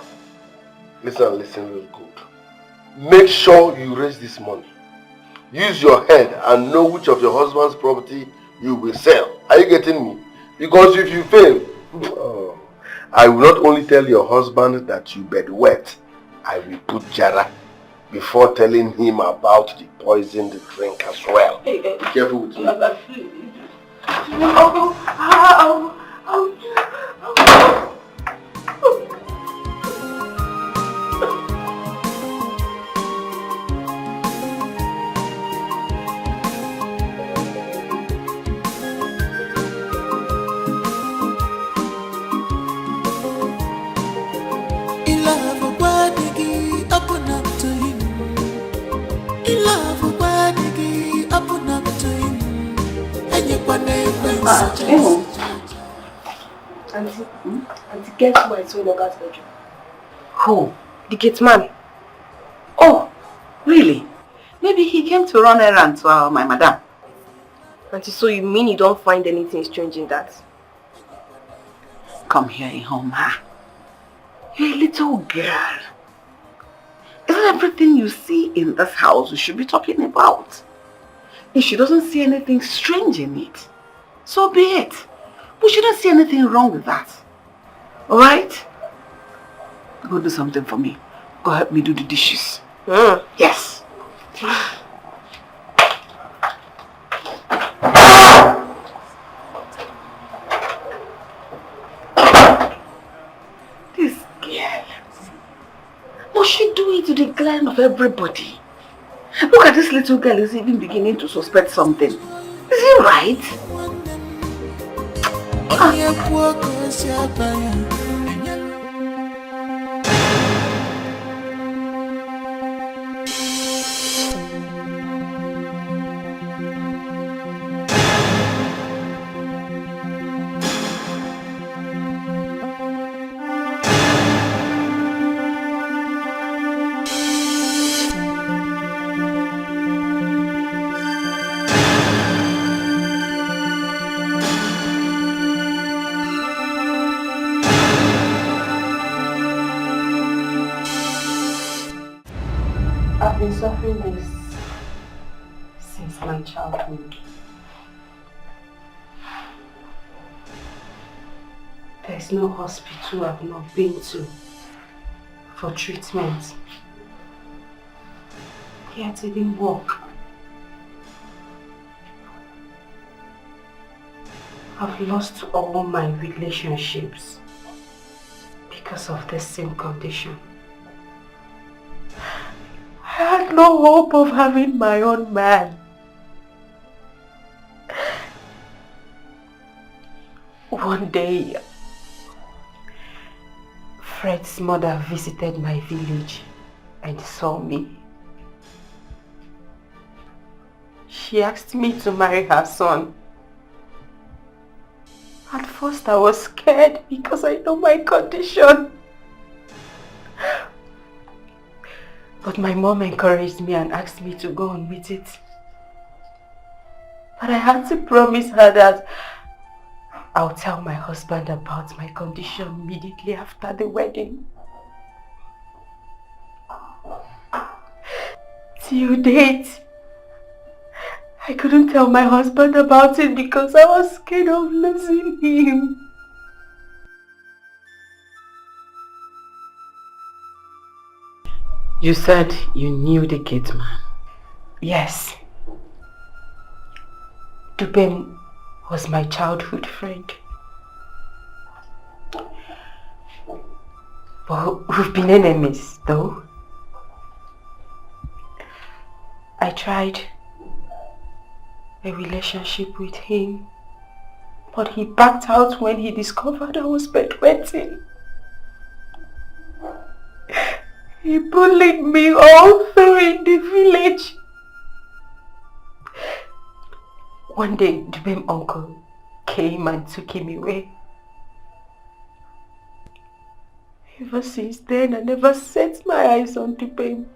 Listen real good. Make sure you raise this money. Use your head and know which of your husband's property you will sell. Are you getting me? Because if you fail, I will not only tell your husband that you bed wet, I will put Jara before telling him about the poisoned drink as well. Be careful with me. Auntie, guess who I saw in Oga's bedroom? Who? The Gateman. Oh, really? Maybe he came to run errand to my madam. Auntie, so you mean you don't find anything strange in that? Come here, Ihoma. You're a little girl. Isn't everything you see in this house you should be talking about? If she doesn't see anything strange in it, so be it. We shouldn't see anything wrong with that. Alright? Go do something for me. Go help me do the dishes. Yes. This girl. Must she do it to the glen of everybody? Look at this little girl is even beginning to suspect something. Is it right? I've been suffering this since my childhood. There's no hospital I've not been to for treatment. Yet it didn't work. I've lost all my relationships because of the same condition. I had no hope of having my own man. One day, Fred's mother visited my village and saw me. She asked me to marry her son. At first I was scared because I know my condition. But my mom encouraged me and asked me to go on with it. But I had to promise her that I'll tell my husband about my condition immediately after the wedding. Till date, I couldn't tell my husband about it because I was scared of losing him. You said you knew the Gateman? Yes. Dubem was my childhood friend. But we've been enemies, though. I tried a relationship with him, but he backed out when he discovered I was bedwetting. He bullied me all through in the village. One day, Dubem's uncle came and took him away. Ever since then, I never set my eyes on Dubem.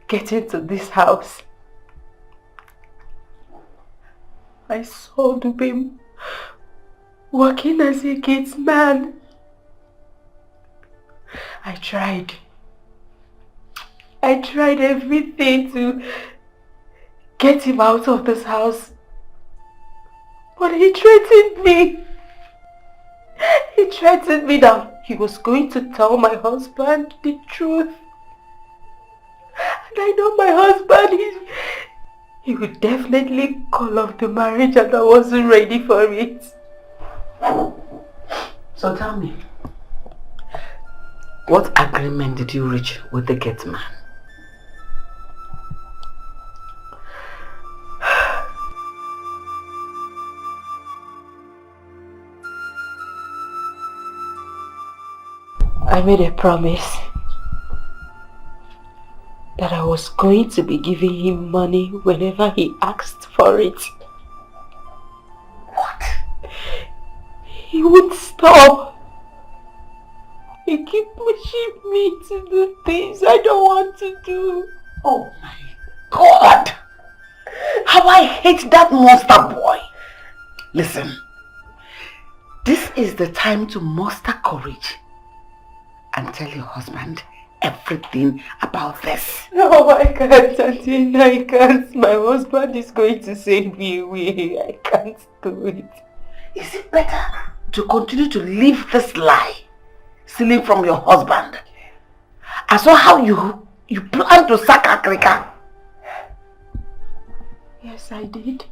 Getting to this house, I saw Dubem working as a gatesman. I tried everything to get him out of this house. But he threatened me. He threatened me that he was going to tell my husband the truth. And I know my husband, he would definitely call off the marriage and I wasn't ready for it. So tell me, what agreement did you reach with the Gateman? I made a promise that I was going to be giving him money whenever he asked for it. What? He wouldn't stop. He kept pushing me to do things I don't want to do. Oh my God! How I hate that monster boy! Listen, this is the time to muster courage and tell your husband everything about this. No, I can't, Auntie. I can't. My husband is going to send me away. I can't do it. Is it better to continue to live this lie, stealing from your husband? I saw how you plan to sack Akrika. Yes, I did.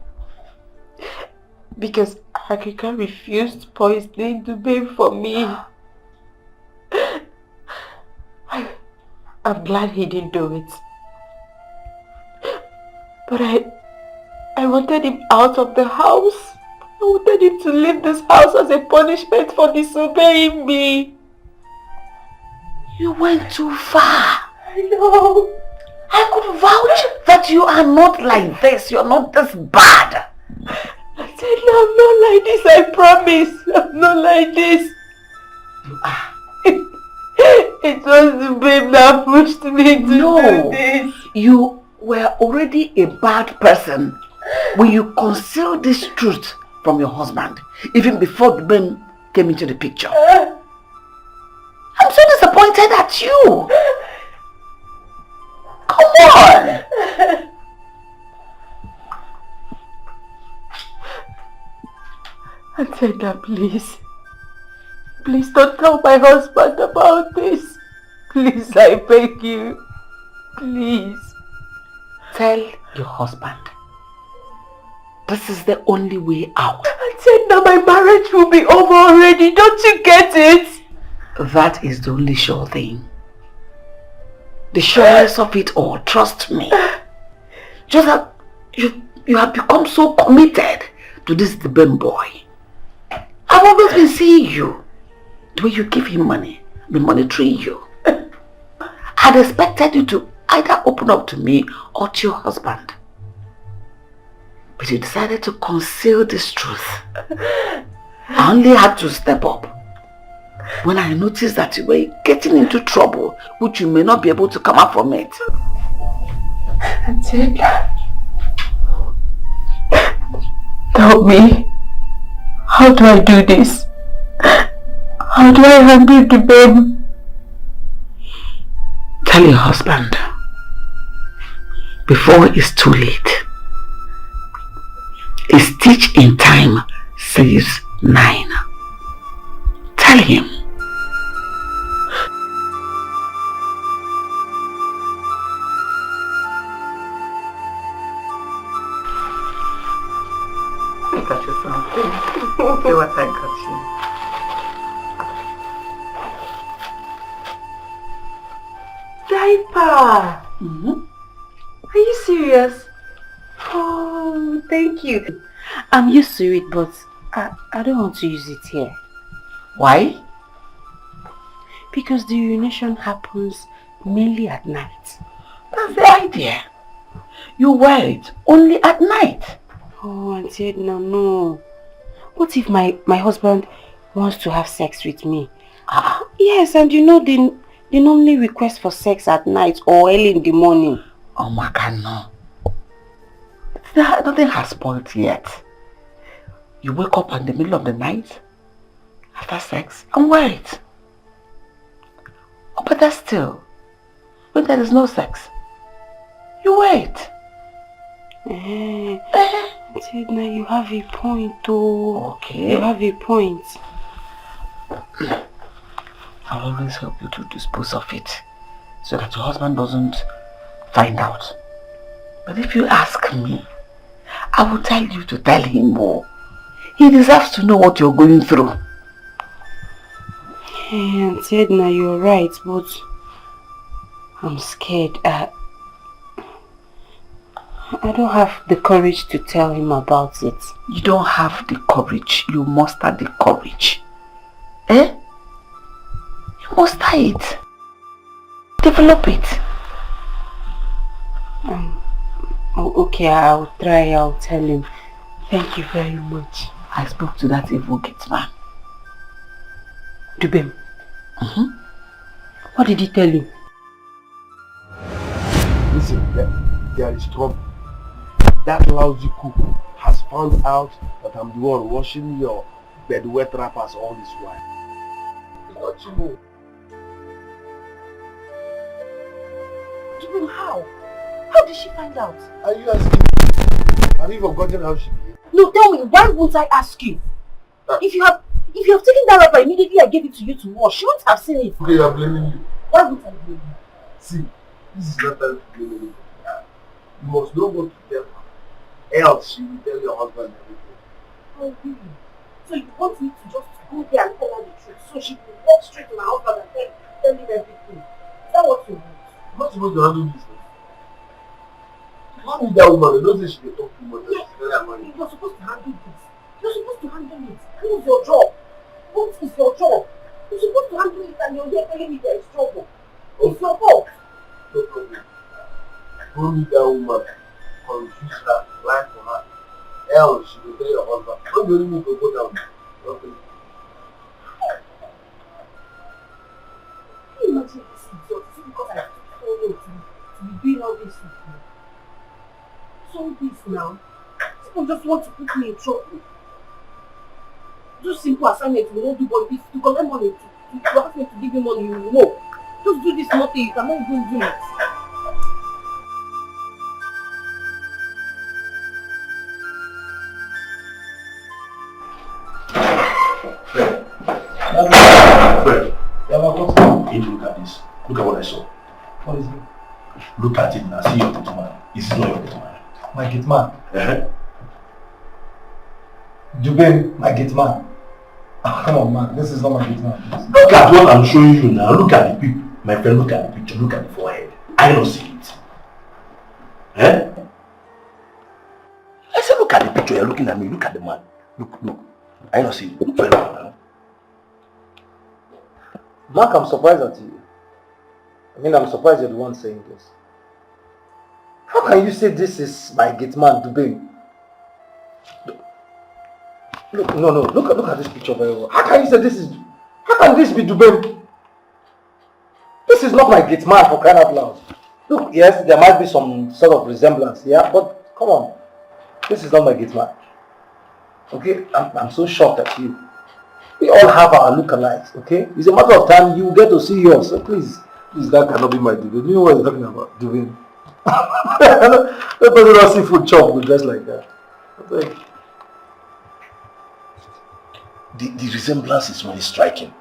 Because Akrika refused poisoning to pay for me. I'm glad he didn't do it. But I wanted him out of the house. I wanted him to leave this house as a punishment for disobeying me. You went too far. I know. I could vouch that you are not like this. You're not this bad. I said, no, I'm not like this. I promise. I'm not like this. You are. It was the babe that pushed me to do this. You were already a bad person when you concealed this truth from your husband, even before the babe came into the picture. I'm so disappointed at you. Come on. Atenda, please. Please don't tell my husband about this. Please, I beg you. Please. Tell your husband. This is the only way out. Atenda, my marriage will be over already. Don't you get it? That is the only sure thing. The surest of it all, trust me. Just that you have become so committed to this Deben boy. I've always been seeing you. The way you give him money, the monetary you. I'd expected you to either open up to me or to your husband. But you decided to conceal this truth. I only had to step up when I noticed that you were getting into trouble, which you may not be able to come out from it. Auntie, tell me, how do I do this? How do I handle the babe? Tell your husband before it's too late. A stitch in time saves 9. Tell him. I got you something. See what I got you. Diaper! Are you serious? Oh, thank you. I'm used to it, but I don't want to use it here. Why? Because the urination happens mainly at night. That's the idea. You wear it only at night. Oh, Auntie Edna, no. What if my husband wants to have sex with me? Yes, and you know they normally request for sex at night or early in the morning. Oh my God, no. Nothing has spoiled yet. You wake up in the middle of the night after sex and wear it. Oh, but that's still, when there is no sex, you wear it. Now you have a point, though. Okay. You have a point. I'll always help you to dispose of it so that your husband doesn't find out. But if you ask me, I will tell you to tell him more. He deserves to know what you're going through. Hey, Auntie Edna, you're right, but I'm scared. I don't have the courage to tell him about it. You don't have the courage. You muster the courage. Eh? You muster it. Develop it. Okay, I'll try. I'll tell him. Thank you very much. I spoke to that evil Gateman. Dubem. What did he tell you? Listen, there is trouble. That lousy cook has found out that I'm the one washing your bed wet wrappers all this while. It's not true. Even how? How did she find out? Are you asking? Have you forgotten how she behaved? No, tell me, why won't I ask you? If you have taken that wrapper immediately I gave it to you to wash, she won't have seen it. Okay, I'm blaming you. Why would I blame you? See, this is not time to blame anybody. You must know what to tell her. Else she will tell your husband everything. Oh, really? So you want me to just go there and tell her the truth so she can walk straight to my husband and tell him everything? Is that what you want? I'm not supposed to handle this. You don't need that woman. You don't say she can talk too much. Yes, you're supposed to handle this. You're supposed to handle it. What is your job? What is your job? You're supposed to handle it and you're here telling me there is trouble. It's your fault. No problem. Don't need that woman. Confuse her. Lie for her. Else she will tell your husband. Don't you need to go down. Okay. Can you imagine this idiot? Is it because I told you to be doing all this with me? So this now. People just want to put me in trouble. Just simple assignment you won't do, but if you collect money to ask me to give you money, you will know. Just do this nothing, you cannot even do it. Fred, look at this. Look at what I saw. What is it? Look at it now. See your gate man. Is it not your gate man? My gate man? Dubem, my gate man. Oh, come on, man. This is not my gate man. Look at what I'm showing you now. Look at the people. My friend, look at the picture. Look at the forehead. I don't see it. I said, look at the picture. You're looking at me. Look at the man. Look. I don't see it. Look very well now. Mark, I'm surprised at you. I'm surprised you're the one saying this. How can you say this is my gate man, Dubem? Look at this picture very well. How can you say this is... How can this be Dubem? This is not my gate man, for crying out loud. Look, yes, there might be some sort of resemblance, yeah, but come on. This is not my gate man. Okay? I'm so shocked at you. We all have our lookalikes, okay? It's a matter of time you will get to see yours, so please, that cannot be my Dubem. Do you know what you're talking about, Dubem? That person don't see food chop with just like that. Okay. The resemblance is really striking.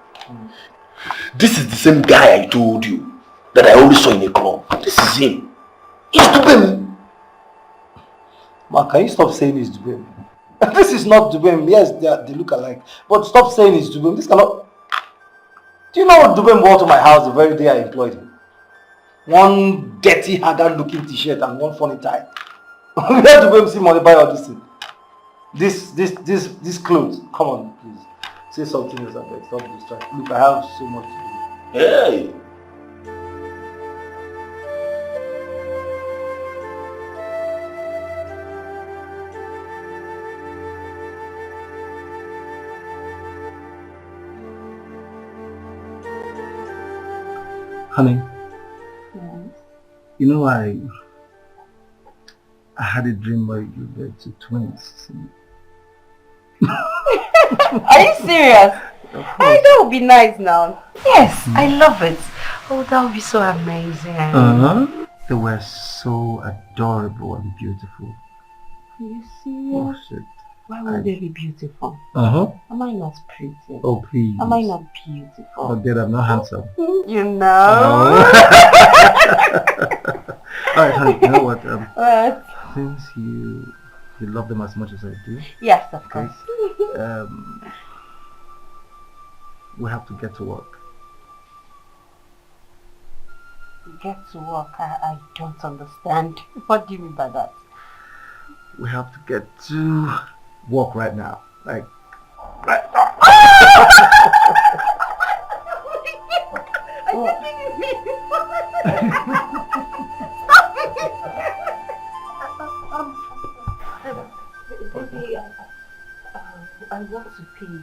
This is the same guy I told you that I always saw in a club. This is him. It's Dubem. Man, can you stop saying it's Dubem? This is not Dubem. Yes, they look alike. But stop saying it's Dubem. This cannot... Do you know what Dubem wore to my house the very day I employed him? One dirty, haggard looking t-shirt and one funny tie. Where Dubem see money buy all this thing? This clothes. Come on, please. Say something else, I beg. Stop distracting. Look, I have so much to do. Hey! Honey, you know I had a dream where you were two twins. Are you serious? Hey, that would be nice now. Yes, I love it. Oh, that would be so amazing. They were so adorable and beautiful. Are you serious? Oh shit. Why would they be beautiful? Am I not pretty? Oh please. Am I not beautiful? Oh dear, I'm not handsome. You know. Alright, honey, you know what? What? Since you love them as much as I do. Yes, of course. We have to get to work. Get to work? I don't understand. What do you mean by that? We have to get to work right now. Like, right now. I want to pee.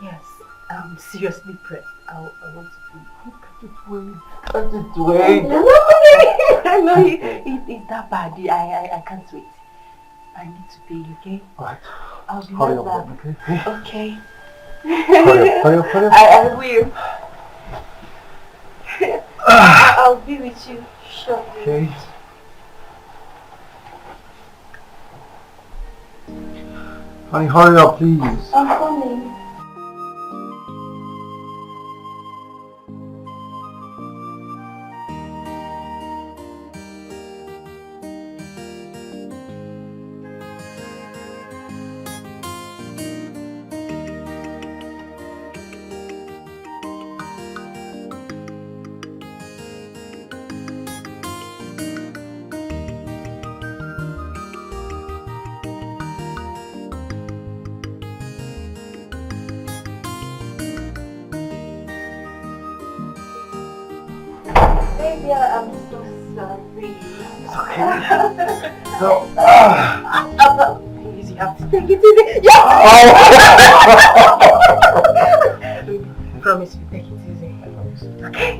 Yes, I'm seriously pressed. I want to pee. Can't it wait? No, it's that bad. I can't wait. I need to pee, okay? Alright. I'll be Hurry right back. up, okay? Okay. Hurry up. I will. I'll be with you shortly. Okay. Honey, hurry up, please. I'm coming. Baby, I'm so sorry. It's okay. So, please, you have to take it easy. Yes! I promise you, take it easy. Okay?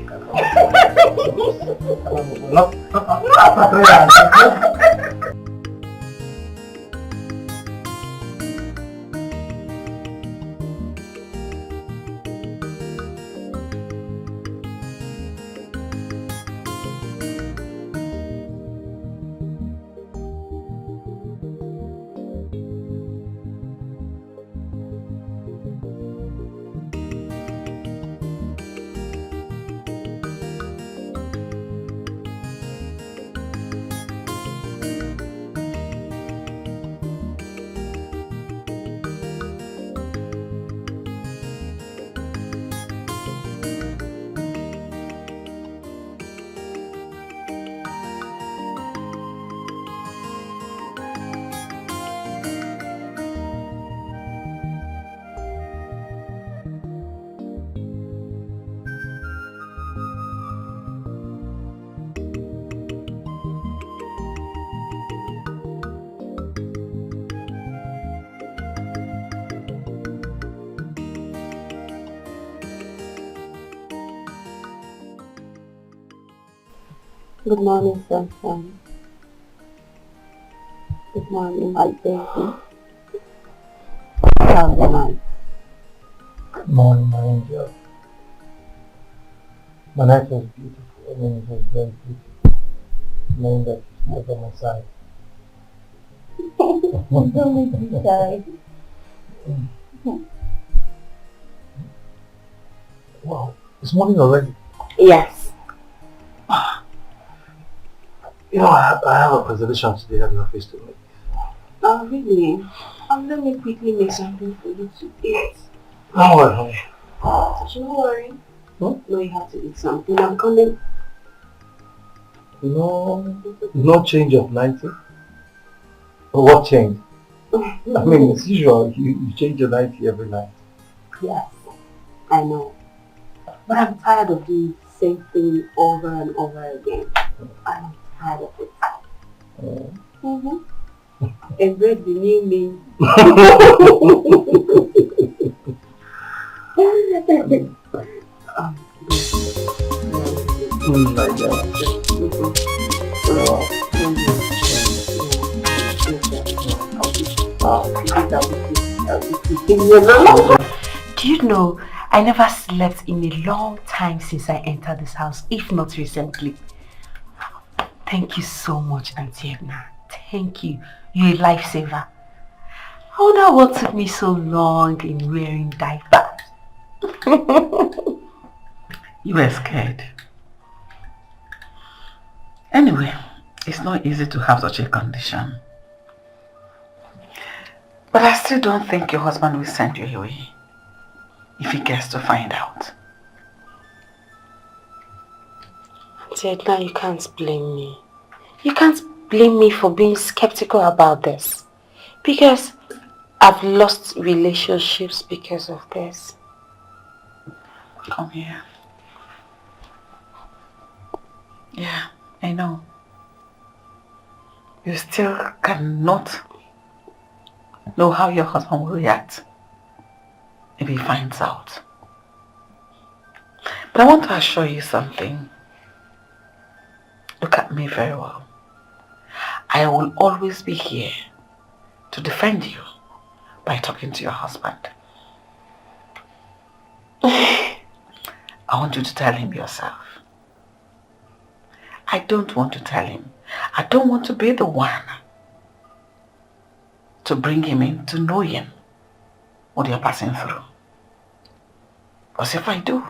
Good morning, sunshine. Good morning, my baby. How's the night? good morning, my angel. My night was beautiful. I mean, it was very beautiful. Knowing that you're still by my side. Don't make me shy. Wow, it's morning already. Yes. You know, I have a presentation today at the office to make. Oh, really? Let me quickly make something for you to eat. Don't worry, honey. Don't worry. Hmm? No, you have to eat something. I'm coming. No change of 90? What change? I mean, it's usual. You change your 90 every night. Yes, I know. But I'm tired of doing the same thing over and over again. I'm tired of it. Embrace the new me. Do you know, I never slept in a long time since I entered this house, if not recently. Thank you so much, Auntie Edna. Thank you. You're a lifesaver. I wonder what took me so long in wearing diapers. You were scared. Anyway, it's not easy to have such a condition. But I still don't think your husband will send you away if he gets to find out. Auntie Edna, you can't blame me. You can't blame me for being skeptical about this. Because I've lost relationships because of this. Come here. Yeah, I know. You still cannot know how your husband will react if he finds out. But I want to assure you something. Look at me very well. I will always be here to defend you by talking to your husband. I want you to tell him yourself. I don't want to tell him. I don't want to be the one to bring him in to know him, what you're passing through. Because if I do,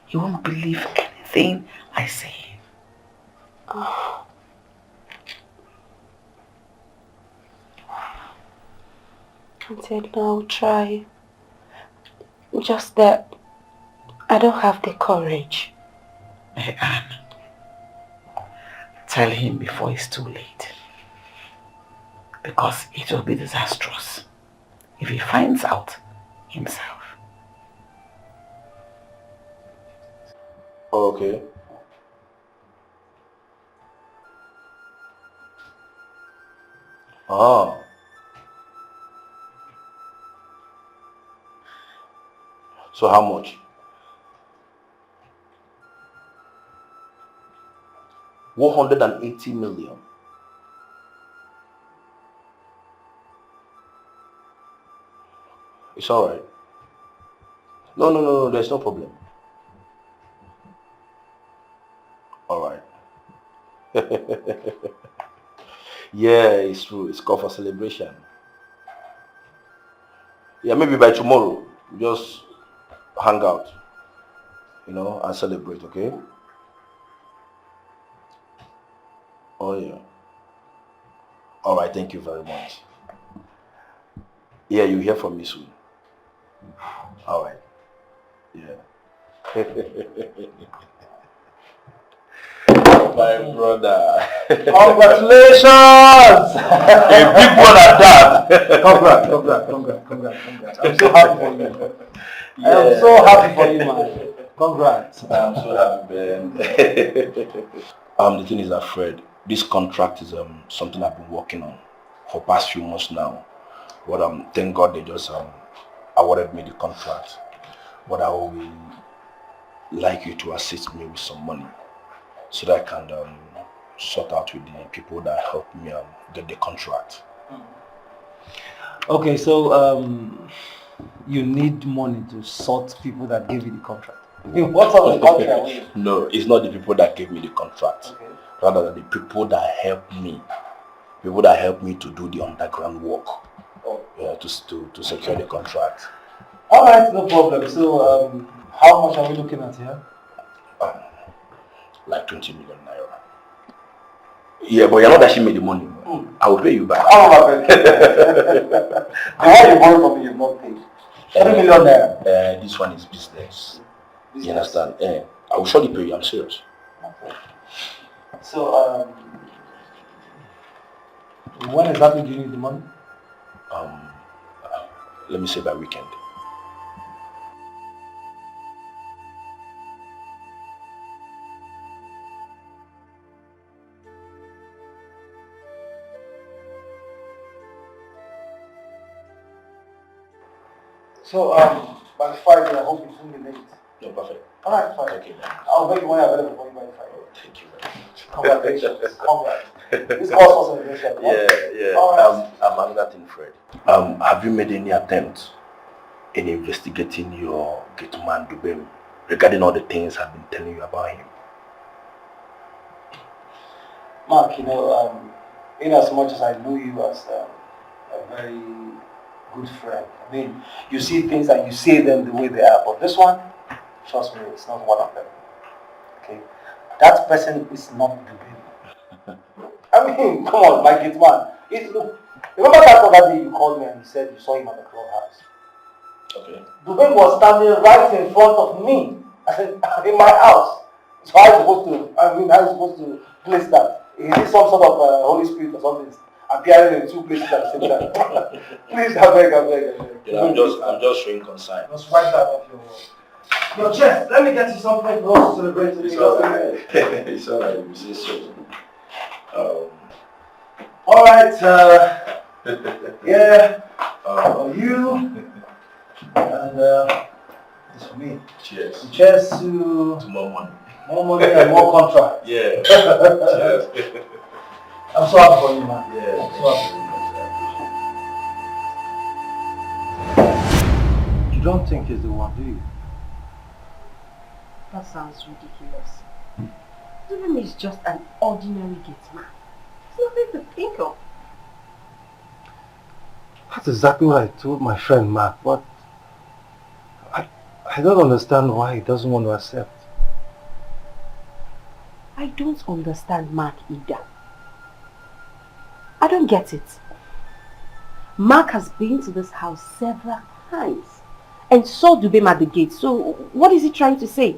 he won't believe anything I say. Oh. Auntie, I'll try. Just that I don't have the courage. Hey, Anne, tell him before it's too late. Because it will be disastrous if he finds out himself. Okay. Ah. So how much? 180 million. It's all right. No, there's no problem. All right. Yeah, it's true. It's called for celebration. Yeah, maybe by tomorrow, just hang out, and celebrate, okay? Oh, yeah. All right, thank you very much. Yeah, you'll hear from me soon. All right. Yeah. My brother. Congratulations! A big one at that. Congrats. I'm so happy for you. Yeah. I am so happy for you, man. Congrats. I'm so happy, man. The thing is that, Fred, this contract is something I've been working on for past few months now. But thank God they just awarded me the contract. But I will like you to assist me with some money so that I can sort out with the people that helped me get the contract. Okay, so you need money to sort people that gave you the contract. What sort of contract? No, it's not the people that gave me the contract. Okay. Rather the people that helped me. People that helped me to do the underground work. Oh. Yeah, to secure the contract. Alright, no problem. So how much are we looking at here? Like 20 million naira. Yeah, but you're not that she made the money. I will pay you back. Oh, the one you borrowed from me, you've not paid. 3 million naira. This one is business. You understand? I will surely pay you. I'm serious. Okay. So, when exactly do you need the money? Let me say by weekend. So, by Friday, I hope you won't be late. No, perfect. Alright, fine. Okay, then. I'll make money available for you by Friday. Oh, thank you very much. Congratulations. Congrats. This calls for celebration. Yeah. Alright. Another thing, Fred. Have you made any attempt in investigating your Gateman Dubem regarding all the things I've been telling you about him? Mark, in as much as I know you as a very good friend, I mean, you see things and you say them the way they are, but this one, trust me, it's not one of them. Okay? That person is not Dubem. I mean, come on, my Gateman. Look, remember that other day you called me and you said you saw him at the clubhouse? Okay. Dubem was standing right in front of me, in my house. So how are you supposed to place that? Is it some sort of Holy Spirit or something appearing in two places at the same time? Please, I beg. I'm just showing concern. Just wipe that off your chest. Let me get you something for us to celebrate today. It's alright. It's alright. We see soon. Alright, yeah. For you. And this for me. Cheers. Cheers to more money. More money and more contract. Yeah. Cheers. I'm so happy for you, man. Yeah. I'm so happy. You don't think he's the one, do you? That sounds ridiculous. Even is just an ordinary gateman. There's nothing to think of. That's exactly what I told my friend Mark, but I don't understand why he doesn't want to accept. I don't understand Mark either. I don't get it. Mark has been to this house several times and saw Dubem at the gate. So what is he trying to say?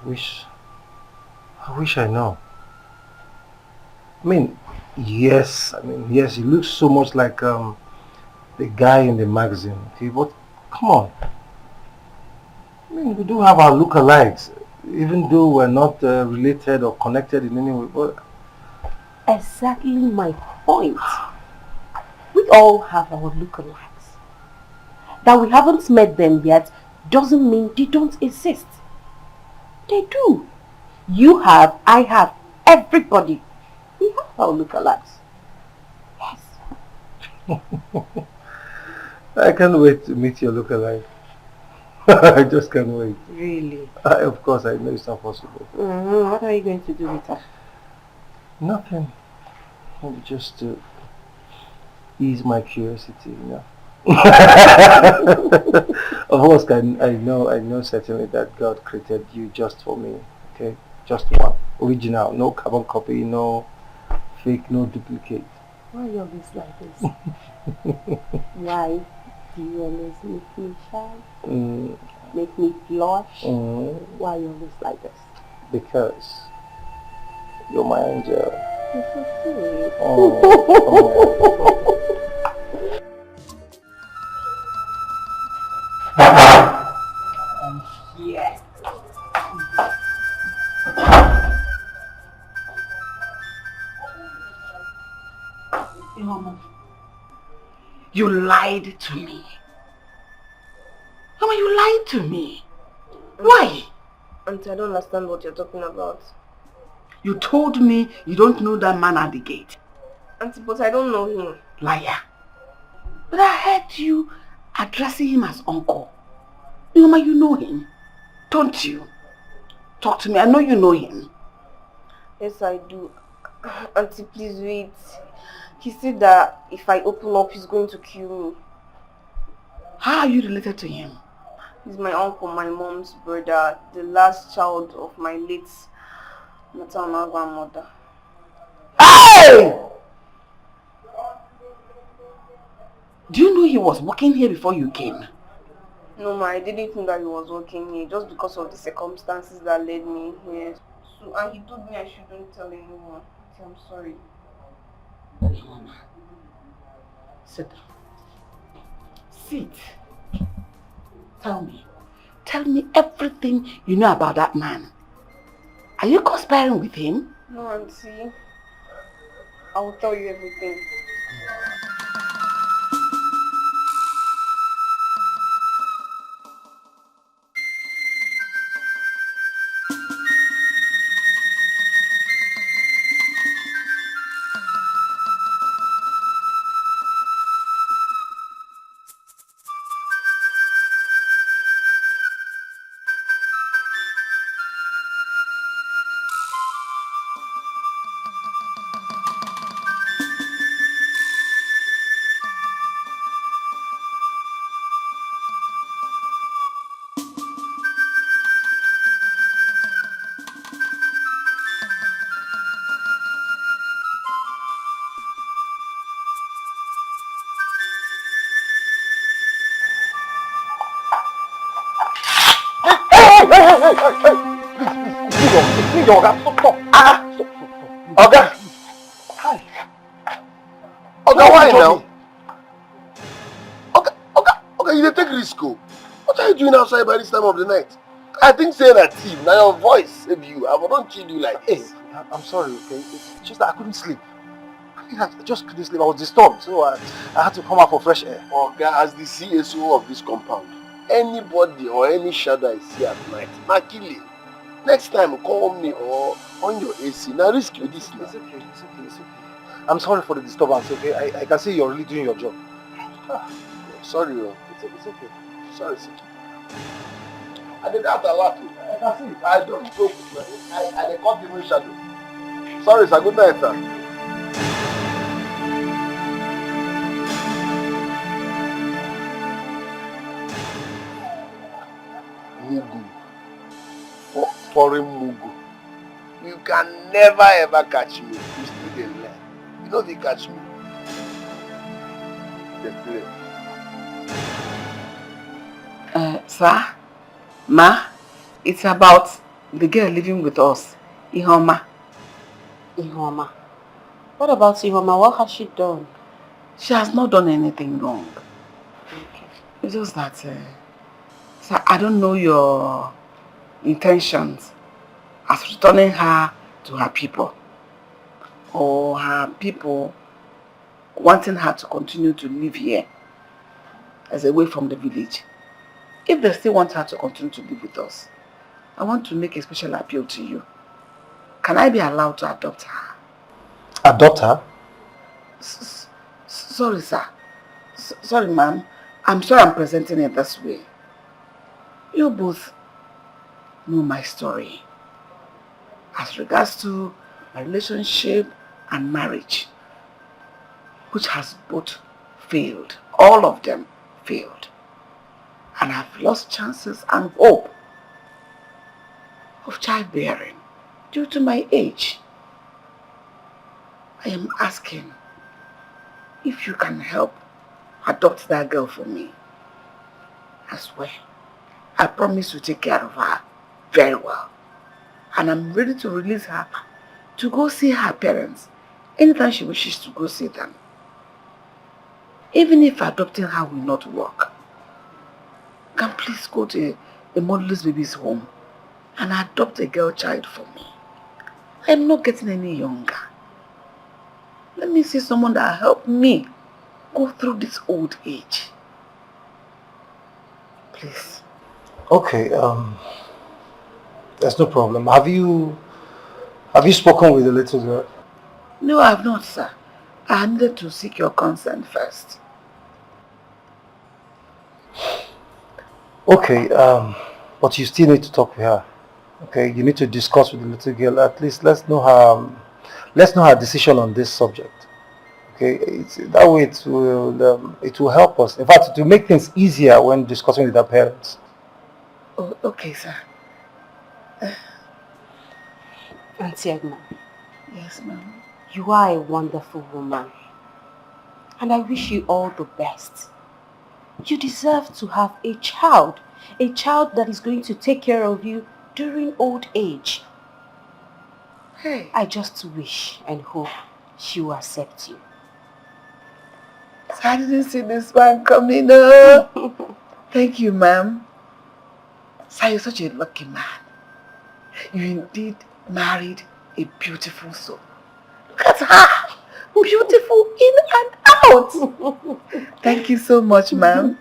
I wish I know. I mean, yes, he looks so much like the guy in the magazine. Okay, but come on. I mean, we do have our lookalikes, even though we're not related or connected in any way. But exactly my point. We all have our lookalikes. That we haven't met them yet doesn't mean they don't exist. They do. You have, I have, everybody. We have our lookalikes. Yes. I can't wait to meet your lookalike. I just can't wait. Really? Of course, I know it's not possible. What are you going to do with her? Nothing. Maybe just to ease my curiosity, you know. Of course, I know certainly that God created you just for me. Okay, just one, original, no carbon copy, no fake, no duplicate. Why are you always like this? Why do you always make me shy? Make me blush? Why are you always like this? Because you're my angel. You're so sweet. Oh. Yes. Mama, you lied to me. Mama, you lied to me. Why? Auntie, I don't understand what you're talking about. You told me you don't know that man at the gate. Auntie, but I don't know him. Liar. But I heard you addressing him as uncle. Mama, you know him, don't you? Talk to me. I know you know him. Yes, I do. Auntie, please wait. He said that if I open up, he's going to kill me. How are you related to him? He's my uncle, my mom's brother, the last child of my late maternal grandmother. Hey! Do you know he was working here before you came? No, ma, I didn't think that he was working here just because of the circumstances that led me here. So, and he told me I shouldn't tell anyone. I'm sorry. Mama, sit down. Sit. Tell me everything you know about that man. Are you conspiring with him? No, Auntie. I will tell you everything. Please, Oga, stop. Oga! Hi. Oga, why now? Oga, you dey take risk. What are you doing outside by this time of the night? I think saying a team, now your voice save you. I won't kill you like this. Hey, I'm sorry, okay? It's just that I couldn't sleep. I just couldn't sleep. I was disturbed, so I had to come out for fresh air. Oga, as the CSO of this compound, anybody or any shadow I see at night, na killing. Next time, call me or on your AC. Now risk you this now. It's okay. I'm sorry for the disturbance, okay? I can see you're really doing your job. Sorry, it's okay. Sorry, sir. I did that a lot. I can see. I don't joke with my I can't even shadow. Sorry, sir. Good night, sir. Mugu. Foreign Mugu. You can never ever catch me. You still dey learn. You know if you catch me. They play. Sir, Ma, it's about the girl living with us, Ihoma. Ihoma. What about Ihoma? What has she done? She has not done anything wrong. Okay. It's just that, sir, I don't know your intentions as returning her to her people, or her people wanting her to continue to live here as away from the village. If they still want her to continue to live with us, I want to make a special appeal to you. Can I be allowed to adopt her? Adopt her? Sorry, sir. Sorry, ma'am. I'm sorry I'm presenting it this way. You both know my story as regards to my relationship and marriage, which has both failed. All of them failed. And I've lost chances and hope of childbearing due to my age. I am asking if you can help adopt that girl for me. I swear, I promise to take care of her very well. And I'm ready to release her to go see her parents anytime she wishes to go see them. Even if adopting her will not work, can please go to a motherless baby's home and adopt a girl child for me. I'm not getting any younger. Let me see someone that will help me go through this old age. Please. Okay, there's no problem. Have you spoken with the little girl? No, I have not, sir. I needed to seek your consent first. Okay, but you still need to talk with her. Okay, you need to discuss with the little girl. At least let's know her decision on this subject. Okay, that way it will help us. In fact, it will make things easier when discussing with our parents. Oh, okay, sir. Auntie Egma. Yes, ma'am. You are a wonderful woman. And I wish you all the best. You deserve to have a child that is going to take care of you during old age. Hey. I just wish and hope she will accept you. I didn't see this one coming up. Thank you, ma'am. Sir, you're such a lucky man. You indeed married a beautiful soul. Look at her. Beautiful in and out. Thank you so much, ma'am.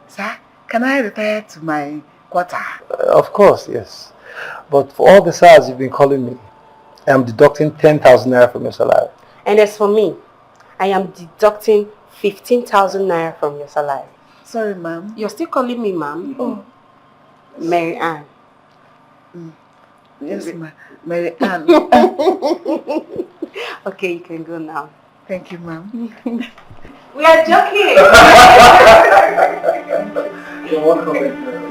Sir, can I retire to my quarter? Of course, yes. But for all the sirs you've been calling me, I am deducting 10,000 naira from your salary. And as for me, I am deducting 15,000 naira from your salary. Sorry, ma'am. You're still calling me ma'am? Oh. Mary Ann. Yes, ma'am. Mary Ann. Okay, you can go now. Thank you, ma'am. We are joking. You're welcome.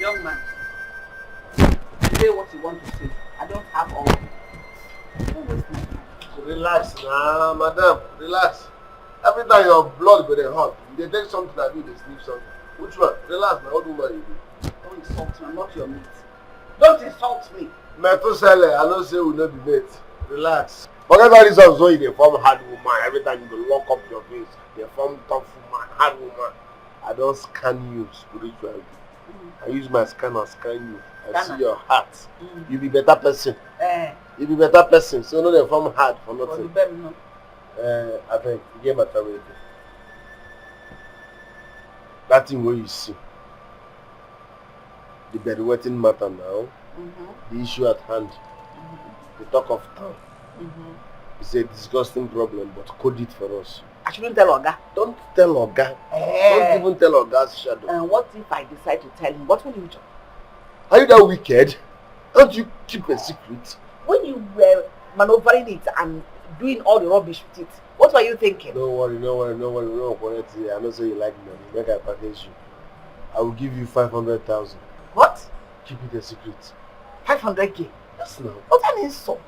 Young man, say what you want to say. I don't have all. Don't waste my time. Relax now, madam. Relax. Every time your blood go dey hot, you dey take something that you dey sleep something. Which one? Relax, my old woman you do. Don't insult me, I'm not your mate. Don't insult me. Metusele, I know say we no be mate. Relax. Forget all these ones when you dey form hard woman. Every time you go lock up your face, you form tough woman, hard woman. I don't scan you spiritually. I use my scanner scan you. I see your heart. You be better person. You be better person. So no dey form hard for nothing. I beg, you get matter wey dey. That thing wey you see. The bedwetting matter now. The issue at hand. The talk of town. It's a disgusting problem, but code it for us. I shouldn't tell Oga. Don't tell Oga. Don't even tell Oga's shadow. And what if I decide to tell him? What will you do? Are you that wicked? Don't you keep a secret? When you were maneuvering it and doing all the rubbish with it, what were you thinking? Don't worry. No, I know say you like money. Make I package you. I will give you 500,000. What? Keep it a secret. 500k? Yes, no. What an insult.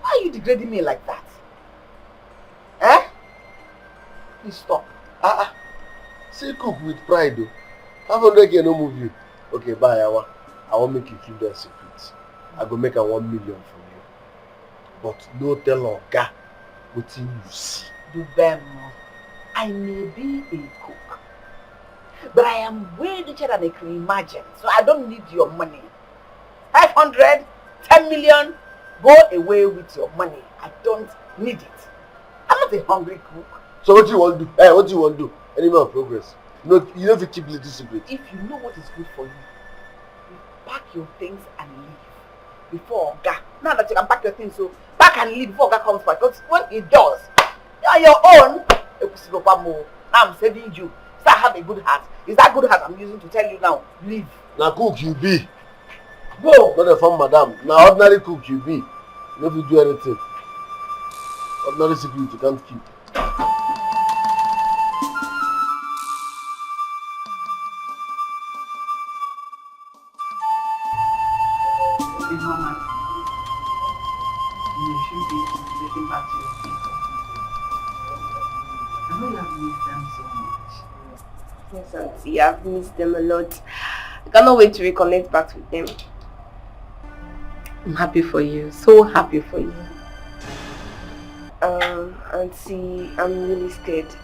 Why are you degrading me like that? Eh? Please stop. Say cook with pride though. 500k no move you. Okay, bye. I want make you keep that secret. I go make a 1 million from you. But no tell Oga what you see. Do them. I may be a cook, but I am way richer than I can imagine. So I don't need your money. 500, 10 million, go away with your money. I don't need it. I'm not a hungry cook. So what do you want to do? Hey, what do you want to do? Any more progress? No, you don't have to keep little secret. If you know what is good for you, you pack your things and leave before Oga. Now that you can pack your things, so pack and leave before Oga comes back. Because when he does, you are your own. Now I'm saving you. So I have a good heart. Is that good heart I'm using to tell you now? Leave. Now cook you be. Go. Not a farm madam. Now ordinary cook you be. No if you do anything. Ordinary secret you can't keep. You should be taking back to your people. I know you have missed them so much. Yes, auntie, I've missed them a lot. I cannot wait to reconnect back with them. I'm happy for you. So happy for you. Auntie, I'm really scared.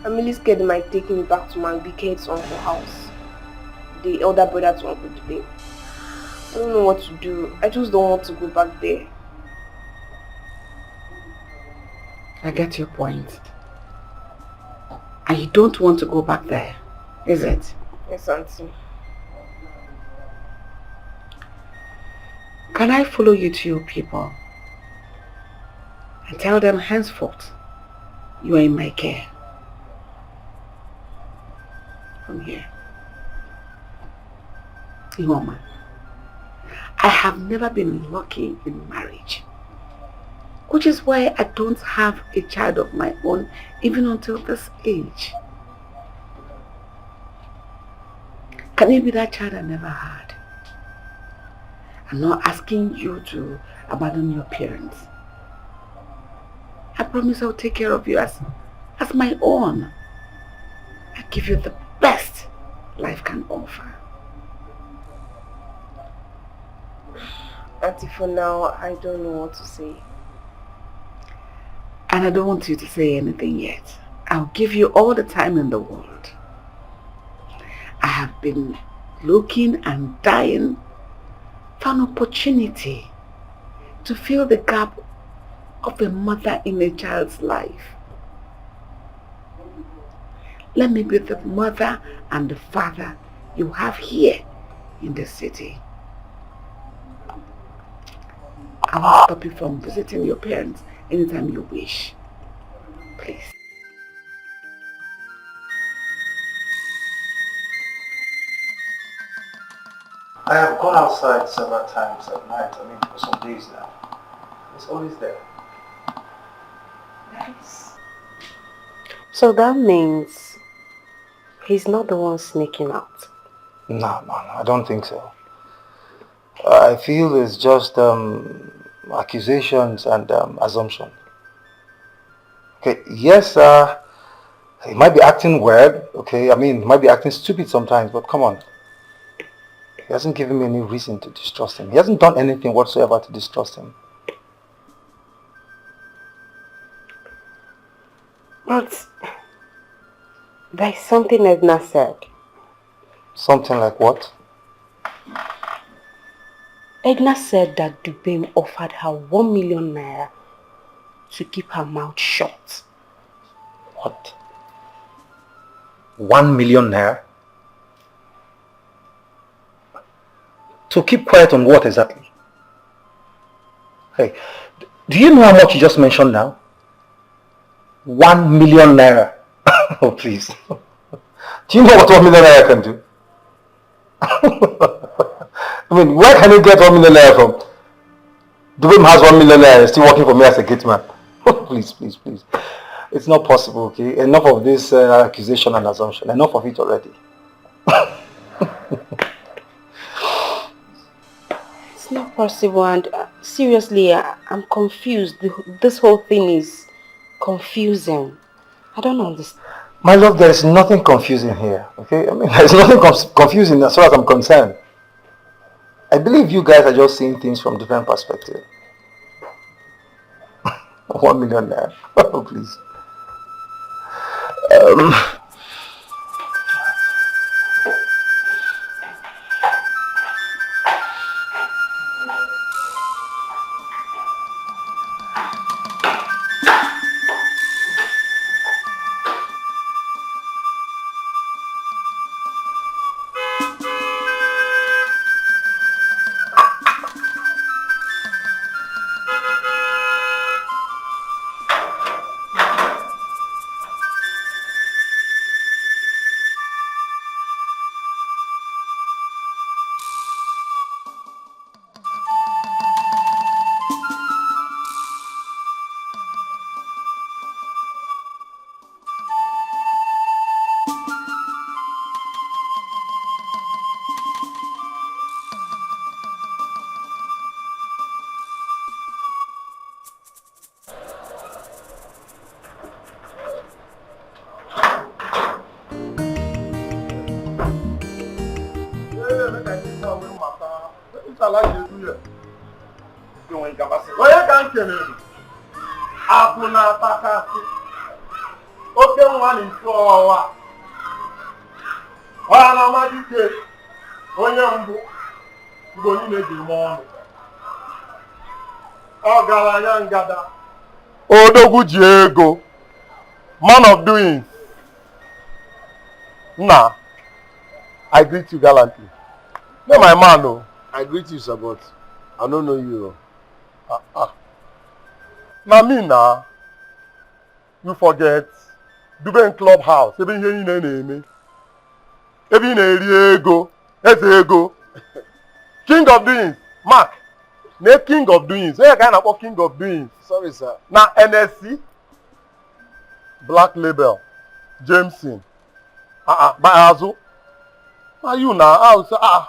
I'm really scared they might take me back to my wicked uncle's house. The elder brother to Uncle today. I don't know what to do. I just don't want to go back there. I get your point. And you don't want to go back there, is it? Yes, auntie. Can I follow you to your people and tell them henceforth you are in my care? From here. Woman, I have never been lucky in marriage, which is why I don't have a child of my own even until this age. Can it be that child I never had? I'm not asking you to abandon your parents. I promise I'll take care of you as my own. I give you the best life can offer. Auntie, for now, I don't know what to say. And I don't want you to say anything yet. I'll give you all the time in the world. I have been looking and dying for an opportunity to fill the gap of a mother in a child's life. Let me be the mother and the father you have here in the city. I won't stop you from visiting your parents anytime you wish. Please. I have gone outside several times at night, for some days now. It's always there. Nice. So that means he's not the one sneaking out? No, I don't think so. I feel it's just accusations and assumption. Okay, yes, he might be acting weird, okay? He might be acting stupid sometimes, but come on. He hasn't given me any reason to distrust him. He hasn't done anything whatsoever to distrust him. But there's something Edna said. Something like what? Edna said that Dubem offered her 1 million naira to keep her mouth shut. What? 1 million naira? To keep quiet on what exactly? Hey, do you know how much you just mentioned now? 1 million naira. Oh, please. Do you know what 1 million naira can do? I mean, where can you get 1 million naira from? Dubem has 1 million naira and is still working for me as a gateman. Please, please, please. It's not possible, okay? Enough of this accusation and assumption. Enough of it already. It's not possible, and seriously, I'm confused. This whole thing is confusing. I don't understand. My love, there is nothing confusing here, okay? I mean, there's nothing confusing as far as I'm concerned. I believe you guys are just seeing things from different perspectives. 1 million naira. Oh, please. Odogwu ji ego, man of doing. Nah, I greet you gallantly. No, my man, no. I greet you, sir, but I don't know you. Now me now, you forget. Dubem Clubhouse, even here in the name. Even in ego, ego. King of doings, Mark. Ne king of doings. Where kind of king of doings? Sorry, sir. Now NSC, Black Label, Jameson. By Azu. Now you now.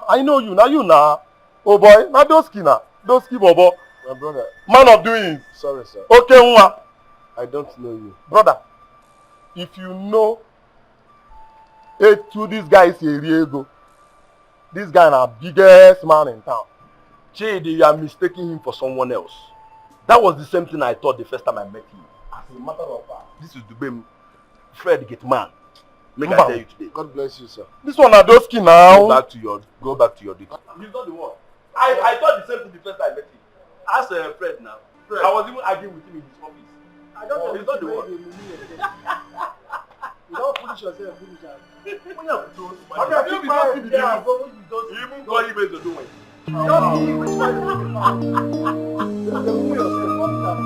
I know you now. You now. Oh boy, now those kina, those bobo. My brother. Man of doings. Sorry, sir. Okay, Nwa. I don't know you. Brother, if you know to this guy is Eriego, this guy is the biggest man in town. Chidi, you are mistaking him for someone else. That was the same thing I thought the first time I met him. As a matter of fact, this is Dubem Fred Gateman. Make I tell you today. God bless you, sir. This one are those skin now. Go back to your duty. He's not the one. I thought the same thing the first time I met him. As a Fred now. Fred. I was even arguing with him in his office. I don't know. He's not the one. You don't finish yourself, finish yourself. When you have to you even call him to do it. Don't see which one you looking for. You move yourself, one time.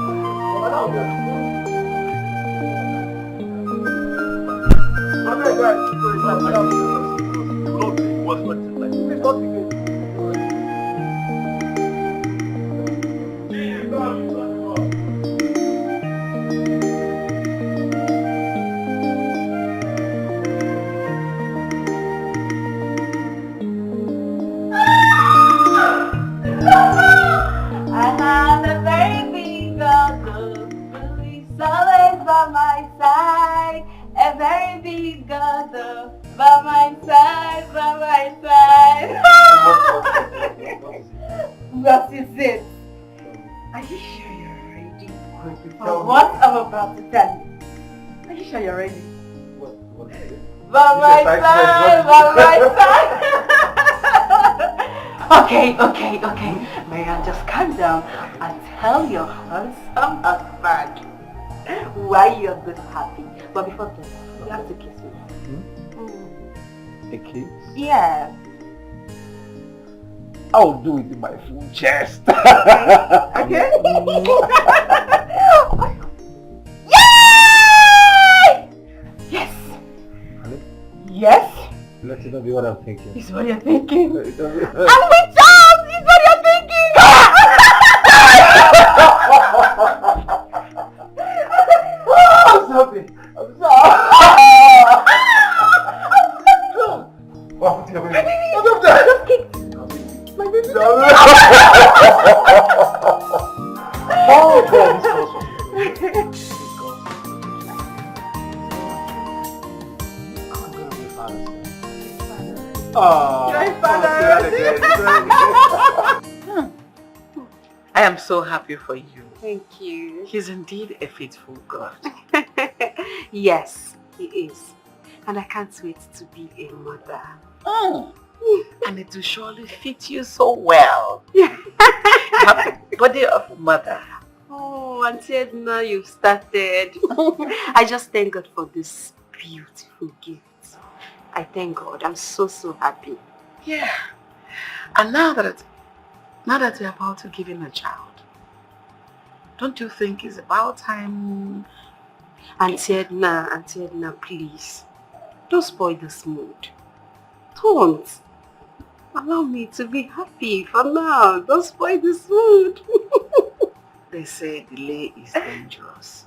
What is it? Are you sure you're ready? For what I'm about to tell you? Are you sure you're ready? What is it? By my side, by my side. Okay. Marian, just calm down and tell your handsome husband why you're good happy. But before that, you have to kiss me. A kiss? Yeah. I'll do it in my full chest. Okay. Yay! Yes. Honey? Yes. Let it not be what I'm thinking. It's what you're thinking. I'm with child! It's what you're thinking! I'm sorry. I'm sorry. My baby. Oh, God, this was I am so happy for you. Thank you. He's indeed a faithful God. Yes, he is. And I can't wait to be a mother. And it will surely fit you so well. You have the body of a mother. Oh, until now you've started. I just thank God for this beautiful gift. I thank God. I'm so happy. Yeah. And now that you're about to give him a child, don't you think it's about time? Auntie Edna, please. Don't spoil this mood. Don't. Allow me to be happy for now. Don't spoil this mood. They say delay is dangerous.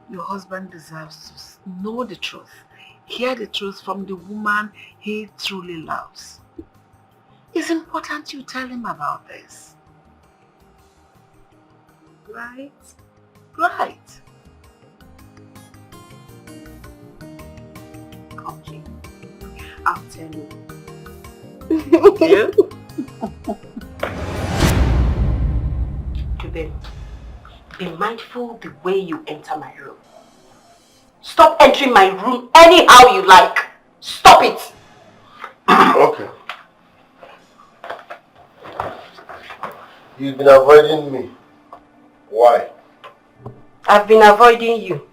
Your husband deserves to know the truth. Hear the truth from the woman he truly loves. It's important you tell him about this. Right? Right. Okay. I'll tell you. You? Today, be mindful the way you enter my room. Stop entering my room anyhow you like. Stop it. Okay. You've been avoiding me. Why? I've been avoiding you.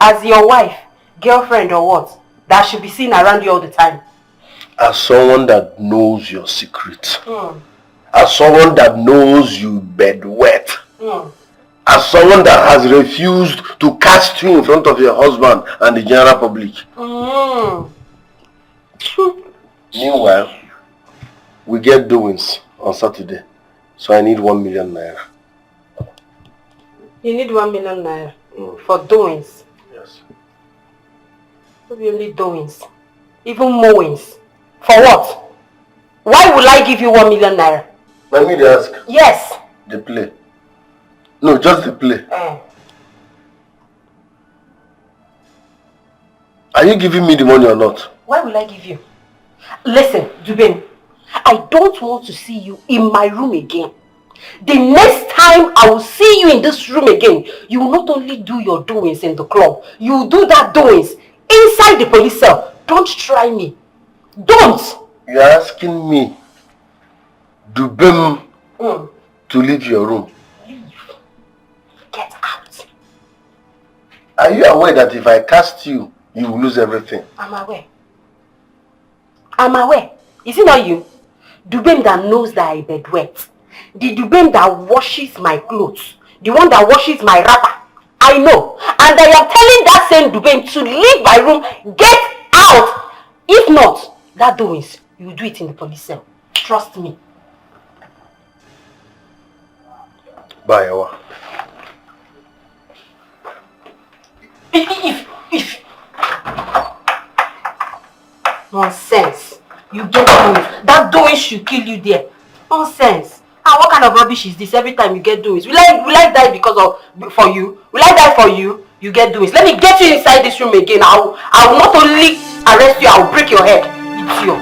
As your wife, girlfriend or what? That should be seen around you all the time. As someone that knows your secret. As someone that knows you bedwet. As someone that has refused to cast you in front of your husband and the general public. Meanwhile, we get doings on Saturday. So I need 1 million naira. You need 1 million naira for doings? Yes. Not only doings, even mowings. For what? Why will I give you 1 million naira? Let me ask. Yes. The play. No, just the play. Are you giving me the money or not? Why will I give you? Listen, Dubin, I don't want to see you in my room again. The next time I will see you in this room again, you will not only do your doings in the club, you will do that doings inside the police cell. Don't try me. Don't! You're asking me, Dubin, to leave your room. Leave. Get out. Are you aware that if I cast you, you will lose everything? I'm aware. I'm aware. Is it not you? Dubin that knows that I bedwet. The Dubin that washes my clothes. The one that washes my wrapper. I know. And I am telling that same Dubin to leave my room. Get out. If not, that doings, you will do it in the police cell. Trust me. Bye, Awa. If. Nonsense. You get doings. That doings should kill you there. Nonsense. And what kind of rubbish is this every time you get doings? Will I die because of for you? Will I die for you? You get doings. Let me get you inside this room again. I will not only arrest you, I will break your head. Idiot.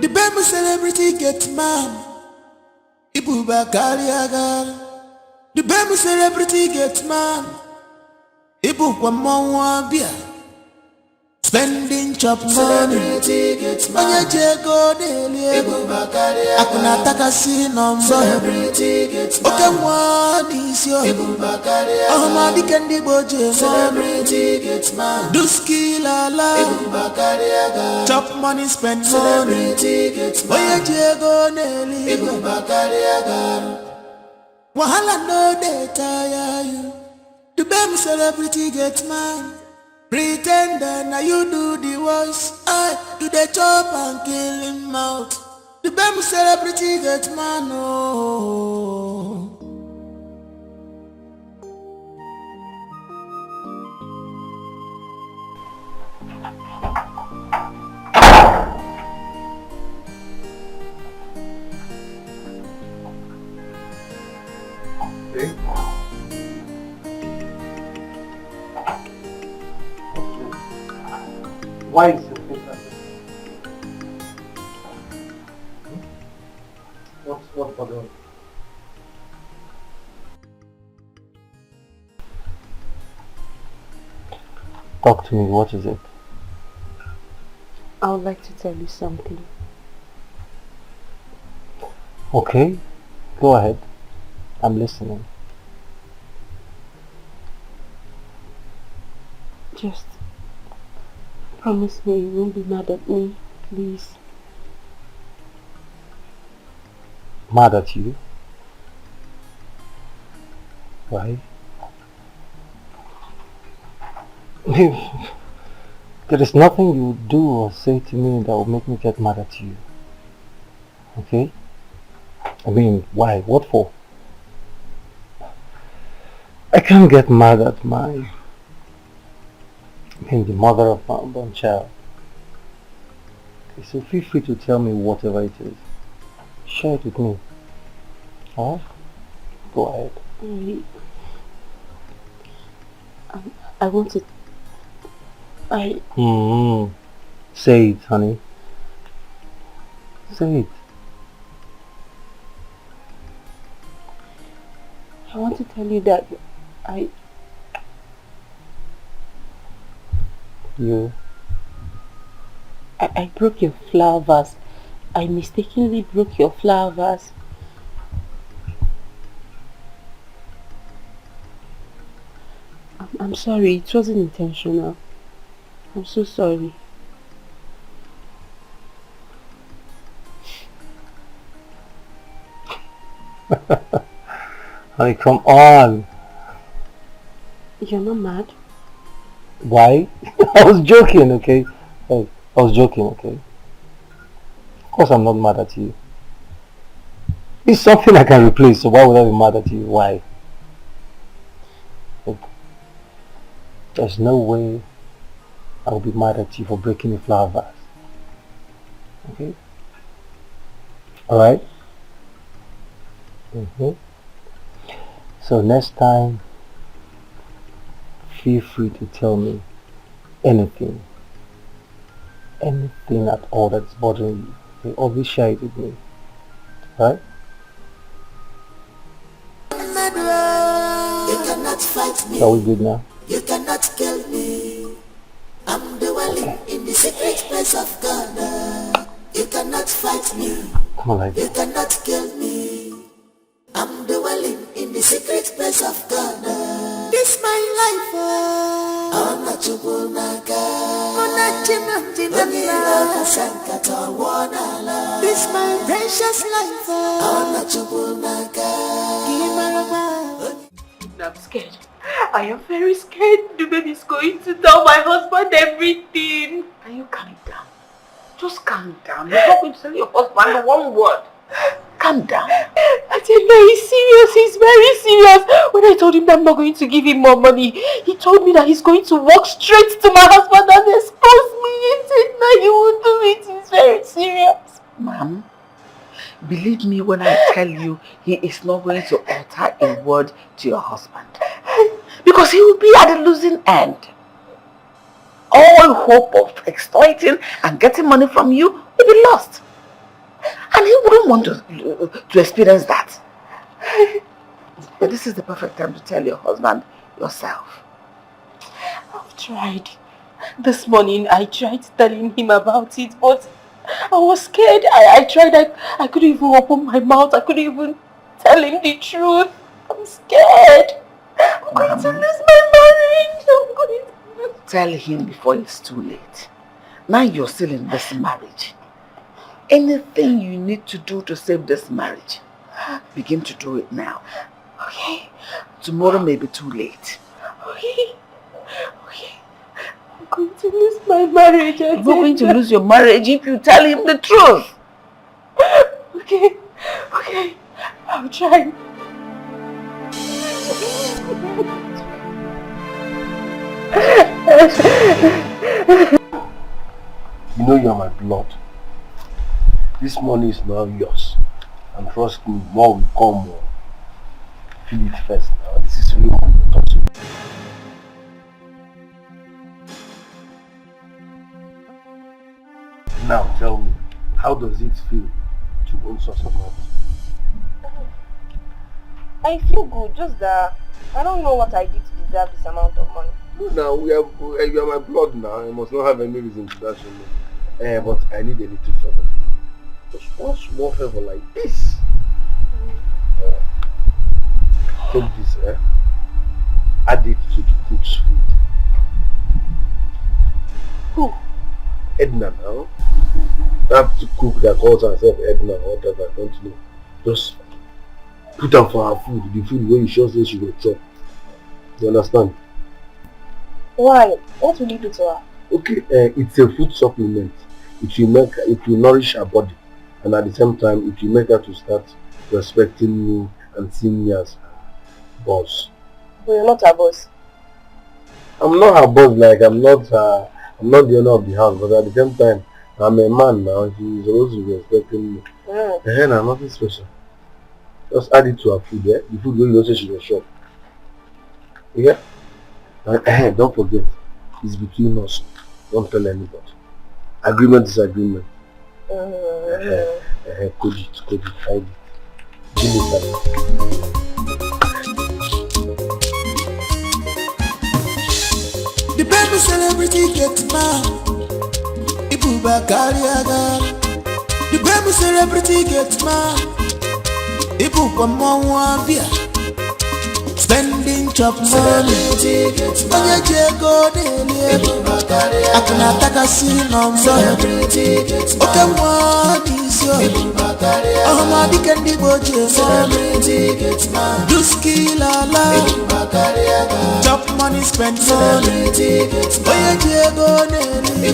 The baby celebrity Gateman. Ibu Bakari Agar. The baby celebrity Gateman. Ibu Kwamwa Bia. Spending chop money. Onye jego daily. Ibu Bakari Agar. Akuna takasi nombo. Celebrity Gateman. Oke mwani isyo. Ibu Bakari Agar. Ohama dikendi boje. Celebrity Gateman. Duski lala. Ibu Bakari Agar. Chop money, spend money. Celebrity Gateman. Onye jego daily. Ibu Bakari Agar. Wahala no dey tire you. The baby celebrity Gateman. Pretender, now you do the voice. I do the chop and kill him out. The baby celebrity Gateman. Oh. Why is your face like this? What's bothering you? Talk to me, what is it? I would like to tell you something. Okay, go ahead. I'm listening. Just promise me you won't be mad at me, please. Mad at you? Why? There is nothing you do or say to me that will make me get mad at you. Okay? I mean, why? What for? I can't get mad at the mother of my unborn child. Okay, so feel free to tell me whatever it is. Share it with me. Alright? Go ahead. I want to... Say it, honey. Say it. I want to tell you that I broke your flower vase. I mistakenly broke your flower vase. I'm sorry, it wasn't intentional. I'm so sorry. Honey, come on. You're not mad? Why? I was joking, okay? I was joking, okay? Of course I'm not mad at you. It's something I can replace, so why would I be mad at you? Why? Look, there's no way I will be mad at you for breaking a flower vase. Okay? Alright? So next time, feel free to tell me anything at all that's bothering you. Okay? Always share it with me. Right? You cannot fight me. Are we good now? You cannot kill me. I'm dwelling in the secret place of God. You cannot fight me. Come on, like You cannot kill me. I'm dwelling in the secret place of God. This my life. I'm not your This my precious life. I'm not your I'm scared. I am very scared. The baby's going to tell my husband everything. Can you calm down? Just calm down. You're not going to tell your husband one word. Calm down. I said very serious. He's very serious. When I told him that I'm not going to give him more money, he told me that he's going to walk straight to my husband and expose me. He said no, he won't do it. He's very serious. Ma'am, believe me when I tell you, he is not going to utter a word to your husband. Because he will be at the losing end. All hope of exploiting and getting money from you will be lost. And he wouldn't want to experience that. But this is the perfect time to tell your husband yourself. I've tried. This morning I tried telling him about it, but I was scared. I tried. I couldn't even open my mouth. I couldn't even tell him the truth. I'm scared. I'm going to lose my marriage. I'm going to lose. Tell him before it's too late. Now you're still in this marriage. Anything you need to do to save this marriage, begin to do it now. Okay. Tomorrow may be too late. Okay. Okay. I'm going to lose my marriage. You're not going to lose your marriage if you tell him the truth. Okay. Okay. I'll try. You know you're my blood. This money is now yours. And trust me, more will come more. Feel it first now. This is real money. Now tell me, how does it feel to own such a amount? I feel good, just that I don't know what I did to deserve this amount of money. No, now you are my blood now. I must not have any reason to dash you. But I need a little favor. Just one small favor like this. Take this, add it to the cook's food. Who? Edna now. That cook that calls herself Edna or whatever, I don't know. Just put her for her food, the food where you sure say she will chop. You understand? Why? What will you do to her? Okay, it's a food supplement. It will nourish her body, and at the same time it will make her to start respecting me and seeing me as her boss. But you're not her boss. I'm not her boss, like I'm not the owner of the house, but at the same time I'm a man now. She's supposed to be respecting me. And I'm nothing special. Just add it to her food, The food where you don't say she will shop. Yeah? And don't forget, it's between us. Don't tell anybody. Agreement is agreement. Code it, hide it. Give me time. The baby celebrity gets mad. Ibuba Kariaga. The baby celebrity gets mad. Ibuba Mwawabia. Spending chop money. Onye jego dele. Akuna taka sinomso. Oke mwani sio. Ohama dikendi boje. Duski lala. Chop money, spend money. Onye jego dele.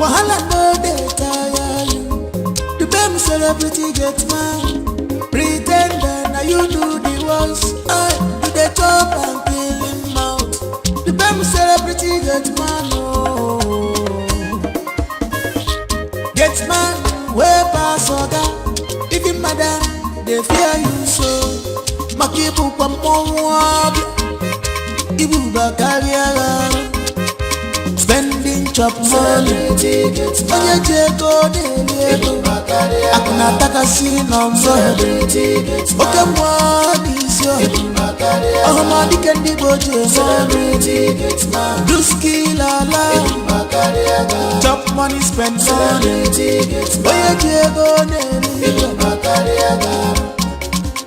Wahala no dey tire you. The baby celebrity get mad. Pretender now you do the worst. You dey chop and kill him out. The baby celebrity get mad, oh. Get mad, way pass oga. Even madam, they fear you so. Makibu kwa mwabi. Ibu bakariara. Spending chop money. Onye jego dele. Akuna taka sinomso. Oke mwani sio. Ohama dikendi boje. Duski lala. Chop money, spend money. Onye jego dele.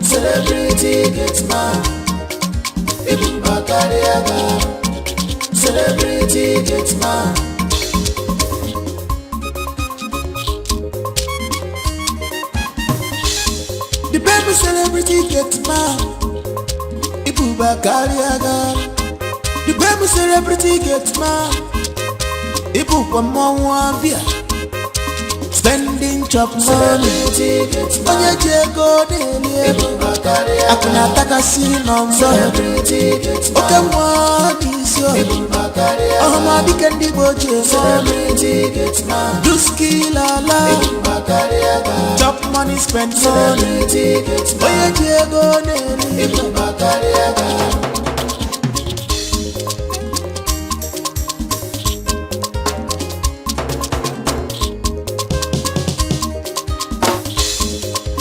Celebrity gets mad. Celebrity gets mad. The baby celebrity gets mad. Ibuba Kariaga. The baby celebrity gets mad. Ibuba Mwawabia. Spending chop money. Onye jego dele. Akuna taka sinomso. Oke mwani n'isi ọmọdé kendi boje celebrity Gateman do skill ala chop money spend money oye ji ego n'eri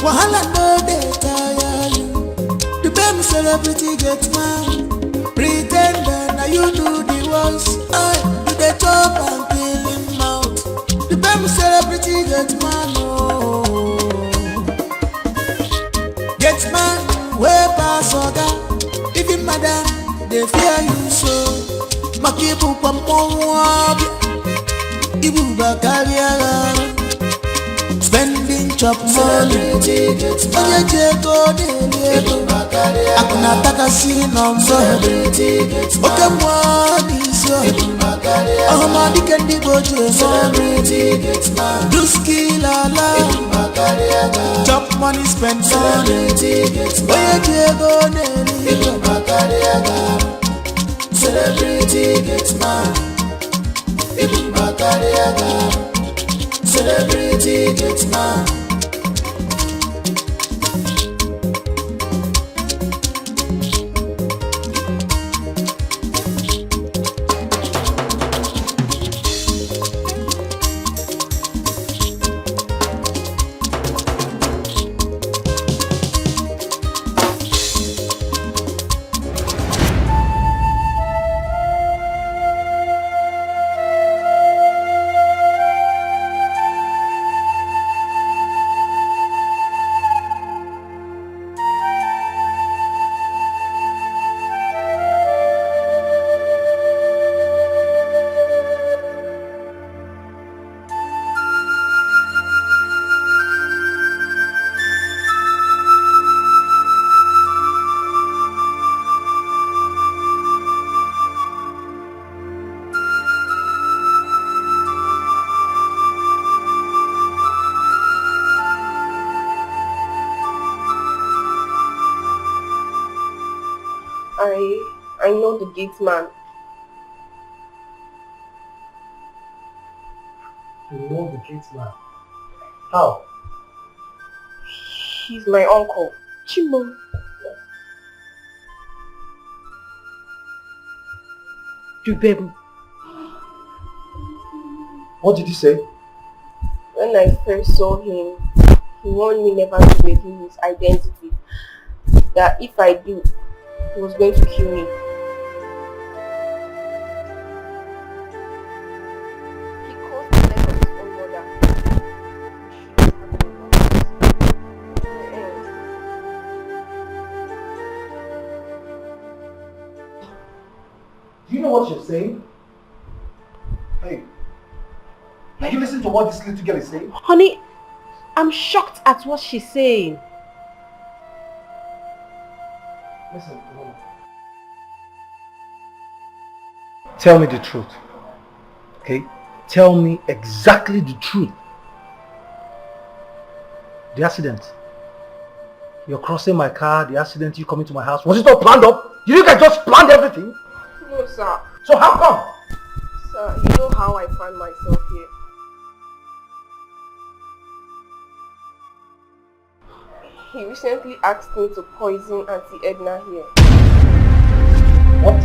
wahala no dey tire you the baby celebrity Gateman pretender na you do the ones you dey chop and kill him mouth the baby celebrity Gateman Gateman wey pass oga even madam dey fear you so makibu kwa mwabi ibu bakari ara spending chop money onye jego n'elu akuna takasi n'ọzọ oke mmụọ n'isi ọhụmadị kendi boje do skill ala chop money spend money onye jego n'elu celebrity Gateman celebrity Gateman I know the Gateman. You know the Gateman? How? He's my uncle, Chimo. You baby. What did he say? When I first saw him, he warned me never to reveal his identity. That if I do, he was going to kill me. He caused the death of his own mother. Do you know what you're saying? Hey, can you listen to what this little girl is saying? Honey, I'm shocked at what she's saying. Listen, Mama. Tell me the truth. Okay? Tell me exactly the truth. The accident. You're crossing my car, the accident, you coming to my house. Was it all planned up? Did you guys just planned everything? No, sir. So how come? Sir, you know how I find myself here. He recently asked me to poison Auntie Edna here. What?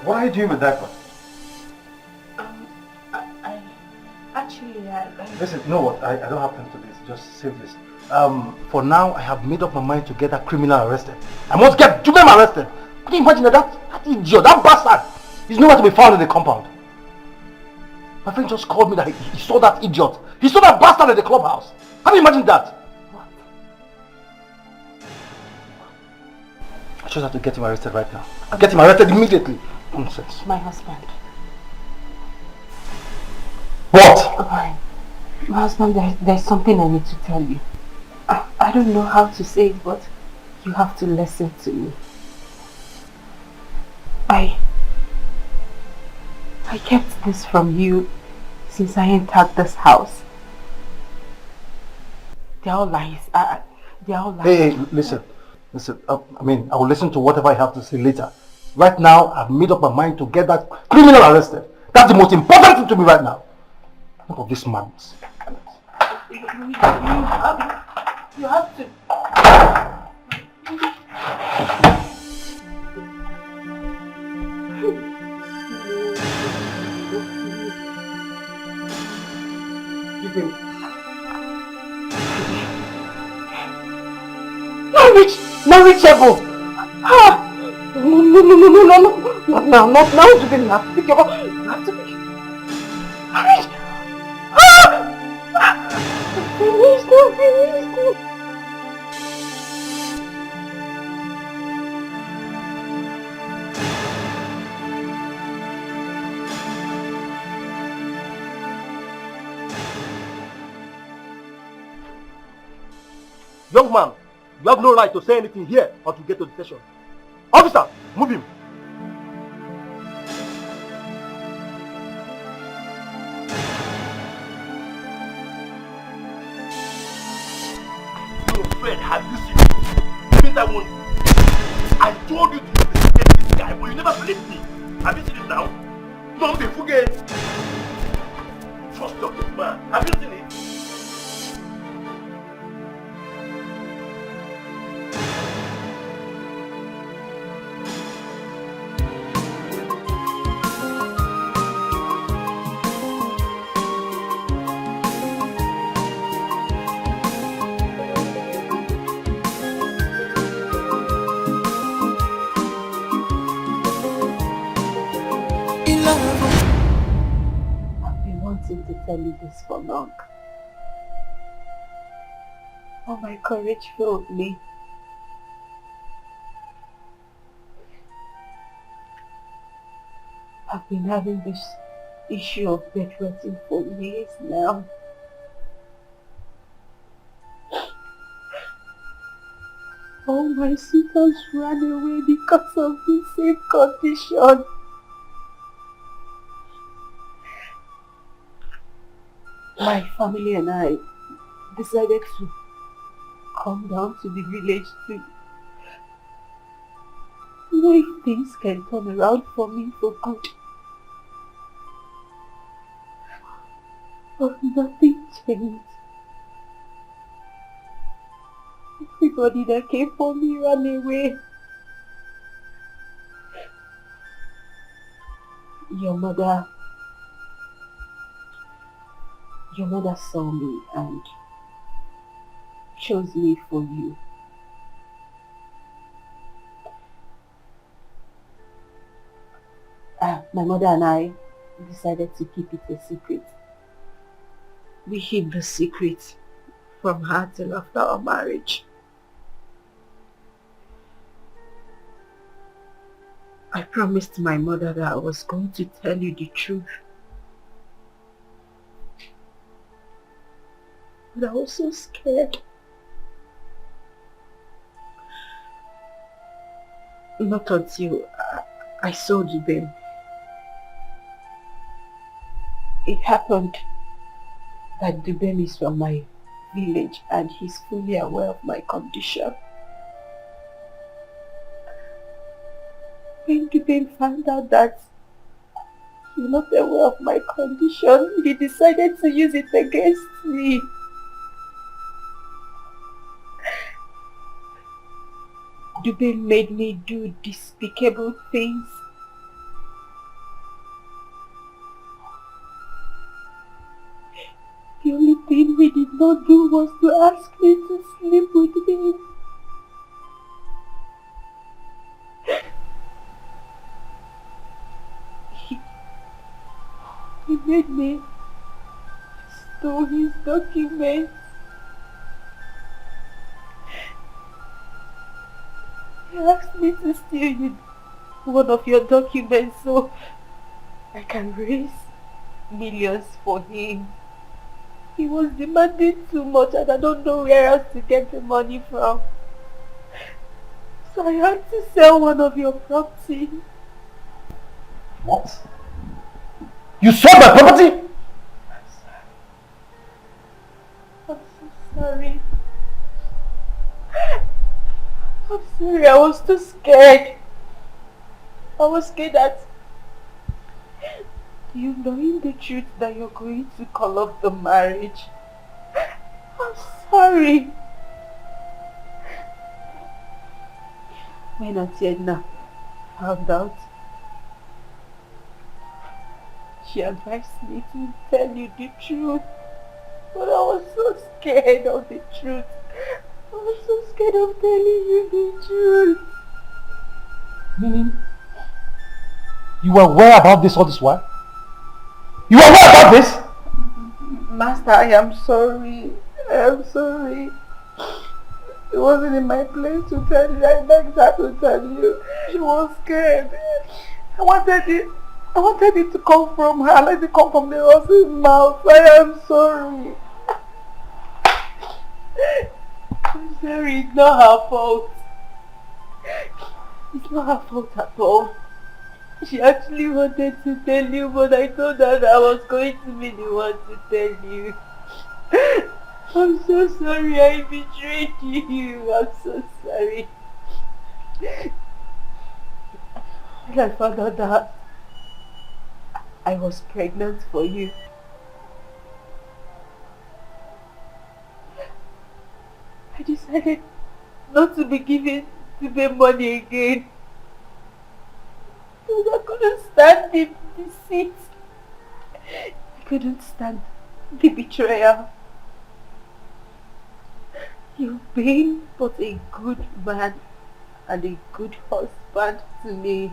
What are you doing with that one? Listen, you know what? I don't have time to this. Just save this. For now, I have made up my mind to get that criminal arrested. I must get Gateman arrested. Can you imagine that idiot, that bastard? He's nowhere to be found in the compound. My friend just called me that he saw that idiot. He saw that bastard at the clubhouse. Have you imagined that? What? I just have to get him arrested right now. Get him arrested immediately. Nonsense. My husband. What? My husband, there's something I need to tell you. I don't know how to say it, but you have to listen to me. I kept this from you since I entered this house. They're all lies. They're all lies. Hey, listen. I will listen to whatever I have to say later. Right now, I've made up my mind to get that criminal arrested. That's the most important thing to me right now. Enough of this madness. You have to. Not reachable. No. Not now. You didn't have to pick your phone. You have to pick. Finish. Young man, you have no right to say anything here or to get to the station. Officer, move him. Fred, have you seen him? Didn't I warn you? I told you to investigate this guy, but you never believed me. Have you seen him now? Don't be forget. Trust your good man. Have you seen it? To tell you this for long. Oh, my courage failed me. I've been having this issue of bedwetting for years now. All my sisters ran away because of the same condition. My family and I decided to come down to the village to know if things can turn around for me for good. But nothing changed. Everybody that came for me ran away. Your mother saw me and chose me for you. My mother and I decided to keep it a secret. We hid the secret from her till after our marriage. I promised my mother that I was going to tell you the truth. But I was so scared. Not until I saw Gateman. It happened that Gateman is from my village and he's fully aware of my condition. When Gateman found out that you're not aware of my condition, he decided to use it against me. Gateman made me do despicable things. The only thing he did not do was to ask me to sleep with him. made me stole his documents. He asked me to steal one of your documents so I can raise millions for him. He was demanding too much and I don't know where else to get the money from. So I had to sell one of your property. What? You sold my property? I'm so sorry. I'm sorry, I was too scared. I was scared that you knowing the truth that you're going to call off the marriage. I'm sorry. When Auntie Edna found out, she advised me to tell you the truth. But I was so scared of the truth. I was so scared of telling you the truth. Meaning, you were aware about this all this while? You were aware about this? Master, I am sorry. I am sorry. It wasn't in my place to tell you. I begged her to tell you. She was scared. I wanted it to come from her. Let it come from the horse's mouth. I am sorry. I'm sorry. It's not her fault. It's not her fault at all. She actually wanted to tell you, but I told her that I was going to be the one to tell you. I'm so sorry I betrayed you. I'm so sorry. When I found out that I was pregnant for you, I decided not to be given to the money again. Because I couldn't stand the deceit. I couldn't stand the betrayal. You've been but a good man and a good husband to me.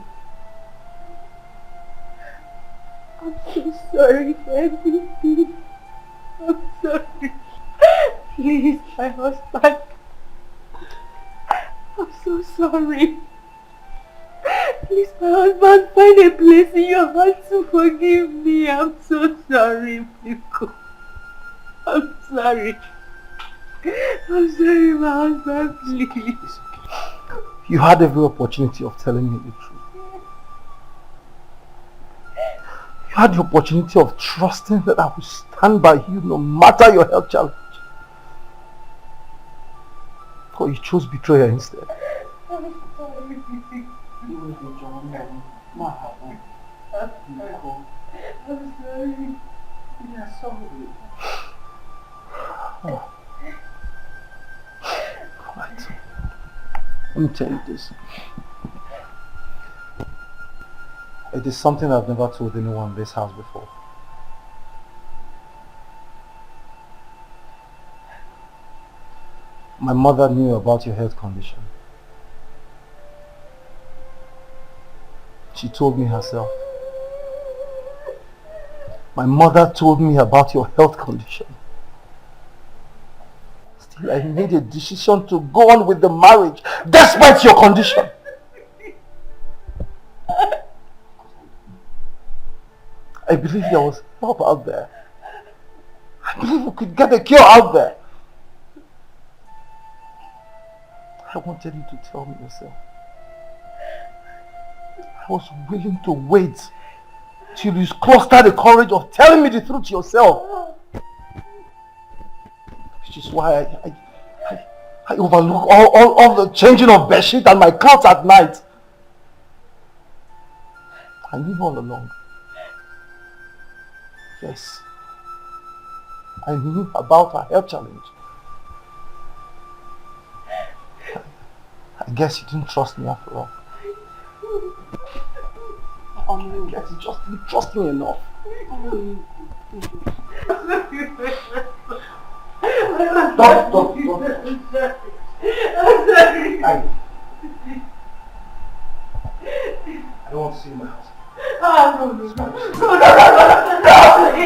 I'm so sorry for everything. I'm sorry. Please, my husband. I'm so sorry. Please, my husband, find a place in your heart to forgive me. I'm so sorry, Pico. I'm sorry. I'm sorry, my husband, please. You had every opportunity of telling me the truth. You had the opportunity of trusting that I would stand by you no matter your health challenge. But you chose betrayal instead. I'm sorry. I'm sorry. We are sorry. Oh. Right. Let me tell you this. It is something I've never told anyone in this house before. My mother knew about your health condition. She told me herself. My mother told me about your health condition. Still, I made a decision to go on with the marriage despite your condition. I believe there was help out there. I believe we could get a cure out there. I wanted you to tell me yourself. I was willing to wait till you clustered the courage of telling me the truth yourself. Which is why I overlook all the changing of bedsheet and my couch at night. I knew all along. Yes. I knew about her health challenge. I guess you didn't trust me after all. I guess you just didn't trust me enough. Stop. I'm sorry. I don't want to see you in my house. No.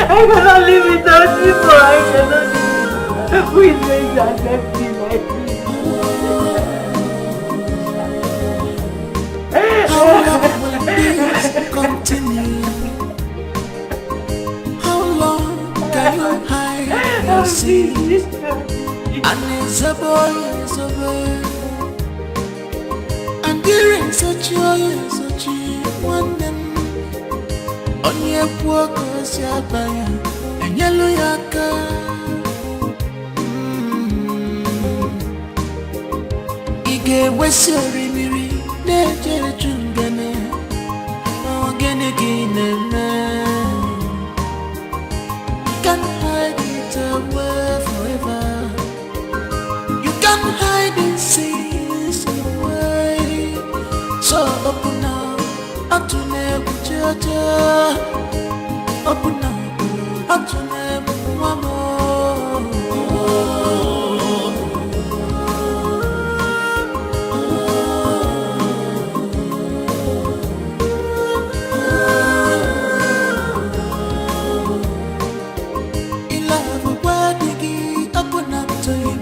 I cannot live without you, I cannot live. Please make that let me like this. How long will this continue? How long can you hide your secret? And it's a boy, it's a boy. And during such one them on your walk, your buyer, and yellow yaka. Ige wesori miri, neje chungene, ogene gine me. You can't hide it away forever. You can't hide it since away. So open up, to never judge. Open up to them one more. In love, where diggy, open up to him.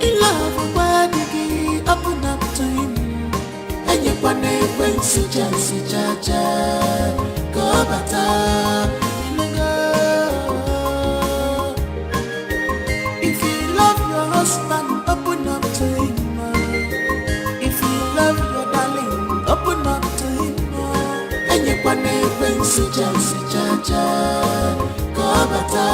In love, where diggy, open up to him. And you want to win, si jaja. Go bata, if you love your husband, open up to him. If you love your darling, open up to him. And you want to bring si jaja. Go bata,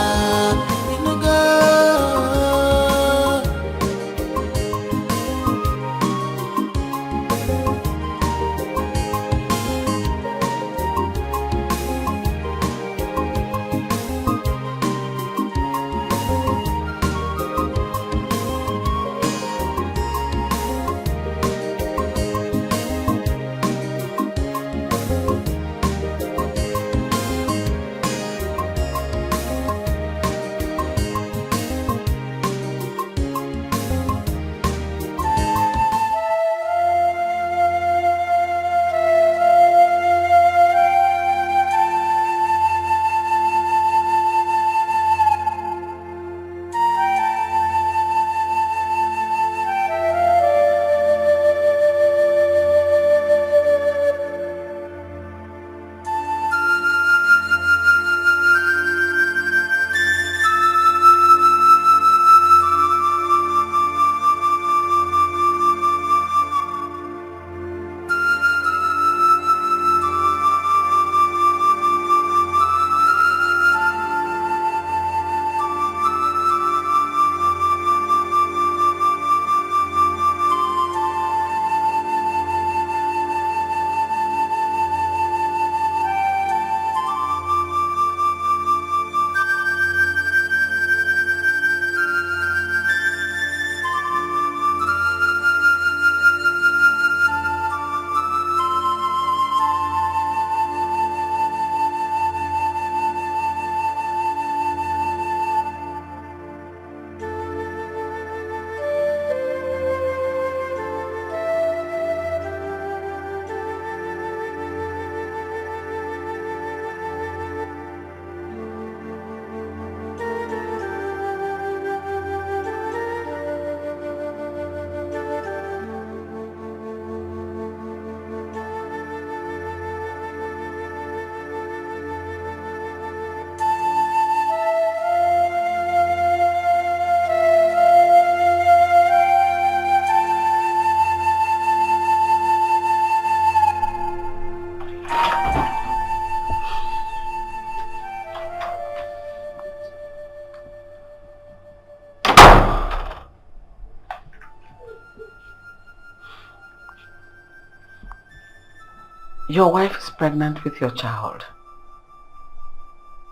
Your wife is pregnant with your child.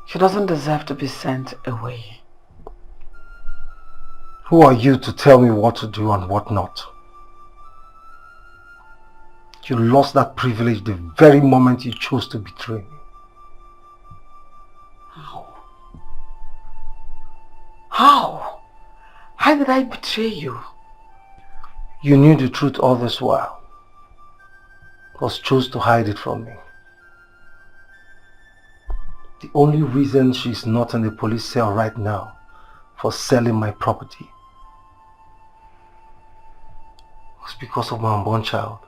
She doesn't deserve to be sent away. Who are you to tell me what to do and what not? You lost that privilege the very moment you chose to betray me. How? How did I betray you? You knew the truth all this while, but chose to hide it from me. The only reason she's not in the police cell right now for selling my property was because of my unborn child.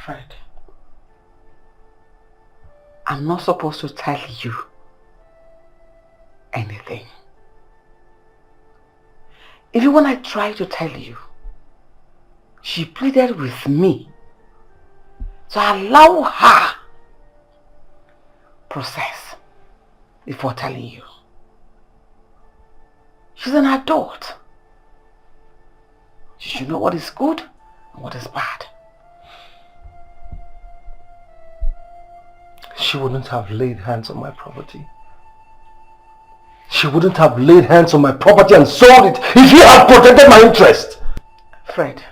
Fred, I'm not supposed to tell you anything. Even when I tried to tell you, she pleaded with me to allow her process before telling you. She's an adult. She should know what is good and what is bad. She wouldn't have laid hands on my property. She wouldn't have laid hands on my property and sold it if you had protected my interest. Fred,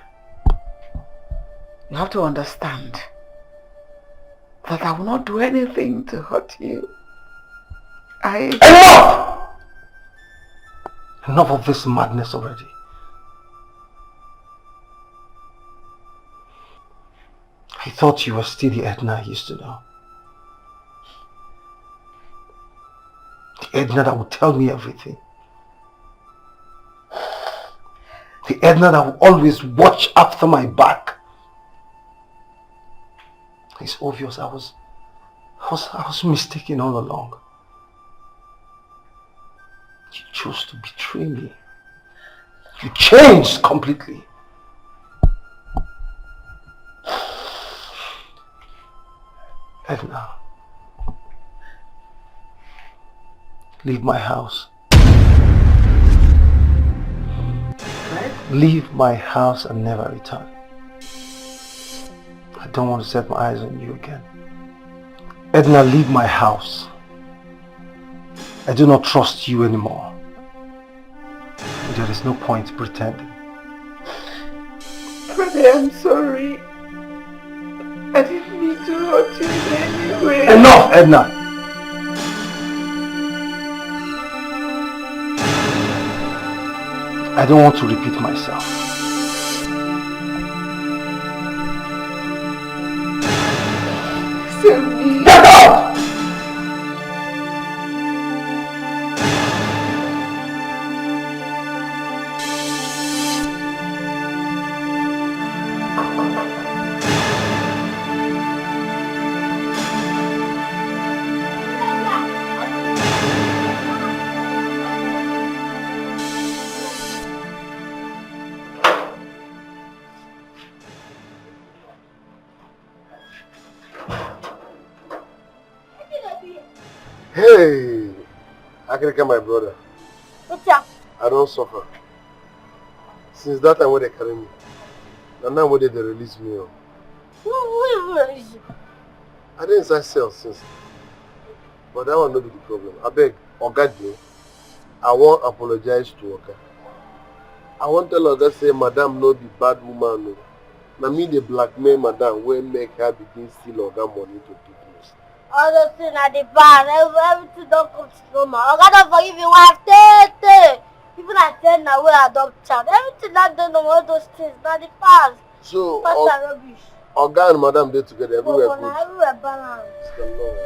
you have to understand that I will not do anything to hurt you. Enough! Enough of this madness already. I thought you were still the Edna I used to know. The Edna that would tell me everything. The Edna that would always watch after my back. It's obvious I was mistaken all along. You chose to betray me. You changed completely. Edna, leave my house. Leave my house and never return. I don't want to set my eyes on you again. Edna, leave my house. I do not trust you anymore. There is no point pretending. Brother, I'm sorry. I didn't mean to hurt you in any way. Enough, Edna! I don't want to repeat myself. Get out! Hey, I can get my brother. What's up? I don't suffer. Since that time when they carry me, and now when they release me. Who release you? I didn't inside cell since. But that will not be the problem. I beg, Oga, I won't apologize to Oga. I won't tell Oga say Madam no be bad woman. No. Now me the blackmail Madam will make her begin steal Oga money to do this. All those things are the bad. Everything don't come to normal. Oga don't forgive you wife. Even I tell now where I adopt child. Everything that done on all those things, not the past. So Past are rubbish. Oga and Madam they together everywhere good. Everywhere balanced. It's the Lord.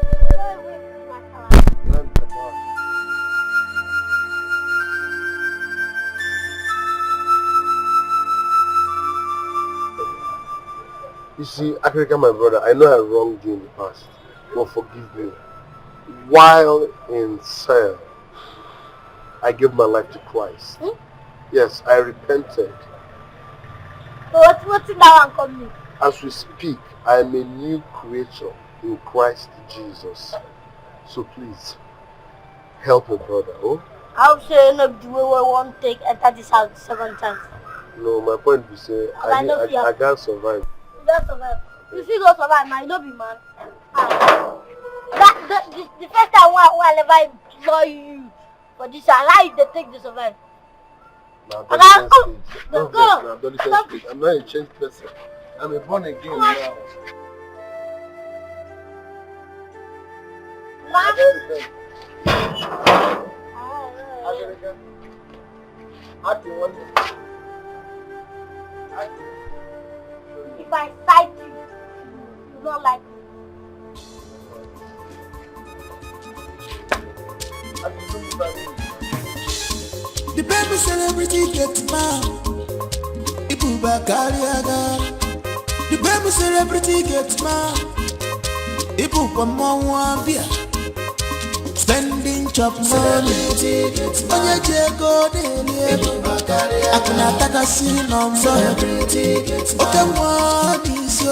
You see, Africa, my brother, I know I wronged you in the past, but forgive me. While in cell, I gave my life to Christ. Yes, I repented. What's in that one coming? As we speak, I am a new creature in Christ Jesus. So please, help me, brother. Oh? I'll say no the way we won't take enter this house the second chance. No, my point is say I can't survive. You don't survive. You see go survive now, you no be man. The first time I ever saw you for this, how you dey take to survive? Now, adolescent stage. No, go. Adolescent stage. I'm not a changed person. I'm a born again now. Adolescent. If I sight you, you don't like me. The baby celebrity Gateman. Ibu Bakariaga. The baby celebrity Gateman. Ibu Kwamawambia. Spending chop money. Onye jego dele. Akuna taka sinombo. Oke mwani sio.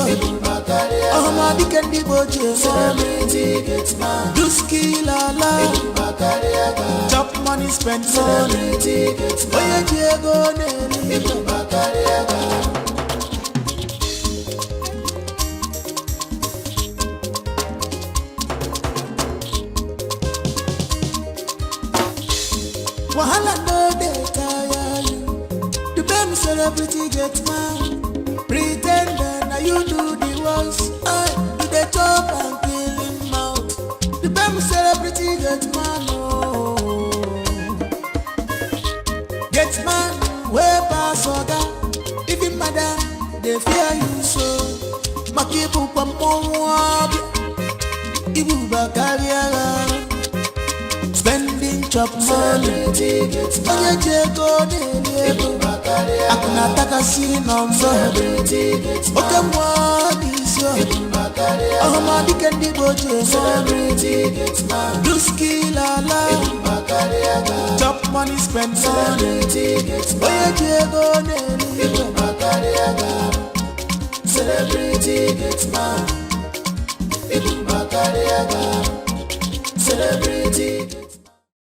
Ohama dikendi boje money. Duski lala. Chop money, spend money. Onye jego dele. Wahala no dey tire you. The baby celebrity Gateman. Pretender now you do the worst. You dey chop and kill him out. The baby celebrity Gateman. Oh, Gateman way pass oga. Even madam they fear you so. Makibu kwa mwabi. Ibu Bakariaga. Spending chop money. Onye jego dele. Akuna taka sinombo. Oke mwani sio. Ohama dikendi boje money. Duski lala. Chop money, spend money. Onye jego dele. Celebrity Gateman. Ibu Bakariaga.